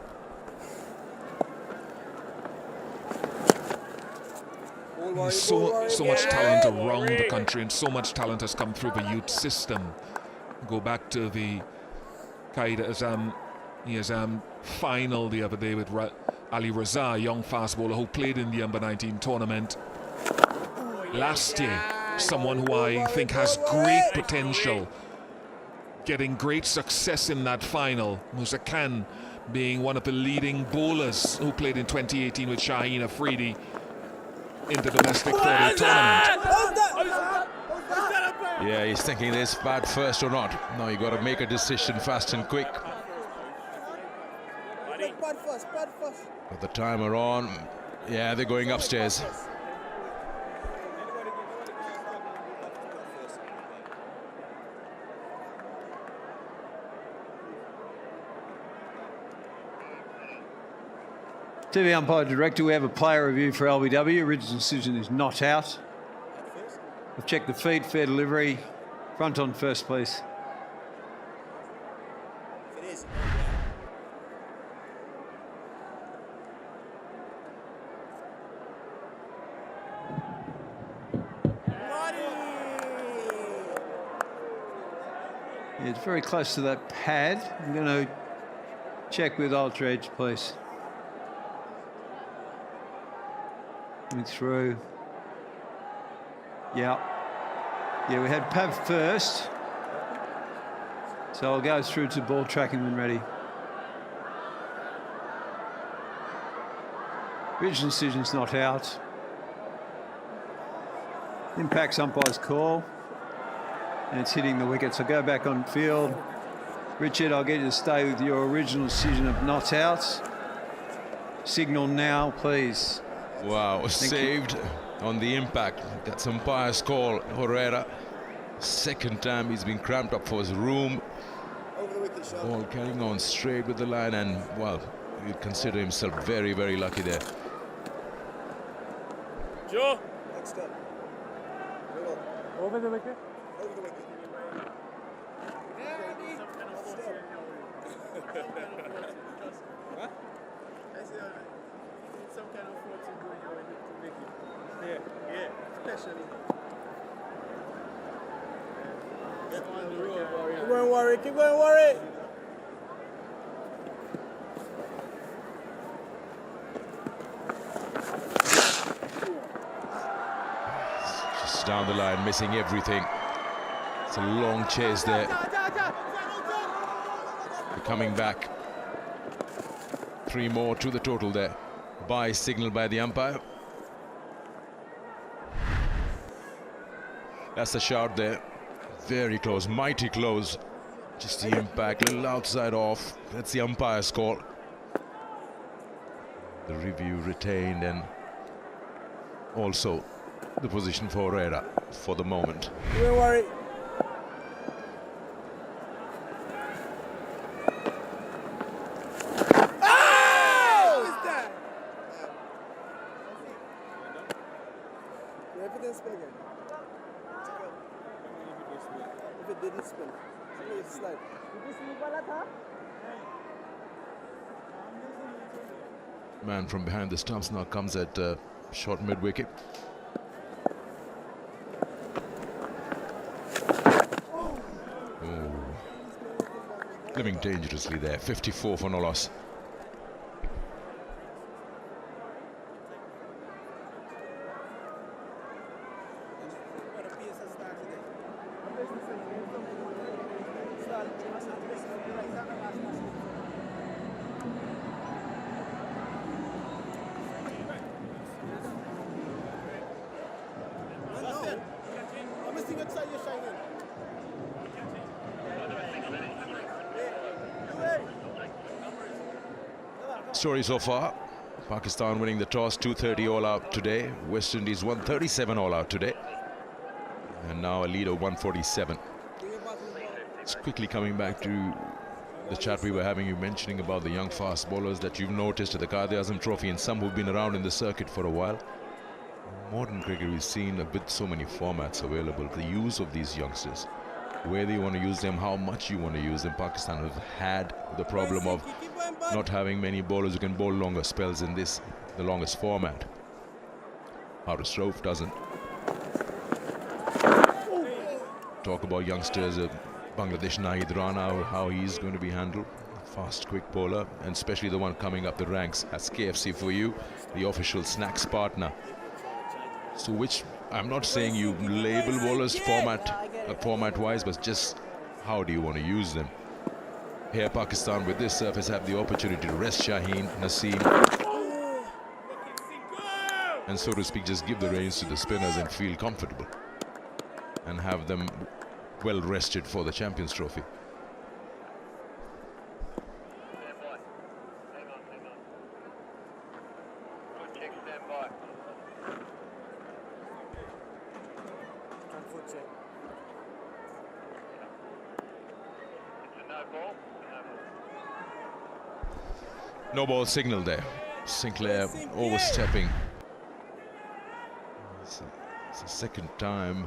S2: So much talent around the country, and so much talent has come through the youth system. Go back to the Qaeda Azam final the other day with Ali Raza, a young fast bowler who played in the under-19 tournament last year. Someone who I think has great potential, getting great success in that final. Musa Khan being one of the leading bowlers who played in 2018 with Shaheen Afridi in the domestic 40 tournament.
S5: Yeah, he's thinking this bat first or not. Now you got to make a decision fast and quick. Got the timer on. Yeah, they're going upstairs.
S10: TV umpire director, we have a player review for LBW. Original decision is not out. I've checked the feet, fair delivery. Front on first, please. It's very close to that pad. I'm going to check with Ultra Edge, please. Coming through. Yeah. Yeah, we had Pav first. So I'll go through to ball tracking when ready. Original decision's not out. Impacts umpire's call. And it's hitting the wicket. So go back on field. Richard, I'll get you to stay with your original decision of not out. Signal now, please.
S5: Wow, saved on the impact. That's umpire's call. Herrera, second time he's been cramped up for his room. Ball carrying on straight with the line, and well, he'd consider himself very, very lucky there.
S1: Joe. Next step. Over the wicket. Over the wicket. What? I said, some kind of fortune going on to make it. Yeah, especially. Get on the road, Warrior. Keep going, Warrior. Keep going, Warrior.
S5: Just down the line, missing everything. It's a long chase there. They're coming back. 3 more to the total there. Bye signal by the umpire. That's the shout there. Very close, mighty close. Just the impact, a little outside off. That's the umpire's call. The review retained, and also the position for Herrera for the moment.
S1: Don't worry. Spin again. If it didn't spin, it's slide.
S5: Man from behind the stumps now comes at short mid wicket. Living dangerously there. 54 for no loss. Story so far: Pakistan winning the toss, 230 all out today. West Indies 137 all out today, and now a lead of 147. It's quickly coming back to the chat we were having, you mentioning about the young fast bowlers that you've noticed at the Quaid-e-Azam Trophy, and some who've been around in the circuit for a while. Modern cricket, we've seen with so many formats available, the use of these youngsters, whether you want to use them, how much you want to use them. Pakistan have had the problem of not having many bowlers who can bowl longer spells in this, the longest format. Haris Rauf doesn't. Talk about youngsters, Bangladesh Naeed Rana, how he's going to be handled. Fast, quick bowler, and especially the one coming up the ranks. That's KFC for you, the official snacks partner. So which, I'm not saying you label bowlers format-wise, but just how do you want to use them? Here Pakistan with this surface have the opportunity to rest Shaheen, Naseem, and so to speak just give the reins to the spinners and feel comfortable and have them well rested for the Champions Trophy. No ball signal there. Sinclair overstepping. It's the second time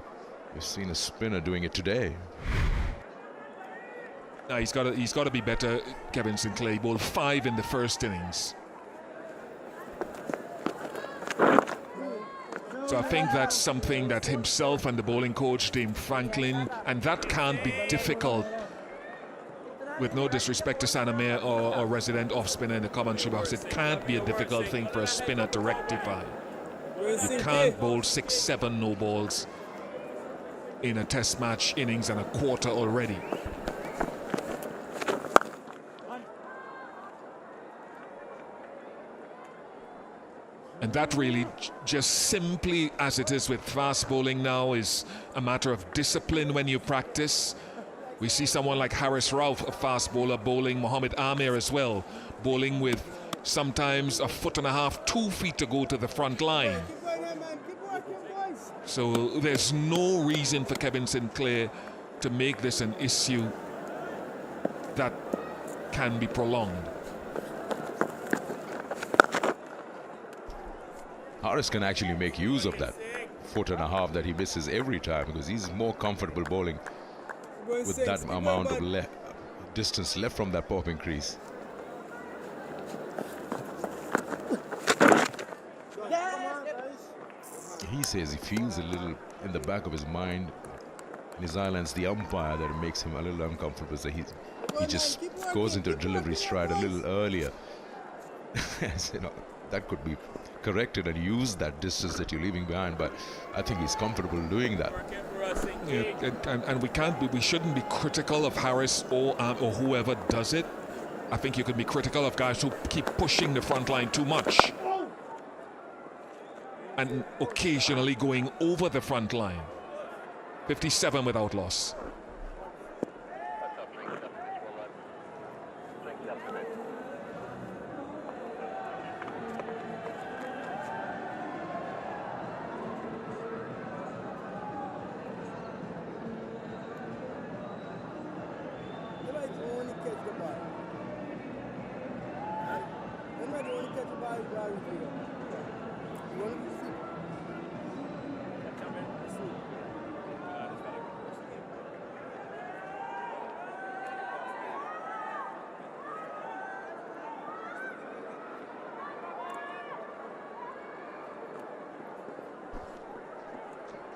S5: we've seen a spinner doing it today.
S2: He's got to be better, Kevin Sinclair. He bowled 5 in the first innings. So I think that's something that himself and the bowling coach, Dean Franklin, and that can't be difficult with no disrespect to Sanamir or resident off spinner in the commentary box, it can't be a difficult thing for a spinner to rectify. You can't bowl 6-7 no balls in a test match innings and a quarter already. And that really, just simply as it is with fast bowling now, is a matter of discipline when you practice. We see someone like Haris Rauf, a fast bowler, bowling Mohamed Amir as well, bowling with sometimes 1.5 feet, 2 feet to go to the front line. So there's no reason for Kevin Sinclair to make this an issue that can be prolonged.
S5: Haris can actually make use of that 1.5 feet that he misses every time, because he's more comfortable bowling with that amount of distance left from that popping crease. He says he feels a little in the back of his mind, in his islands, the umpire, that it makes him a little uncomfortable. So he just goes into a delivery stride a little earlier. You know, that could be corrected and use that distance that you're leaving behind, but I think he's comfortable doing that.
S2: Yeah, and we shouldn't be critical of Haris or whoever does it. I think you could be critical of guys who keep pushing the front line too much and occasionally going over the front line. 57 without loss.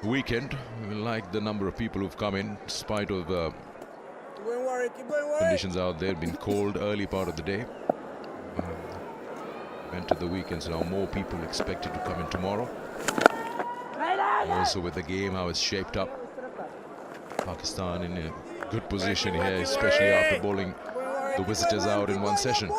S5: Weekend, we like the number of people who've come in spite of conditions out there. Been cold early part of the day. Went to the weekend, so now more people expected to come in tomorrow. Also with the game, how it's shaped up. Pakistan in a good position here, especially after bowling the visitors out in one session.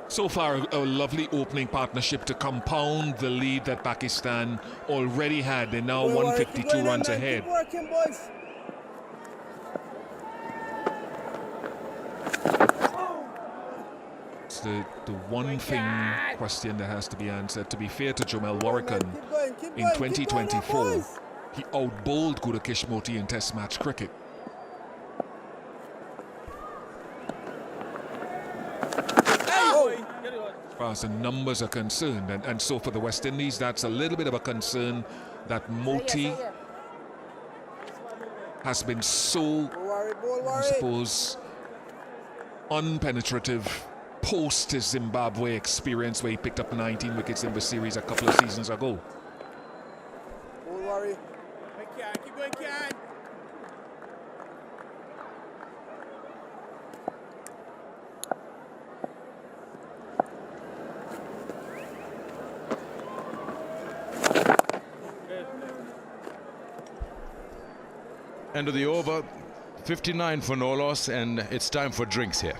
S2: So far, a lovely opening partnership to compound the lead that Pakistan already had. They're now 152 runs ahead. It's the one question that has to be answered. To be fair to Jomel Warrican, in 2024, he outbowled Gudakesh Moti in Test match cricket. As far as the numbers are concerned, and so for the West Indies, that's a little bit of a concern that Moti has been so, I suppose, unpenetrative post his Zimbabwe experience, where he picked up 19 wickets in the series a couple of seasons ago.
S1: Don't worry. Keep going, Kian.
S5: End of the over, 59 for no loss, and it's time for drinks here.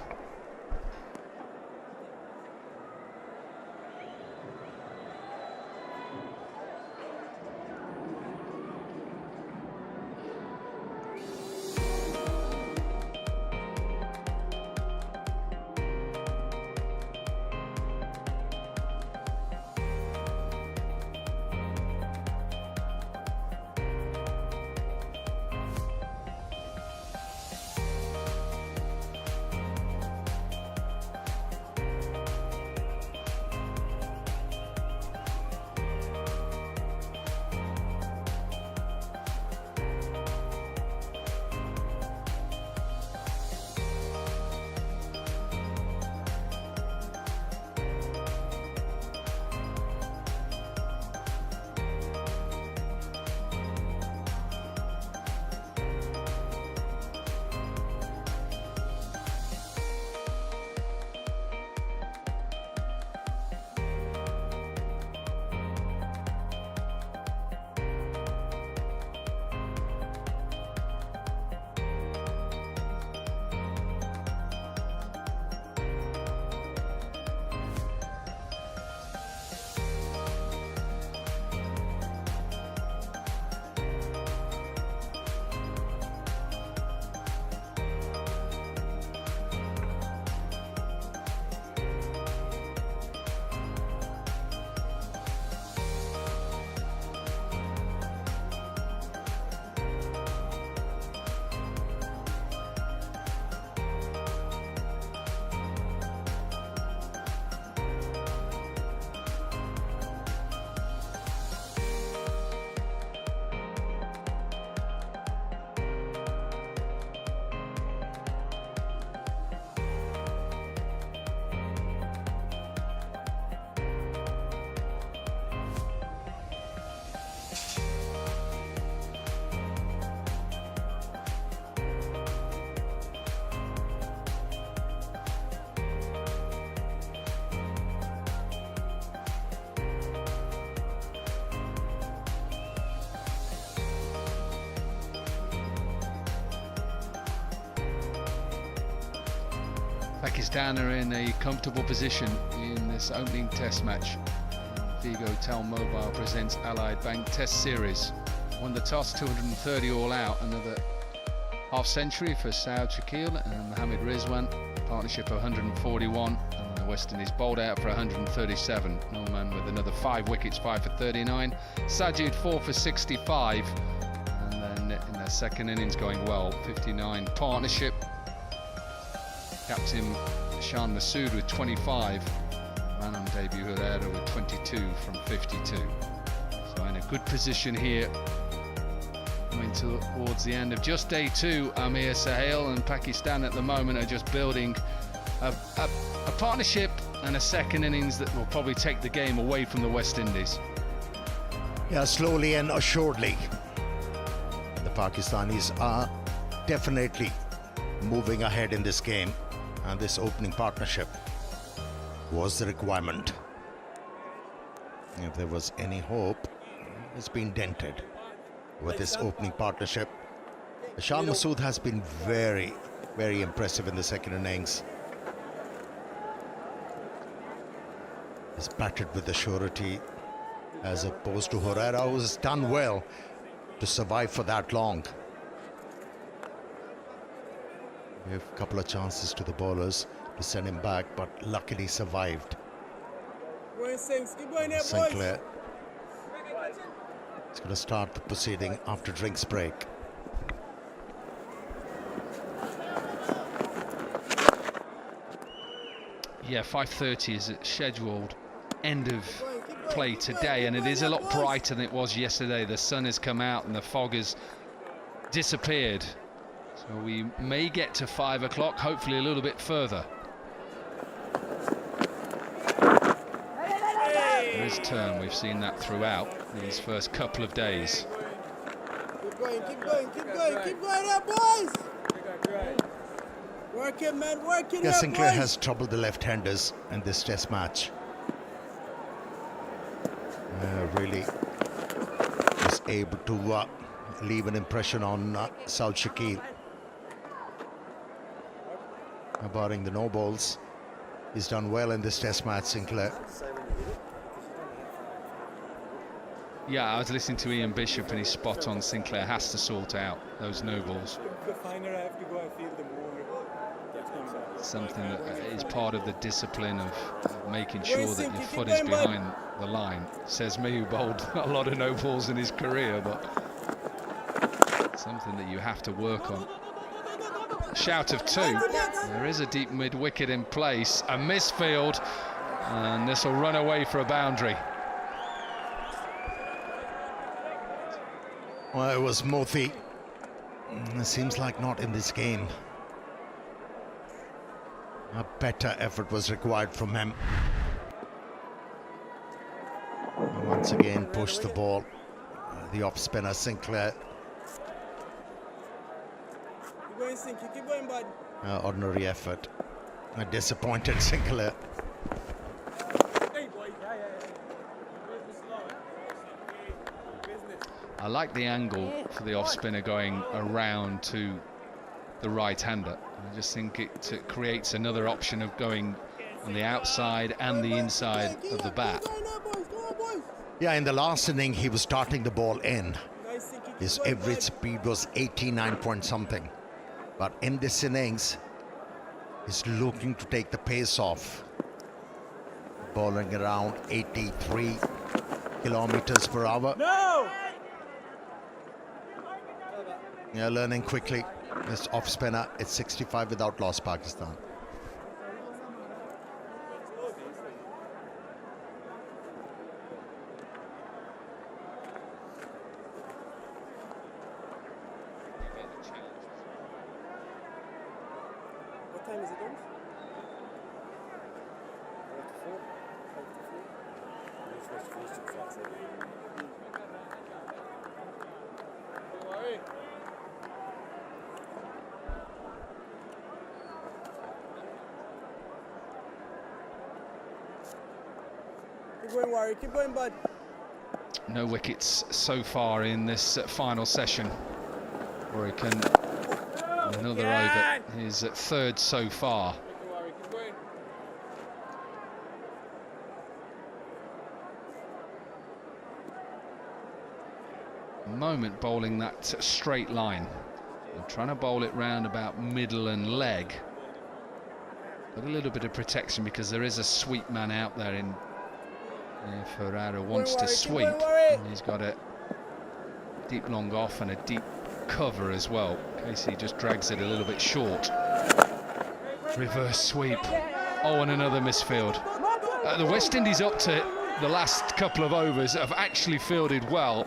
S8: Pakistan are in a comfortable position in this opening test match. Vigo Tel Mobile presents Allied Bank Test Series. Won the toss, 230 all out. Another half century for Saud Shakil and Mohammad Rizwan. Partnership of 141. And the West Indies bowled out for 137. Norman with another 5 wickets, 5 for 39. Sajid 4 for 65. And then in their second innings going well, 59. Partnership. Captain Shan Masood with 25. Man on debut Herrera with 22 from 52. So in a good position here. Coming towards the end of just day 2, Amir Sahel and Pakistan at the moment are just building a partnership and a second innings that will probably take the game away from the West Indies.
S3: Yeah, slowly and assuredly. The Pakistanis are definitely moving ahead in this game, and this opening partnership was the requirement. If there was any hope, it's been dented with this opening partnership. Shan Masood has been very, very impressive in the second innings. He's batted with the surety as opposed to Herrera, who's done well to survive for that long. We have a couple of chances to the bowlers to send him back, but luckily survived. Sinclair is going to start the proceeding after drinks break.
S8: Yeah, 5:30 is scheduled end of play today, and it is a lot brighter than it was yesterday. The sun has come out and the fog has disappeared. So we may get to 5 o'clock, hopefully a little bit further. There is turn, we've seen that throughout these first couple of days.
S1: Keep going, keep going, keep going, keep going up, boys! Work it, man, work it.
S3: Yeah, Sinclair has troubled the left-handers in this test match. Really was able to leave an impression on Saud Shakil. Barring the no balls, he's done well in this test match, Sinclair.
S8: Yeah, I was listening to Ian Bishop and he's spot on. Sinclair has to sort out those no balls.
S1: The finer I have to go, I feel the more.
S8: Something that is part of the discipline of making sure that your foot is behind the line. Says me, who bowled a lot of no balls in his career, but something that you have to work on. Shout of 2. There is a deep mid wicket in place, a misfield, and this will run away for a boundary.
S3: Well, it was Mothi. It seems like not in this game. A better effort was required from him. And once again, pushed the ball. The off-spinner Sinclair.
S1: Keep going, Sinky, keep going, bud.
S3: Ordinary effort. A disappointed Sinclair.
S8: I like the angle for the off-spinner going around to the right-hander. I just think it creates another option of going on the outside and the inside of the bat.
S3: Yeah, in the last inning, he was starting the ball in. His average speed was 89 point something. But in this innings, he's looking to take the pace off. Bowling around 83 kilometers per hour.
S1: No!
S3: Yeah, learning quickly. This off spinner, it's 65 without loss, Pakistan.
S1: What time is it, Dom? 4. Keep going, Warrior. Keep going, bud.
S8: No wickets so far in this final session. Rory can another over, his 3rd so far. moment bowling that straight line. I'm trying to bowl it round about middle and leg. Got a little bit of protection because there is a sweep man out there in Ferreira wants to sweep. And he's got a deep long off and a deep cover as well. Casey just drags it a little bit short. Reverse sweep. Oh, and another misfield. The West Indies up to the last couple of overs have actually fielded well.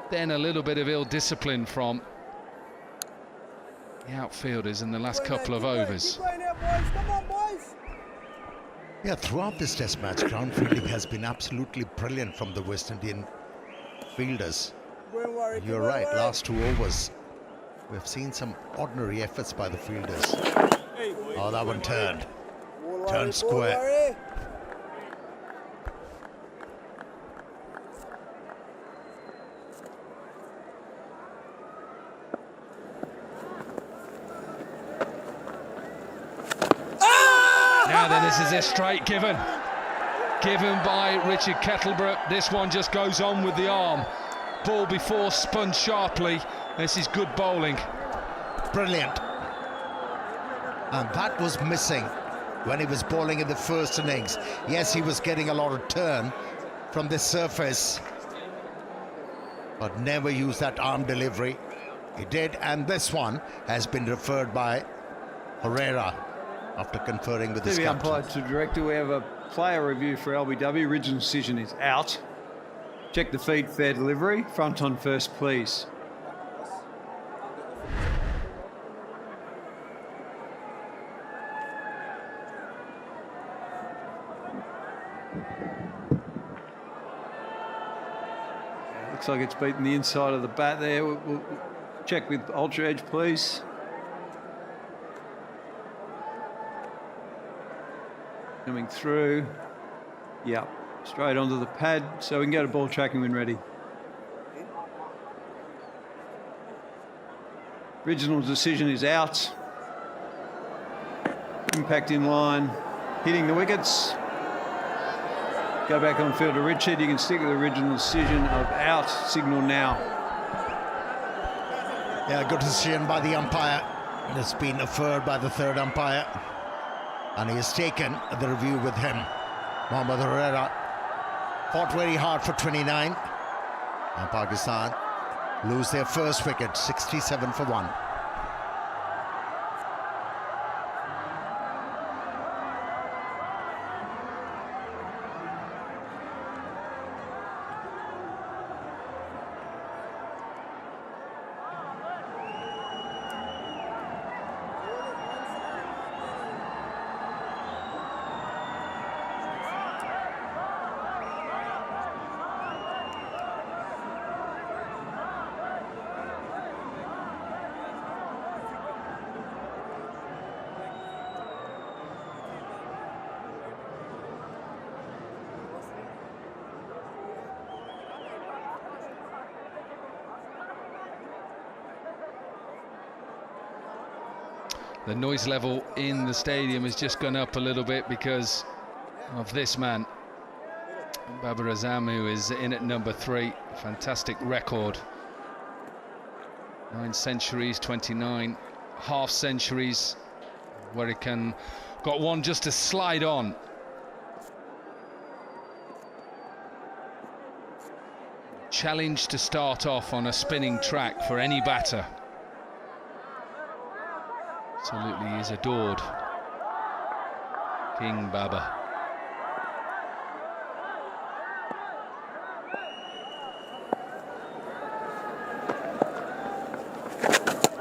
S8: Then a little bit of ill discipline from the outfielders in the last couple of overs.
S3: Yeah, throughout this test match, ground fielding has been absolutely brilliant from the West Indian fielders. You're right, last 2 overs, we've seen some ordinary efforts by the fielders. Oh, that one turned. Turned square.
S8: Now then, this is a straight given by Richard Kettleborough. This one just goes on with the arm. Ball before spun sharply. This is good bowling.
S3: Brilliant. And that was missing when he was bowling in the first innings. Yes, he was getting a lot of turn from the surface, but never used that arm delivery. He did, and this one has been referred by Herrera after conferring with his
S10: TV
S3: captain.
S10: umpire to director, we have a player review for LBW. Original decision is out. Check the feed, fair delivery. Front on first, please. Looks like it's beaten the inside of the bat there. We'll check with Ultra Edge, please. Coming through. Yeah, straight onto the pad, so we can go to ball tracking when ready. Original decision is out. Impact in line, hitting the wickets. Go back on field to Richard. You can stick with the original decision of out. Signal now.
S3: Yeah, good decision by the umpire. It's been referred by the third umpire, and he has taken the review with him. Mohammad Herrera fought very hard for 29, and Pakistan lose their first wicket, 67 for 1.
S8: The noise level in the stadium has just gone up a little bit because of this man, Babar Azam, who is in at number 3. Fantastic record. 9 centuries, 29 half centuries, where he got one just to slide on. Challenge to start off on a spinning track for any batter. Absolutely is adored, King Baba.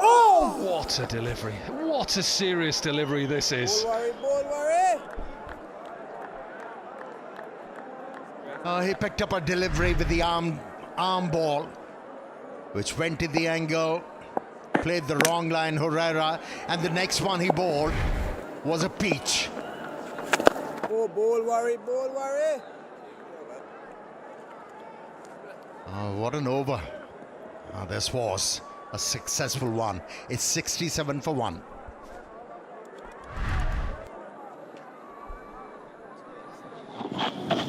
S8: Oh, what a delivery. What a serious delivery this is.
S3: He picked up a delivery with the arm ball, which went in the angle. Played the wrong line, Herrera, and the next one he bowled was a peach.
S1: Oh, ball worry, ball worry.
S3: Oh, what an over. This was a successful one. It's 67 for 1.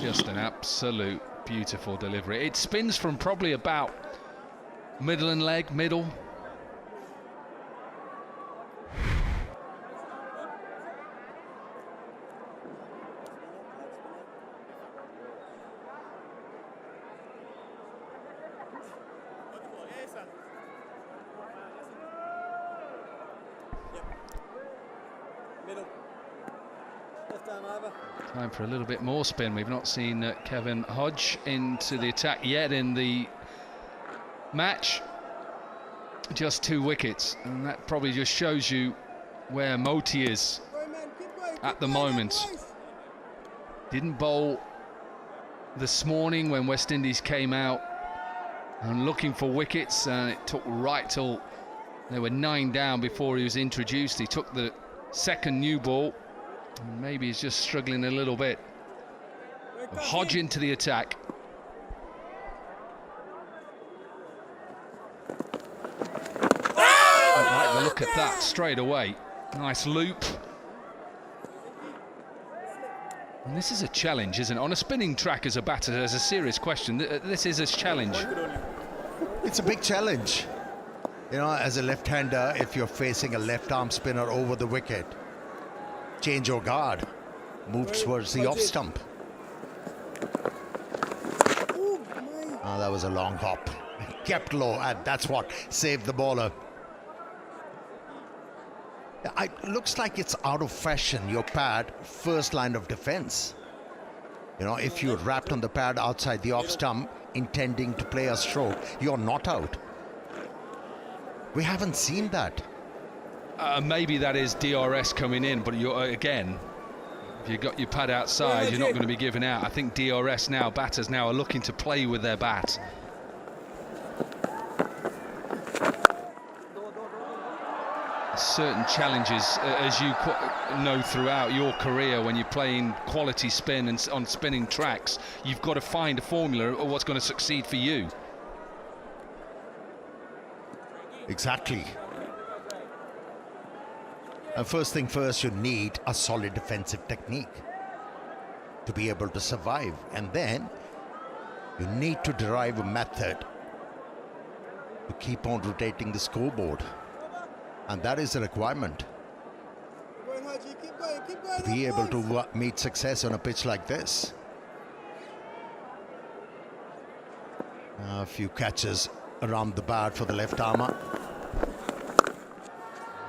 S8: Just an absolute beautiful delivery. It spins from probably about middle and leg, middle. Time for a little bit more spin. We've not seen Kevin Hodge into the attack yet in the match. Just 2 wickets, and that probably just shows you where Moti is at the moment. Didn't bowl this morning when West Indies came out and looking for wickets, and it took right till there were 9 down before he was introduced. He took the second new ball. Maybe he's just struggling a little bit. Hodge into the attack. I like the look at that straight away. Nice loop. And this is a challenge, isn't it? On a spinning track as a batter, there's a serious question. This is a challenge.
S3: It's a big challenge. You know, as a left-hander, if you're facing a left-arm spinner over the wicket, change your guard, move towards the off stump. That was a long hop. Kept low, and that's what saved the bowler. It looks like it's out of fashion, your pad, first line of defense. You know, if you're wrapped on the pad outside the off stump, intending to play a stroke, you're not out. We haven't seen that.
S8: Maybe that is DRS coming in, but you're again, if you've got your pad outside, you're not going to be given out. I think DRS now, batters now are looking to play with their bat. Certain challenges, as you know throughout your career, when you're playing quality spin and on spinning tracks, you've got to find a formula of what's going to succeed for you.
S3: Exactly. And first thing first, you need a solid defensive technique to be able to survive. And then you need to derive a method to keep on rotating the scoreboard. And that is a requirement. To be able to meet success on a pitch like this. A few catches around the bat for the left armour.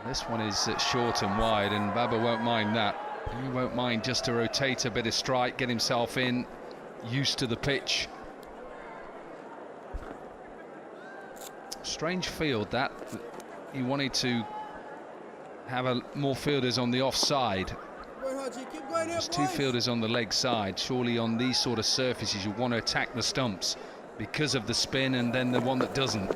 S8: This one is short and wide, and Babar won't mind that. He won't mind just to rotate a bit of strike, get himself in, used to the pitch. Strange field that. He wanted to have more fielders on the offside. There's 2 fielders on the leg side. Surely on these sort of surfaces you want to attack the stumps because of the spin, and then the one that doesn't.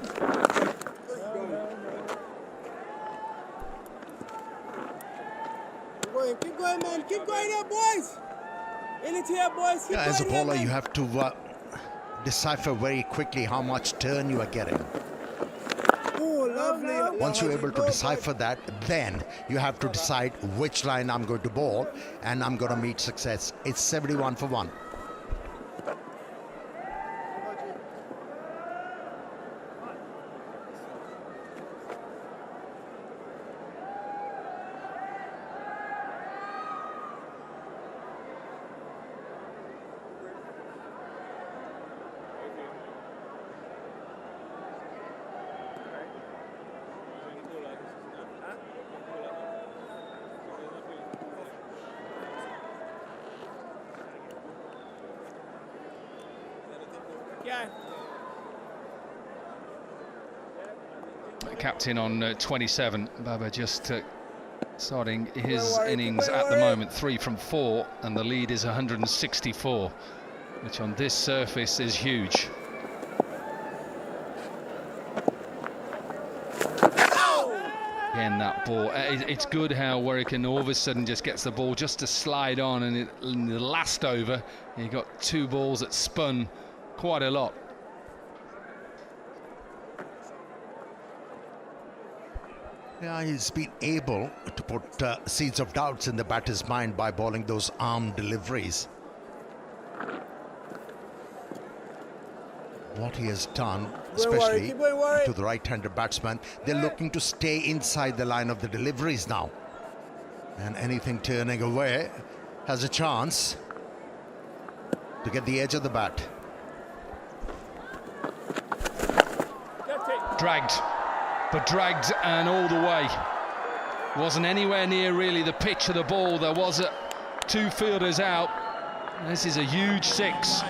S1: Keep going, man. Keep going there, boys. In it here, boys. Keep
S3: as a
S1: going
S3: bowler,
S1: here,
S3: you have to decipher very quickly how much turn you are getting.
S1: Oh, lovely.
S3: Once you're able to decipher that, then you have to decide which line I'm going to bowl and I'm going to meet success. It's 71 for 1.
S8: Captain on 27, Babar just starting his innings at the moment, 3 from 4, and the lead is 164, which on this surface is huge. Again, that ball, it's good how Warwick all of a sudden just gets the ball just to slide on, and in the last over he got 2 balls that spun quite a lot.
S3: Yeah, he's been able to put seeds of doubts in the batter's mind by bowling those arm deliveries. what he has done,
S1: Keep going, Warren,
S3: especially
S1: keep going, Warren.
S3: to the right-handed batsman. They're looking to stay inside the line of the deliveries now. And anything turning away has a chance to get the edge of the bat.
S8: Dragged, but dragged and all the way. Wasn't anywhere near really the pitch of the ball. There was 2 fielders out. This is a huge 6.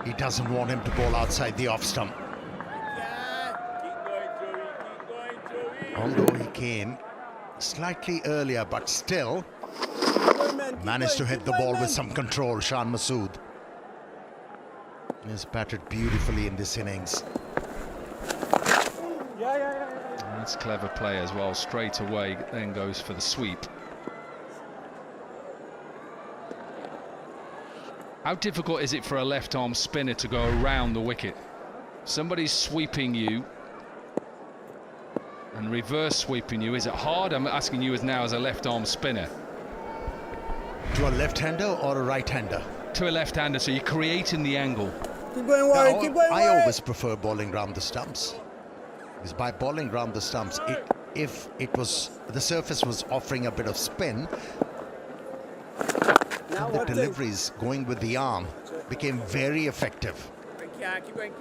S3: He doesn't want him to bowl outside the off stump. Although he came slightly earlier, but still managed to hit the ball with some control. Shan Masood has batted beautifully in this innings.
S8: That's clever play as well. Straight away, then goes for the sweep. How difficult is it for a left-arm spinner to go around the wicket? Somebody's sweeping you and reverse sweeping you. Is it hard? I'm asking you as now as a left-arm spinner.
S3: To a left-hander or a right-hander?
S8: To a left-hander, so you're creating the angle.
S1: Keep going, Warren,
S3: Now,
S1: keep going,
S3: I
S1: Warren.
S3: always prefer bowling round the stumps. Because by bowling round the stumps, if the surface was offering a bit of spin, the deliveries going with the arm became very effective.
S1: Keep going,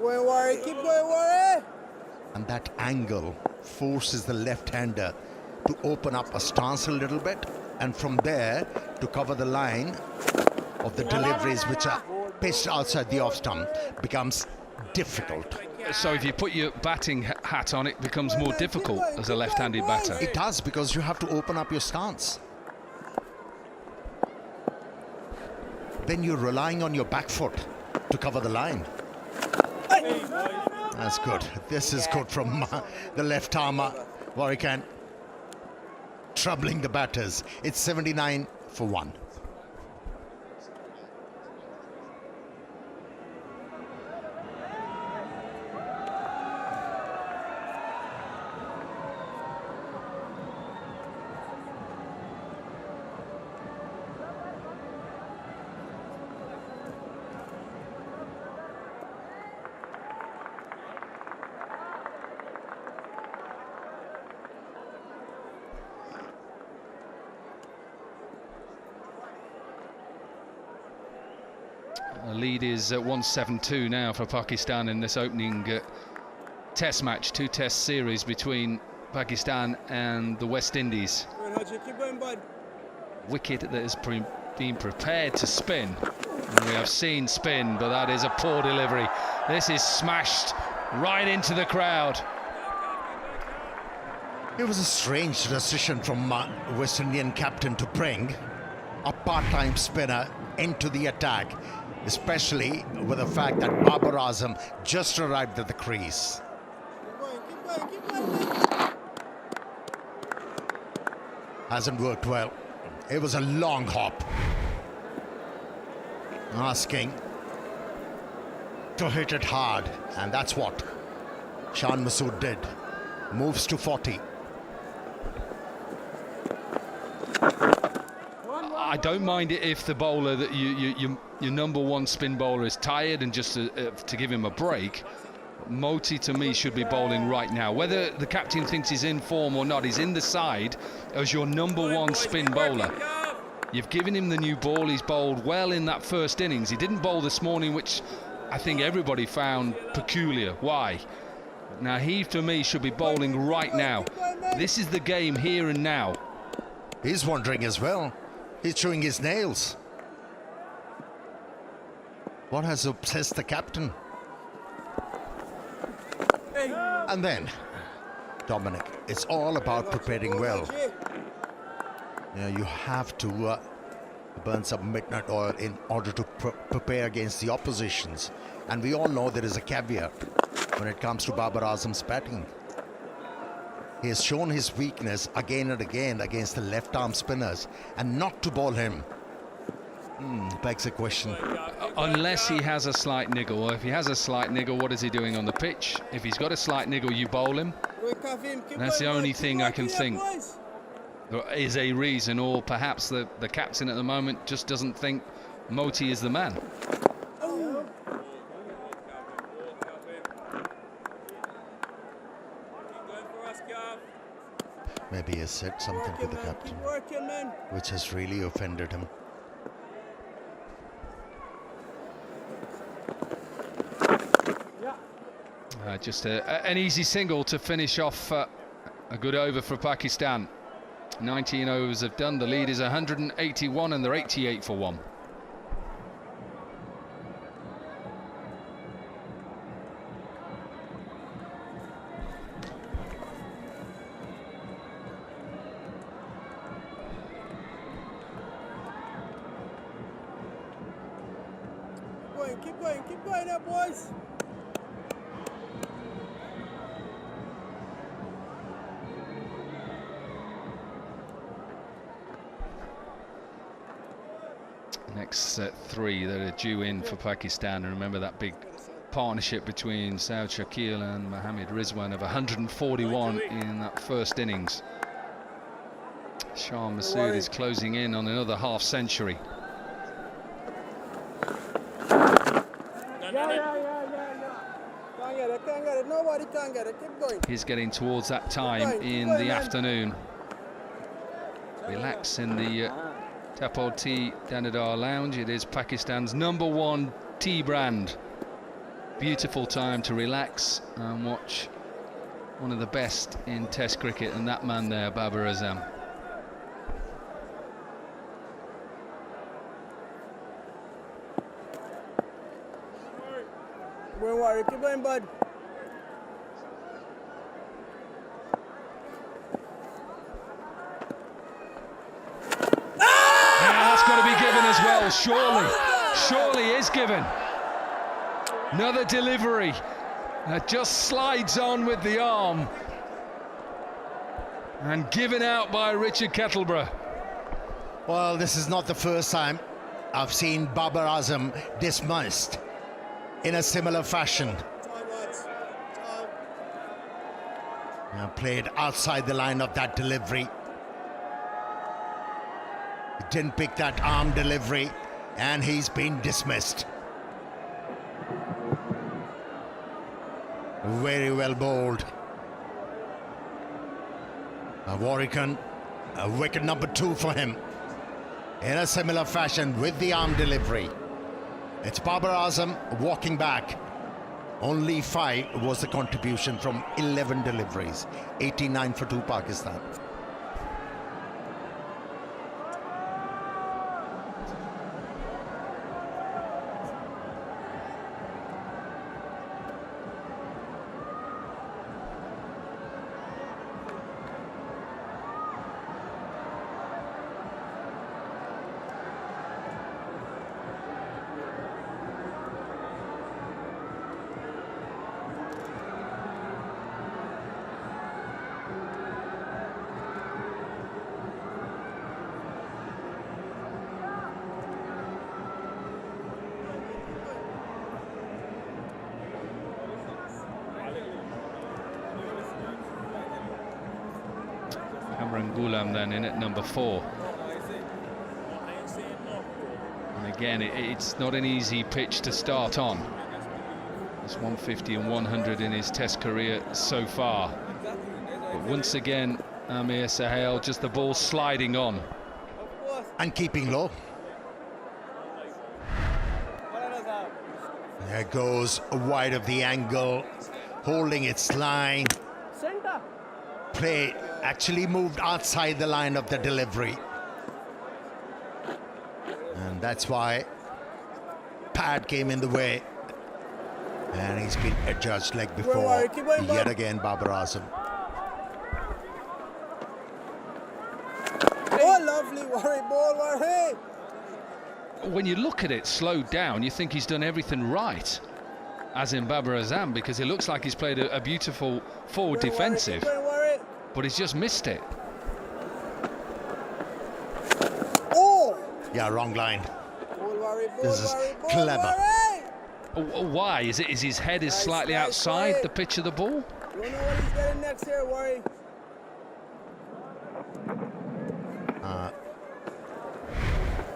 S1: Warren, keep going, Warren.
S3: And that angle forces the left-hander to open up a stance a little bit, and from there to cover the line of the deliveries which are pitched outside the off stump becomes difficult.
S8: So if you put your batting hat on, it becomes more difficult as a left-handed batter.
S3: It does, because you have to open up your stance. Then you're relying on your back foot to cover the line. That's good. This is good from the left armer, Warwick, troubling the batters. It's 79 for 1.
S8: The lead is 172 now for Pakistan in this opening test match, 2 test series between Pakistan and the West Indies.
S1: Keep going, bud.
S8: Wicket that has been prepared to spin. And we have seen spin, but that is a poor delivery. This is smashed right into the crowd.
S3: It was a strange decision from West Indian captain to bring a part-time spinner into the attack, especially with the fact that Babar Azam just arrived at the crease.
S1: Keep going.
S3: Hasn't worked well. It was a long hop. Asking to hit it hard, and that's what Shan Masood did. Moves to 40.
S8: I don't mind it if the bowler, that your number 1 spin bowler, is tired and just to give him a break. Moti, to me, should be bowling right now. Whether the captain thinks he's in form or not, he's in the side as your number 1 spin bowler. You've given him the new ball. He's bowled well in that first innings. He didn't bowl this morning, which I think everybody found peculiar. Why? Now, he, to me, should be bowling right now. This is the game here and now.
S3: He's wondering as well. He's chewing his nails. What has obsessed the captain? And then, Dominic, it's all about preparing well. You have to burn some midnight oil in order to prepare against the oppositions. And we all know there is a caveat when it comes to Babar Azam's batting. He has shown his weakness again and again against the left-arm spinners, and not to bowl him begs a question.
S8: Unless he has a slight niggle. If he has a slight niggle, what is he doing on the pitch? If he's got a slight niggle, you bowl him. That's the only thing I can think. There is a reason, or perhaps the captain at the moment just doesn't think Moti is the man.
S3: Maybe he has said something to the captain, which has really offended him.
S8: Just an easy single to finish off a good over for Pakistan. 19 overs have done. The lead is 181 and they're 88 for 1.
S1: Keep going there, boys.
S8: Next 3 that are due in for Pakistan. And remember that big partnership between Saud Shakil and Mohammad Rizwan of 141 in that first innings. Shah Masood is closing in on another half century.
S1: Can't get it. Nobody can get it. Keep going.
S8: He's getting towards that time in the afternoon. Relax in the Tapal Tea Danadar Lounge. It is Pakistan's #1 tea brand. Beautiful time to relax and watch one of the best in Test cricket, and that man there, Babar Azam.
S1: Don't worry, keep going, bud.
S8: That's got to be given as well, surely is given. Another delivery that just slides on with the arm and given out by Richard Kettleborough.
S3: Well, this is not the first time I've seen Babar Azam dismissed in a similar fashion. Played outside the line of that delivery. Didn't pick that arm delivery, and he's been dismissed. Very well bowled. Warrican, wicket #2 for him. In a similar fashion with the arm delivery. It's Babar Azam walking back. Only 5 was the contribution from 11 deliveries. 89 for 2 Pakistan.
S8: Kamran Ghulam then in at #4. And again, it's not an easy pitch to start on. It's 150 and 100 in his Test career so far. But once again, Amir Sahel, just the ball sliding on.
S3: And keeping low. There goes wide of the angle, holding its line. Play actually moved outside the line of the delivery. And that's why pad came in the way. And he's been adjudged leg before. Yet again, Babar Azam.
S1: Oh, lovely worry ball, worry.
S8: When you look at it slowed down, you think he's done everything right, as in Babar Azam, because it looks like he's played a beautiful forward defensive, but he's just missed it.
S1: Oh!
S3: Yeah, wrong line.
S1: Worry,
S3: this is clever.
S8: Why? Is his head is slightly outside the pitch of the ball?
S1: You don't know what he's getting next here, worry.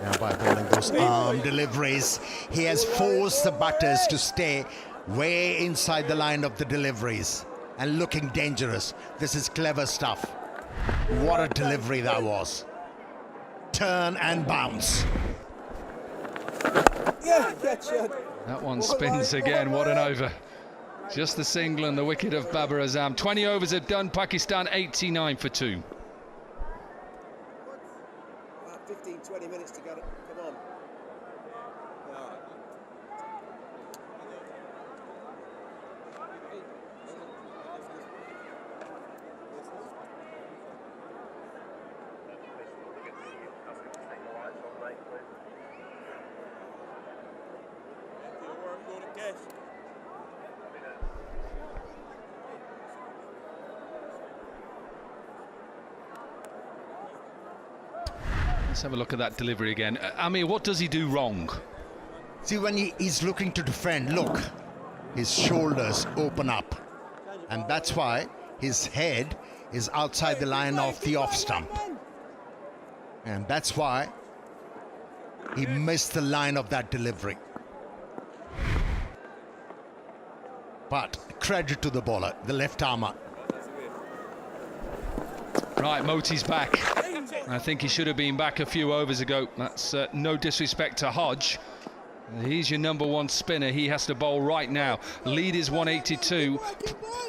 S3: Now by bowling those arm deliveries, he has forced the batters to stay way inside the line of the deliveries and looking dangerous. This is clever stuff. What a delivery that was. Turn and bounce.
S1: Yeah, catch it.
S8: That one spins again. What an over. Just the single and the wicket of Babar Azam. 20 overs are done. Pakistan 89 for 2.
S1: About 15, 20 minutes to go. Come on.
S8: Let's have a look at that delivery again. Amir, what does he do wrong?
S3: See, when he's looking to defend, look, his shoulders open up. And that's why his head is outside the line of the off stump. And that's why he missed the line of that delivery. But credit to the bowler, the left armour.
S8: Right, Moti's back. I think he should have been back a few overs ago. That's no disrespect to Hodge. He's your number one spinner. He has to bowl right now. Lead is 182.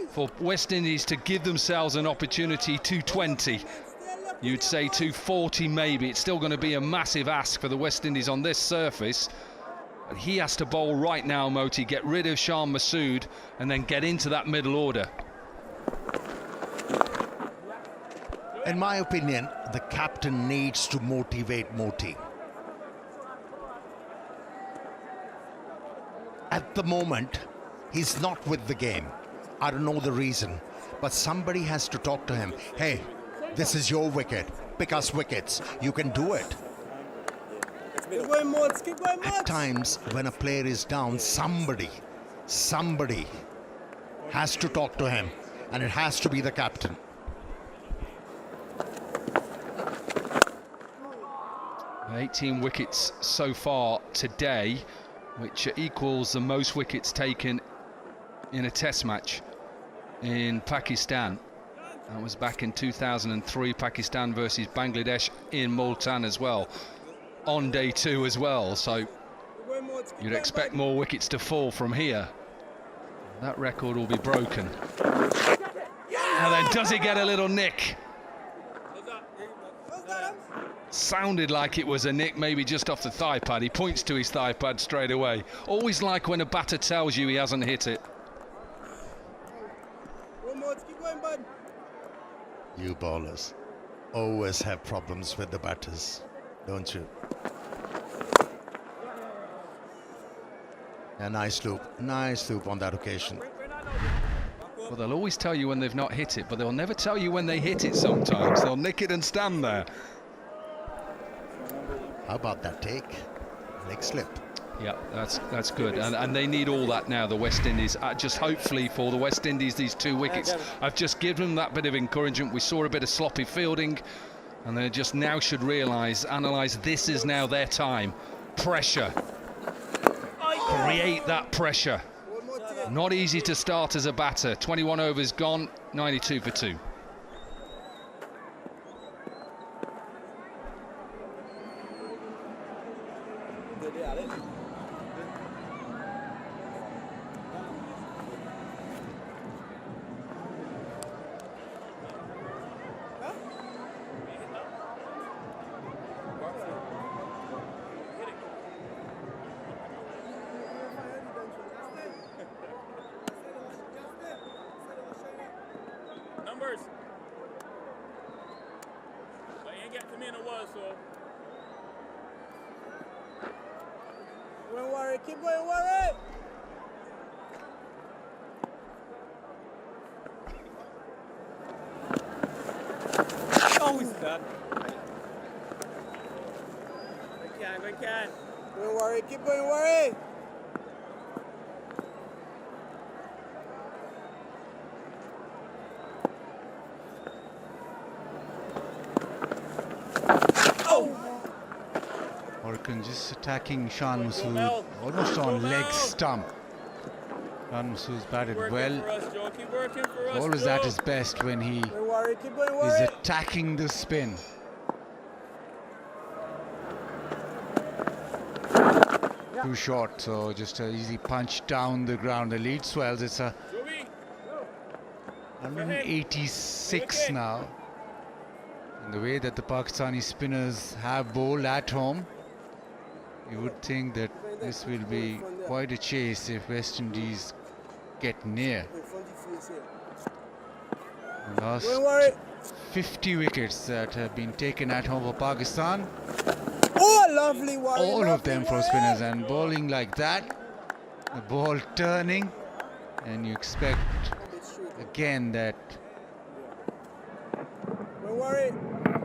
S8: For West Indies to give themselves an opportunity, 220. You'd say 240 maybe. It's still going to be a massive ask for the West Indies on this surface. But he has to bowl right now, Moti. Get rid of Shan Masood and then get into that middle order.
S3: In my opinion, the captain needs to motivate Moti. At the moment, he's not with the game. I don't know the reason, but somebody has to talk to him. Hey, this is your wicket. Pick us wickets. You can do it.
S1: Keep going, Mods. Keep going, Mods.
S3: At times, when a player is down, somebody has to talk to him, and it has to be the captain.
S8: Uh, 18 wickets so far today, which equals the most wickets taken in a test match in Pakistan. That was back in 2003, Pakistan versus Bangladesh in Multan as well, on day 2 as well. So you'd expect more wickets to fall from here. That record will be broken. And then does he get a little nick? Sounded like it was a nick, maybe just off the thigh pad. He points to his thigh pad straight away. Always like when a batter tells you he hasn't hit it.
S3: You bowlers always have problems with the batters, don't you? A nice loop on that occasion.
S8: Well, they'll always tell you when they've not hit it, but they'll never tell you when they hit it sometimes. They'll nick it and stand there.
S3: How about that take? Leg slip.
S8: Yeah, that's good, and they need all that now, the West Indies. Just hopefully for the West Indies, these 2 wickets have just given them that bit of encouragement. We saw a bit of sloppy fielding, and they just now should analyse this is now their time. Pressure. Create that pressure. Not easy to start as a batter. 21 overs gone, 92 for 2.
S6: Numbers. But you ain't got to me in a while, so.
S1: Don't worry, keep going, worry.
S6: Oh, he's done. We can.
S1: Don't worry, keep going, worry.
S4: Orkan just attacking Shan Masood almost on leg stump. Shan Masood's batted well. Always at his best when he is attacking the spin. Too short, so just an easy punch down the ground. The lead swells. It's a 186 now. And the way that the Pakistani spinners have bowled at home, you would think that this will be quite a chase if West Indies get near. The last 50 wickets that have been taken at home for Pakistan.
S1: Oh, lovely one.
S4: All of them for spinners, and bowling like that, the ball turning, and you expect again that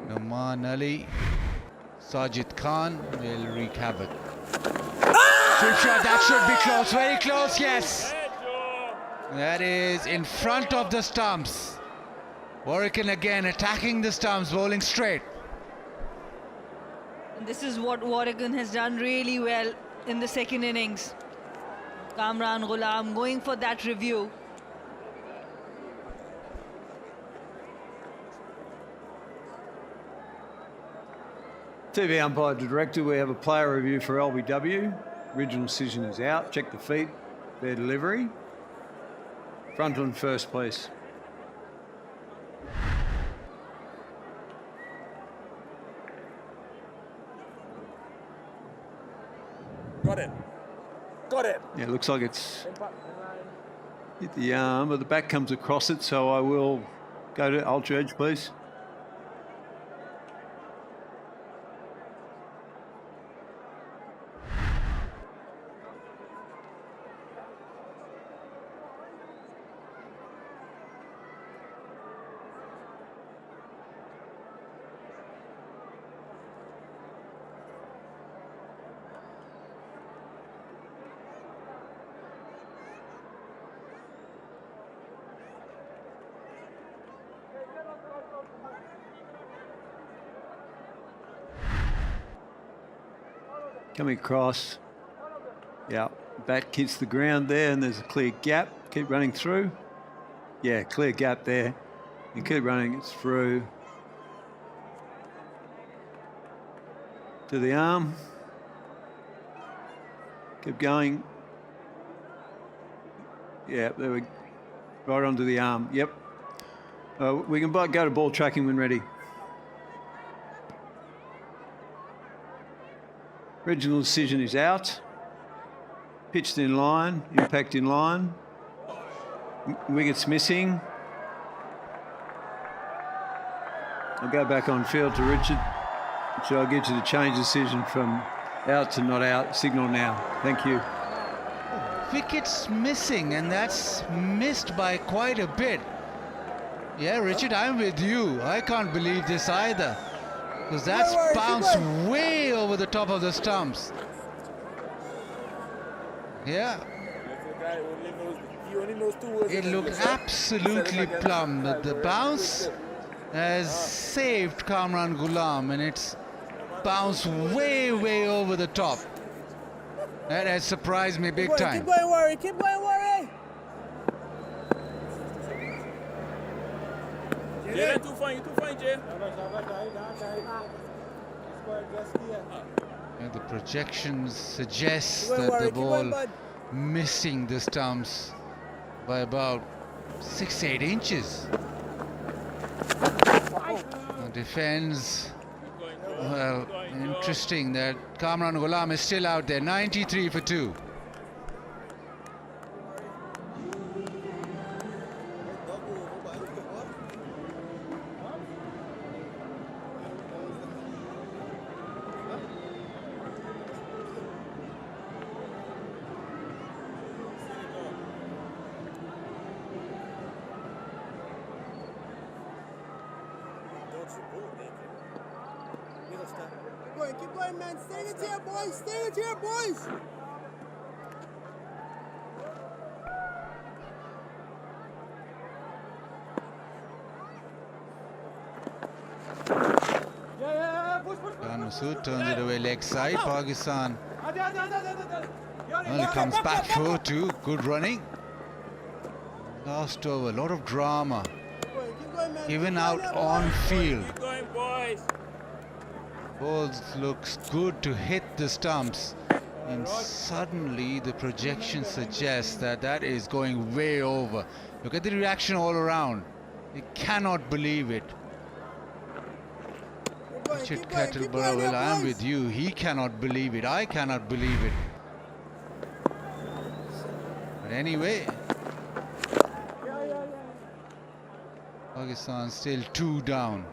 S4: Noman Ali, Sajid Khan will wreak havoc. Sweep shot, that should be close, very close, yes. That is in front of the stumps. Warrican again attacking the stumps, bowling straight.
S9: And this is what Warrigan has done really well in the second innings. Kamran Ghulam going for that review.
S10: TV umpire director, we have a player review for LBW. Original decision is out. Check the feet, their delivery. Front on first, please.
S6: Got it. Got it.
S10: Yeah, it looks like it's hit the arm, but the back comes across it, so I will go to ultra edge, please. Coming across. Yeah, bat hits the ground there, and there's a clear gap. Keep running through. Yeah, clear gap there. You keep running it through to the arm. Keep going. Yeah, there we go. Right onto the arm. Yep. We can go to ball tracking when ready. Original decision is out. Pitched in line, impact in line. Wickets missing. I'll go back on field to Richard. So I'll get you to change decision from out to not out. Signal now. Thank you.
S4: Wickets missing, and that's missed by quite a bit. Yeah, Richard, I'm with you. I can't believe this either. Because that's bounced way over the top of the stumps. Yeah. It looked absolutely plumb. The bounce has saved Kamran Ghulam, and it's bounced way, way over the top. That has surprised me big time.
S1: Keep going, Warrior. Keep going, Warrior.
S6: Jay, you're too fine, Jay.
S4: And the projections suggest that the ball missing the stumps by about 6-8 inches. The defense, well, interesting that Kamran Ghulam is still out there, 93 for 2.
S1: Keep going, man. Stay in the chair, boys. Stay in the chair, boys.
S4: Masood turns it away leg side. Pakistan only comes back for two. Good running. Last over, a lot of drama. Given out on field. Ball looks good to hit the stumps. And suddenly the projection suggests that that is going way over. Look at the reaction all around. They cannot believe it. Richard Kettleborough, well, I am with you. He cannot believe it. I cannot believe it. But anyway, Pakistan still 2 down.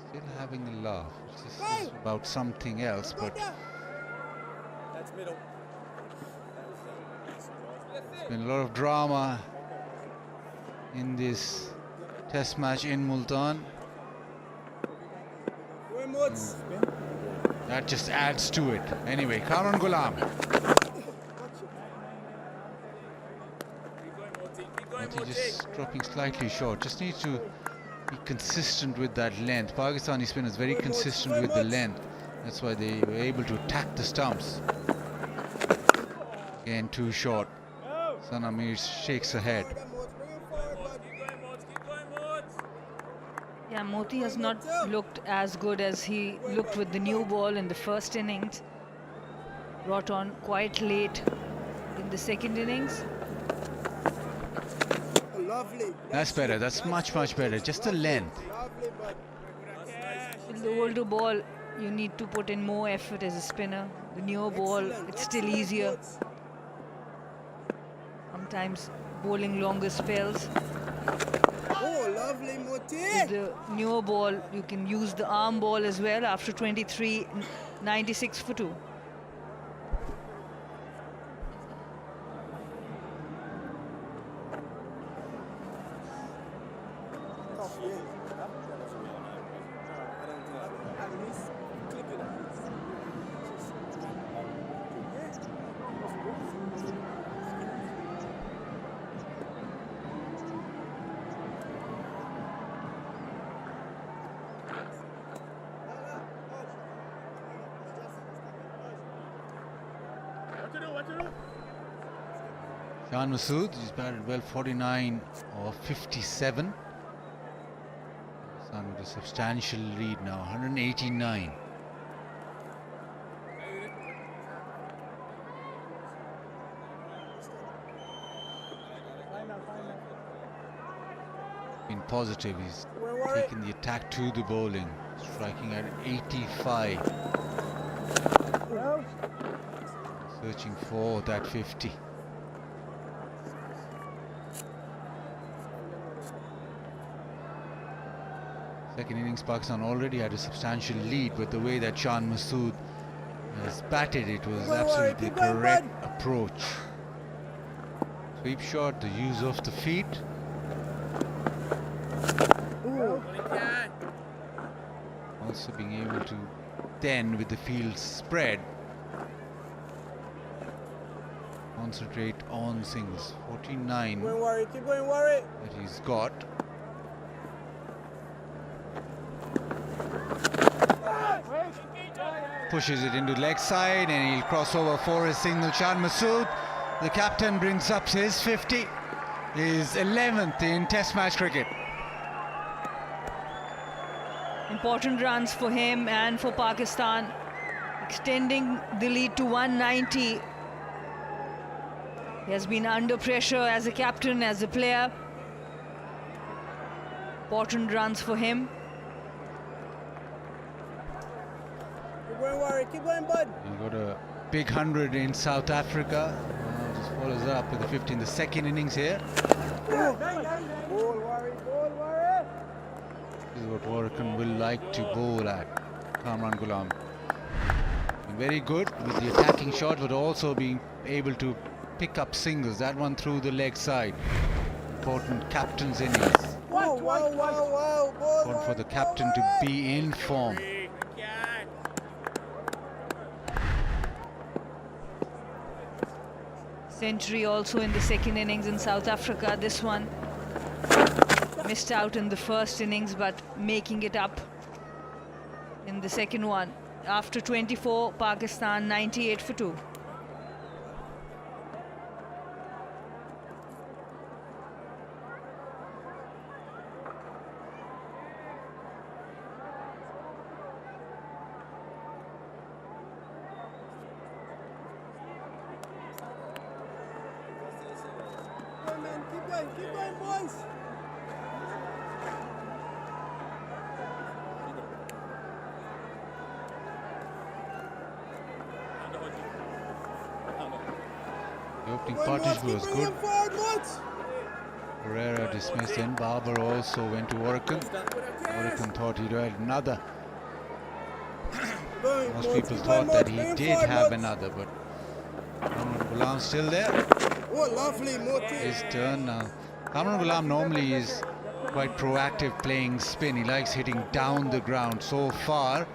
S4: Still having a laugh. This is about something else, but
S1: That's middle.
S4: there's been a lot of drama in this test match in Multan. That just adds to it. Anyway, Kamran Ghulam. Moti just dropping slightly short. Just needs to be consistent with that length. Pakistani spinners very consistent with the length. That's why they were able to attack the stumps. Again, too short. Sanamir shakes her head.
S9: Yeah, Moti has not looked as good as he looked with the new ball in the first innings. Brought on quite late in the second innings.
S4: That's better. That's much, much better. Just the length.
S9: With the older ball, you need to put in more effort as a spinner. The newer ball, it's still easier. Sometimes bowling longer spells.
S7: Oh, lovely, Moti.
S9: With the newer ball, you can use the arm ball as well after 23, 96 for 2.
S4: Shan Masood, he's batted well, 49 or 57. Pakistan with a substantial lead now, 189. Been positive, he's taken the attack to the bowling, striking at 85. Searching for that 50. Second innings, Pakistan already had a substantial lead, but the way that Shan Masood has batted, it was absolutely the correct approach. Sweep shot, the use of the feet. Also being able to then, with the field spread, concentrate on singles. 49
S1: Keep going, worry.
S4: that he's got. Pushes it into leg side and he'll cross over for a single. Shan Masood, the captain, brings up his 50, his 11th in Test match cricket.
S9: Important runs for him and for Pakistan, extending the lead to 190. He has been under pressure as a captain, as a player. Important runs for him.
S1: Keep going, worry. Keep going, bud.
S4: He got a big 100 in South Africa. Just follows it up with a 50 in the second innings here.
S1: Ball, worry. Ball, worry.
S4: This is what Warrican will like to bowl at. Kamran Ghulam. Been very good with the attacking shot, but also being able to pick up singles. That one through the leg side. Important captain's innings.
S1: Wow. Ball,
S4: Important for the captain to be in form.
S9: Century also in the second innings in South Africa. This one missed out in the first innings, but making it up in the second one. After 24, Pakistan 98 for 2.
S1: Keep going, boys.
S4: The opening partnership was good. Pereira dismissed and Barber also went to Oracle. Oracle thought he'd had another. Most people thought that he did have another, but Kamran Ghulam still there.
S1: Oh, lovely, Moti.
S4: His turn now. Kamran Ghulam normally is quite proactive playing spin. He likes hitting down the ground. So far,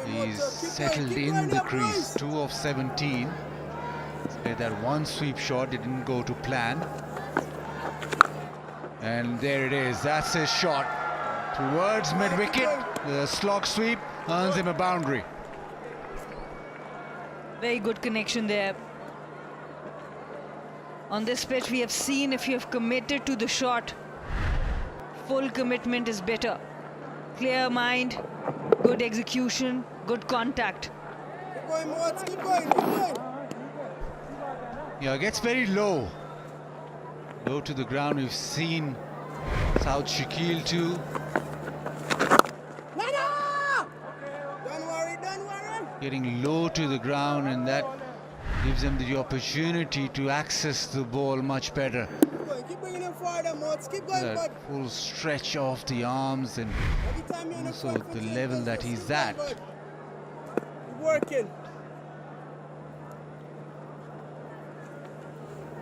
S4: he's settled in the crease. 2 of 17. That one sweep shot didn't go to plan. And there it is. That's his shot towards mid-wicket. The slog sweep earns him a boundary.
S9: Very good connection there. On this pitch, we have seen if you have committed to the shot, full commitment is better. Clear mind, good execution, good contact.
S1: Keep going, Moats, keep going, keep going.
S4: Yeah, it gets very low. Low to the ground. We've seen South Shakil too.
S1: Don't worry, don't worry.
S4: Getting low to the ground, and that gives them the opportunity to access the ball much better.
S1: Keep bringing him forward, Moats. Keep going, bud.
S4: That full stretch of the arms and also the level that he's at.
S1: Keep working.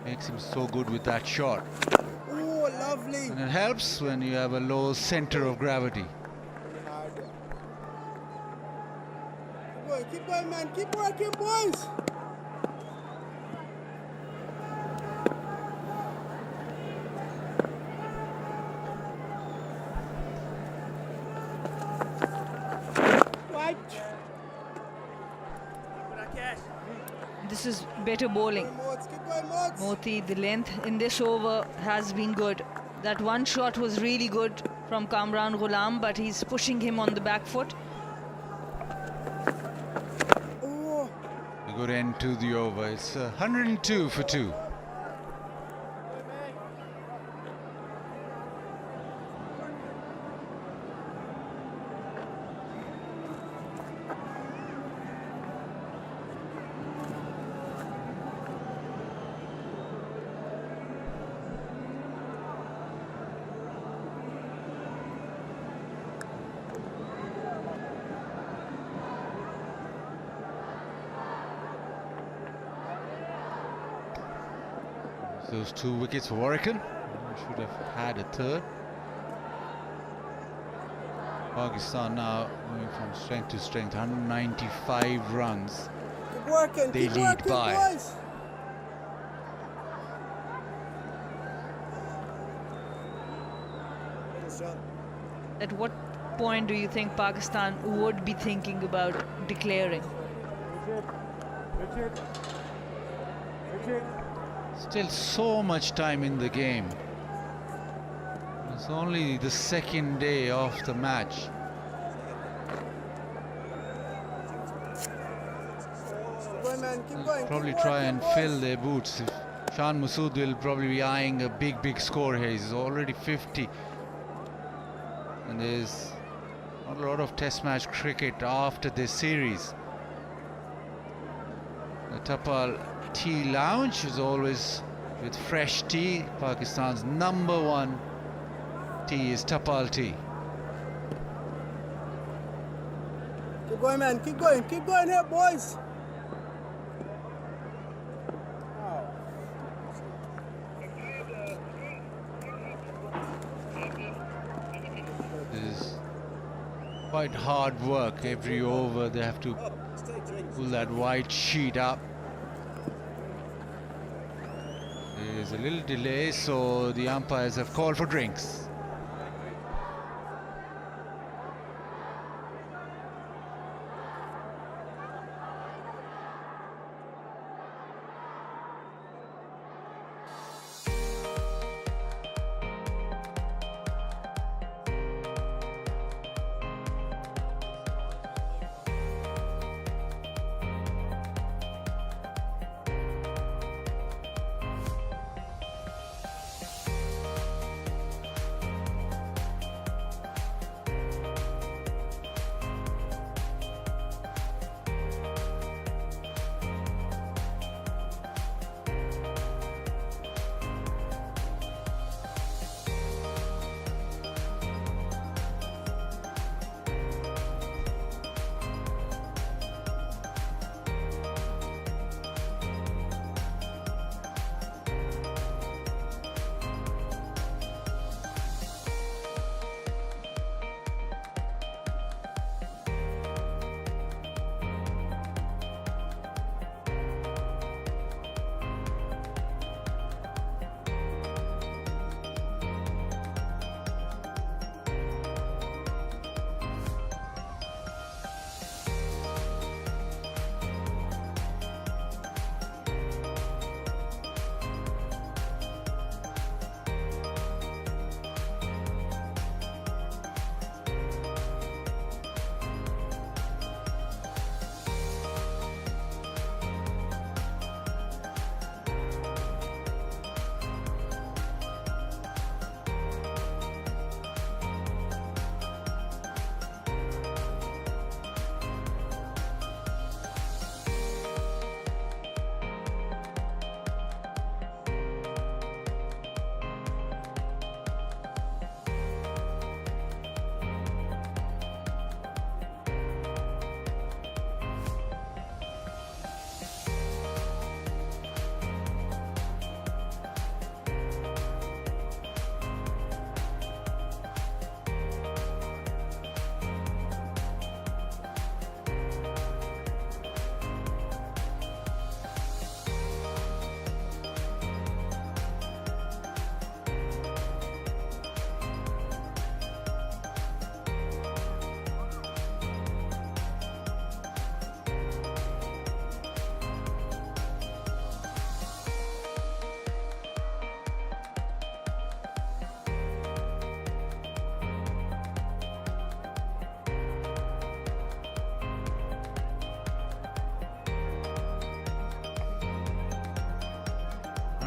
S4: Makes him so good with that shot.
S1: Oh, lovely.
S4: And it helps when you have a low center of gravity.
S1: Keep going, man. Keep working, boys.
S9: This is better bowling. Moti, the length in this over has been good. That one shot was really good from Kamran Ghulam, but he's pushing him on the back foot.
S4: A good end to the over. It's 102 for 2. Those 2 wickets for Warwican. Should have had a third. Pakistan now moving from strength to strength. 195 runs.
S1: Keep working,
S4: they
S1: keep
S4: lead
S1: working,
S4: by.
S1: Boys.
S9: At what point do you think Pakistan would be thinking about declaring?
S4: Still so much time in the game. It's only the second day of the match. Probably try and fill their boots. Shan Masood will probably be eyeing a big score here. He's already 50. And there's not a lot of test match cricket after this series. The Tapal Tea Lounge is always with fresh tea. Pakistan's #1 tea is Tapal tea.
S1: Keep going, man. Keep going here, boys.
S4: This is quite hard work. Every over they have to pull that white sheet up. There's a little delay, so the umpires have called for drinks.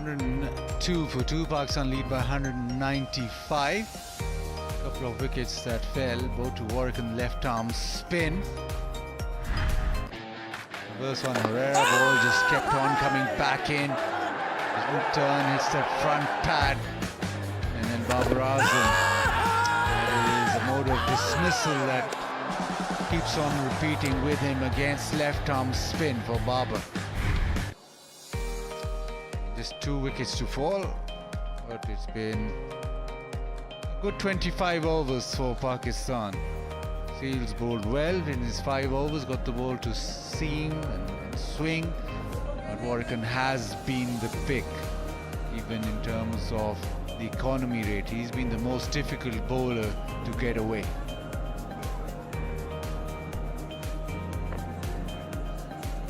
S4: 102 for 2. Pakistan lead by 195. Couple of wickets that fell, both to Warwick and left arm spin. Reverse one, Herrera ball just kept on coming back in. Turn hits that front pad, and then Babar Azam. There is a mode of dismissal that keeps on repeating with him against left arm spin for Babar. Just 2 wickets to fall, but it's been a good 25 overs for Pakistan. Seals bowled well in his 5 overs, got the ball to seam and swing, but Warwick has been the pick, even in terms of the economy rate. He's been the most difficult bowler to get away.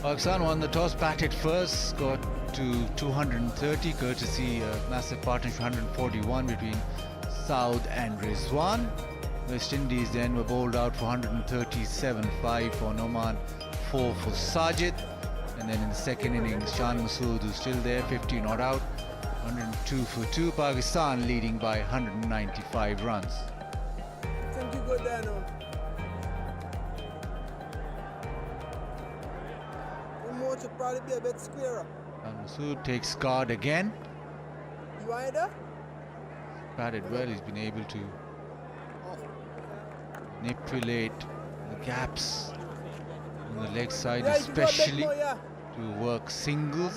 S4: Pakistan won the toss, batted first, got to 230, courtesy a massive partnership 141 between Saud and Rizwan. West Indies then were bowled out for 137, 5 for Noman, 4 for Sajid. And then in the second innings, Shan Masood, who's still there, 50 not out, 102 for 2. Pakistan leading by 195 runs.
S1: Think you go there now. One more should probably be a bit squarer.
S4: Shan Masood takes guard again.
S1: You either?
S4: Batted well, he's been able to manipulate the gaps on the leg side, especially to work singles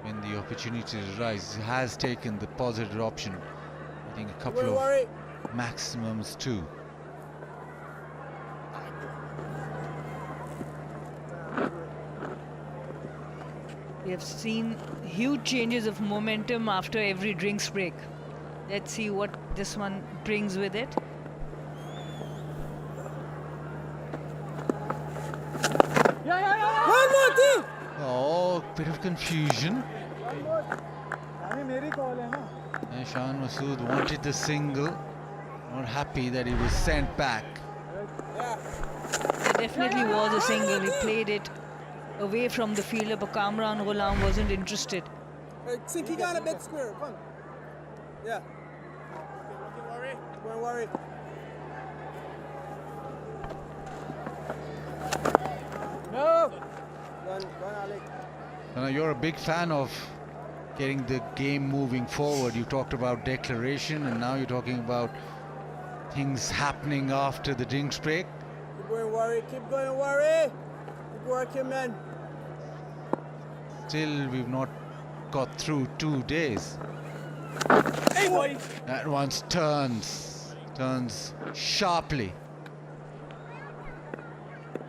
S4: when the opportunities arise. He has taken the positive option. I think a couple of maximums too.
S9: We have seen huge changes of momentum after every drinks break. Let's see what this one brings with it.
S1: One more thing!
S4: Oh, bit of confusion. And Shan Masood wanted the single. Not happy that he was sent back.
S9: It definitely was a single. He played it away from the fielder, but Kamran Ghulam wasn't interested.
S1: Think he got a bit square. Come on. Yeah. Don't worry. No! Run, Alex.
S4: Now, you're a big fan of getting the game moving forward. You talked about declaration, and now you're talking about things happening after the drinks break.
S1: Keep going, worry. Keep going, worry. Keep working, man.
S4: Still, we've not got through 2 days.
S1: Hey, boy!
S4: That one turns sharply.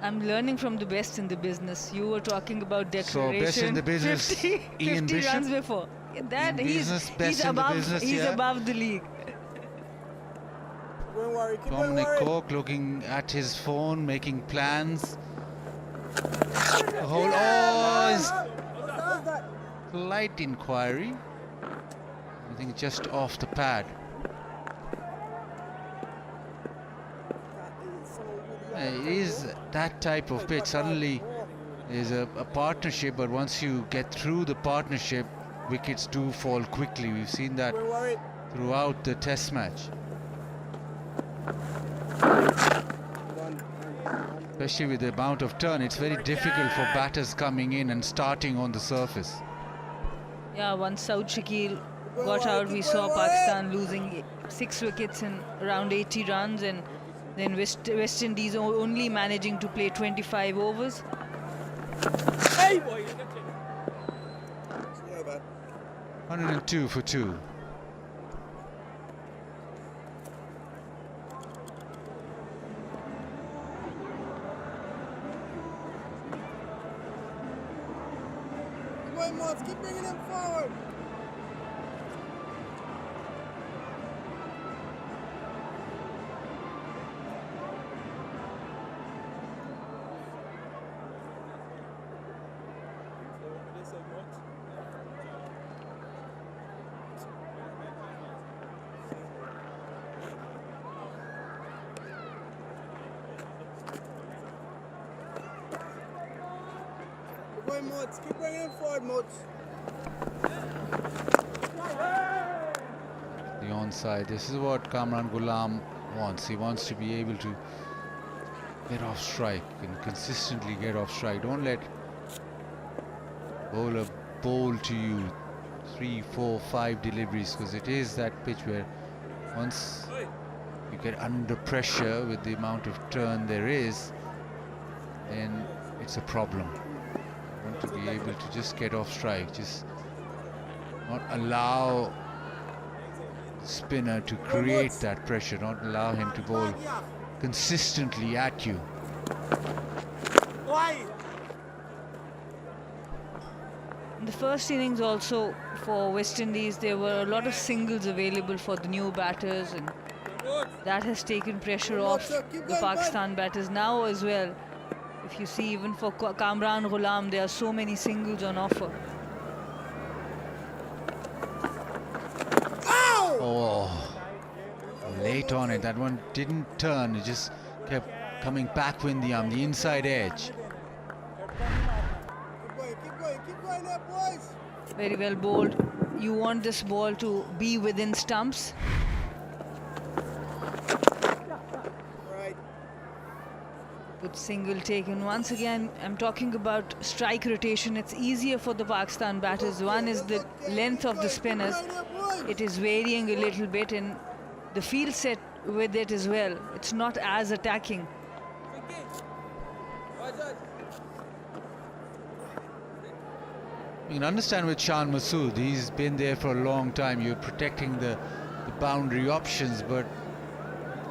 S9: I'm learning from the best in the business. You were talking about declaration.
S4: So, best in the business,
S9: 50
S4: Ian Bishop?
S9: runs before. That he's
S4: yeah.
S9: above the league.
S1: Don't worry. Keep going,
S4: Dominic
S1: worry.
S4: Cork looking at his phone, making plans. The whole slight inquiry. I think just off the pad. It is that type of pitch. Suddenly there's a partnership, but once you get through the partnership, wickets do fall quickly. We've seen that throughout the test match. Especially with the amount of turn, it's very difficult for batters coming in and starting on the surface.
S9: Yeah, once Saud Shakil got out, we saw Pakistan losing 6 wickets in around 80 runs, and then West Indies only managing to play 25 overs.
S1: Hey, boy!
S4: 102 for 2.
S1: Keep going, Mods. Keep bringing them forward. Keep going, Mods. Keep bringing them forward, Mods.
S11: The onside. This is what Kamran Ghulam wants. He wants to be able to get off strike and consistently get off strike. Don't let bowler bowl to you 3, 4, 5 deliveries, because it is that pitch where once you get under pressure with the amount of turn there is, then it's a problem. You want to be able to just get off strike, just not allow the spinner to create that pressure, not allow him to bowl consistently at you.
S9: In the first innings also for West Indies, there were a lot of singles available for the new batters, and that has taken pressure off the Pakistan batters now as well. If you see, even for Kamran Ghulam, there are so many singles on offer.
S11: Oh, late on it. That one didn't turn. It just kept coming back with the inside edge.
S9: Very well bowled. You want this ball to be within stumps. Good single taken. Once again, I'm talking about strike rotation. It's easier for the Pakistan batters. One is the length of the spinners. It is varying a little bit, and the field set with it as well. It's not as attacking.
S11: You can understand with Shan Masood, he's been there for a long time. You're protecting the boundary options, but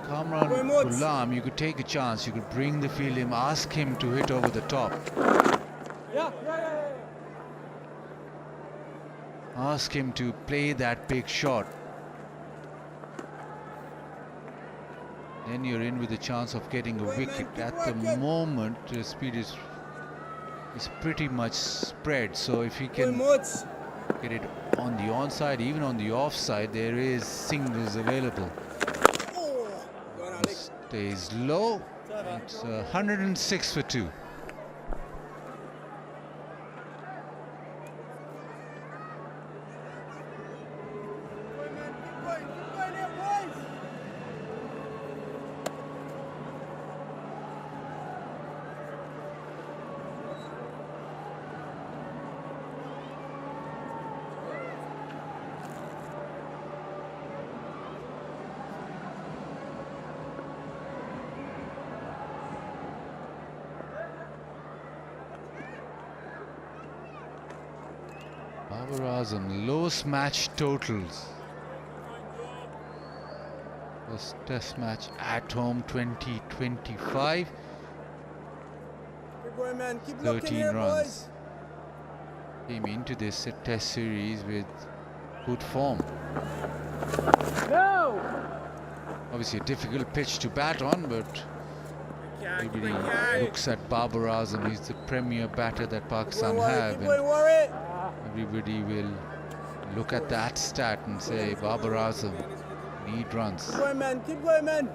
S11: Kamran Ghulam, you could take a chance. You could bring the field in, ask him to hit over the top. Ask him to play that big shot. Then you're in with a chance of getting a wicket. At the moment, the speed is pretty much spread. So if he can get it on the onside, even on the offside, there is singles available. Stays low. It's 106 for 2. Babar Azam, lowest match totals. First test match at home 2025. 13 runs. Came into this test series with good form. Obviously a difficult pitch to bat on, but everybody looks at Babar Azam. He's the premier batter that Pakistan have. And everybody will look at that stat and say, Babar Azam need runs.
S1: Keep going, man. Keep going, man.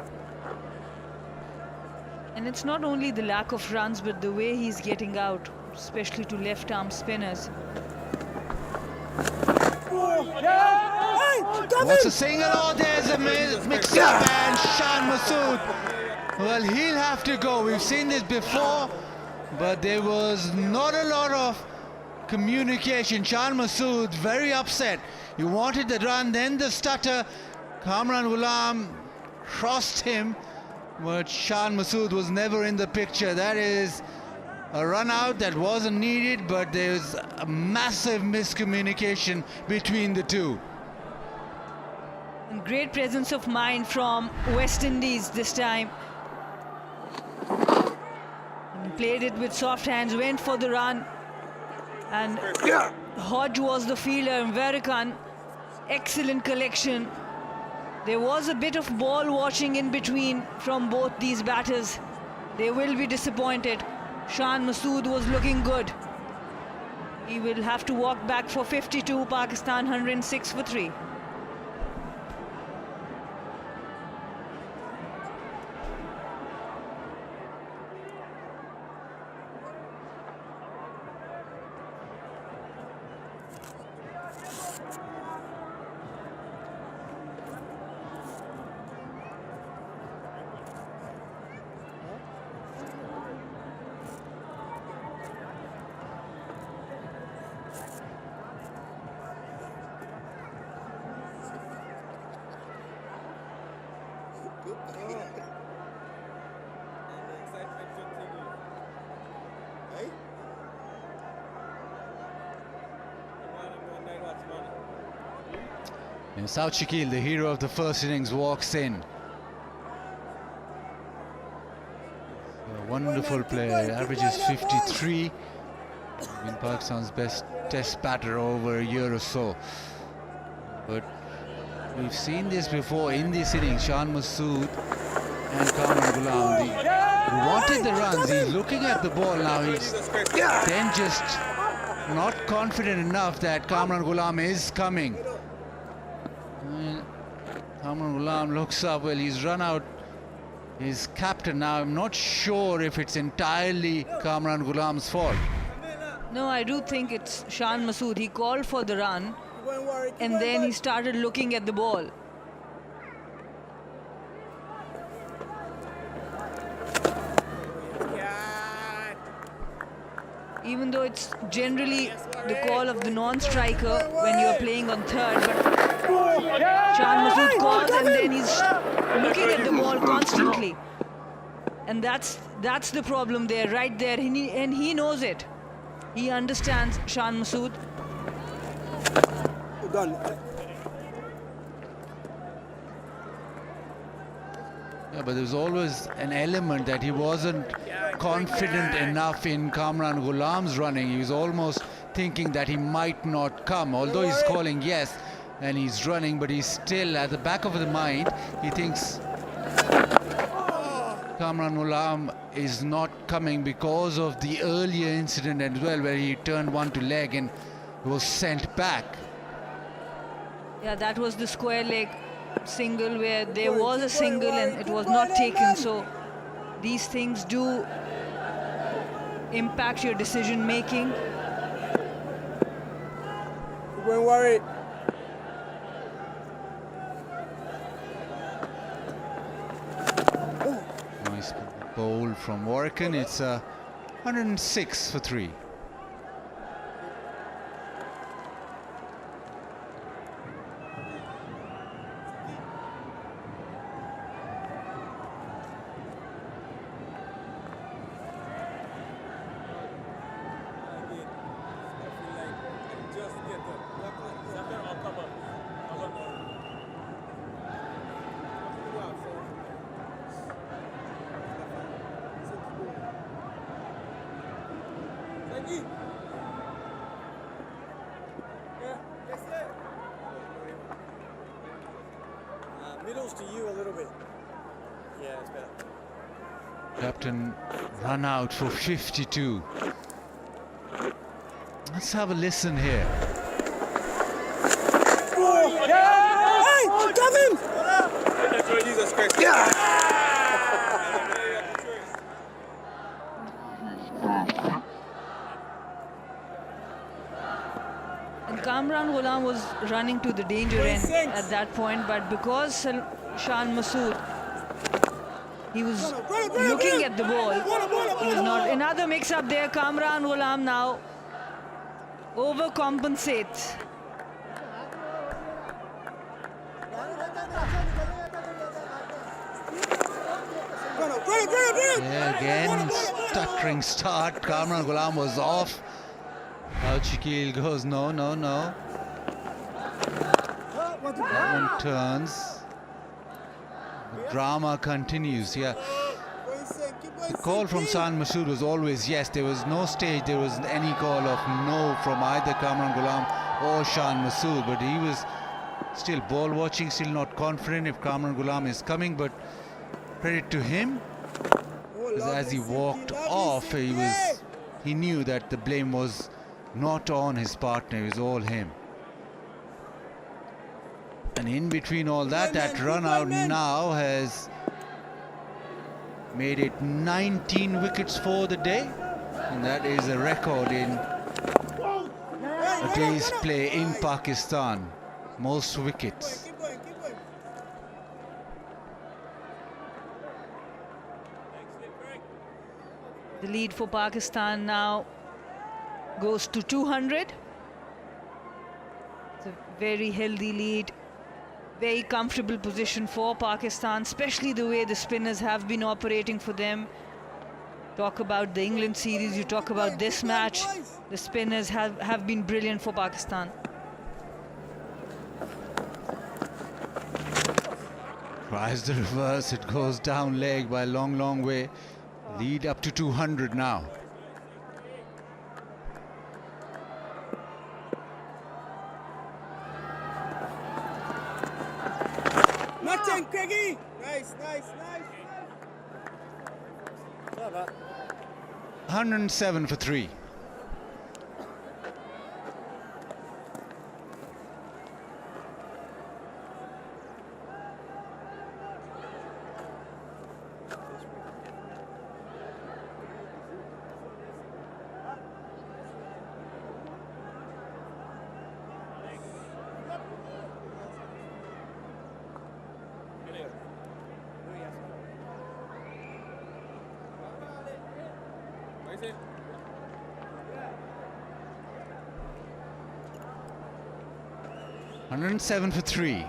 S9: And it's not only the lack of runs, but the way he's getting out, especially to left-arm spinners.
S11: What's a single? Oh, there's a mix-up, and Shan Masood. Well, he'll have to go. We've seen this before, but there was not a lot of communication. Shan Masood very upset. He wanted the run, then the stutter. Kamran Ghulam crossed him, but Shan Masood was never in the picture. That is a run out that wasn't needed, but there's a massive miscommunication between the two.
S9: And great presence of mind from West Indies this time. And played it with soft hands, went for the run. And Hodge was the fielder, and Verikan, excellent collection. There was a bit of ball watching in between from both these batters. They will be disappointed. Shan Masood was looking good. He will have to walk back for 52, Pakistan 106 for 3.
S4: And South Shakil, the hero of the first innings, walks in. A wonderful player, averages 53. Been Pakistan's best test batter over a year or so. But we've seen this before in this innings. Shan Masood and Kamran Ghulam, he wanted the runs. He's looking at the ball now. He's then just not confident enough that Kamran Ghulam is coming. Kamran Ghulam looks up. Well, he's run out his captain now. I'm not sure if it's entirely Kamran Ghulam's fault.
S9: No, I do think it's Shan Masood. He called for the run and then he started looking at the ball. Even though it's generally the call of the non-striker when you're playing on third, but Shan Masood calls and then he's looking at the ball constantly. And that's the problem there, right there, and he knows it. He understands Shan Masood.
S1: Done.
S4: Yeah, but there's always an element that he wasn't confident enough in Kamran Ghulam's running. He was almost thinking that he might not come, although he's calling yes and he's running, but he's still at the back of the mind, he thinks Kamran Ghulam is not coming because of the earlier incident as well, where he turned one to leg and was sent back.
S9: Yeah, that was the square leg single where there was a single and it was not taken. So these things do impact your decision making.
S1: Don't worry.
S4: Nice bowl from Warrican. It's 106 for 3.
S1: Middles to you a little bit. Yeah, it's better.
S4: Captain run out for 52. Let's have a listen here.
S1: Hey! Got him! Jesus Christ.
S9: And Kamran Ghulam was running to the danger end at that point, but because Shan Masood, he was looking at the ball, he was not. Another mix-up there. Kamran Ghulam now overcompensates.
S4: Yeah, again, stuttering start. Kamran Ghulam was off. South Shakil goes, no. That one turns. The drama continues. Yeah. The call from Shan Masood was always yes. There was no stage, there was any call of no from either Kamran Ghulam or Shan Masood. But he was still ball watching, still not confident if Kamran Ghulam is coming. But credit to him, because as he walked off, he knew that the blame was not on his partner, it was all him. And in between all that, that run out now has made it 19 wickets for the day, and that is a record in a day's play in Pakistan. Most wickets.
S9: The lead for Pakistan now goes to 200. It's a very healthy lead, very comfortable position for Pakistan, especially the way the spinners have been operating for them. Talk about the England series, you talk about this match, the spinners have been brilliant for Pakistan.
S4: Tries the reverse, it goes down leg by a long, long way. Lead up to 200 now.
S1: Nothing, Craigie. Nice.
S4: 107 for 3.
S1: Nice.
S4: 107 for 3.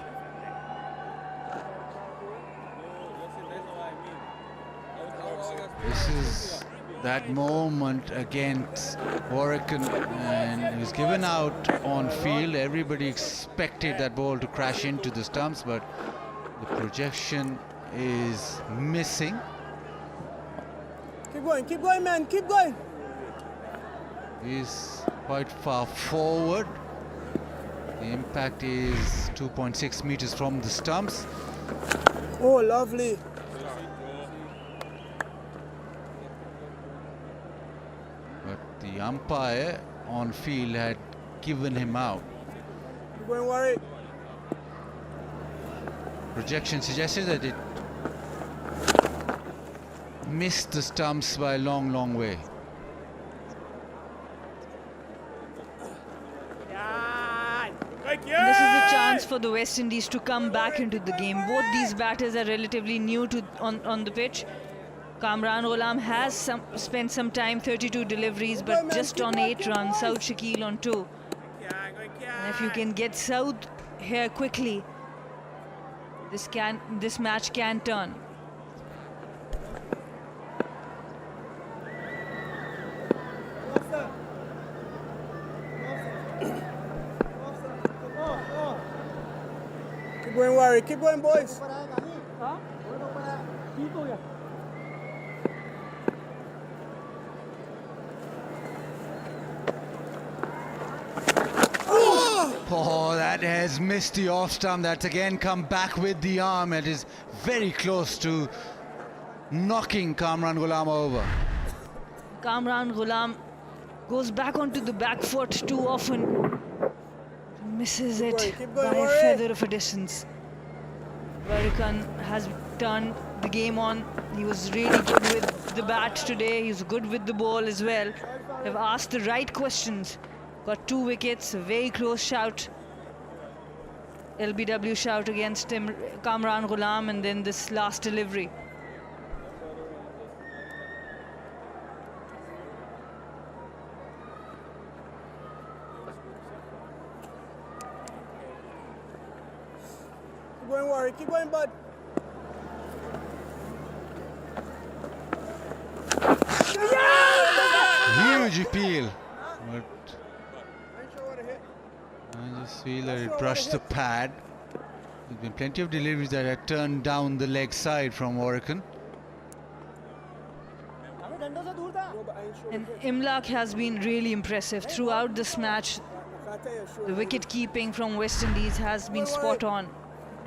S4: This is that moment against Warwican, and he was given out on field. Everybody expected that ball to crash into the stumps, but the projection is missing.
S1: Keep going, man, keep going.
S4: He's quite far forward. The impact is 2.6 meters from the stumps.
S1: Oh, lovely.
S4: But the umpire on field had given him out.
S1: Keep going, Warwick.
S4: Projection suggested that it missed the stumps by a long, long way.
S9: This is the chance for the West Indies to come back into the game. Both these batters are relatively new to on the pitch. Kamran Ghulam has spent some time, 32 deliveries, but just on 8 runs. Saud Shakil on 2. And if you can get Saud here quickly, this match can turn.
S1: Keep going, Warwick. Keep going, boys.
S4: Oh, that has missed the off stump. That's again come back with the arm. It is very close to knocking Kamran Ghulam over.
S9: Kamran Ghulam goes back onto the back foot too often. Misses it by a feather of a distance. Warwican has turned the game on. He was really good with the bat today. He's good with the ball as well. Have asked the right questions. Got 2 wickets, a very close shout. LBW shout against him, Kamran Ghulam, and then this last delivery.
S1: Keep going, Warwick. Keep going, bud.
S4: Huge appeal. But I just feel that it brushed the pad. There's been plenty of deliveries that had turned down the leg side from Warwican.
S9: And Imlak has been really impressive throughout this match. The wicket keeping from West Indies has been spot on.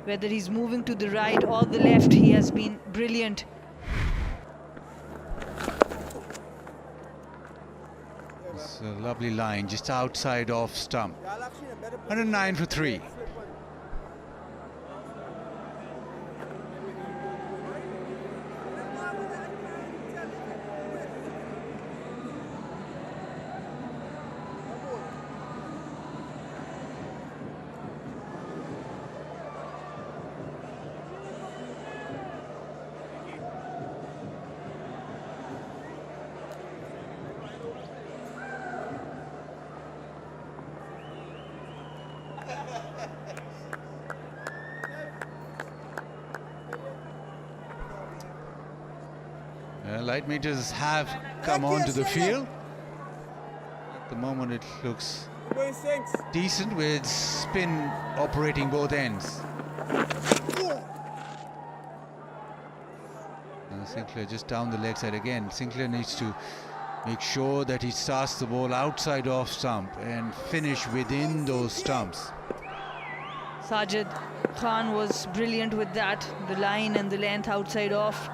S9: Whether he's moving to the right or the left, he has been brilliant.
S4: It's a lovely line just outside off stump. 109 for 3. Light meters have come onto the field. At the moment it looks decent with spin operating both ends. Sinclair just down the leg side again. Sinclair needs to make sure that he starts the ball outside off stump and finish within those stumps.
S9: Sajid Khan was brilliant with that, the line and the length outside off.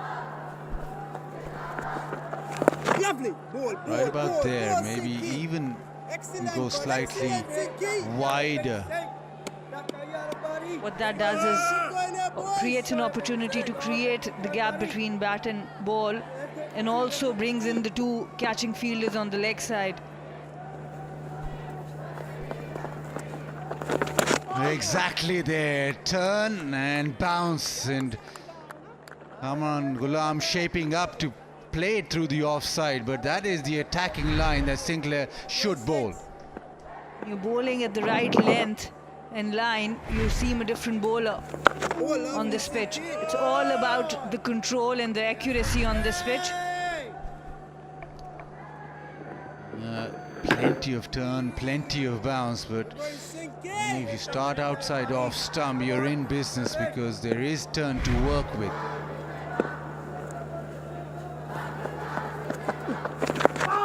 S1: Lovely. Ball,
S4: Right about
S1: ball,
S4: there,
S1: ball,
S4: maybe
S1: Sinky.
S4: even
S1: Excellent,
S4: go
S1: ball,
S4: slightly
S1: excellent, Sinky.
S4: wider.
S9: What that does is creates an opportunity to create the gap between bat and ball, and also brings in the two catching fielders on the leg side.
S4: Exactly there, turn and bounce, and Kamran Ghulam shaping up to play it through the offside, but that is the attacking line that Sinclair should bowl.
S9: You're bowling at the right length and line, you seem a different bowler on this pitch. It's all about the control and the accuracy on this pitch.
S4: Plenty of turn, plenty of bounce, but if you start outside off stump, you're in business because there is turn to work with.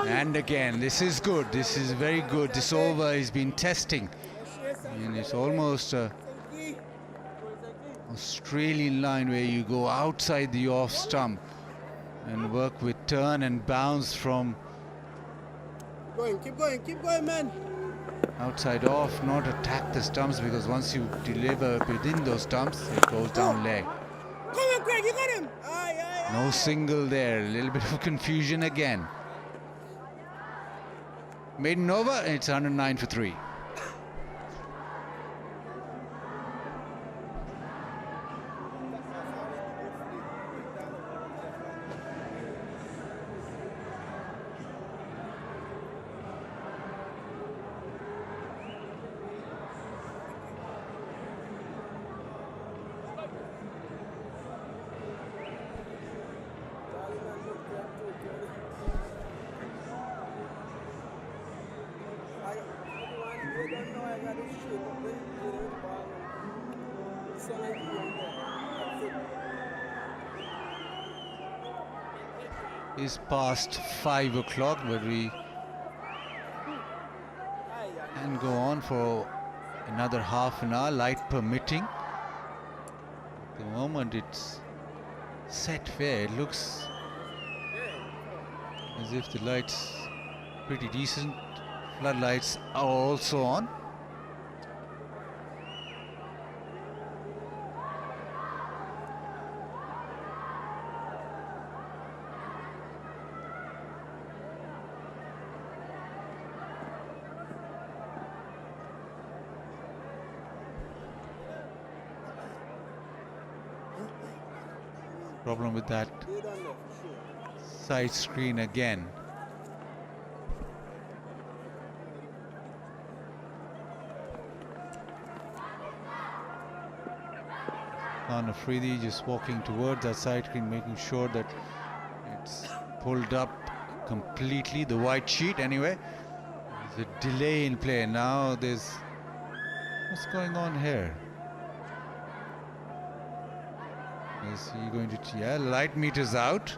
S4: And again, this is good. This is very good. This over has been testing. And it's almost a Australian line where you go outside the off stump and work with turn and bounce from
S1: Keep going, man.
S4: outside off, not attack the stumps, because once you deliver within those stumps, it goes down leg.
S1: Come on, Craig, you got him.
S4: No single there, a little bit of confusion again. Maiden over, it's 109 for 3. It's past 5 o'clock, but we can go on for another half an hour, light permitting. At the moment it's set fair. It looks as if the lights pretty decent. Floodlights are also on. Problem with that side screen again. Khan Afridi just walking towards that side screen, making sure that it's pulled up completely, the white sheet anyway. There's a delay in play. Now there's... what's going on here? Is he going to... yeah, light meters out.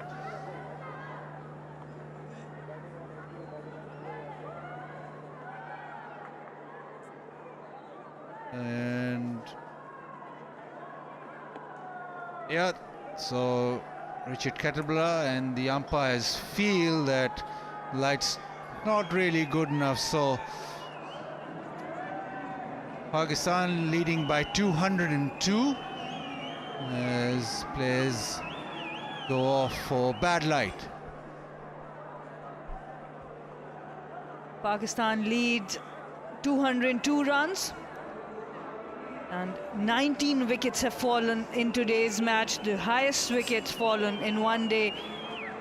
S4: And... yeah, so Richard Kettleborough and the umpires feel that light's not really good enough, so Pakistan leading by 202 as players go off for bad light.
S9: Pakistan leads 202 runs. And 19 wickets have fallen in today's match, the highest wickets fallen in one day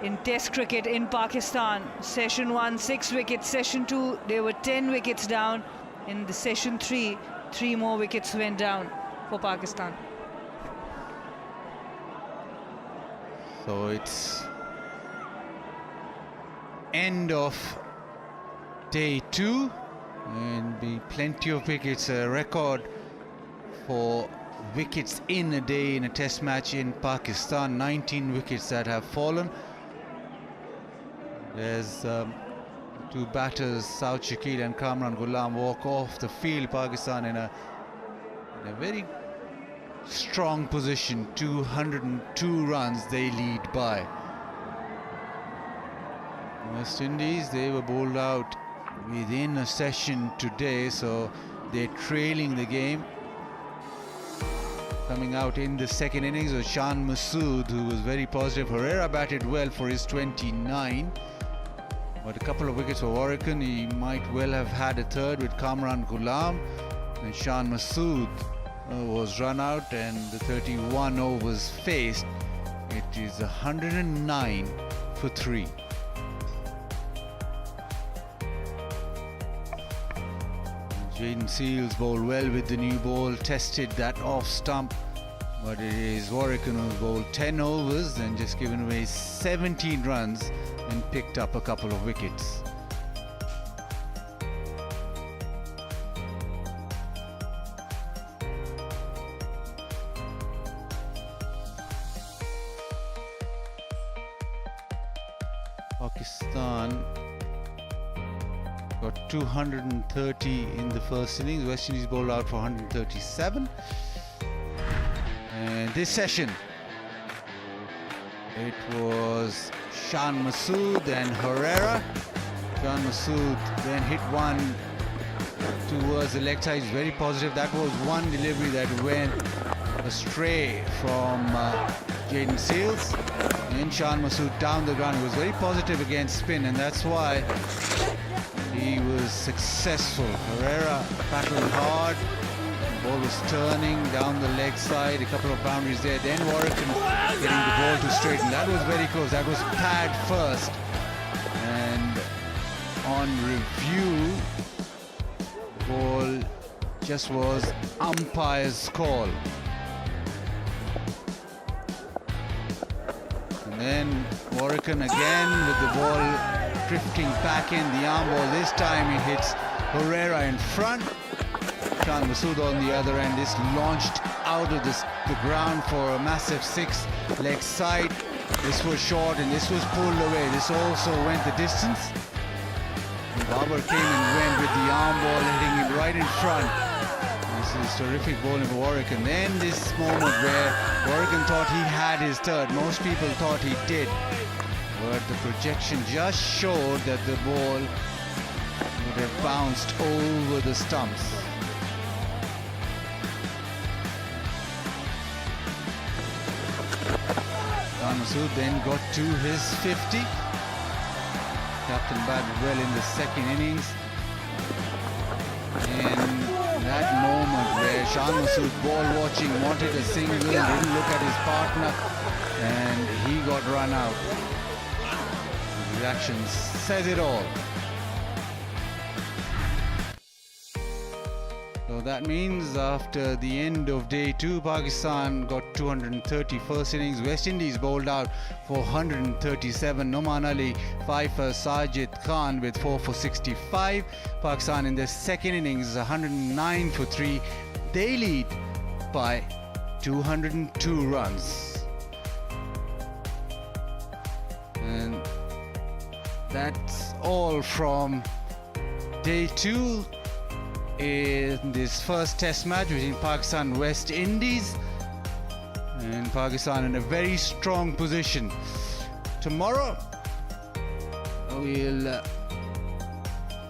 S9: in Test cricket in Pakistan. Session 1, 6 wickets. Session 2, there were 10 wickets down. In the Session 3, 3 more wickets went down for Pakistan.
S4: So it's end of day 2, and be plenty of wickets, a record for wickets in a day in a test match in Pakistan. 19 wickets that have fallen. There's two batters, Saud Shakil and Kamran Ghulam, walk off the field. Pakistan in a very strong position. 202 runs they lead by. West Indies, they were bowled out within a session today, so they're trailing the game. Coming out in the second innings was Shan Masood, who was very positive. Herrera batted well for his 29, but a couple of wickets for Warrican. He might well have had a third with Kamran Ghulam, and Shan Masood was run out, and the 31 overs faced. It is 109 for 3. Jaden Seals bowled well with the new ball, tested that off stump, but it is Warrican who bowled 10 overs and just given away 17 runs and picked up a couple of wickets. Pakistan got 230 in the first innings. West Indies bowled out for 137. And this session, it was Shan Masood and Herrera. Shan Masood then hit one towards the leg side. He's very positive. That was one delivery that went astray from Jaden Seals. And Shan Masood down the ground. He was very positive against spin, and that's why he was successful. Herrera battled hard. The ball was turning down the leg side. A couple of boundaries there. Then Warrican getting the ball to straighten. That was very close. That was pad first. And on review, the ball just was umpire's call. And then Warrican again with the ball drifting back in, the arm ball. This time he hits Herrera in front. Shan Masood on the other end. This launched out of the ground for a massive 6 leg side. This was short and this was pulled away. This also went the distance. And Babar came and went with the arm ball, hitting him right in front. This is terrific bowling for Warrican. Then this moment where Warrican thought he had his third. Most people thought he did. But the projection just showed that the ball would have bounced over the stumps. Shan Masood then got to his 50. Captain batted well in the second innings. And that moment where Shan Masood, ball watching, wanted a single, didn't look at his partner, and he got run out. His action says it all. So that means after the end of day 2, Pakistan got 230 first innings. West Indies bowled out for 137. Noman Ali, 5 for Sajid Khan with 4 for 65. Pakistan in the second innings 109 for 3. They lead by 202 runs. And that's all from day 2 in this first test match between Pakistan and West Indies, and Pakistan in a very strong position. Tomorrow we'll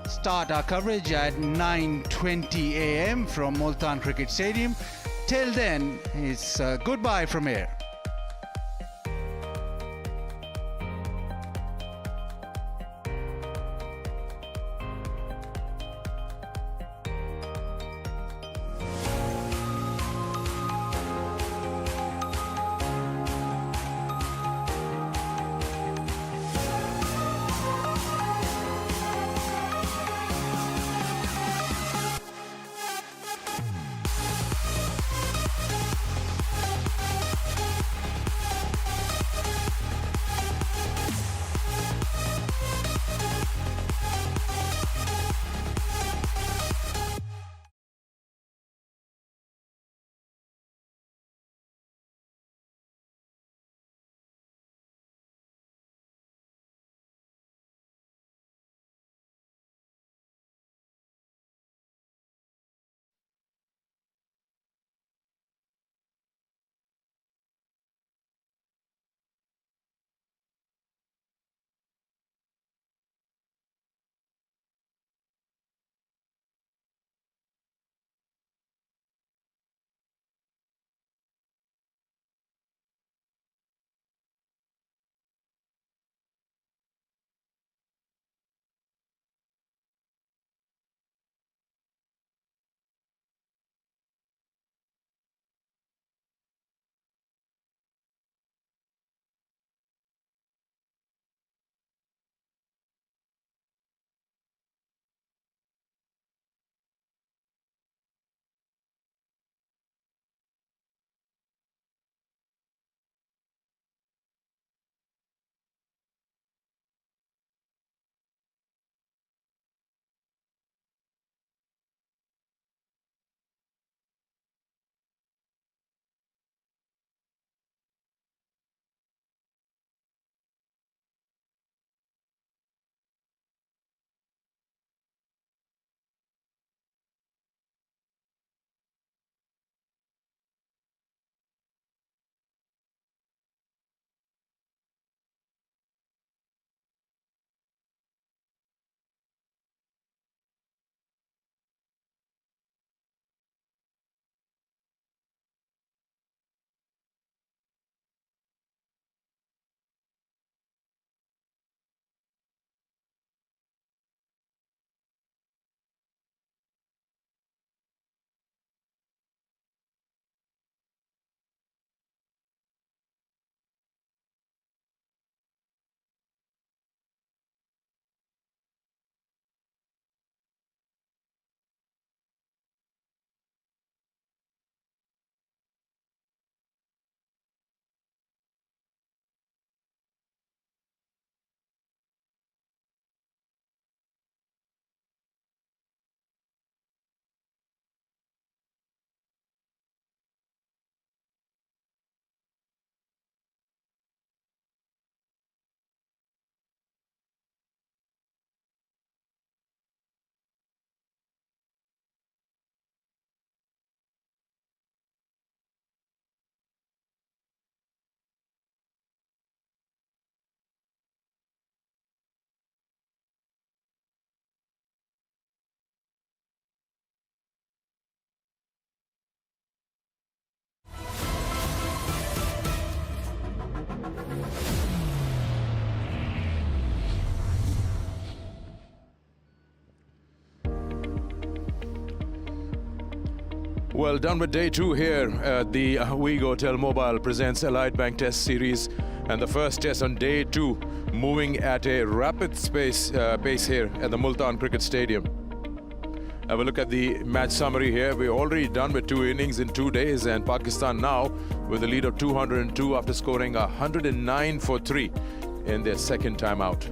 S4: start our coverage at 9:20 a.m. from Multan Cricket Stadium. Till then, it's goodbye from here.
S5: Well, done with day 2 here at the Ouigo Hotel Mobile presents Allied Bank Test Series, and the first test on day 2 moving at a rapid pace here at the Multan Cricket Stadium. Have a look at the match summary here. We're already done with 2 innings in 2 days, and Pakistan now with a lead of 202 after scoring 109 for 3 in their second time out.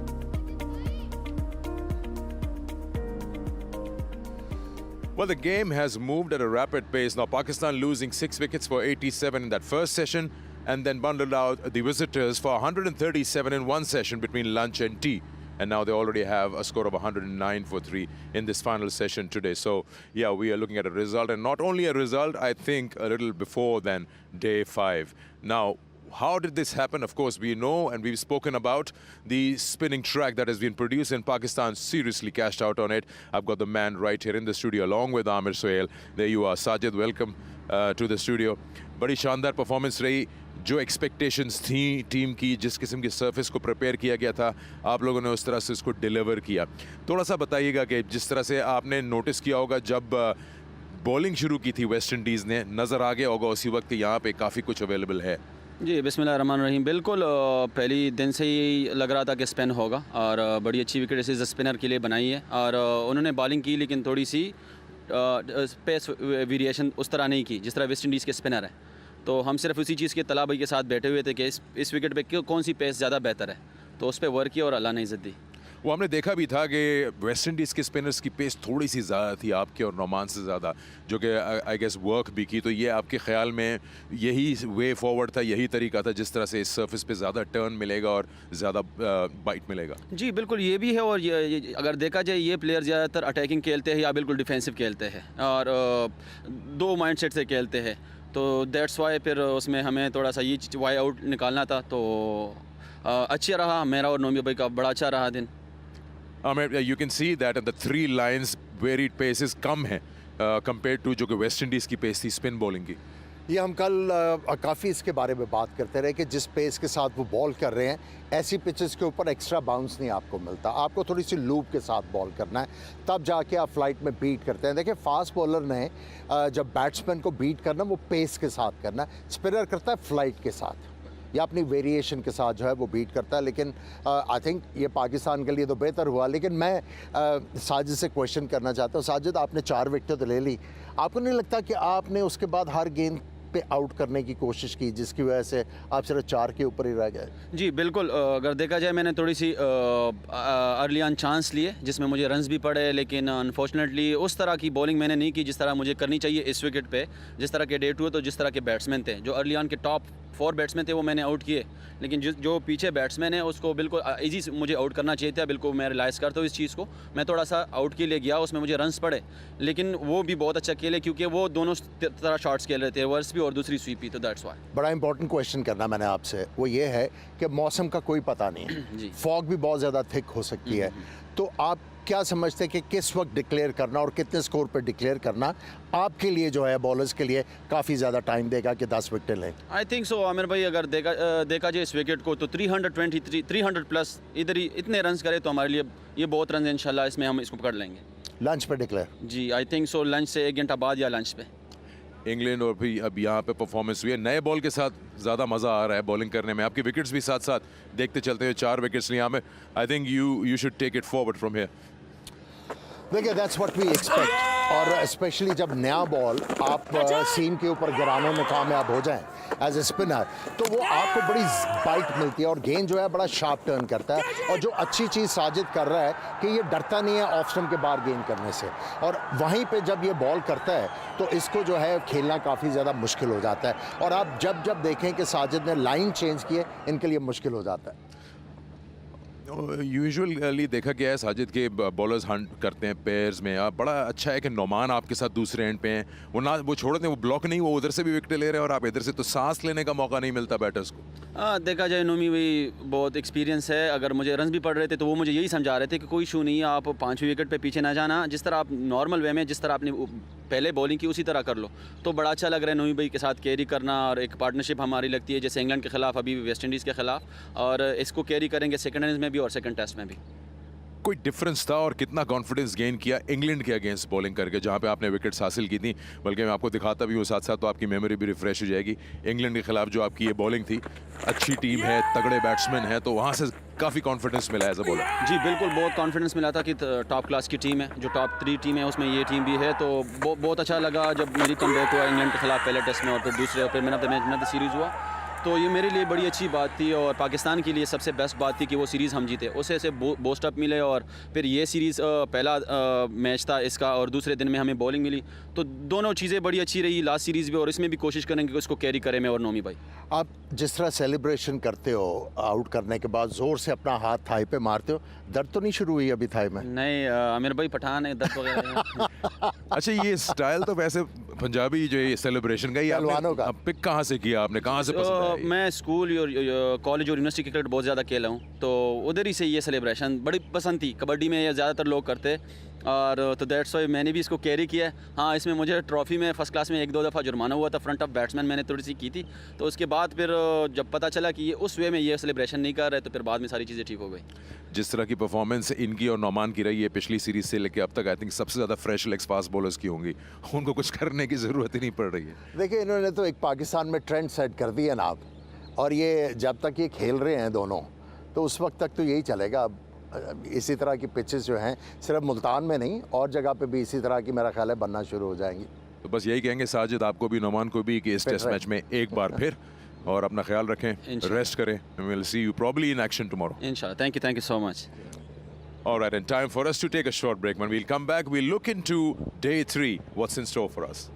S5: Well, the game has moved at a rapid pace. Now, Pakistan losing 6 wickets for 87 in that first session, and then bundled out the visitors for 137 in one session between lunch and tea. And now they already have a score of 109 for 3 in this final session today. So, yeah, we are looking at a result, and not only a result, I think a little before than day 5. Now, how did this happen? Of course, we know and we've spoken about the spinning track that has been produced, and Pakistan seriously cashed out on it. I've got the man right here in the studio along with Amir Sohail. There you are. Sajid, welcome to the studio. बड़ी शानदार performance रही. जो expectations थी team की, जिस किस्म के surface को प्रिपेयर किया गया था, आप लोगों ने उस तरह से उसको डिलीवर किया. थोड़ा सा बताइएगा कि जिस तरह से आपने नोटिस किया होगा जब बॉलिंग शुरू की थी वेस्ट इंडीज़ ने, नज़र आ गया होगा उसी वक्त यहाँ पे काफ़ी कुछ अवेलेबल है.
S13: जी, बिस्मिल्लाहिर्रहमानिर्रहीम. बिल्कुल पहली दिन से ही लग रहा था कि स्पिन होगा, और बड़ी अच्छी विकेट इस स्पिनर के लिए बनाई है, और उन्होंने बॉलिंग की लेकिन थोड़ी सी पेस वेरिएशन उस तरह नहीं की जिस तरह वेस्ट इंडीज़ के स्पिनर है. तो हम सिर्फ उसी चीज़ के तलाबाई के साथ बैठे हुए थे कि इस विकेट पे कौन सी पेस ज़्यादा बेहतर है, तो उस पर वर्क किया और अल्लाह ने इज़्ज़त दी.
S5: वो हमने देखा भी था कि वेस्ट इंडीज़ के स्पिनर्स की पेस थोड़ी सी ज़्यादा थी आपके और नोमान से ज़्यादा, जो कि आई गेस वर्क भी की. तो ये आपके ख्याल में यही वे फॉरवर्ड था, यही तरीका था जिस तरह से इस सरफेस पे ज़्यादा टर्न मिलेगा और ज़्यादा बाइट मिलेगा? जी
S13: बिल्कुल, ये भी है. और ये अगर देखा जाए ये प्लेयर ज़्यादातर अटैकिंग खेलते हैं या बिल्कुल डिफेंसिव खेलते हैं, और 2 माइंड सेट से खेलते हैं. तो दैट्स वाई फिर उसमें हमें थोड़ा सा ये वाई आउट निकालना था. तो अच्छा रहा, मेरा और नोमी भाई का बड़ा अच्छा रहा दिन.
S5: You can see that in the 3 lines varied paces कम है compared to जो कि वेस्ट इंडीज़ की पेस थी स्पिन बॉलिंग की.
S3: ये हम कल काफ़ी इसके बारे में बात करते रहे कि जिस पेस के साथ वो बॉल कर रहे हैं, ऐसी पिचेस के ऊपर एक्स्ट्रा बाउंस नहीं आपको मिलता. आपको थोड़ी सी लूप के साथ बॉल करना है, तब जाके आप फ्लाइट में बीट करते हैं. देखिए, फास्ट बॉलर ने जब बैट्समैन को बीट करना वो पेस के साथ करना है, स्पिनर करता है फ्लाइट के साथ या अपनी वेरिएशन के साथ जो है वो बीट करता है. लेकिन आई थिंक ये पाकिस्तान के लिए तो बेहतर हुआ. लेकिन मैं साजिद से क्वेश्चन करना चाहता हूँ. साजिद, आपने 4 विकेट तो ले ली, आपको नहीं लगता कि आपने उसके बाद हर गेंद पे आउट करने की कोशिश की जिसकी वजह से आप सिर्फ 4 के ऊपर ही रह गए?
S13: जी बिल्कुल, अगर देखा जाए मैंने थोड़ी सी अर्ली ऑन चांस लिए जिसमें मुझे रन्स भी पड़े, लेकिन अनफॉर्चुनेटली उस तरह की बॉलिंग मैंने नहीं की जिस तरह मुझे करनी चाहिए इस विकेट पे. जिस तरह के डेट हुए तो जिस तरह के बैट्समैन थे, जो अर्ली ऑन के टॉप 4 बैट्समैन थे वो मैंने आउट किए, लेकिन जो पीछे बैट्समैन है उसको बिल्कुल ईजी मुझे आउट करना चाहिए था. बिल्कुल मैं रियलाइज़ करता हूँ इस चीज़ को. मैं थोड़ा सा आउट के लिए गया, उसमें मुझे रन्स पड़े, लेकिन वो भी बहुत अच्छा खेले क्योंकि वो दोनों तरह शॉट्स खेल रहे थे, रिवर्स भी और दूसरी स्वीप भी. तो दैट्स व्हाई.
S3: बड़ा इंपॉर्टेंट क्वेश्चन करना मैंने आपसे, वो ये है कि मौसम का कोई पता नहीं है. फॉग भी बहुत ज़्यादा थिक हो सकती है. तो आप क्या समझते हैं कि किस वक्त डिक्लेयर करना और कितने स्कोर पर डिक्लेयर करना आपके लिए जो है बॉलर्स के लिए काफ़ी ज़्यादा टाइम देगा कि 10 विकेट लें?
S13: आई थिंक सो आमिर भाई, अगर देखा जाए इस विकेट को तो 323 300 प्लस इधर ही इतने रन्स करे तो हमारे लिए ये बहुत रन इंशाल्लाह इसमें हम इसको पकड़ लेंगे.
S3: लंच पे डिक्लेयर?
S13: जी आई थिंक सो, लंच से 1 घंटा बाद या लंच पे.
S5: इंग्लैंड और भी अब यहाँ पे परफॉर्मेंस हुई है. नए बॉल के साथ ज़्यादा मज़ा आ रहा है बॉलिंग करने में. आपके विकेट्स भी साथ साथ देखते चलते हुए 4 विकेट्स लिए. में I think you should take it forward from here.
S3: देखिए, दैट्स व्हाट वी एक्सपेक्ट. और स्पेशली जब नया बॉल आप सीम के ऊपर गिराने में कामयाब हो जाएं एज ए स्पिनर, तो वो आपको बड़ी बाइट मिलती है और गेंद जो है बड़ा शार्प टर्न करता है. और जो अच्छी चीज़ साजिद कर रहा है कि ये डरता नहीं है ऑफ स्टंप के बाहर गेंद करने से, और वहीं पे जब ये बॉल करता है तो इसको जो है खेलना काफ़ी ज़्यादा मुश्किल हो जाता है. और आप जब देखें कि साजिद ने लाइन चेंज किए, इनके लिए मुश्किल हो जाता है.
S5: यूजुअली देखा गया है साजिद के बॉलर्स हंट करते हैं पेयर्स में. आप बड़ा अच्छा है कि नोमान आपके साथ दूसरे एंड पे हैं, वो छोड़ते हैं, वो ब्लॉक नहीं, वो उधर से भी विकेट ले रहे हैं और आप इधर से, तो सांस लेने का मौका नहीं मिलता बैटर्स को.
S13: देखा जाए नोमी भाई बहुत एक्सपीरियंस है. अगर मुझे रन भी पड़ रहे थे तो वो मुझे यही समझा रहे थे कि कोई इशू नहीं है, आप 5वीं विकेट पे पीछे ना जाना, जिस तरह आप नॉर्मल वे में जिस तरह आपने पहले बॉलिंग की उसी तरह कर लो. तो बड़ा अच्छा लग रहा है नोमी भाई के साथ कैरी करना, और एक पार्टनरशिप हमारी लगती है जैसे इंग्लैंड के खिलाफ, अभी वेस्ट इंडीज़ के खिलाफ, और इसको कैरी करेंगे सेकंड इनिंग्स में भी और सेकंड टेस्ट में भी.
S5: कोई डिफरेंस था और कितना कॉन्फिडेंस गेन किया इंग्लैंड के अगेंस्ट बॉलिंग करके, जहां पे आपने विकेट्स हासिल की थी? बल्कि मैं आपको दिखाता भी हूँ साथ साथ, तो आपकी मेमोरी भी रिफ्रेश हो जाएगी। इंग्लैंड के खिलाफ जो आपकी ये बॉलिंग थी, अच्छी टीम है, तगड़े बैट्समैन है, तो वहाँ से काफ़ी कॉन्फिडेंस मिला एज अ बॉलर।
S13: जी बिल्कुल, बहुत कॉन्फिडेंस मिला था कि टॉप क्लास की टीम है, जो टॉप 3 टीम है उसमें ये टीम भी है। तो बहुत अच्छा लगा जब मेरी कमबैक हुआ इंग्लैंड के खिलाफ पहले टेस्ट में, और फिर दूसरे, और फिर man of the match, man of the series हुआ। तो ये मेरे लिए बड़ी अच्छी बात थी, और पाकिस्तान के लिए सबसे बेस्ट बात थी कि वो सीरीज़ हम जीते, उससे ऐसे बूस्ट अप मिले। और फिर ये सीरीज़ पहला मैच था इसका, और दूसरे दिन में हमें बॉलिंग मिली, तो दोनों चीज़ें बड़ी अच्छी रही लास्ट सीरीज़ भी, और इसमें भी कोशिश करेंगे कि उसको कैरी करें मैं और नोमी भाई।
S3: आप जिस तरह सेलिब्रेशन करते हो आउट करने के बाद, जोर से अपना हाथ थाई पे मारते हो, दर्द तो नहीं शुरू हुई अभी थाई में?
S13: नहीं आमिर भाई, पठान है, दर्द वगैरह।
S5: अच्छा, ये स्टाइल तो वैसे पंजाबी जो ये सेलिब्रेशन का, ये
S3: पहलवानों का
S5: पिक कहाँ से किया आपने, कहाँ से पसंद आया?
S13: मैं स्कूल और कॉलेज और यूनिवर्सिटी क्रिकेट बहुत ज़्यादा खेला हूँ, तो उधर ही से ये सेलिब्रेशन बड़ी पसंद थी। कबड्डी में ये ज़्यादातर लोग करते, और तो दैट्स वाई मैंने भी इसको कैरी किया है। हाँ, इसमें मुझे ट्रॉफी में फर्स्ट क्लास में 1-2 दफ़ा जुर्माना हुआ था, फ्रंट ऑफ बैट्समैन मैंने थोड़ी सी की थी। तो उसके बाद फिर जब पता चला कि ये उस वे में ये सेलिब्रेशन नहीं कर रहे, तो फिर बाद में सारी चीज़ें ठीक हो गई।
S5: जिस तरह की परफॉर्मेंस इनकी और नौमान की रही है पिछली सीरीज से लेके अब तक, आई थिंक सबसे ज़्यादा फ्रेश लेग्स फास्ट बॉलर्स की होंगी, उनको कुछ करने की ज़रूरत ही नहीं पड़ रही है।
S3: देखिए, इन्होंने तो एक पाकिस्तान में ट्रेंड सेट कर दिया ना आप, और ये जब तक ये खेल रहे हैं दोनों, तो उस वक्त तक तो यही चलेगा। अब इसी तरह की पिचेस जो हैं सिर्फ मुल्तान में नहीं, और जगह पे भी इसी तरह की मेरा ख्याल है बनना शुरू हो जाएंगी।
S5: तो बस यही कहेंगे साजिद, आपको भी, नौमान को भी, कि इस टेस्ट मैच में एक बार फिर, और अपना ख्याल रखें, रेस्ट करें। We will see you probably in action tomorrow
S13: इंशाल्लाह। Thank you so much.
S5: All right, and time for us to take a short break. When we'll come back, we'll look into day 3, what's in store for us.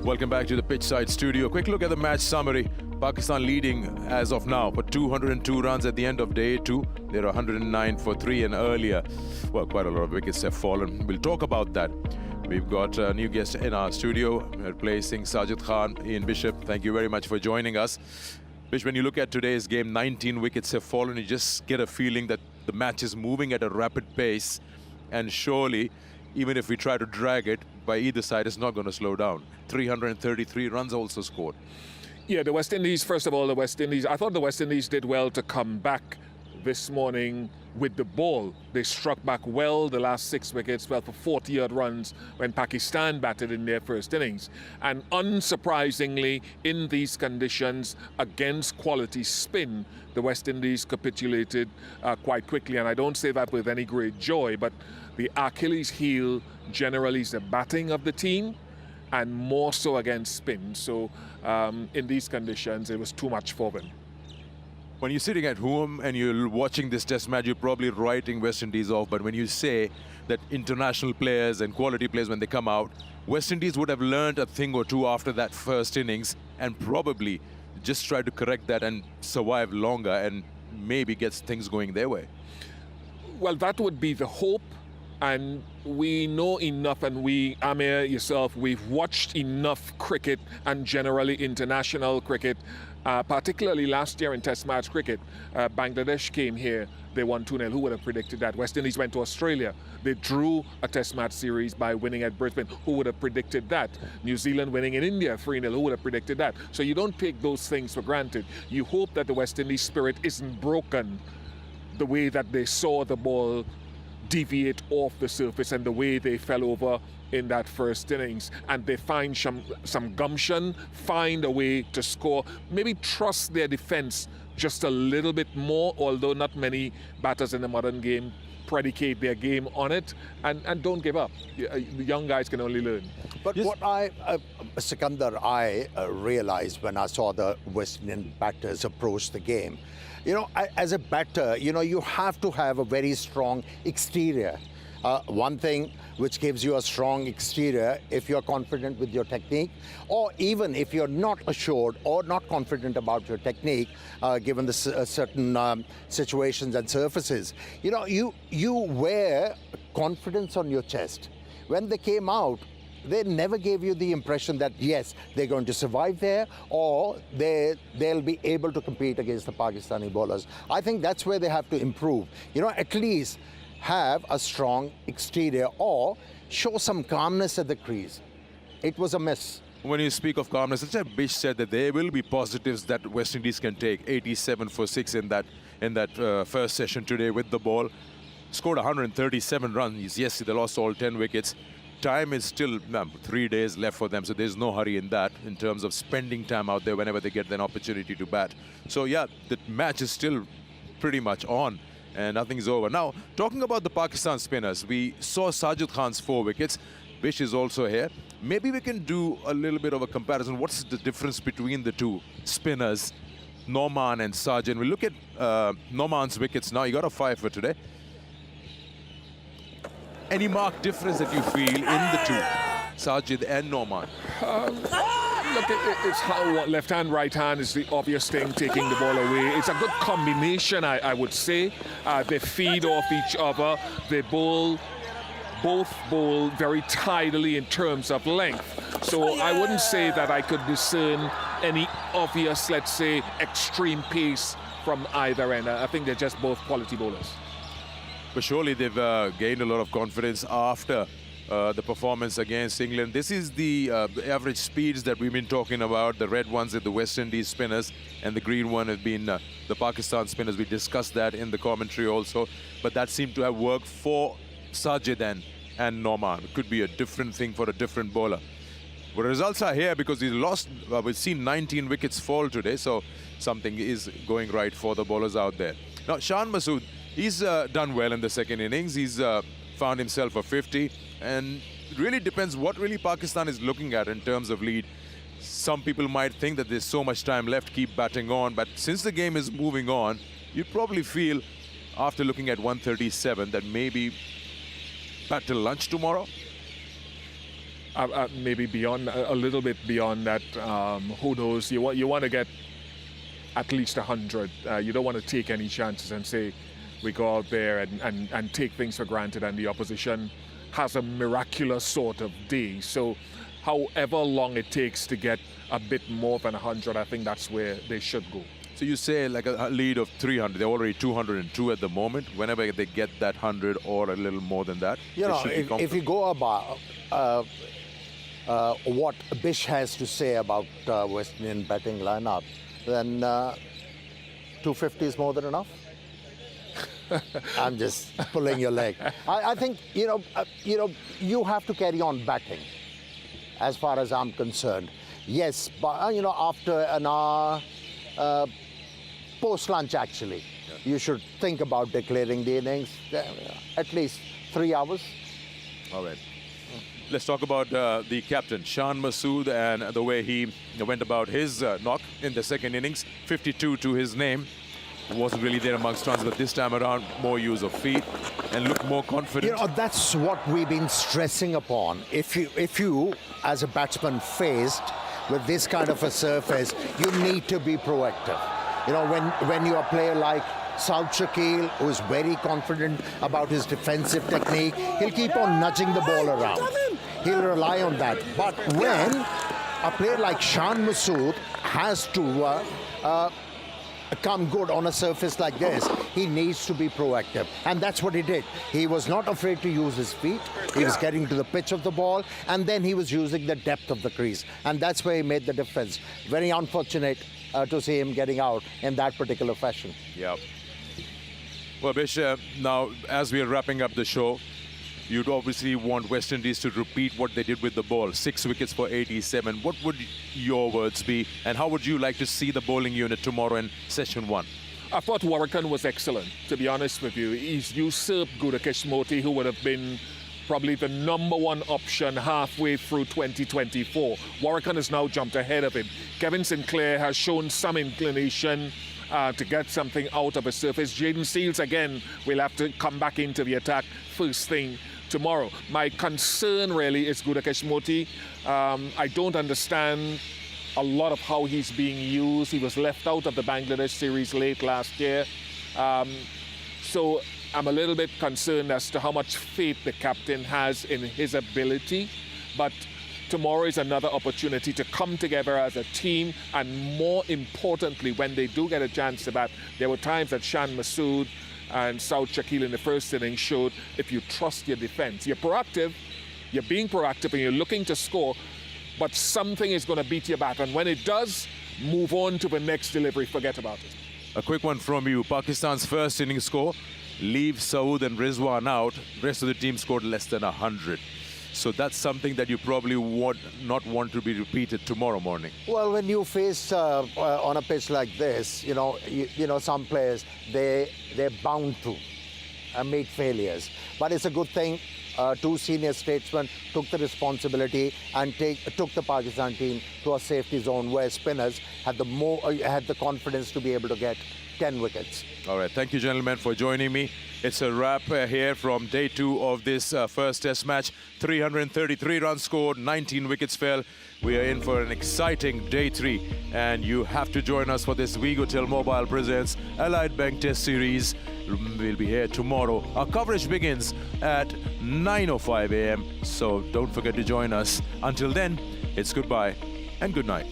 S5: Welcome back to the Pitchside Studio. Quick look at the match summary. Pakistan leading as of now for 202 runs at the end of day 2. They're 109 for 3 and earlier. Well, quite a lot of wickets have fallen. We'll talk about that. We've got a new guest in our studio, replacing Sajid Khan, Ian Bishop. Thank you very much for joining us. Bish, when you look at today's game, 19 wickets have fallen. You just get a feeling that the match is moving at a rapid pace. And surely, even if we try to drag it, by either side, it's not going to slow down. 333 runs also scored.
S2: Yeah, the West Indies, first of all, the West Indies, I thought the West Indies did well to come back this morning with the ball. They struck back well the last 6 wickets, well, for 40-odd runs when Pakistan batted in their first innings. And unsurprisingly, in these conditions, against quality spin, the West Indies capitulated quite quickly. And I don't say that with any great joy, but the Achilles heel generally is the batting of the team, and more so against spin. So in these conditions, it was too much for them.
S5: When you're sitting at home and you're watching this test match, you're probably writing West Indies off. But when you say that international players and quality players, when they come out, West Indies would have learned a thing or two after that first innings and probably just try to correct that and survive longer and maybe get things going their way.
S2: Well, that would be the hope. And we know enough, and we, Amir, yourself, we've watched enough cricket and generally international cricket, particularly last year in Test match cricket. Bangladesh came here, they won 2-0. Who would have predicted that? West Indies went to Australia. They drew a Test match series by winning at Brisbane. Who would have predicted that? New Zealand winning in India 3-0. Who would have predicted that? So you don't take those things for granted. You hope that the West Indies spirit isn't broken the way that they saw the ball deviate off the surface and the way they fell over in that first innings, and they find some gumption, find a way to score, maybe trust their defense just a little bit more, although not many batters in the modern game predicate their game on it, and don't give up. The young guys can only learn.
S3: But what Sikandar, I realized when I saw the West Indian batters approach the game, you know, as a batter, you know, you have to have a very strong exterior. One thing which gives you a strong exterior, if you're confident with your technique, or even if you're not assured or not confident about your technique, given the certain situations and surfaces, you know, you wear confidence on your chest. When they came out, they never gave you the impression that, yes, they're going to survive there or they'll be able to compete against the Pakistani bowlers. I think that's where they have to improve. You know, at least have a strong exterior or show some calmness at the crease. It was a miss.
S5: When you speak of calmness, Bish said that there will be positives that West Indies can take. 87 for 6 in that first session today with the ball. Scored 137 runs. Yes, they lost all 10 wickets. Time is still 3 days left for them, so there's no hurry in that in terms of spending time out there whenever they get an opportunity to bat. So yeah, the match is still pretty much on and nothing's over. Now, talking about the Pakistan spinners, we saw Sajid Khan's 4 wickets. Bish is also here. Maybe we can do a little bit of a comparison. What's the difference between the two spinners, Norman and Sajid? We look at Norman's wickets now. He got a 5 for today. Any marked difference that you feel in the two, Sajid and Norman?
S2: Look, it's how left hand, right hand is the obvious thing, taking the ball away. It's a good combination, I would say. They feed off each other. They both bowl very tidily in terms of length. So I wouldn't say that I could discern any obvious, let's say, extreme pace from either end. I think they're just both quality bowlers.
S5: But surely they've gained a lot of confidence after the performance against England. This is the average speeds that we've been talking about. The red ones are the West Indies spinners, and the green one have been the Pakistan spinners. We discussed that in the commentary also. But that seemed to have worked for Sajid and Norman. It could be a different thing for a different bowler. But results are here because he's lost. We've seen 19 wickets fall today, so something is going right for the bowlers out there. Now, Shan Masood, he's done well in the second innings. He's found himself a 50, and it really depends what really Pakistan is looking at in terms of lead. Some people might think that there's so much time left, keep batting on, but since the game is moving on, you probably feel, after looking at 137, that maybe bat till lunch tomorrow.
S2: maybe beyond, a little bit beyond that. Who knows? You want to get at least 100. You don't want to take any chances and say we go out there and take things for granted and the opposition has a miraculous sort of day. So however long it takes to get a bit more than 100, I think that's where they should go.
S5: So you say like a lead of 300. They're already 202 at the moment. Whenever they get that 100 or a little more than that,
S14: you know, if you go about what Bish has to say about West Indian batting lineup, then 250 is more than enough. I'm just pulling your leg. I think you have to carry on batting, as far as I'm concerned. Yes, but after an hour, post lunch actually, you should think about declaring the innings. At least 3 hours.
S5: All right. Let's talk about the captain, Shan Masood, and the way he went about his knock in the second innings. 52 to his name. Wasn't really there amongst runs, but this time around, more use of feet and look more confident.
S14: That's what we've been stressing upon. If you, as a batsman faced with this kind of a surface, you need to be proactive. When you're a player like Saud Shakeel, who is very confident about his defensive technique, he'll keep on nudging the ball around. He'll rely on that. But when a player like Shan Masood has to come good on a surface like this, he needs to be proactive, and that's what he did. He was not afraid to use his feet. He was getting to the pitch of the ball, and then he was using the depth of the crease, and that's where he made the difference. Very unfortunate to see him getting out in that particular fashion.
S5: Yeah. Well, Bish, now as we are wrapping up the show, you'd obviously want West Indies to repeat what they did with the ball. 6 wickets for 87. What would your words be, and how would you like to see the bowling unit tomorrow in session 1?
S2: I thought Warrican was excellent, to be honest with you. He's usurped Gudakesh Moti, who would have been probably the #1 option halfway through 2024. Warrican has now jumped ahead of him. Kevin Sinclair has shown some inclination to get something out of a surface. Jaden Seals, again, will have to come back into the attack first thing tomorrow. My concern really is Gudakesh Moti. I don't understand a lot of how he's being used. He was left out of the Bangladesh series late last year. So I'm a little bit concerned as to how much faith the captain has in his ability. But tomorrow is another opportunity to come together as a team, and more importantly, when they do get a chance to bat, there were times that Shan Masood and Saud Shakeel in the first inning showed if you trust your defense. You're proactive, you're being proactive, and you're looking to score, but something is going to beat your bat, and when it does, move on to the next delivery, forget about it.
S5: A quick one from you. Pakistan's first inning score, leave Saud and Rizwan out. Rest of the team scored less than 100. So that's something that you probably would not want to be repeated tomorrow morning.
S14: Well, when you face on a pitch like this, some players, they're bound to make failures. But it's a good thing. 2 senior statesmen took the responsibility and took the Pakistan team to a safety zone where spinners had the confidence to be able to get 10 wickets.
S5: All right, thank you, gentlemen, for joining me. It's a wrap here from day 2 of this first test match. 333 runs scored, 19 wickets fell. We are in for an exciting day 3, and you have to join us for this Vigotel Mobile presents Allied Bank Test Series. We'll be here tomorrow. Our coverage begins at 9:05 a.m. So don't forget to join us. Until then, it's goodbye and good night.